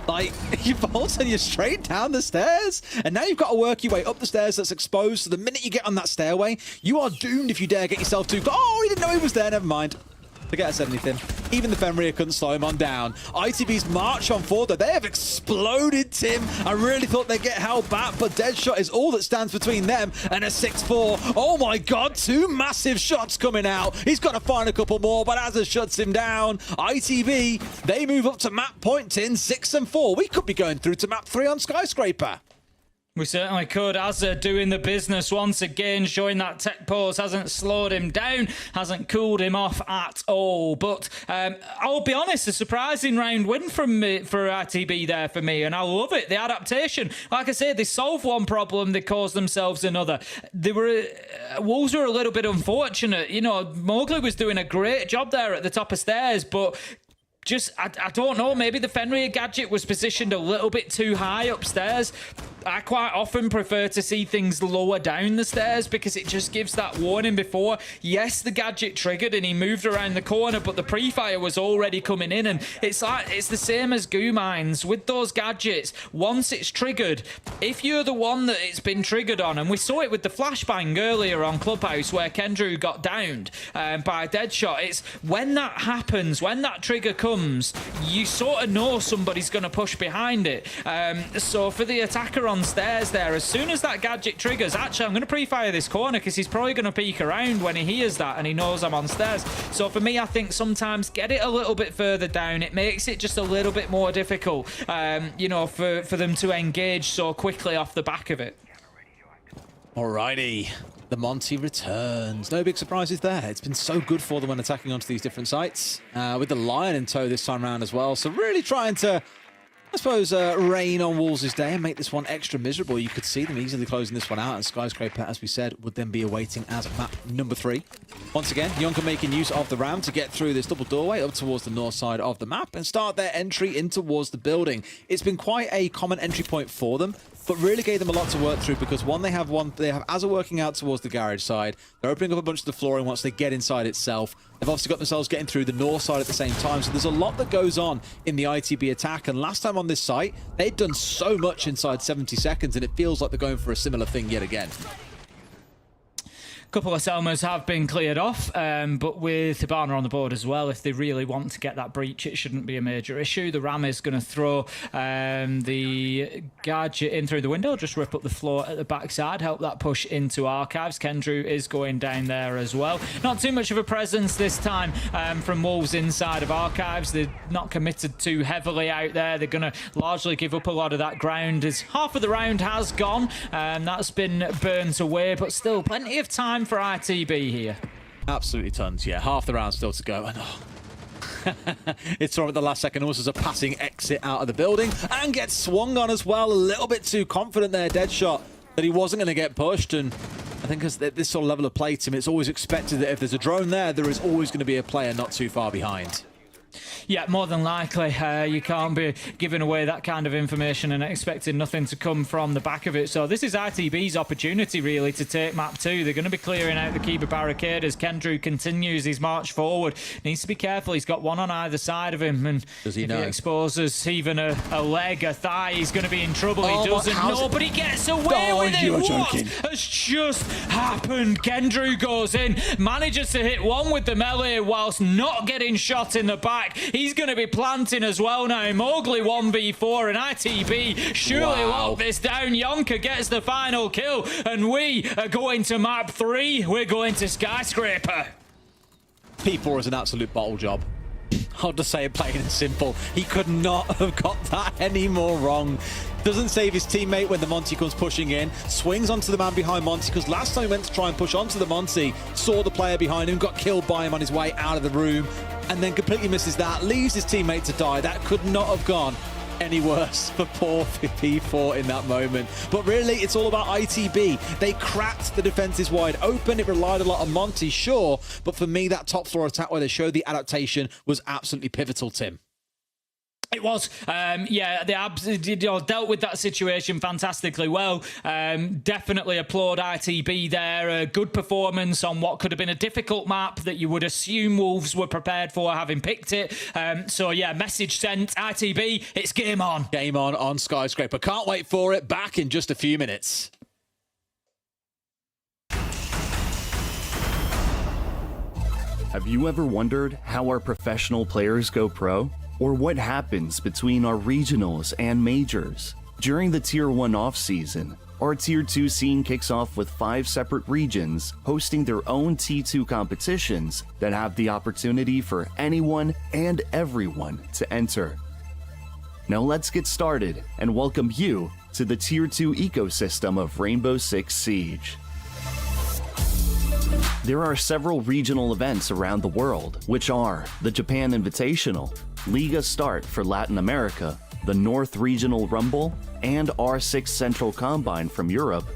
Like, you bolt and you're straight down the stairs, and now you've got to work your way up the stairs that's exposed. So the minute you get on that stairway, you are doomed if you dare get yourself too... Oh, he didn't know he was there. Never mind. Forget I said anything. Even the Fenrir couldn't slow him on down. ITB's march on forward, though, they have exploded, Tim. I really thought they'd get held back, but Deadshot is all that stands between them and a 6-4. Oh my God, 2 massive shots coming out. He's got to find a couple more, but Azza shuts him down. ITB, they move up to map point, Tim, 6-4. We could be going through to map 3 on Skyscraper. We certainly could. Azza doing the business once again, showing that tech pause hasn't slowed him down, hasn't cooled him off at all. But I'll be honest, a surprising round win from for ITB there for me, and I love it. The adaptation, like I said, they solved one problem, they caused themselves another. They were Wolves were a little bit unfortunate. You know, Mowgli was doing a great job there at the top of stairs, but just, I don't know, maybe the Fenrir gadget was positioned a little bit too high upstairs. I quite often prefer to see things lower down the stairs because it just gives that warning before. Yes, the gadget triggered and he moved around the corner, but the pre-fire was already coming in, and it's like, it's the same as goo mines with those gadgets. Once it's triggered, if you're the one that it's been triggered on, and we saw it with the flashbang earlier on Clubhouse where Kendrew got downed by Deadshot, it's when that happens, when that trigger comes, you sort of know somebody's going to push behind it. So for the attacker on stairs there, as soon as that gadget triggers, actually I'm going to pre-fire this corner because he's probably going to peek around when he hears that and he knows I'm on stairs. So for me, I think sometimes get it a little bit further down. It makes it just a little bit more difficult, you know, for them to engage so quickly off the back of it. Alrighty, the Monty returns. No big surprises there. It's been so good for them when attacking onto these different sites, with the Lion in tow this time around as well. So really trying to, I suppose, rain on Wolves' day and make this one extra miserable. You could see them easily closing this one out, and Skyscraper, as we said, would then be awaiting as map number 3. Once again, Yonka making use of the ramp to get through this double doorway up towards the north side of the map and start their entry in towards the building. It's been quite a common entry point for them, but really gave them a lot to work through because they have Azza working out towards the garage side. They're opening up a bunch of the flooring once they get inside itself. They've obviously got themselves getting through the north side at the same time, so there's a lot that goes on in the ITB attack. And last time on this site, they'd done so much inside 70 seconds, and it feels like they're going for a similar thing yet again. couple of Selmas have been cleared off, but with Hibana on the board as well, if they really want to get that breach, it shouldn't be a major issue. The Ram is going to throw the Gadget in through the window, just rip up the floor at the backside, help that push into Archives. Kendrew is going down there as well. Not too much of a presence this time from Wolves inside of Archives. They're not committed too heavily out there. They're going to largely give up a lot of that ground as half of the round has gone, and that's been burnt away, but still plenty of time for ITB here. Absolutely tons, yeah. Half the round still to go. And it's wrong at the last second. Also, a passing exit out of the building and gets swung on as well. A little bit too confident there, Deadshot, that he wasn't going to get pushed. And I think as this sort of level of play, Tim, it's always expected that if there's a drone there, there is always going to be a player not too far behind. Yeah, more than likely. You can't be giving away that kind of information and expecting nothing to come from the back of it. So this is ITB's opportunity, really, to take map 2. They're going to be clearing out the Kiba barricade as Kendrew continues his march forward. Needs to be careful. He's got one on either side of him. And does he if know? He exposes even a leg, a thigh, he's going to be in trouble. Oh, he doesn't know, but he gets away with it. What has just happened? Kendrew goes in, manages to hit one with the melee whilst not getting shot in the back. He's going to be planting as well now. Mowgli 1v4 and ITB surely lock this down. Yonka gets the final kill and we are going to map 3. We're going to Skyscraper. P4 is an absolute bottle job. I'll just say it plain and simple. He could not have got that any more wrong. Doesn't save his teammate when the Monty comes pushing in. Swings onto the man behind Monty, because last time he went to try and push onto the Monty, saw the player behind him, got killed by him on his way out of the room, and then completely misses that. Leaves his teammate to die. That could not have gone any worse for poor P4 in that moment. But really, it's all about ITB. They cracked the defenses wide open. It relied a lot on Monty, sure, but for me, that top floor attack where they showed the adaptation was absolutely pivotal, Tim. It was, yeah, they dealt with that situation fantastically well. Definitely applaud ITB there. A good performance on what could have been a difficult map that you would assume Wolves were prepared for, having picked it. So, yeah, message sent. ITB, it's game on. Game on Skyscraper. Can't wait for it. Back in just a few minutes. Have you ever wondered how our professional players go pro? Or what happens between our regionals and majors? During the Tier 1 off-season, our Tier 2 scene kicks off with 5 separate regions hosting their own T2 competitions that have the opportunity for anyone and everyone to enter. Now let's get started and welcome you to the Tier 2 ecosystem of Rainbow Six Siege. There are several regional events around the world, which are the Japan Invitational, Liga Start for Latin America, the North Regional Rumble, and R6 Central Combine from Europe,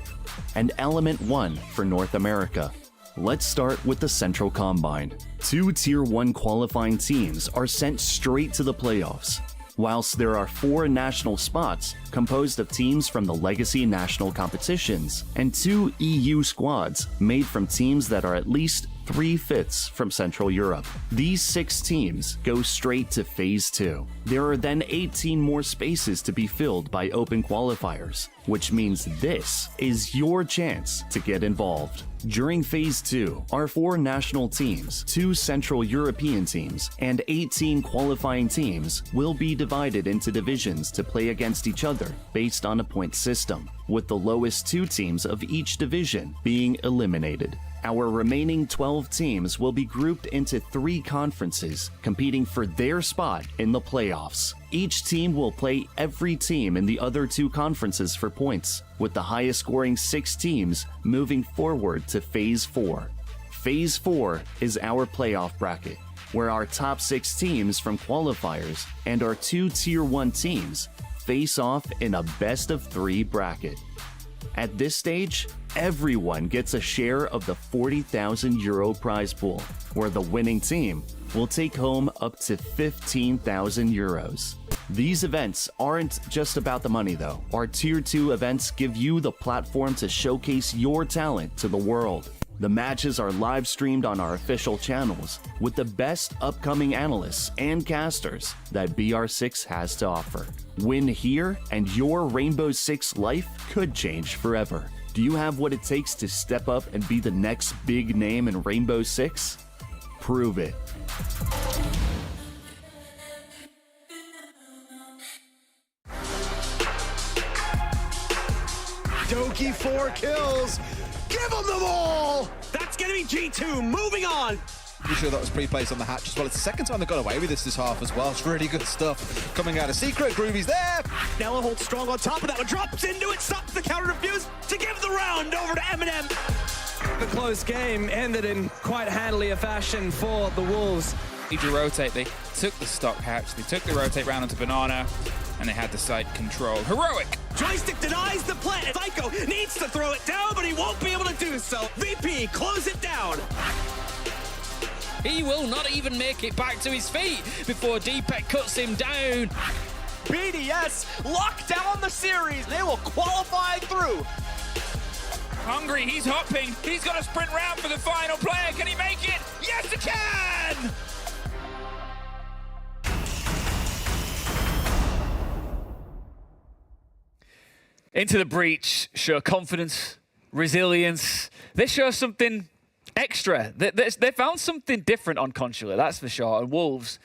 and Element 1 for North America. Let's start with the Central Combine. 2 Tier 1 qualifying teams are sent straight to the playoffs, whilst there are 4 national spots composed of teams from the Legacy national competitions and 2 EU squads made from teams that are at least 3/5 from Central Europe. These 6 teams go straight to Phase 2. There are then 18 more spaces to be filled by open qualifiers, which means this is your chance to get involved. During Phase 2, our 4 national teams, 2 Central European teams, and 18 qualifying teams will be divided into divisions to play against each other based on a point system, with the lowest 2 teams of each division being eliminated. Our remaining 12 teams will be grouped into 3 conferences, competing for their spot in the playoffs. Each team will play every team in the other 2 conferences for points, with the highest scoring 6 teams moving forward to Phase 4. Phase 4 is our playoff bracket, where our top 6 teams from qualifiers and our 2 Tier 1 teams face off in a best-of-3 bracket. At this stage, everyone gets a share of the €40,000 prize pool, where the winning team will take home up to €15,000. These events aren't just about the money though. Our Tier 2 events give you the platform to showcase your talent to the world. The matches are live streamed on our official channels with the best upcoming analysts and casters that BR6 has to offer. Win here and your Rainbow Six life could change forever. Do you have what it takes to step up and be the next big name in Rainbow Six? Prove it. Doki 4 kills. Give them the ball. That's going to be G2. Moving on. Pretty sure that was pre-placed on the hatch as well. It's the second time they got away with this half as well. It's really good stuff coming out of Secret. Groovy's there. Nella holds strong on top of that one. Drops into it. Stops the counter defuse to give the round over to Eminem. The close game ended in quite handily a fashion for the Wolves. Need to rotate. They took the stock hatch. They took the rotate round onto Banana, and they had the side control. Heroic! Joystick denies the play. Psycho needs to throw it down, but he won't be able to do so. VP, close it down. He will not even make it back to his feet before Deepek cuts him down. BDS lock down the series. They will qualify through. Hungry, he's hopping. He's got a sprint round for the final player. Can he make it? Yes, he can! Into the breach, show confidence, resilience. They show something extra. They found something different on Consulate, that's for sure. And Wolves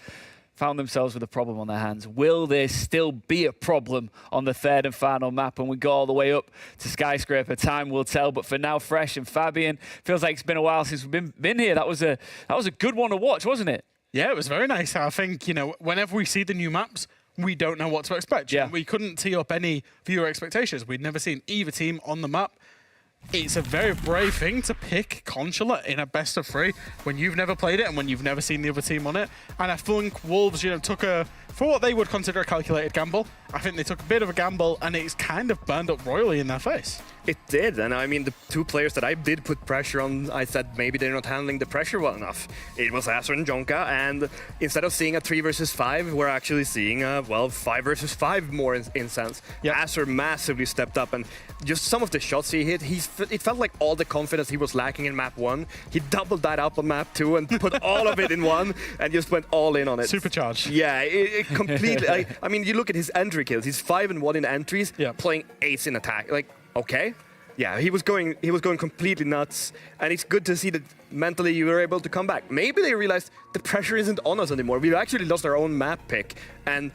found themselves with a problem on their hands. Will there still be a problem on the third and final map when we go all the way up to Skyscraper? Time will tell. But for now, Fresh and Fabian, feels like it's been a while since we've been here. That was a good one to watch, wasn't it? Yeah, it was very nice. I think, whenever we see the new maps, we don't know what to expect. Yeah. We couldn't tee up any viewer expectations. We'd never seen either team on the map. It's a very brave thing to pick Consulate in a best of 3 when you've never played it and when you've never seen the other team on it. And I think Wolves, took for what they would consider a calculated gamble. I think they took a bit of a gamble and it's kind of burned up royally in their face. It did, and I mean, the two players that I did put pressure on, I said maybe they're not handling the pressure well enough. It was Acer and Jonka, and instead of seeing a 3 versus 5, we're actually seeing a, 5 versus 5 more in sense. Yep. Acer massively stepped up, and just some of the shots he hit, it felt like all the confidence he was lacking in map 1, he doubled that up on map 2 and put all of it in 1, and just went all in on it. Supercharged. Yeah, it completely, I mean, you look at his entry kills, he's 5-1 in entries, playing ace in attack, like, okay. Yeah, he was going completely nuts, and it's good to see that mentally you were able to come back. Maybe they realized the pressure isn't on us anymore. We've actually lost our own map pick, and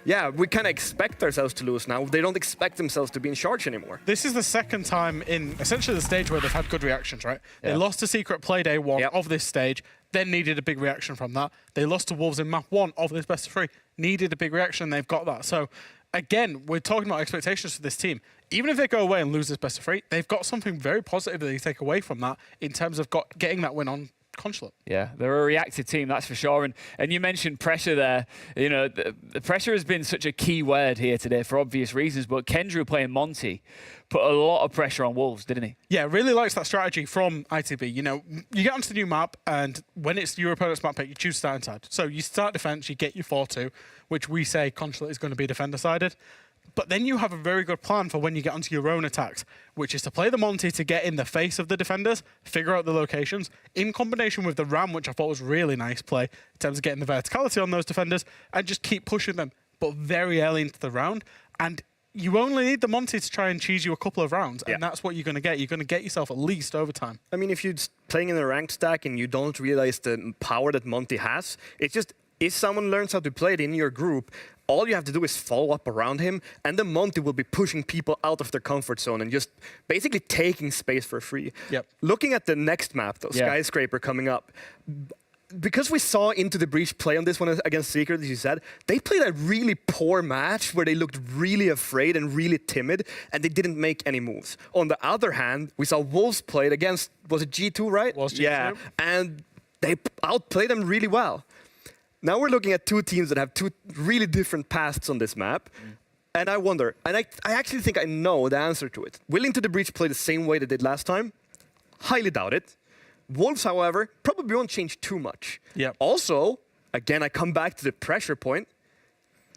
yeah, we kind of expect ourselves to lose now. They don't expect themselves to be in charge anymore. This is the second time in essentially the stage where they've had good reactions, right? Yeah. They lost to Secret Play Day 1 of this stage, then needed a big reaction from that. They lost to Wolves in map 1 of this best of 3, needed a big reaction, and they've got that. So again, we're talking about expectations for this team. Even if they go away and lose this best of 3, they've got something very positive that they take away from that in terms of getting that win on Consulate. Yeah, they're a reactive team, that's for sure. And you mentioned pressure there. The pressure has been such a key word here today for obvious reasons, but Kendrew playing Monty put a lot of pressure on Wolves, didn't he? Yeah, really likes that strategy from ITB. You get onto the new map, and when it's your opponent's map pick, you choose start inside. So you start defense, you get your 4-2, which we say Consulate is going to be defender-sided. But then you have a very good plan for when you get onto your own attacks, which is to play the Monty to get in the face of the defenders, figure out the locations, in combination with the Ram, which I thought was really nice play in terms of getting the verticality on those defenders, and just keep pushing them, but very early into the round. And you only need the Monty to try and cheese you a couple of rounds, and that's what you're going to get. You're going to get yourself at least overtime. I mean, if you're playing in a ranked stack and you don't realize the power that Monty has, it's just, if someone learns how to play it in your group, all you have to do is follow up around him, and the Monty will be pushing people out of their comfort zone and just basically taking space for free. Yep. Looking at the next map, though, Skyscraper coming up, because we saw Into the Breach play on this one against Secret, as you said, they played a really poor match where they looked really afraid and really timid, and they didn't make any moves. On the other hand, we saw Wolves play it against, was it G2, right? Was G2. Yeah, and they outplayed them really well. Now we're looking at two teams that have two really different pasts on this map. And I wonder, and I actually think I know the answer to it. Will Into the Breach play the same way they did last time? Highly doubt it. Wolves, however, probably won't change too much. Yep. Also, again, I come back to the pressure point.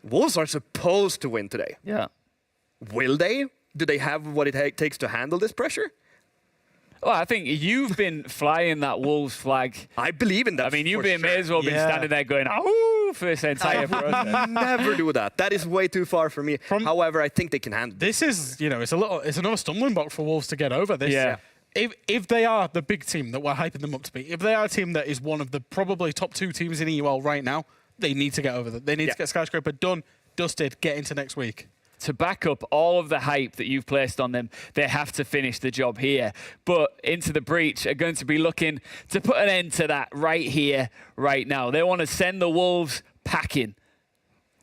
Wolves are supposed to win today. Yeah. Will they? Do they have what it takes to handle this pressure? Well, I think you've been flying that Wolves flag. I believe in that. I mean, you may as well been Yeah. standing there going, "Oh!" for this entire process. Never do that. That is way too far for me. However, I think they can handle it. This is, it's another stumbling block for Wolves to get over. This, Yeah. If they are the big team that we're hyping them up to be, if they are a team that is one of the probably top 2 teams in EUL right now, they need to get over that. They need to get Skyscraper done, dusted, get into next week. To back up all of the hype that you've placed on them, they have to finish the job here. But Into the Breach are going to be looking to put an end to that right here, right now. They want to send the Wolves packing.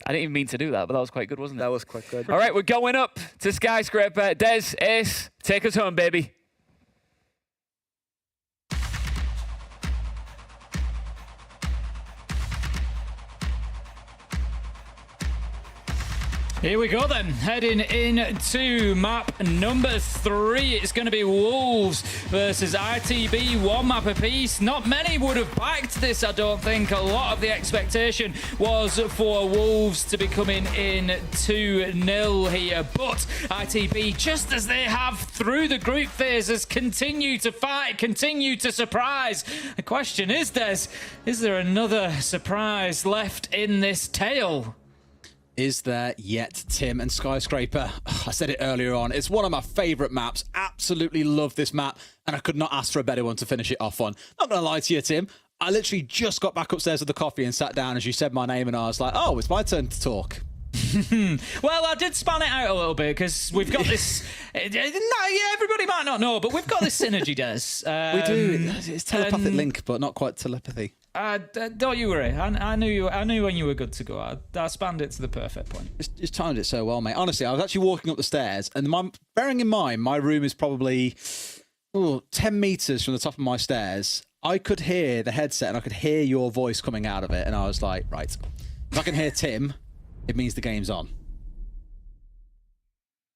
I didn't even mean to do that, but that was quite good, wasn't it? That was quite good. All right, we're going up to Skyscraper. Des, Ace, take us home, baby. Here we go then, heading into map number 3. It's going to be Wolves versus ITB, 1 map apiece. Not many would have backed this, I don't think. A lot of the expectation was for Wolves to be coming in 2-0 here. But ITB, just as they have through the group phases, continue to fight, continue to surprise. The question is, is there another surprise left in this tale? Is there yet, Tim? And Skyscraper, I said it earlier on, it's one of my favourite maps. Absolutely love this map, and I could not ask for a better one to finish it off on. Not going to lie to you, Tim, I literally just got back upstairs with the coffee and sat down as you said my name, and I was like, oh, it's my turn to talk. Well, I did span it out a little bit because we've got this. Everybody might not know, but we've got this synergy, Des. We do. It's telepathic link, but not quite telepathy. Don't you worry. I knew when you were good to go. I spanned it to the perfect point. Just timed it so well, mate. Honestly, I was actually walking up the stairs, and bearing in mind, my room is probably 10 meters from the top of my stairs. I could hear the headset, and I could hear your voice coming out of it, and I was like, right, if I can hear Tim, it means the game's on.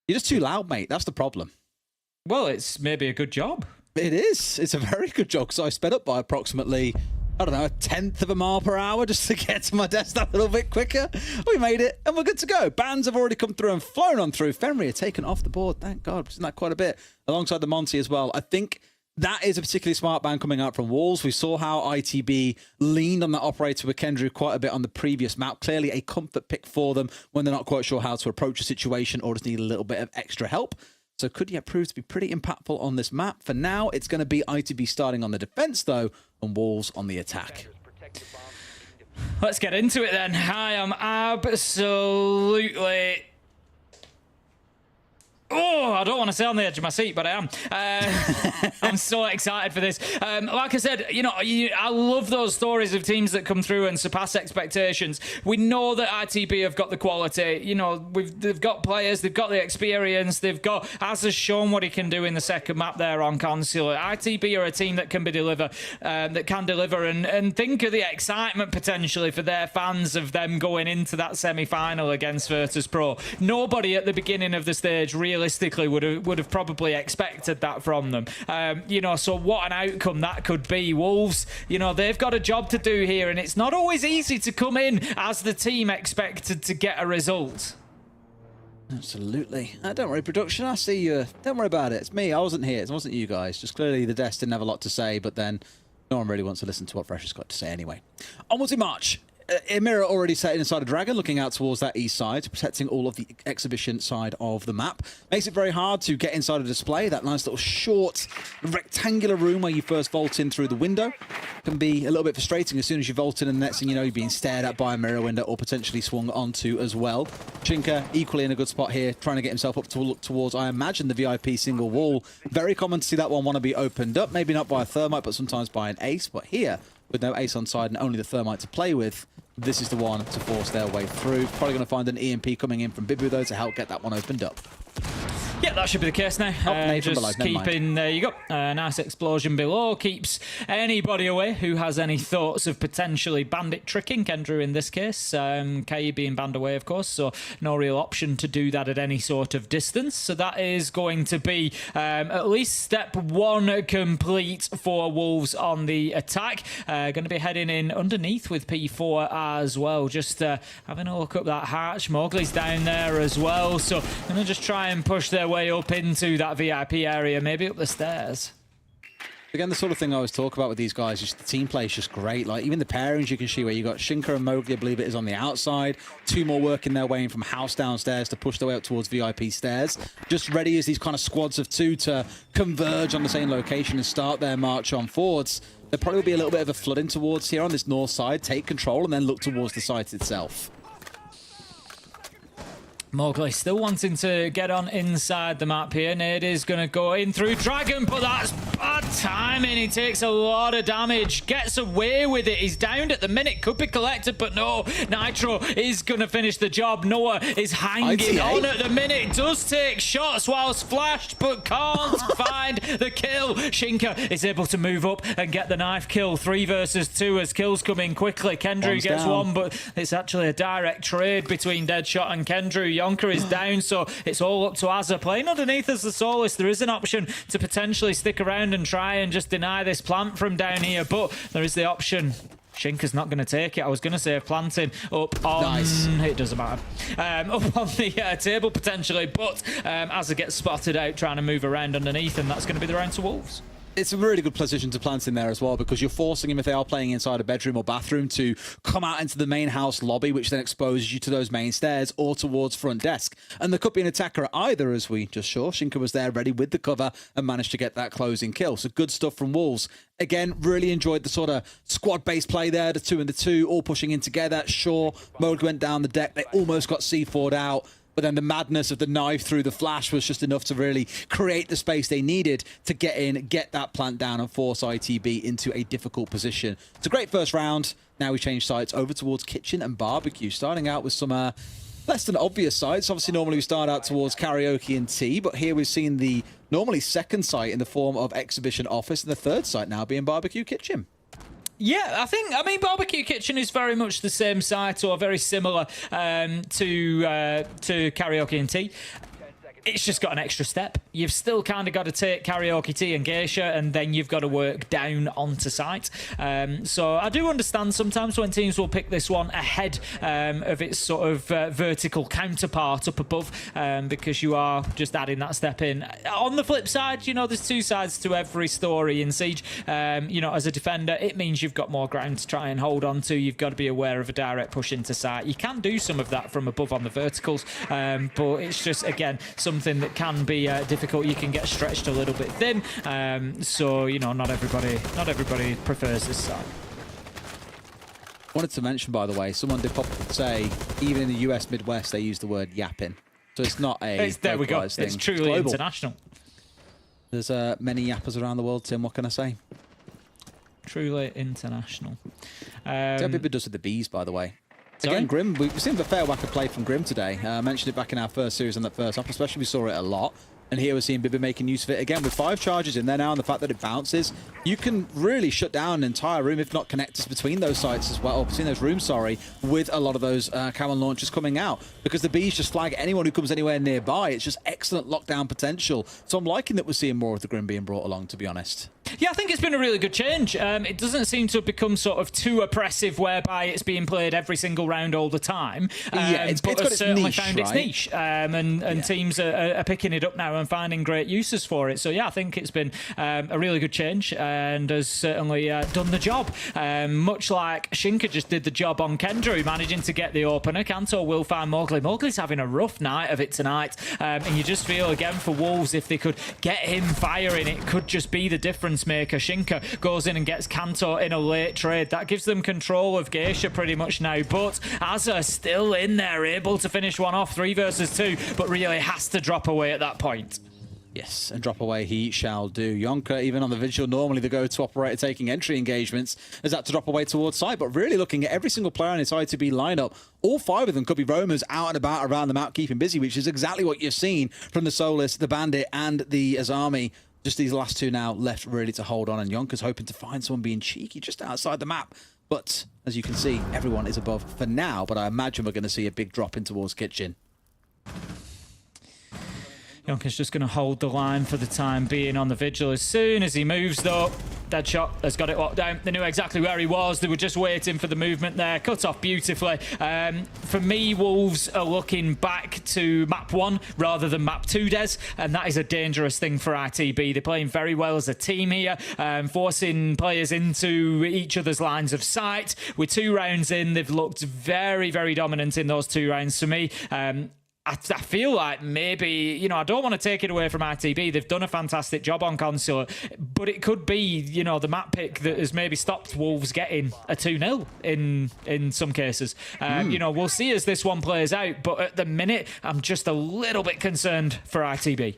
You're just too loud, mate. That's the problem. Well, it's maybe a good job. It is. It's a very good job because I sped up by approximately, I don't know, 1/10 of a mile per hour just to get to my desk that little bit quicker. We made it, and we're good to go. Bands have already come through and flown on through. Fenrir taken off the board. Thank God. Isn't that quite a bit? Alongside the Monty as well. I think that is a particularly smart ban coming out from Wolves. We saw how ITB leaned on that operator with Kendrew quite a bit on the previous map. Clearly a comfort pick for them when they're not quite sure how to approach a situation or just need a little bit of extra help. So could yet prove to be pretty impactful on this map. For now, it's going to be ITB starting on the defense, though, and Wolves on the attack. Let's get into it then. I am absolutely... Oh, I don't want to say on the edge of my seat, but I am. I'm so excited for this. Like I said, I love those stories of teams that come through and surpass expectations. We know that ITB have got the quality. They've got players, they've got the experience, they've got Az has shown what he can do in the second map there on Consular. ITB are a team that can deliver, and think of the excitement potentially for their fans of them going into that semi-final against Virtus.pro. Nobody at the beginning of the stage realistically would have probably expected that from them. So what an outcome that could be. Wolves, they've got a job to do here, and it's not always easy to come in as the team expected to get a result. Absolutely. Don't worry, production. I see you. Don't worry about it. It's me. I wasn't here. It wasn't you guys. Just clearly the desk didn't have a lot to say, but then no one really wants to listen to what Fresh has got to say anyway. Onwards in March. Emira already set inside a Dragon, looking out towards that east side, protecting all of the exhibition side of the map. Makes it very hard to get inside a display. That nice little short rectangular room where you first vault in through the window can be a little bit frustrating as soon as you vault in, and the next thing you know, you're being stared at by a mirror window or potentially swung onto as well. Chinka equally in a good spot here, trying to get himself up to look towards, I imagine, the VIP single wall. Very common to see that one want to be opened up, maybe not by a Thermite, but sometimes by an Ace. But here, with no Ace on side and only the Thermite to play with, this is the one to force their way through. Probably going to find an EMP coming in from Bibu, though, to help get that one opened up. Yeah, that should be the case now. Just keeping, there you go, a nice explosion below. Keeps anybody away who has any thoughts of potentially bandit tricking. Kendrew in this case. Kai being banned away, of course, so no real option to do that at any sort of distance. So that is going to be at least step 1 complete for Wolves on the attack. Going to be heading in underneath with P4 as well. Just having a look up that hatch. Mowgli's down there as well. So going to just try and push their way up into that VIP area, maybe up the stairs. Again, the sort of thing I always talk about with these guys is the team play is just great. Like, even the pairings you can see where you got Shinka and Mowgli, I believe it is, on the outside. 2 more working their way in from house downstairs to push their way up towards VIP stairs. Just ready as these kind of squads of 2 to converge on the same location and start their march on forwards. There probably will be a little bit of a flooding towards here on this north side, take control, and then look towards the site itself. Mowgli still wanting to get on inside the map here. Nade is going to go in through Dragon, but that's bad timing. He takes a lot of damage, gets away with it. He's downed at the minute, could be collected, but no. Nitro is going to finish the job. Noah is hanging on at the minute, does take shots whilst flashed, but can't find the kill. Shinka is able to move up and get the knife kill. 3 versus 2 as kills come in quickly. Kendrew gets down. 1, but it's actually a direct trade between Deadshot and Kendrew. Yonka is down, so it's all up to Azza. Playing underneath as the Solace, there is an option to potentially stick around and try and just deny this plant from down here, but there is the option. Shinka's not going to take it. I was going to say planting up on... Nice. It doesn't matter. Up on the table, potentially, but Azza gets spotted out trying to move around underneath, and that's going to be the round to Wolves. It's a really good position to plant in there as well, because you're forcing him, if they are playing inside a bedroom or bathroom, to come out into the main house lobby, which then exposes you to those main stairs or towards front desk. And there could be an attacker at either, as we just saw. Shinka was there ready with the cover and managed to get that closing kill. So good stuff from Wolves. Again, really enjoyed the sort of squad-based play there, the 2 and the 2, all pushing in together. Sure, Mowgli went down the deck. They almost got C4'd out. But then the madness of the knife through the flash was just enough to really create the space they needed to get in, get that plant down, and force ITB into a difficult position. It's a great first round. Now we change sites over towards Kitchen and Barbecue, starting out with some less than obvious sites. Obviously, normally we start out towards Karaoke and Tea, but here we've seen the normally second site in the form of Exhibition Office, and the third site now being Barbecue Kitchen. Yeah, I mean, Barbecue Kitchen is very much the same site, or very similar to Karaoke and Tea. It's just got an extra step. You've still kind of got to take Karaoke Tea and Geisha, and then you've got to work down onto site. So I do understand sometimes when teams will pick this one ahead of its sort of vertical counterpart up above, because you are just adding that step in. On the flip side, you know, there's 2 sides to every story in Siege. You know, as a defender, it means you've got more ground to try and hold on to. You've got to be aware of a direct push into site. You can do some of that from above on the verticals, but it's just, again, something that can be difficult. You can get stretched a little bit thin, so you know, not everybody prefers this side. Wanted to mention, by the way, someone did pop up to say even in the US Midwest they use the word yapping, so it's not a there we go. thing. It's truly global. International. There's many yappers around the world, Tim. What can I say? Truly international. See how Bibba does with the bees, by the way. Again, Grim, we've seen a fair whack of play from Grim today. I mentioned it back in our first series on that first up, especially we saw it a lot. And here we're seeing Bibba making use of it again with 5 charges in there now, and the fact that it bounces, you can really shut down an entire room, if not connectors between those sites as well, or between those rooms, sorry, with a lot of those cannon launchers coming out, because the bees just flag anyone who comes anywhere nearby. It's just excellent lockdown potential. So I'm liking that we're seeing more of the Grim being brought along, to be honest. Yeah, I think it's been a really good change. It doesn't seem to have become sort of too oppressive, whereby it's being played every single round all the time. Yeah, it's got its certainly niche, found its right? niche, and teams are picking it up now and finding great uses for it. So yeah, I think it's been a really good change, and has certainly done the job. Much like Shinka just did the job on Kendrew, managing to get the opener. Kanto will find Mowgli. Mowgli's having a rough night of it tonight, and you just feel again for Wolves, if they could get him firing, it could just be the difference maker. Shinka goes in and gets Kanto in a late trade. That gives them control of Geisha pretty much now, but Azza still in there, able to finish one off. 3 versus 2, but really has to drop away at that point. Yes, and drop away he shall do. Yonka, even on the vigil, normally the go-to operator taking entry engagements, has had to drop away towards site, but really looking at every single player in his ITB lineup, all 5 of them could be roamers out and about around the map, keeping busy, which is exactly what you've seen from the Solus, the Bandit, and the Azami. Just these last 2 now left really to hold on, and Yonka's hoping to find someone being cheeky just outside the map. But as you can see, everyone is above for now, but I imagine we're going to see a big drop in towards Kitchen. Yonka's just going to hold the line for the time being on the vigil. As soon as he moves, though, Deadshot has got it locked down. They knew exactly where he was. They were just waiting for the movement there. Cut off beautifully. For me, Wolves are looking back to map 1 rather than map 2, Des, and that is a dangerous thing for ITB. They're playing very well as a team here, forcing players into each other's lines of sight. With 2 rounds in, they've looked very, very dominant in those 2 rounds. For me, I feel like maybe, I don't want to take it away from ITB. They've done a fantastic job on console, but it could be, the map pick that has maybe stopped Wolves getting a 2-0 in some cases. We'll see as this one plays out, but at the minute, I'm just a little bit concerned for ITB.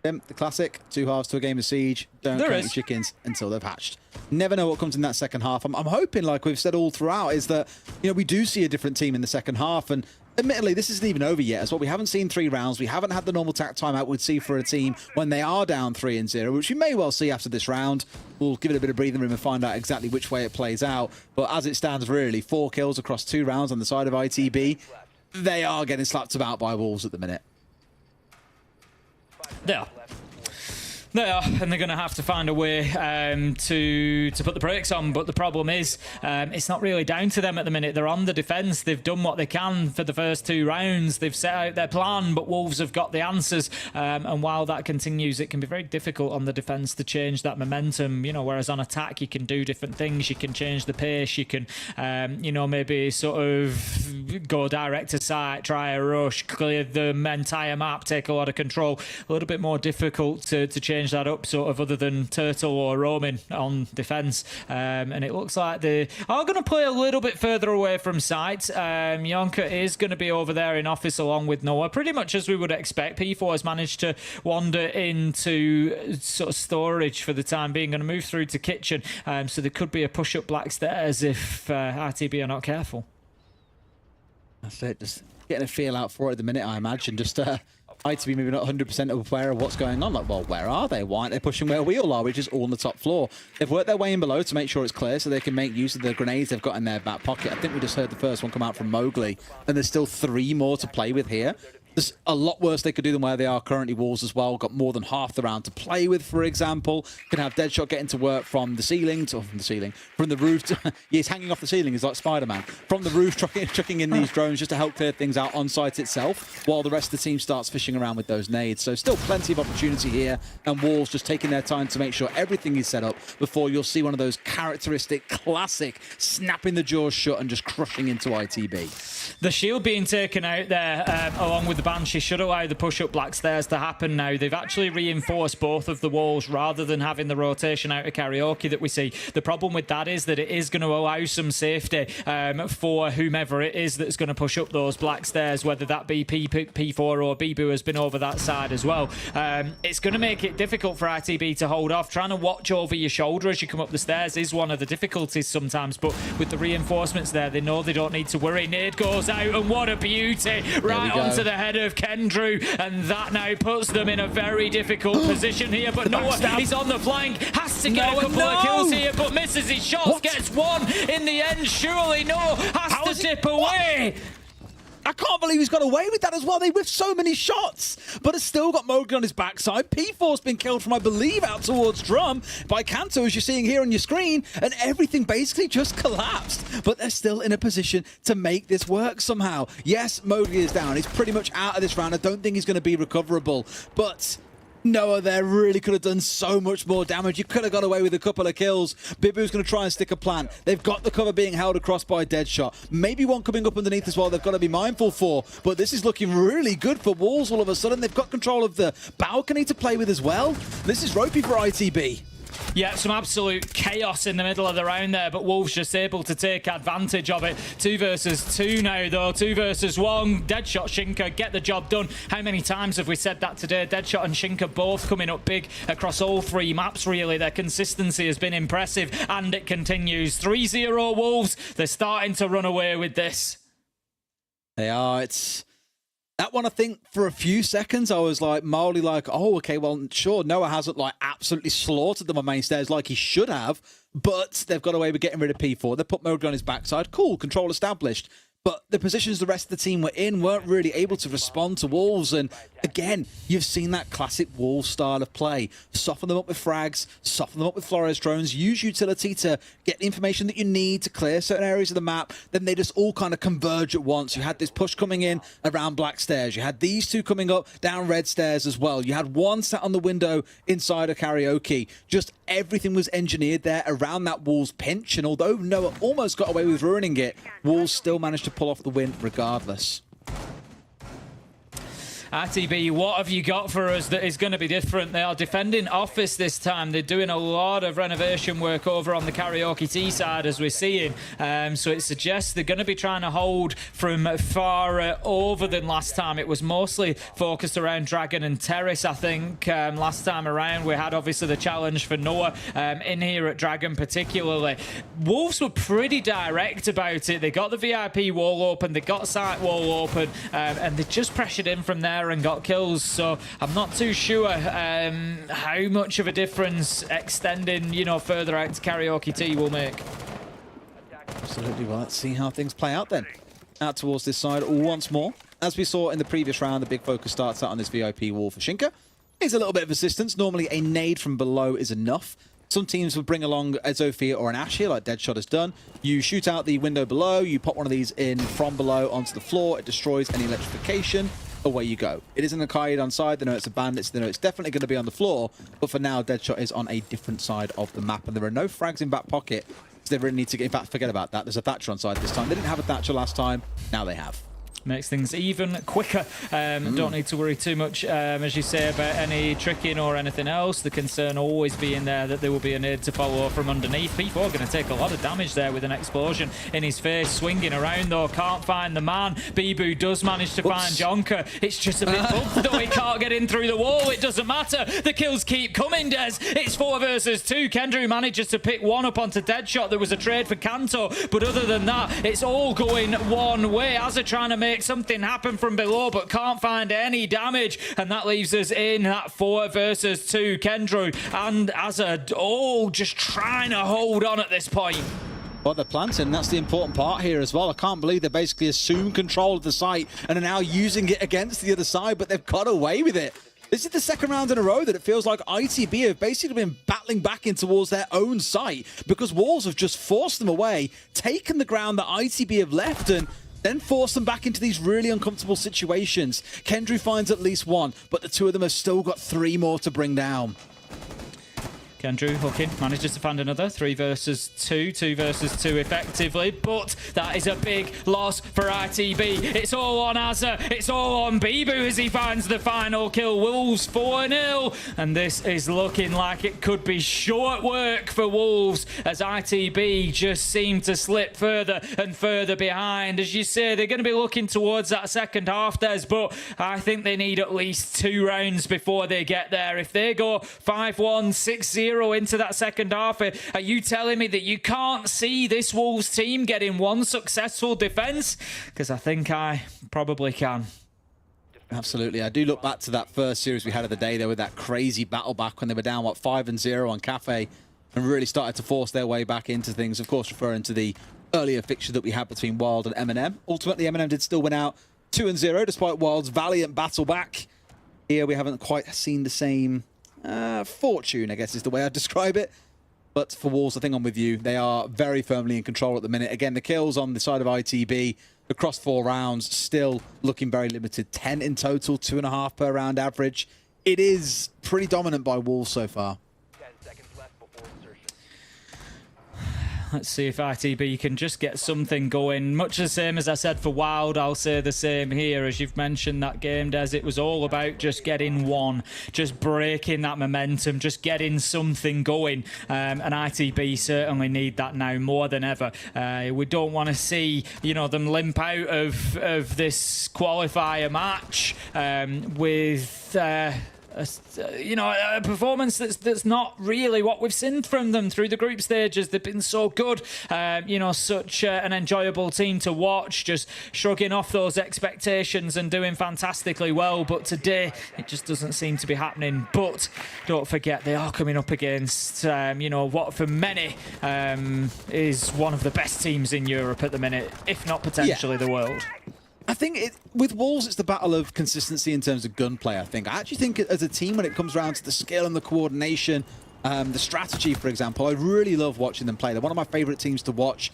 The classic 2 halves to a game of Siege. Don't count your chickens until they've hatched. Never know what comes in that second half. I'm hoping, like we've said all throughout, is that we do see a different team in the second half. And admittedly, this isn't even over yet as well. We haven't seen 3 rounds. We haven't had the normal timeout we'd see for a team when they are down 3-0, which we may well see after this round. We'll give it a bit of breathing room and find out exactly which way it plays out. But as it stands, really, 4 kills across 2 rounds on the side of ITB. They are getting slapped about by Wolves at the minute. They are, and they're going to have to find a way to put the brakes on. But the problem is, it's not really down to them at the minute. They're on the defence. They've done what they can for the first 2 rounds. They've set out their plan, but Wolves have got the answers. And while that continues, it can be very difficult on the defence to change that momentum. Whereas on attack, you can do different things. You can change the pace. You can, maybe sort of go direct to site, try a rush, clear the entire map, take a lot of control. A little bit more difficult to change that up, sort of, other than Turtle or Roman on defence. And it looks like they are going to play a little bit further away from site. Yonka is going to be over there in office along with Noah, pretty much as we would expect. P4 has managed to wander into sort of storage for the time being, going to move through to kitchen. So there could be a push up black stairs if RTB are not careful. That's it, just getting a feel out for it at the minute, I imagine. Just ITB maybe not 100% aware of what's going on. Like, well, where are they? Why aren't they pushing where we all are, which is all on the top floor? They've worked their way in below to make sure it's clear so they can make use of the grenades they've got in their back pocket. I think we just heard the first one come out from Mowgli, and there's still 3 more to play with here. There's a lot worse they could do than where they are currently. Wolves as well got more than half the round to play with, for example. Can have Deadshot getting to work from the ceiling, from the roof. He's hanging off the ceiling. He's like Spider-Man. From the roof, chucking in these drones just to help clear things out on site itself, while the rest of the team starts fishing around with those nades. So still plenty of opportunity here, and Wolves just taking their time to make sure everything is set up before you'll see one of those characteristic, classic, snapping the jaws shut and just crushing into ITB. The shield being taken out there, along with the Banshee, should allow the push-up black stairs to happen now. They've actually reinforced both of the walls rather than having the rotation out of karaoke that we see. The problem with that is that it is going to allow some safety for whomever it is that's going to push up those black stairs, whether that be P4 or Bibu has been over that side as well. It's going to make it difficult for ITB to hold off. Trying to watch over your shoulder as you come up the stairs is one of the difficulties sometimes, but with the reinforcements there, they know they don't need to worry. Nade goes out, and what a beauty! Right onto the head of Kendrew, and that now puts them in a very difficult position here. But Noah, he's on the flank, has to get a couple of kills here, but misses his shots, gets one in the end. Surely Noah has to dip away. I can't believe he's got away with that as well. They whiffed so many shots, but has still got Mowgli on his backside. P4's been killed from, I believe, out towards Drum by Kanto, as you're seeing here on your screen, and everything basically just collapsed. But they're still in a position to make this work somehow. Yes, Mowgli is down. He's pretty much out of this round. I don't think he's going to be recoverable, but Noah there really could have done so much more damage. You could have got away with a couple of kills. Bibu's going to try and stick a plant. They've got the cover being held across by Deadshot. Maybe one coming up underneath as well they've got to be mindful for. But this is looking really good for Wolves all of a sudden. They've got control of the balcony to play with as well. This is ropey for ITB. Yeah, some absolute chaos in the middle of the round there, but Wolves just able to take advantage of it. 2 versus 2 now, though. 2 versus 1. Deadshot, Shinka get the job done. How many times have we said that today? Deadshot and Shinka both coming up big across all 3 maps, really. Their consistency has been impressive, and it continues. 3-0 Wolves. They're starting to run away with this. They are. It's that one, I think, for a few seconds, I was like, mildly like, oh, okay, well, sure, Noah hasn't, like, absolutely slaughtered them on main stairs like he should have, but they've got away with getting rid of P4. They put Mowgli on his backside. Cool, control established. but the positions the rest of the team were in weren't really able to respond to Wolves. And again, you've seen that classic Wolves style of play. Soften them up with frags, soften them up with Flores drones, use utility to get the information that you need to clear certain areas of the map. Then they just all kind of converge at once. You had this push coming in around black stairs. You had these two coming up down red stairs as well. You had one sat on the window inside a karaoke. Just everything was engineered there around that Wolves pinch. And although Noah almost got away with ruining it, Wolves still managed to pull off the win regardless. RTB, what have you got for us that is going to be different? They are defending office this time. They're doing a lot of renovation work over on the Karaoke T side, as we're seeing. So it suggests they're going to be trying to hold from far over than last time. It was mostly focused around Dragon and Terrace, I think. Last time around, we had obviously the challenge for Noah in here at Dragon particularly. Wolves were pretty direct about it. They got the VIP wall open, they got site wall open, and they just pressured in from there and got kills. So I'm not too sure how much of a difference extending, further out to Karaoke T will make. Absolutely. Well, let's see how things play out then. Out towards this side once more. As we saw in the previous round, the big focus starts out on this VIP wall for Shinka. Needs a little bit of assistance. Normally a nade from below is enough. Some teams will bring along a Zofia or an Ash here, like Deadshot has done. You shoot out the window below, you pop one of these in from below onto the floor, it destroys any electrification. Away you go. It isn't a Kaid on side, they know it's a bandit, so they know it's definitely going to be on the floor, but for now, Deadshot is on a different side of the map, and there are no frags in back pocket, so they really need to get, in fact, forget about that. There's a Thatcher on side this time. They didn't have a Thatcher last time, now they have. Makes things even quicker. Don't need to worry too much, as you say, about any tricking or anything else. The concern always being there that there will be a nade to follow from underneath. P4 going to take a lot of damage there with an explosion in his face. Swinging around though, can't find the man. Bibu does manage to find Jonker. It's just a bit bugged though. He can't get in through the wall. It doesn't matter. The kills keep coming, Des. It's 4 versus 2. Kendrew manages to pick one up onto Deadshot. There was a trade for Kanto, but other than that, it's all going one way. Azza trying to make something happen from below, but can't find any damage, and that leaves us in that 4 versus 2. Kendrew and Azza all just trying to hold on at this point. Well, they're planting. That's the important part here as well. I can't believe they basically assumed control of the site and are now using it against the other side, but they've got away with it. This is the second round in a row that it feels like ITB have basically been battling back in towards their own site because Wolves have just forced them away, taken the ground that ITB have left, and then force them back into these really uncomfortable situations. Kendrew finds at least one, but the two of them have still got 3 more to bring down. Kendrew hooking, manages to find another 3 versus 2, 2 versus 2 effectively, but that is a big loss for ITB. It's all on Azza, it's all on Bibu as he finds the final kill. Wolves 4-0, and this is looking like it could be short work for Wolves as ITB just seem to slip further and further behind. As you say, they're going to be looking towards that second half, Des, but I think they need at least 2 rounds before they get there. If they go 5-1, 6-0 into that second half, are you telling me that you can't see this Wolves team getting one successful defense? Because I think I probably can. Absolutely. I do look back to that first series we had of the day there with that crazy battle back when they were down, 5-0 on Cafe and really started to force their way back into things. Of course, referring to the earlier fixture that we had between Wild and M&M. Ultimately, M&M did still win out 2-0 despite Wild's valiant battle back. Here we haven't quite seen the same fortune, I guess is the way I'd describe it. But for Wolves, I think I'm with you. They are very firmly in control at the minute. Again, the kills on the side of ITB across 4 rounds, still looking very limited. 10 in total, 2.5 per round average. It is pretty dominant by Wolves so far. Let's see if ITB can just get something going. Much the same as I said for Wild, I'll say the same here. As you've mentioned that game, Des, it was all about just getting one, just breaking that momentum, just getting something going. And ITB certainly need that now more than ever. We don't want to see, them limp out of this qualifier match with a performance that's not really what we've seen from them through the group stages. They've been so good, such an enjoyable team to watch, just shrugging off those expectations and doing fantastically well. But today, it just doesn't seem to be happening. But don't forget, they are coming up against, what for many is one of the best teams in Europe at the minute, if not potentially the world. I think with Wolves, it's the battle of consistency in terms of gunplay, I think. I actually think as a team, when it comes around to the skill and the coordination, the strategy, for example, I really love watching them play. They're one of my favourite teams to watch,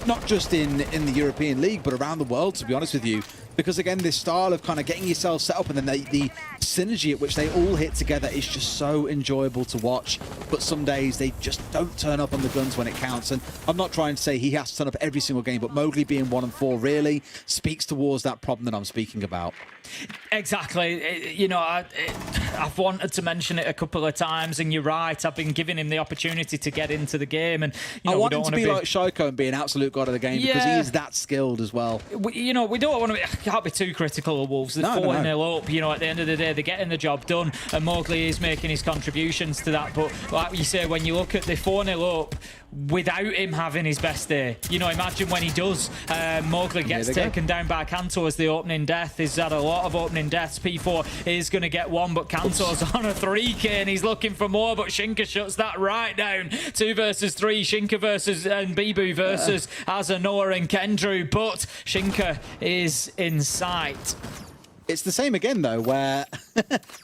not just in the European League, but around the world, to be honest with you. Because, again, this style of kind of getting yourself set up and then the synergy at which they all hit together is just so enjoyable to watch. But some days they just don't turn up on the guns when it counts. And I'm not trying to say he has to turn up every single game, but Mowgli being 1 and 4 really speaks towards that problem that I'm speaking about. Exactly. I've wanted to mention it a couple of times, and you're right. I've been giving him the opportunity to get into the game, and I want him to be like Shaiko and be an absolute god of the game because he is that skilled as well. We don't want to. Can't be too critical of Wolves. They're 4-0 up. At the end of the day, they're getting the job done, and Mowgli is making his contributions to that. But like you say, when you look at the 4-0 up without him having his best day, imagine when he does. Mowgli gets taken down by Kanto as the opening death. He's had a lot of opening deaths. P4 is going to get one, but Kanto's on a 3K and he's looking for more, but Shinka shuts that right down. 2 versus 3, Shinka versus and Bibu versus Azanoa and Kendrew, but Shinka is in sight. It's the same again, though, where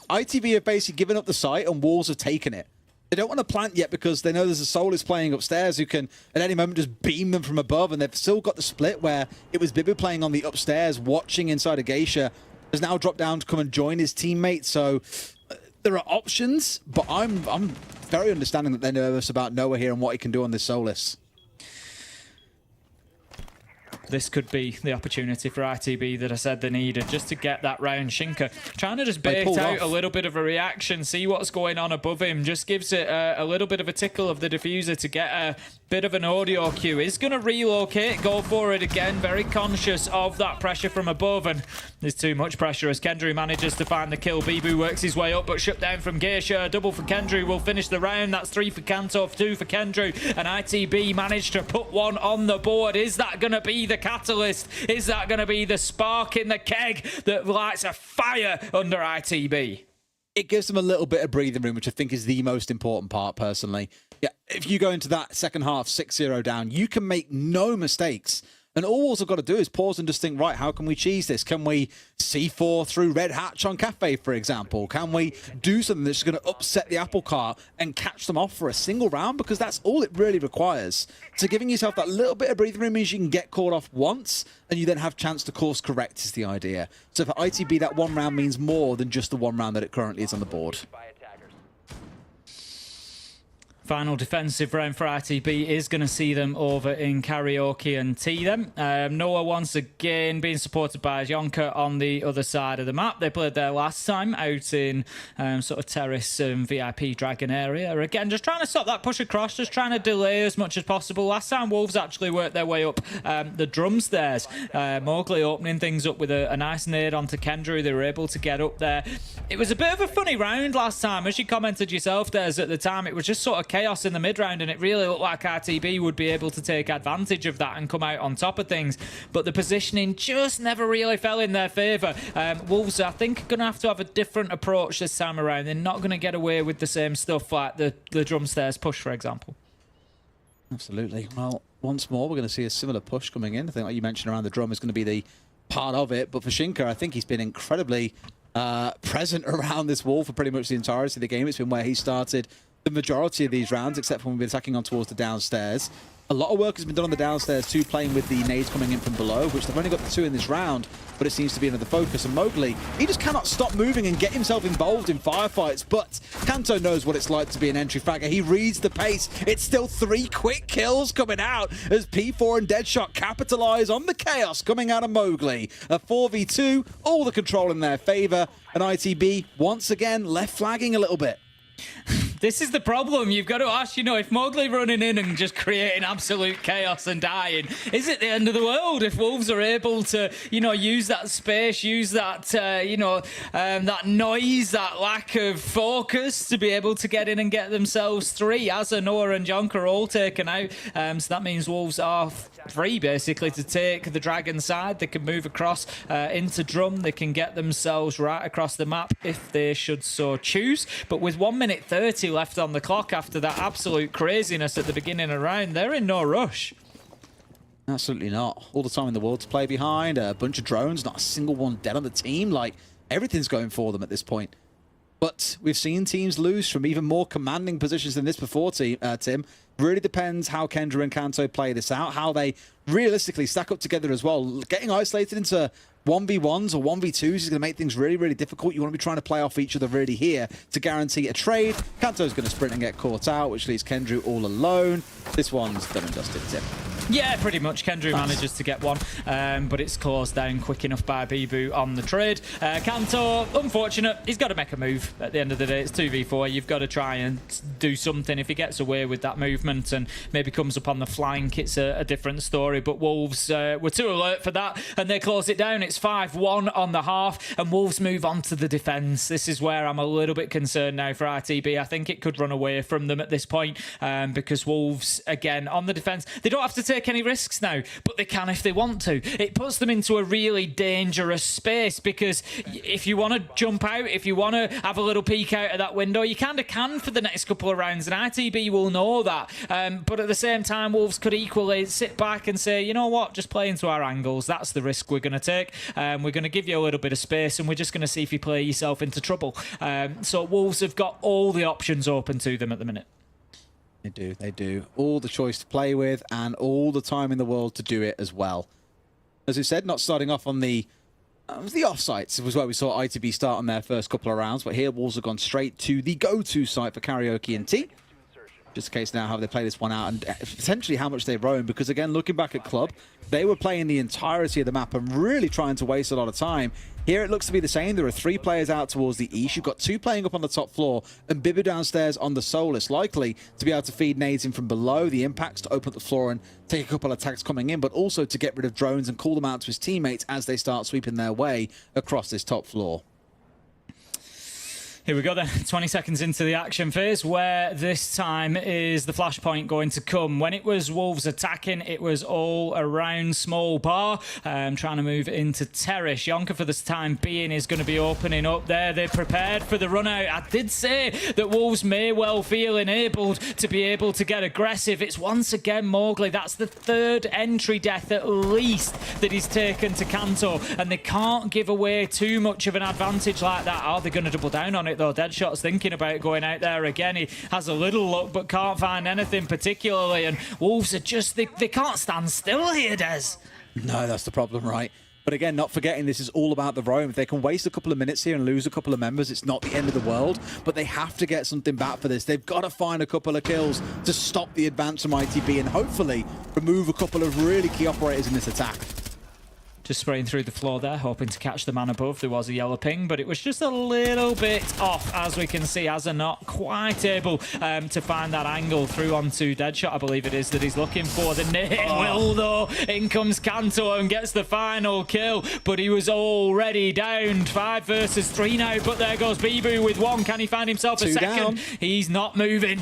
ITB have basically given up the site and Wolves have taken it. They don't want to plant yet because they know there's a Soulless playing upstairs who can, at any moment, just beam them from above. And they've still got the split where it was Bibu playing on the upstairs, watching inside a Geisha, has now dropped down to come and join his teammate. So there are options, but I'm very understanding that they're nervous about Noah here and what he can do on this Soulless. This could be the opportunity for ITB that I said they needed, just to get that round. Shinka trying to just bait out a little bit of a reaction, see what's going on above him, just gives it a little bit of a tickle of the diffuser to get a bit of an audio cue. He's going to relocate, go for it again, very conscious of that pressure from above, and there's too much pressure as Kendrew manages to find the kill. Bibu works his way up, but shut down from Geisha. Double for Kendrew will finish the round. That's 3 for Kanto, 2 for Kendrew, and ITB managed to put one on the board. Is that going to be the catalyst? Is that going to be the spark in the keg that lights a fire under ITB? It gives them a little bit of breathing room, which I think is the most important part, personally. Yeah, if you go into that second half 6-0 down, you can make no mistakes. And all Wolves have got to do is pause and just think, right, how can we cheese this? Can we C4 through Red Hatch on Cafe, for example? Can we do something that's going to upset the apple cart and catch them off for a single round? Because that's all it really requires. So giving yourself that little bit of breathing room means you can get caught off once and you then have chance to course correct is the idea. So for ITB, that 1 round means more than just the 1 round that it currently is on the board. Final defensive round for ITB is going to see them over in Karaoke and tea them. Noah once again being supported by Yonka on the other side of the map. They played there last time out in sort of Terrace and VIP Dragon area. Again, just trying to stop that push across, just trying to delay as much as possible. Last time Wolves actually worked their way up the drum stairs. Mowgli opening things up with a nice nade onto Kendrew. They were able to get up there. It was a bit of a funny round last time. As you commented yourself, Des, at the time, it was just sort of chaos in the mid-round, and it really looked like ITB would be able to take advantage of that and come out on top of things. But the positioning just never really fell in their favour. Wolves, I think, are going to have a different approach this time around. They're not going to get away with the same stuff like the drum stairs push, for example. Absolutely. Well, once more, we're going to see a similar push coming in. I think, like you mentioned, around the drum is going to be the part of it. But for Shinka, I think he's been incredibly present around this wall for pretty much the entirety of the game. It's been where he started the majority of these rounds, except for when we've been attacking on towards the downstairs. A lot of work has been done on the downstairs too, playing with the nades coming in from below, which they've only got the 2 in this round, but it seems to be another focus. And Mowgli, he just cannot stop moving and get himself involved in firefights, but Kanto knows what it's like to be an entry fragger. He reads the pace. It's still 3 quick kills coming out as P4 and Deadshot capitalize on the chaos coming out of Mowgli. A 4v2, all the control in their favor, and ITB once again left flagging a little bit. This is the problem. You've got to ask, if Mowgli running in and just creating absolute chaos and dying, is it the end of the world if Wolves are able to, use that space, use that, that noise, that lack of focus to be able to get in and get themselves 3, as Noah and Jonker are all taken out. So that means Wolves are free, basically, to take the Dragon side. They can move across into Drum. They can get themselves right across the map if they should so choose. But with 1 minute 30 left on the clock after that absolute craziness at the beginning of the round, they're in no rush. Absolutely not. All the time in the world to play behind. A bunch of drones, not a single one dead on the team. Like, everything's going for them at this point. But we've seen teams lose from even more commanding positions than this before, Tim. Really depends how Kendra and Kanto play this out, how they realistically stack up together as well. Getting isolated into 1v1s or 1v2s is going to make things really, really difficult. You want to be trying to play off each other really here to guarantee a trade. Kanto's going to sprint and get caught out, which leaves Kendra all alone. This one's done and dusted, Tim. Yeah, pretty much. Kendra manages to get one, but it's closed down quick enough by Bibu on the trade. Kanto, unfortunate. He's got to make a move at the end of the day. It's 2v4. You've got to try and do something. If he gets away with that movement and maybe comes up on the flank, it's a different story. But Wolves were too alert for that, and they close it down. It's 5-1 on the half, and Wolves move on to the defence. This is where I'm a little bit concerned now for RTB. I think it could run away from them at this point, because Wolves, again, on the defence, they don't have to take any risks now, but they can if they want to. It puts them into a really dangerous space, because if you want to jump out, if you want to have a little peek out of that window, you kind of can for the next couple of rounds, and RTB will know that. But at the same time, Wolves could equally sit back and say, you know what, just play into our angles. That's the risk we're going to take. We're going to give you a little bit of space, and we're just going to see if you play yourself into trouble. So Wolves have got all the options open to them at the minute. They do. All the choice to play with and all the time in the world to do it as well. As we said, not starting off on the off-sites. It was where we saw ITB start on their first couple of rounds, but here Wolves have gone straight to the go-to site for Karaoke and T. Just a case now how they play this one out and potentially how much they roam, because again, looking back at Club, they were playing the entirety of the map and really trying to waste a lot of time. Here it looks to be the same. There are 3 players out towards the east. You've got 2 playing up on the top floor and Bibu downstairs on the Solus, likely to be able to feed nades in from below, the impacts to open up the floor and take a couple of attacks coming in, but also to get rid of drones and call them out to his teammates as they start sweeping their way across this top floor. Here we go then, 20 seconds into the action phase, where this time is the flashpoint going to come. When it was Wolves attacking, it was all around small bar, trying to move into terrace. Jonker for this time being is going to be opening up there. They're prepared for the run out. I did say that Wolves may well feel enabled to be able to get aggressive. It's once again Mowgli. That's the 3rd entry death at least that he's taken to Kanto, and they can't give away too much of an advantage like that. Are they going to double down on it though? Deadshot's thinking about going out there again. He has a little look but can't find anything particularly, and Wolves are just, they can't stand still here, Des. No, that's the problem, right? But again, not forgetting this is all about the roam. If they can waste a couple of minutes here and lose a couple of members, it's not the end of the world, but they have to get something back for this. They've got to find a couple of kills to stop the advance from ITB and hopefully remove a couple of really key operators in this attack. Just spraying through the floor there, hoping to catch the man above. There was a yellow ping, but it was just a little bit off, as we can see. Azza not quite able to find that angle through onto Deadshot, I believe it is, that he's looking for. The nade will, though. In comes Kanto and gets the final kill, but he was already downed. 5 versus 3 now, but there goes Bibu with 1. Can he find himself a 2 second? down. He's not moving.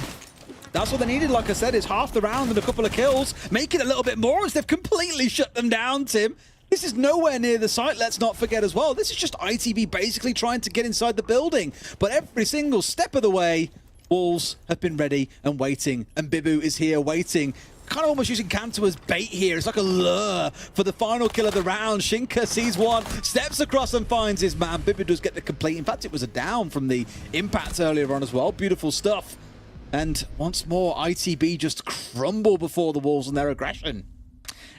That's what they needed, like I said, is half the round and a couple of kills. Make it a little bit more as they've completely shut them down, Tim. This is nowhere near the site, let's not forget as well. This is just ITV basically trying to get inside the building. But every single step of the way, Wolves have been ready and waiting. And Bibu is here waiting. Kind of almost using Kanto as bait here. It's like a lure for the final kill of the round. Shinka sees one, steps across and finds his man. Bibu does get the complete. In fact, it was a down from the impact earlier on as well. Beautiful stuff. And once more, ITB just crumble before the Wolves and their aggression.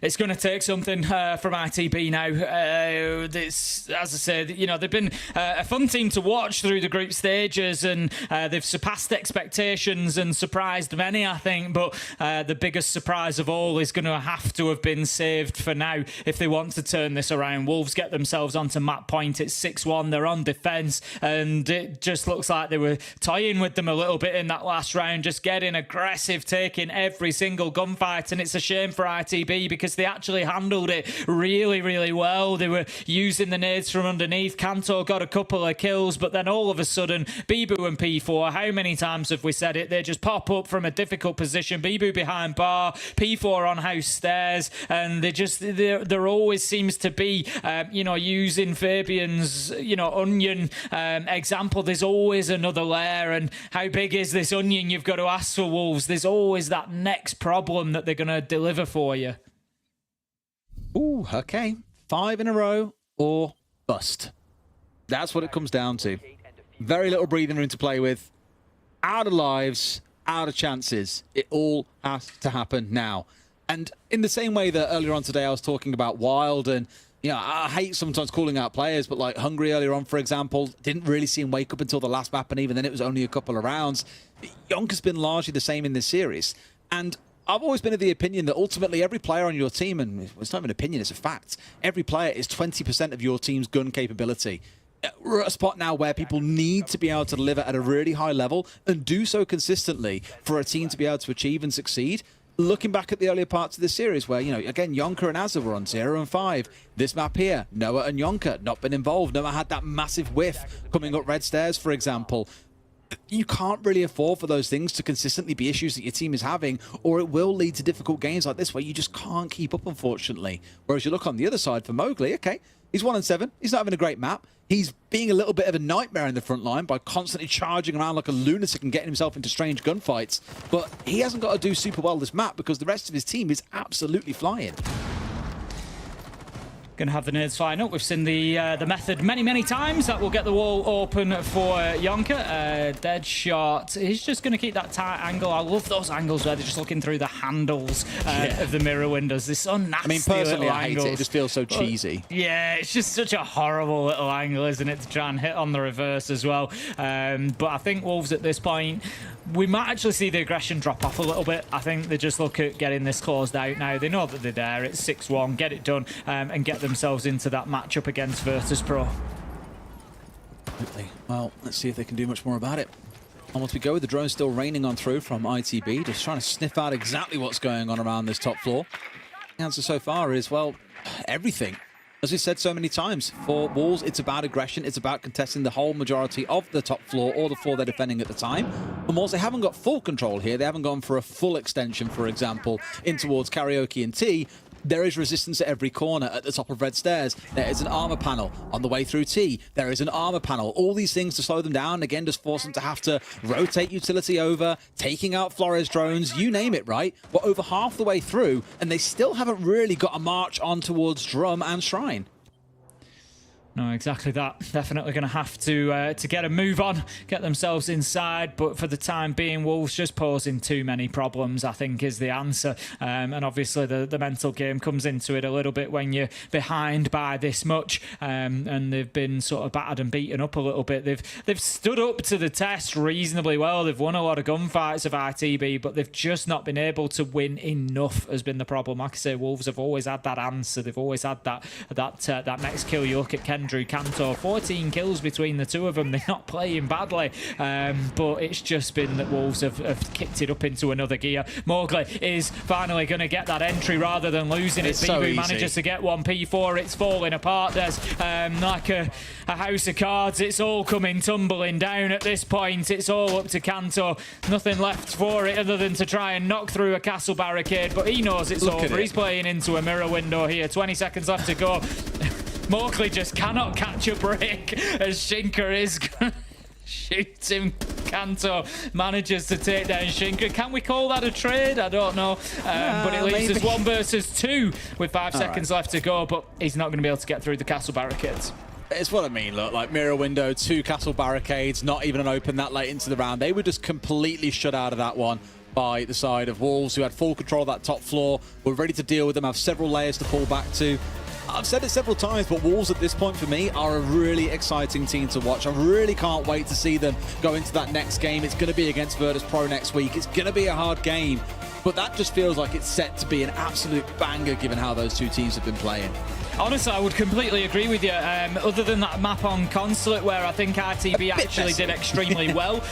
It's going to take something from ITB now. As I said, you know, they've been a fun team to watch through the group stages, and they've surpassed expectations and surprised many, I think. But the biggest surprise of all is going to have been saved for now if they want to turn this around. Wolves get themselves onto map point. It's 6-1. They're on defence, and it just looks like they were toying with them a little bit in that last round, just getting aggressive, taking every single gunfight. And it's a shame for ITB because they actually handled it really, really well. They were using the nades from underneath. Kanto got a couple of kills, but then all of a sudden, Bibu and P4, how many times have we said it? They just pop up from a difficult position. Bibu behind bar, P4 on house stairs, and there always seems to be, using Fabian's, onion example, there's always another layer. And how big is this onion? You've got to ask for Wolves. There's always that next problem that they're going to deliver for you. Ooh, okay. 5 in a row or bust. That's what it comes down to. Very little breathing room to play with. Out of lives, out of chances. It all has to happen now. And in the same way that earlier on today I was talking about Wild, and I hate sometimes calling out players, but like Hungry earlier on, for example, didn't really see him wake up until the last map, and even then it was only a couple of rounds. Yonka's been largely the same in this series. And I've always been of the opinion that ultimately every player on your team, and it's not even an opinion, it's a fact, every player is 20% of your team's gun capability. We're at a spot now where people need to be able to deliver at a really high level and do so consistently for a team to be able to achieve and succeed. Looking back at the earlier parts of this series where, again, Yonka and Azza were on 0 and 5. This map here, Noah and Yonka not been involved. Noah had that massive whiff coming up red stairs, for example. You can't really afford for those things to consistently be issues that your team is having, or it will lead to difficult games like this where you just can't keep up, unfortunately. Whereas you look on the other side for Mowgli, okay, he's 1 and 7. He's not having a great map. He's being a little bit of a nightmare in the front line by constantly charging around like a lunatic and getting himself into strange gunfights. But he hasn't got to do super well this map because the rest of his team is absolutely flying. Going to have the nades flying up. We've seen the method many times. That will get the wall open for Yonka. Dead shot. He's just going to keep that tight angle. I love those angles where they're just looking through the handles of the mirror windows. They're so nasty. I mean, personally, little I hate angles. it. It just feels so cheesy. Yeah, it's just such a horrible little angle, isn't it, to try and hit on the reverse as well. But I think Wolves at this point, we might actually see the aggression drop off a little bit. I think they just look at getting this closed out now. They know that they're there. It's 6-1. Get it done and get themselves into that matchup against Virtus.pro. Well, let's see if they can do much more about it. And once we go with the drone still raining on through from ITB, just trying to sniff out exactly what's going on around this top floor. The answer so far is, well, everything. As we said so many times, for Wolves, it's about aggression. It's about contesting the whole majority of the top floor or the floor they're defending at the time. And Wolves, they haven't got full control here. They haven't gone for a full extension, for example, in towards Karaoke and T. There is resistance at every corner. At the top of red stairs, there is an armor panel. On the way through T, there is an armor panel. All these things to slow them down. Again, just force them to have to rotate utility over, taking out Flores drones, you name it, right? We're over half the way through, and they still haven't really got a march on towards Drum and Shrine. No, exactly that. Definitely going to have to get a move on, get themselves inside. But for the time being, Wolves just posing too many problems, I think, is the answer. And obviously the mental game comes into it a little bit when you're behind by this much. And they've been sort of battered and beaten up a little bit. They've stood up to the test reasonably well. They've won a lot of gunfights of ITB, but they've just not been able to win enough has been the problem. Like I say, Wolves have always had that answer. They've always had that next kill. You look at Kendra Kanto, 14 kills between the two of them. They're not playing badly, but it's just been that Wolves have kicked it up into another gear. Mowgli is finally going to get that entry rather than losing it. Bibu manages to get one. P4, it's falling apart. There's like a house of cards. It's all coming tumbling down at this point. It's all up to Kanto. Nothing left for it other than to try and knock through a castle barricade, but he knows it's over. He's playing into a mirror window here. 20 seconds left to go. Mowgli just cannot catch a break as Shinka is going to shoot him. Kanto manages to take down Shinka. Can we call that a trade? I don't know. But it leaves us 1 versus 2 with 5 seconds left to go, but he's not going to be able to get through the castle barricades. It's what I mean, look, like mirror window, 2 castle barricades, not even an open that late into the round. They were just completely shut out of that one. by the side of Wolves, who had full control of that top floor, were ready to deal with them, have several layers to fall back to. I've said it several times, but Wolves at this point for me are a really exciting team to watch. I really can't wait to see them go into that next game. It's going to be against Virtus Pro next week. It's going to be a hard game, but that just feels like it's set to be an absolute banger given how those two teams have been playing. Honestly, I would completely agree with you. Other than that map on Consulate, where I think RTB actually did extremely well,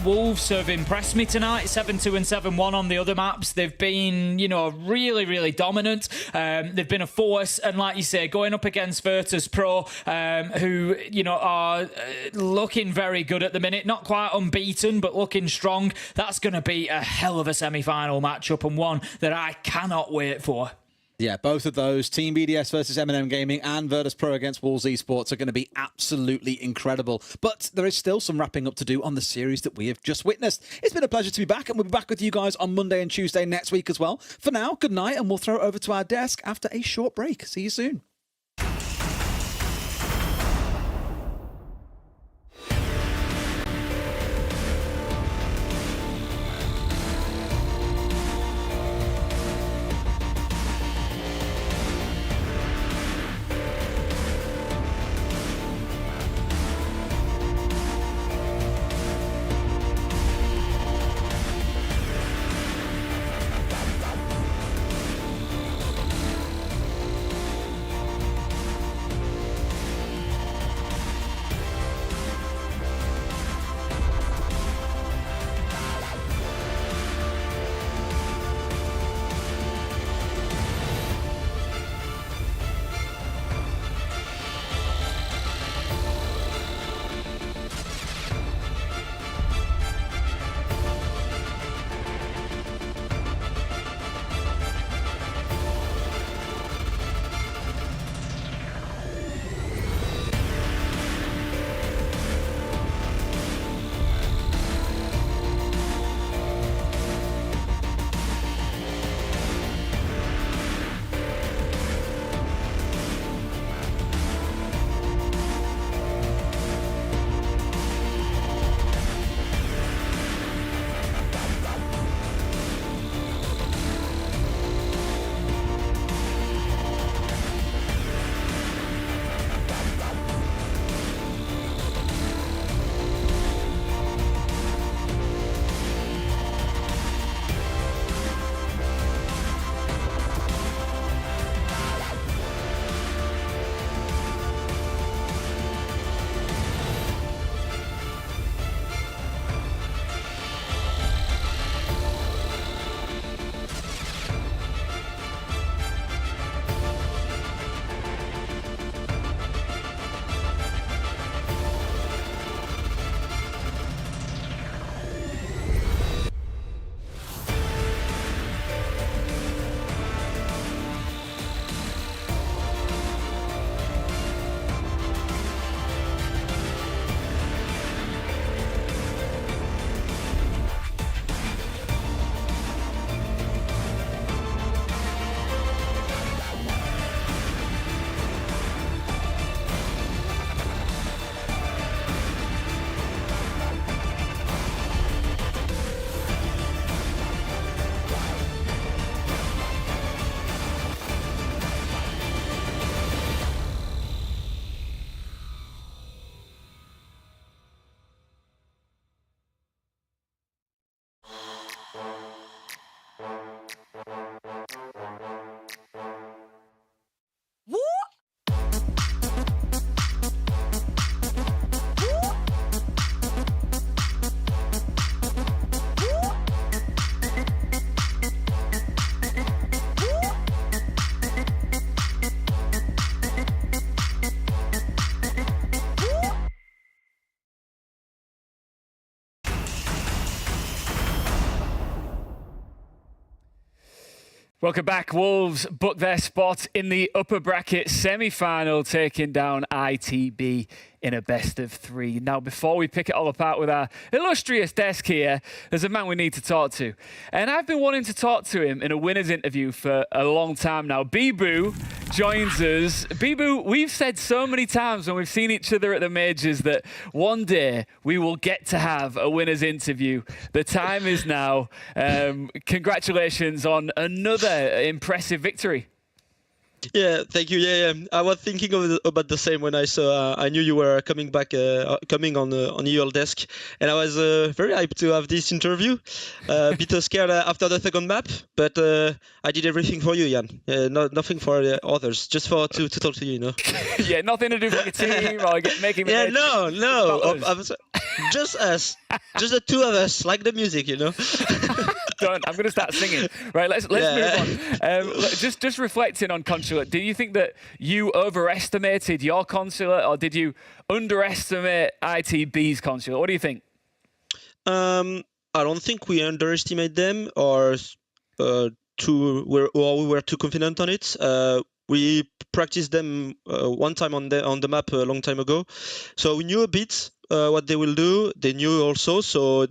Wolves have impressed me tonight. 7-2 and 7-1 on the other maps. They've been, you know, really, really dominant. They've been a force, and like you say, going up against Virtus Pro, who, you know, are looking very good at the minute. Not quite unbeaten, but looking strong. That's going to be a hell of a semi-final matchup, and one that I cannot wait for. Yeah, both of those, Team BDS versus M&M Gaming and Virtus Pro against Wolves Esports, are going to be absolutely incredible. But there is still some wrapping up to do on the series that we have just witnessed. It's been a pleasure to be back, and we'll be back with you guys on Monday and Tuesday next week as well. For now, good night, and we'll throw it over to our desk after a short break. See you soon. Welcome back. Wolves book their spot in the upper bracket semi-final, taking down ITB in a best of three. Now, before we pick it all apart with our illustrious desk here, there's a man we need to talk to. And I've been wanting to talk to him in a winner's interview for a long time now. Bibu joins us. Bibu, we've said so many times when we've seen each other at the majors that one day we will get to have a winner's interview. The time is now. Congratulations on another impressive victory. Yeah, thank you. Yeah, I was thinking about the same when I saw. I knew you were coming back, coming on EUL desk, and I was very hyped to have this interview. Bit scared after the second map, but I did everything for you, Jan. Nothing for others, just for to talk to you. You know. Yeah, nothing to do with your team or making. The no. Just us, just the two of us, like the music, you know. Don't. I'm going to start singing. Right, let's move on. Just reflecting on Consulate, do you think that you overestimated your Consulate or did you underestimate ITB's Consulate? What do you think? I don't think we underestimate them or we were too confident on it. We practiced them one time on the map a long time ago, so we knew a bit what they will do. They knew also, so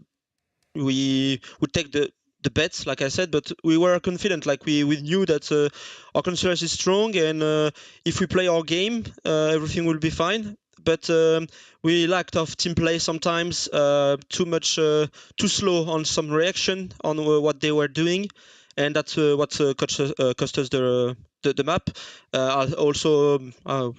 we would take the bets, like I said, but we were confident. Like we knew that our consulate is strong, and if we play our game, everything will be fine. But we lacked of team play sometimes, too slow on some reaction on what they were doing, and that's what cost us the map. Also,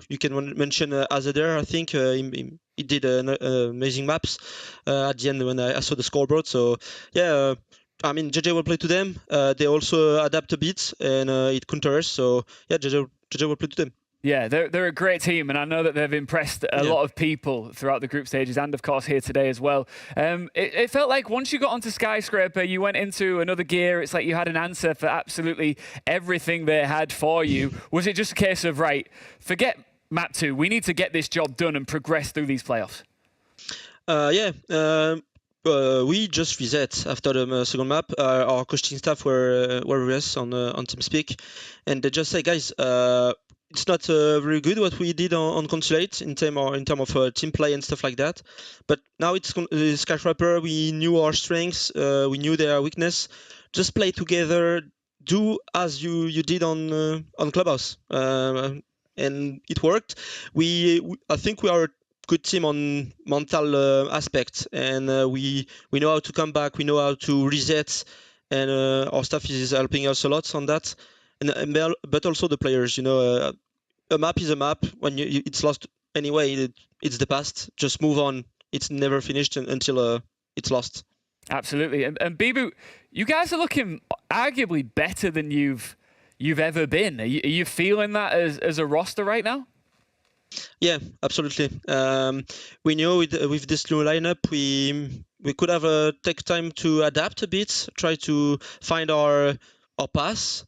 you can mention Azader. I think he did amazing maps at the end when I saw the scoreboard. So yeah. I mean, JJ will play to them. They also adapt a bit, and it counters. So yeah, JJ will play to them. Yeah, they're a great team, and I know that they've impressed a lot of people throughout the group stages and, of course, here today as well. It felt like once you got onto Skyscraper, you went into another gear. It's like you had an answer for absolutely everything they had for you. Was it just a case of, right, forget Map 2, we need to get this job done and progress through these playoffs? We just reset after the second map. Our coaching staff were with us on TeamSpeak, and they just say, guys, it's not very good what we did on Consulate in term of team play and stuff like that. But now it's Skyscraper. We knew our strengths. We knew their weakness. Just play together. Do as you did on Clubhouse, and it worked. I think we are a good team on mental aspect, and we know how to come back. We know how to reset, and our staff is helping us a lot on that. But also the players, you know, a map is a map. When it's lost anyway, it's the past. Just move on. It's never finished until it's lost. Absolutely. And Bibu, you guys are looking arguably better than you've ever been. Are you feeling that as a roster right now? Yeah, absolutely. We know with this new lineup, we could have take time to adapt a bit, try to find our pass.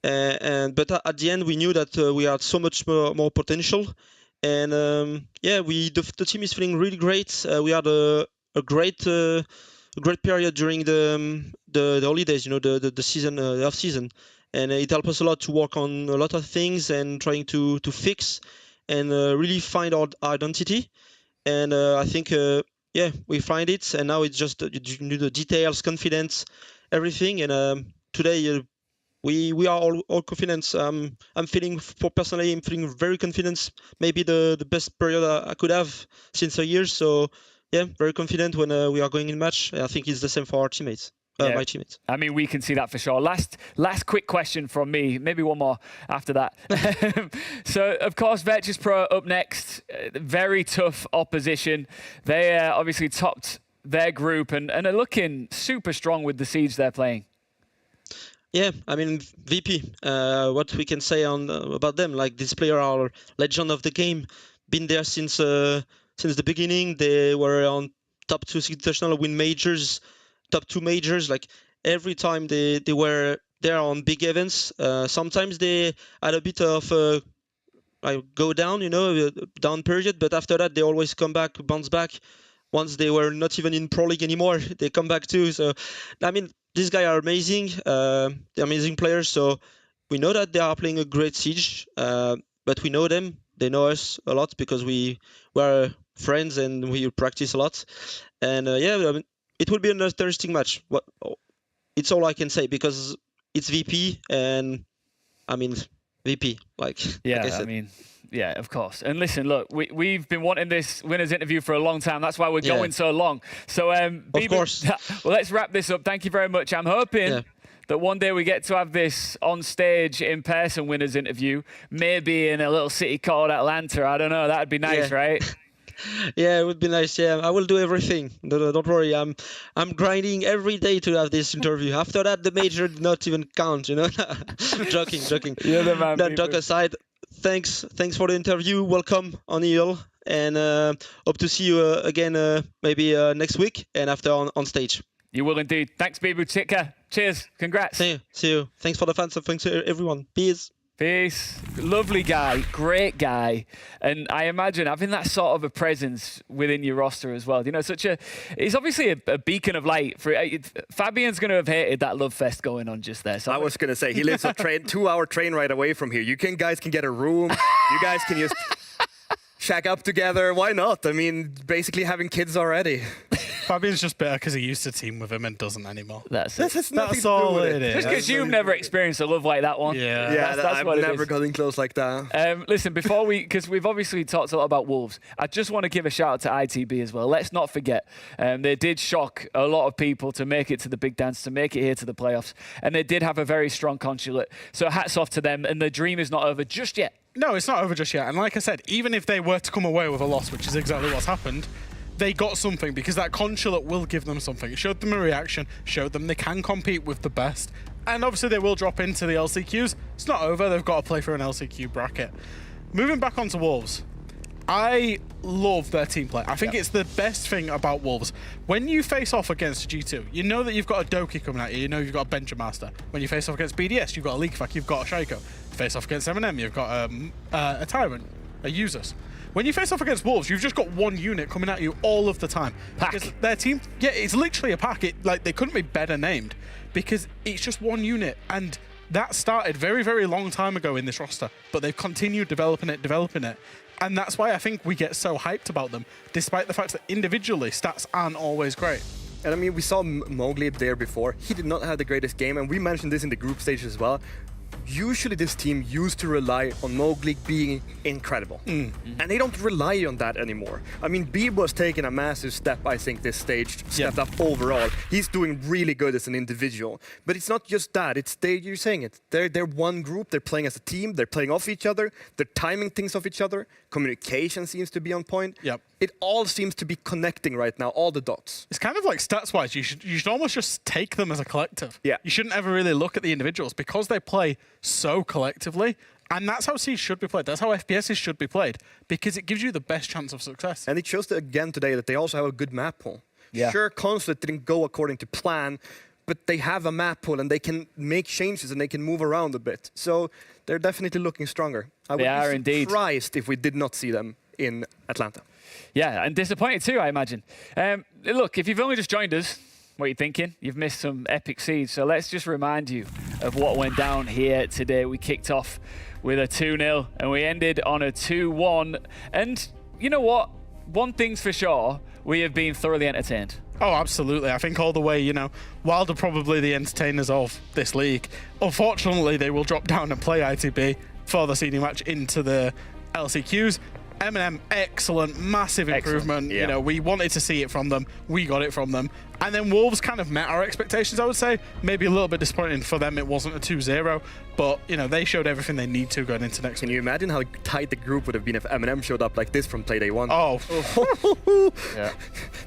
But at the end, we knew that we had so much more potential, and the team is feeling really great. We had a great period during the holidays, you know, the season, the off season, and it helped us a lot to work on a lot of things and trying to fix and really find our identity. And I think we find it, and now it's just the details, confidence, everything. And today. We are all confident. I'm feeling very confident. Maybe the best period I could have since a year. So yeah, very confident when we are going in match. I think it's the same for our teammates. My teammates. I mean, we can see that for sure. Last quick question from me. Maybe one more after that. So, of course, Virtus Pro up next. Very tough opposition. They obviously topped their group and are looking super strong with the siege they're playing. Yeah, I mean, VP, what we can say about them, like these players are legend of the game, been there since the beginning. They were on top 2 international, win majors, top 2 majors, like every time they were there on big events. Sometimes they had a bit of go down, you know, down period, but after that they always come back, bounce back. Once they were not even in Pro League anymore, they come back too. So, I mean, these guys are amazing. They're amazing players. So we know that they are playing a great siege, but we know them. They know us a lot because we were friends and we practice a lot. And I mean, it will be an interesting match. It's all I can say because it's VP, and I mean, VP. Yeah, like I said. I mean, yeah, of course. And listen, look, we've been wanting this winners interview for a long time. That's why we're going so long. So, of course. Well, let's wrap this up. Thank you very much. I'm hoping that one day we get to have this on stage in person winners interview, maybe in a little city called Atlanta. I don't know. That'd be nice, right? Yeah, it would be nice. Yeah, I will do everything. Don't worry. I'm grinding every day to have this interview. After that, the major did not even count. You know, joking. You're the man. That joke aside, thanks for the interview. Welcome on EL, and hope to see you again maybe next week and after on stage. You will indeed. Thanks, Bibu. Take care. Cheers. Congrats. See you. Thanks for the fans and thanks to everyone. Peace. Peace. Lovely guy, great guy, and I imagine having that sort of a presence within your roster as well. You know, he's obviously a beacon of light. Fabian's going to have hated that love fest going on just there. So I was going to say, he lives a 2-hour train ride away from here. You guys can get a room. You guys can just shack up together. Why not? I mean, basically having kids already. Fabian's just better because he used to team with him and doesn't anymore. That's it. That's all it is. Just because you've never experienced a love like that one. Yeah, that's I've what never gotten close like that. Listen, because we've obviously talked a lot about Wolves, I just want to give a shout out to ITB as well. Let's not forget, they did shock a lot of people to make it to the big dance, to make it here to the playoffs, and they did have a very strong consulate. So hats off to them, and the dream is not over just yet. No, it's not over just yet. And like I said, even if they were to come away with a loss, which is exactly what's happened, they got something because that consulate will give them something. It showed them a reaction, showed them they can compete with the best. And obviously they will drop into the LCQs. It's not over. They've got to play for an LCQ bracket. Moving back onto Wolves, I love their team play. I think it's the best thing about Wolves. When you face off against G2, you know that you've got a Doki coming at you. You know you've got a Benja Master. When you face off against BDS, you've got a Leakfac, you've got a Shaiko. Face off against M&M, you've got a Tyrant, a Usus. When you face off against Wolves, you've just got one unit coming at you all of the time. Pack. Because their team, it's literally a pack. They couldn't be better named because it's just one unit. And that started very, very long time ago in this roster, but they've continued developing it. And that's why I think we get so hyped about them, despite the fact that individually stats aren't always great. And I mean, we saw Mowgli there before. He did not have the greatest game, and we mentioned this in the group stage as well. Usually this team used to rely on Mowgli being incredible. And they don't rely on that anymore. I mean, Beeb was taking a massive step, I think, this stage, stepped up overall. He's doing really good as an individual. But it's not just that, you're saying it. They're one group, they're playing as a team, they're playing off each other, they're timing things off each other, communication seems to be on point. It all seems to be connecting right now, all the dots. It's kind of like stats-wise, you should almost just take them as a collective. You shouldn't ever really look at the individuals because they play so collectively, and that's how Siege should be played. That's how FPSs should be played, because it gives you the best chance of success. And it shows again today that they also have a good map pool. Sure, Consulate didn't go according to plan, but they have a map pool and they can make changes and they can move around a bit. So they're definitely looking stronger. I would be surprised if we did not see them in Atlanta. Yeah, and disappointed too, I imagine. Look, if you've only just joined us, what are you thinking? You've missed some epic Siege. So let's just remind you of what went down here today. We kicked off with a 2-0 and we ended on a 2-1. And you know what? One thing's for sure, we have been thoroughly entertained. Oh, absolutely. I think all the way, Wild are probably the entertainers of this league. Unfortunately, they will drop down and play ITB for the senior match into the LCQs. M&M, excellent, massive improvement. We wanted to see it from them. We got it from them. And then Wolves kind of met our expectations, I would say. Maybe a little bit disappointing for them. It wasn't a 2-0, but, they showed everything they need to going into next week. Can you imagine how tight the group would have been if M&M showed up like this from play day one? Oh.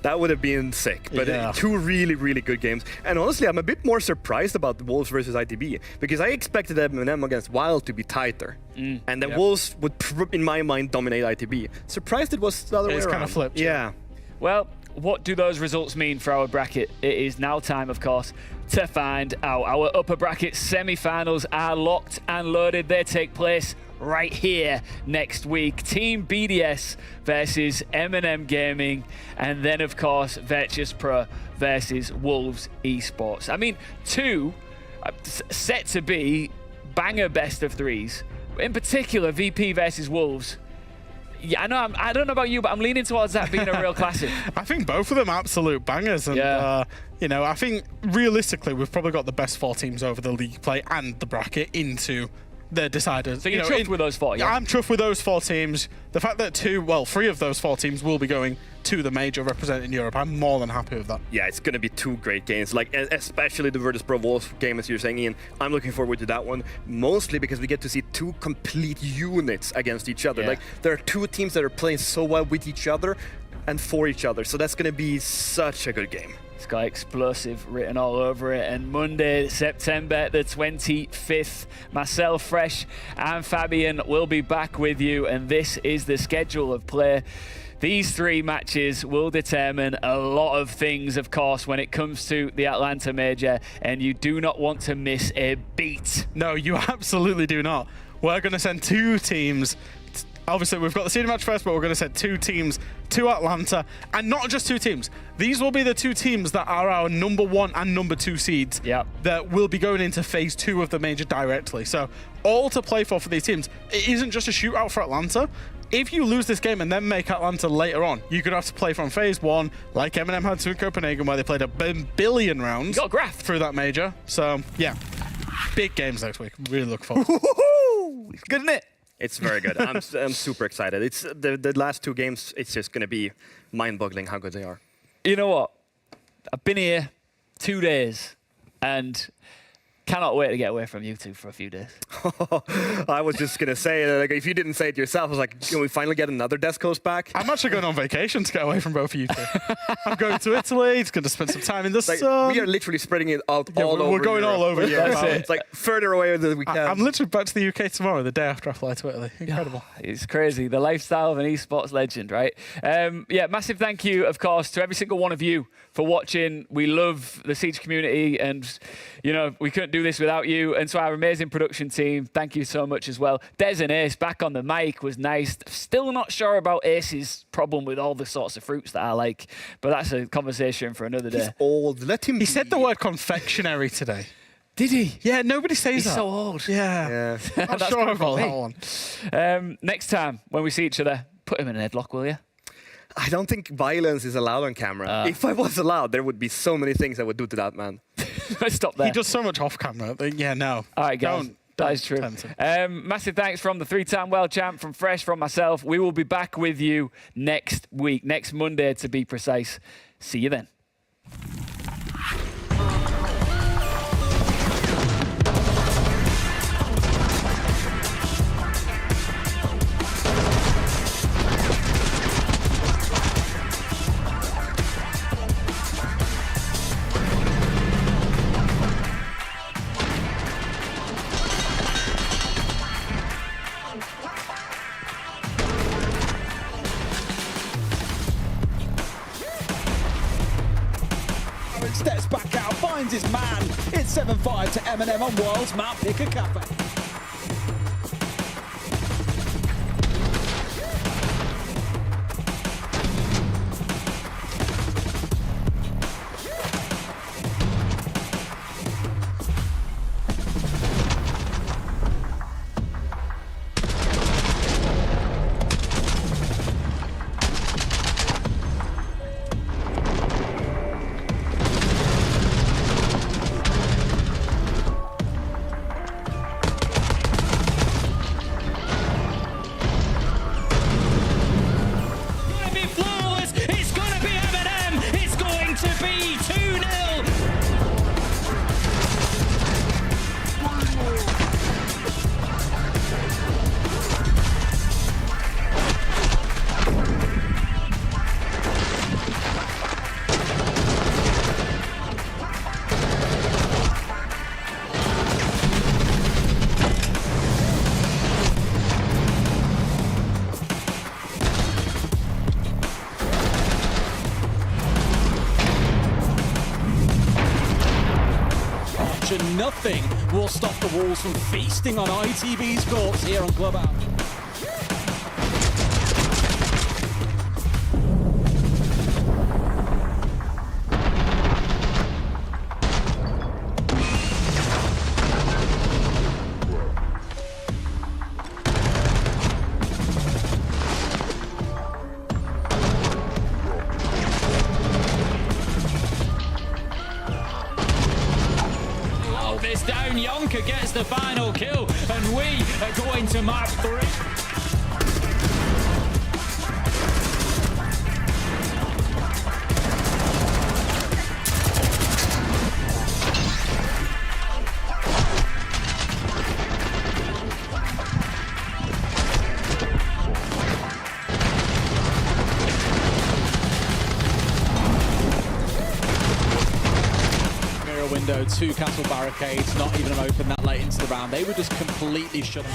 That would have been sick. But two really, really good games. And honestly, I'm a bit more surprised about the Wolves versus ITB, because I expected M&M against Wild to be tighter. And the Wolves would, in my mind, dominate ITB. Surprised it was the other way around. It's kind of flipped. Yeah. Well, what do those results mean for our bracket? It is now time, of course, to find out. Our upper bracket semi-finals are locked and loaded. They take place right here next week. Team BDS versus M&M Gaming, and then, of course, Virtus Pro versus Wolves Esports. I mean, two set to be banger best of threes. In particular, VP versus Wolves. Yeah, I don't know about you, but I'm leaning towards that being a real classic. I think both of them absolute bangers. And, I think realistically, we've probably got the best 4 teams over the league play and the bracket into the deciders. So you're chuffed with those 4, yeah? I'm chuffed with those 4 teams. The fact that 3 of those 4 teams will be going to the major representing Europe, I'm more than happy with that. Yeah, it's going to be 2 great games, like especially the Virtus Pro Wolves game, as you're saying, Ian. I'm looking forward to that one, mostly because we get to see 2 complete units against each other. Yeah. Like, there are 2 teams that are playing so well with each other and for each other, so that's going to be such a good game. It's got explosive written all over it. And Monday, September the 25th, myself, Fresh, and Fabian will be back with you. And this is the schedule of play. These 3 matches will determine a lot of things, of course, when it comes to the Atlanta Major. And you do not want to miss a beat. No, you absolutely do not. We're going to send 2 teams. Obviously, we've got the seeding match first, but we're going to send 2 teams to Atlanta. And not just 2 teams. These will be the 2 teams that are our number 1 and number 2 seeds that will be going into phase 2 of the major directly. So all to play for these teams. It isn't just a shootout for Atlanta. If you lose this game and then make Atlanta later on, you're going to have to play from phase 1, like M&M had to in Copenhagen, where they played a billion rounds through that major. So, yeah, big games next week. Really look forward to it. It's good, isn't it? It's very good. I'm super excited. It's the last 2 games. It's just going to be mind-boggling how good they are. You know what? I've been here 2 days and cannot wait to get away from you 2 for a few days. I was just going to say, like, if you didn't say it yourself, I was like, can we finally get another desk host back? I'm actually going on vacation to get away from both of you 2. I'm going to Italy. It's going to spend some time in the sun. We are literally spreading it out all over. We're going Europe. all over Europe. It's like further away than we can. I'm literally back to the UK tomorrow, the day after I fly to Italy. Incredible. It's crazy. The lifestyle of an esports legend, right? Yeah, massive thank you, of course, to every single one of you for watching. We love the Siege community, and, you know, we couldn't do this without you. And to our amazing production team, thank you so much as well. Des and Ace back on the mic was nice. Still not sure about Ace's problem with all the sorts of fruits that I like, but that's a conversation for another day. He's old. Let him. He said the word confectionery today. Did he? Yeah, nobody says He's that. so old. Yeah. Not That's sure good for about me. that one. Next time when we see each other, put him in an headlock, will you? I don't think violence is allowed on camera. If I was allowed, there would be so many things I would do to that man. Let's stop there. He does so much off camera. Yeah, no. All right, guys. That is true. Massive thanks from the 3-time world champ, from Fresh, from myself. We will be back with you next week, next Monday to be precise. See you then. Steps back out, finds his man. It's 7-5 to M&M on World's Mount Picker Cafe. Nothing will stop the Wolves from feasting on ITV's courts here on Clubhouse. This down, Yonka gets the final kill, and we going to Mark 3. Window, 2 castle barricades, not even open that late into the round. They were just completely shut.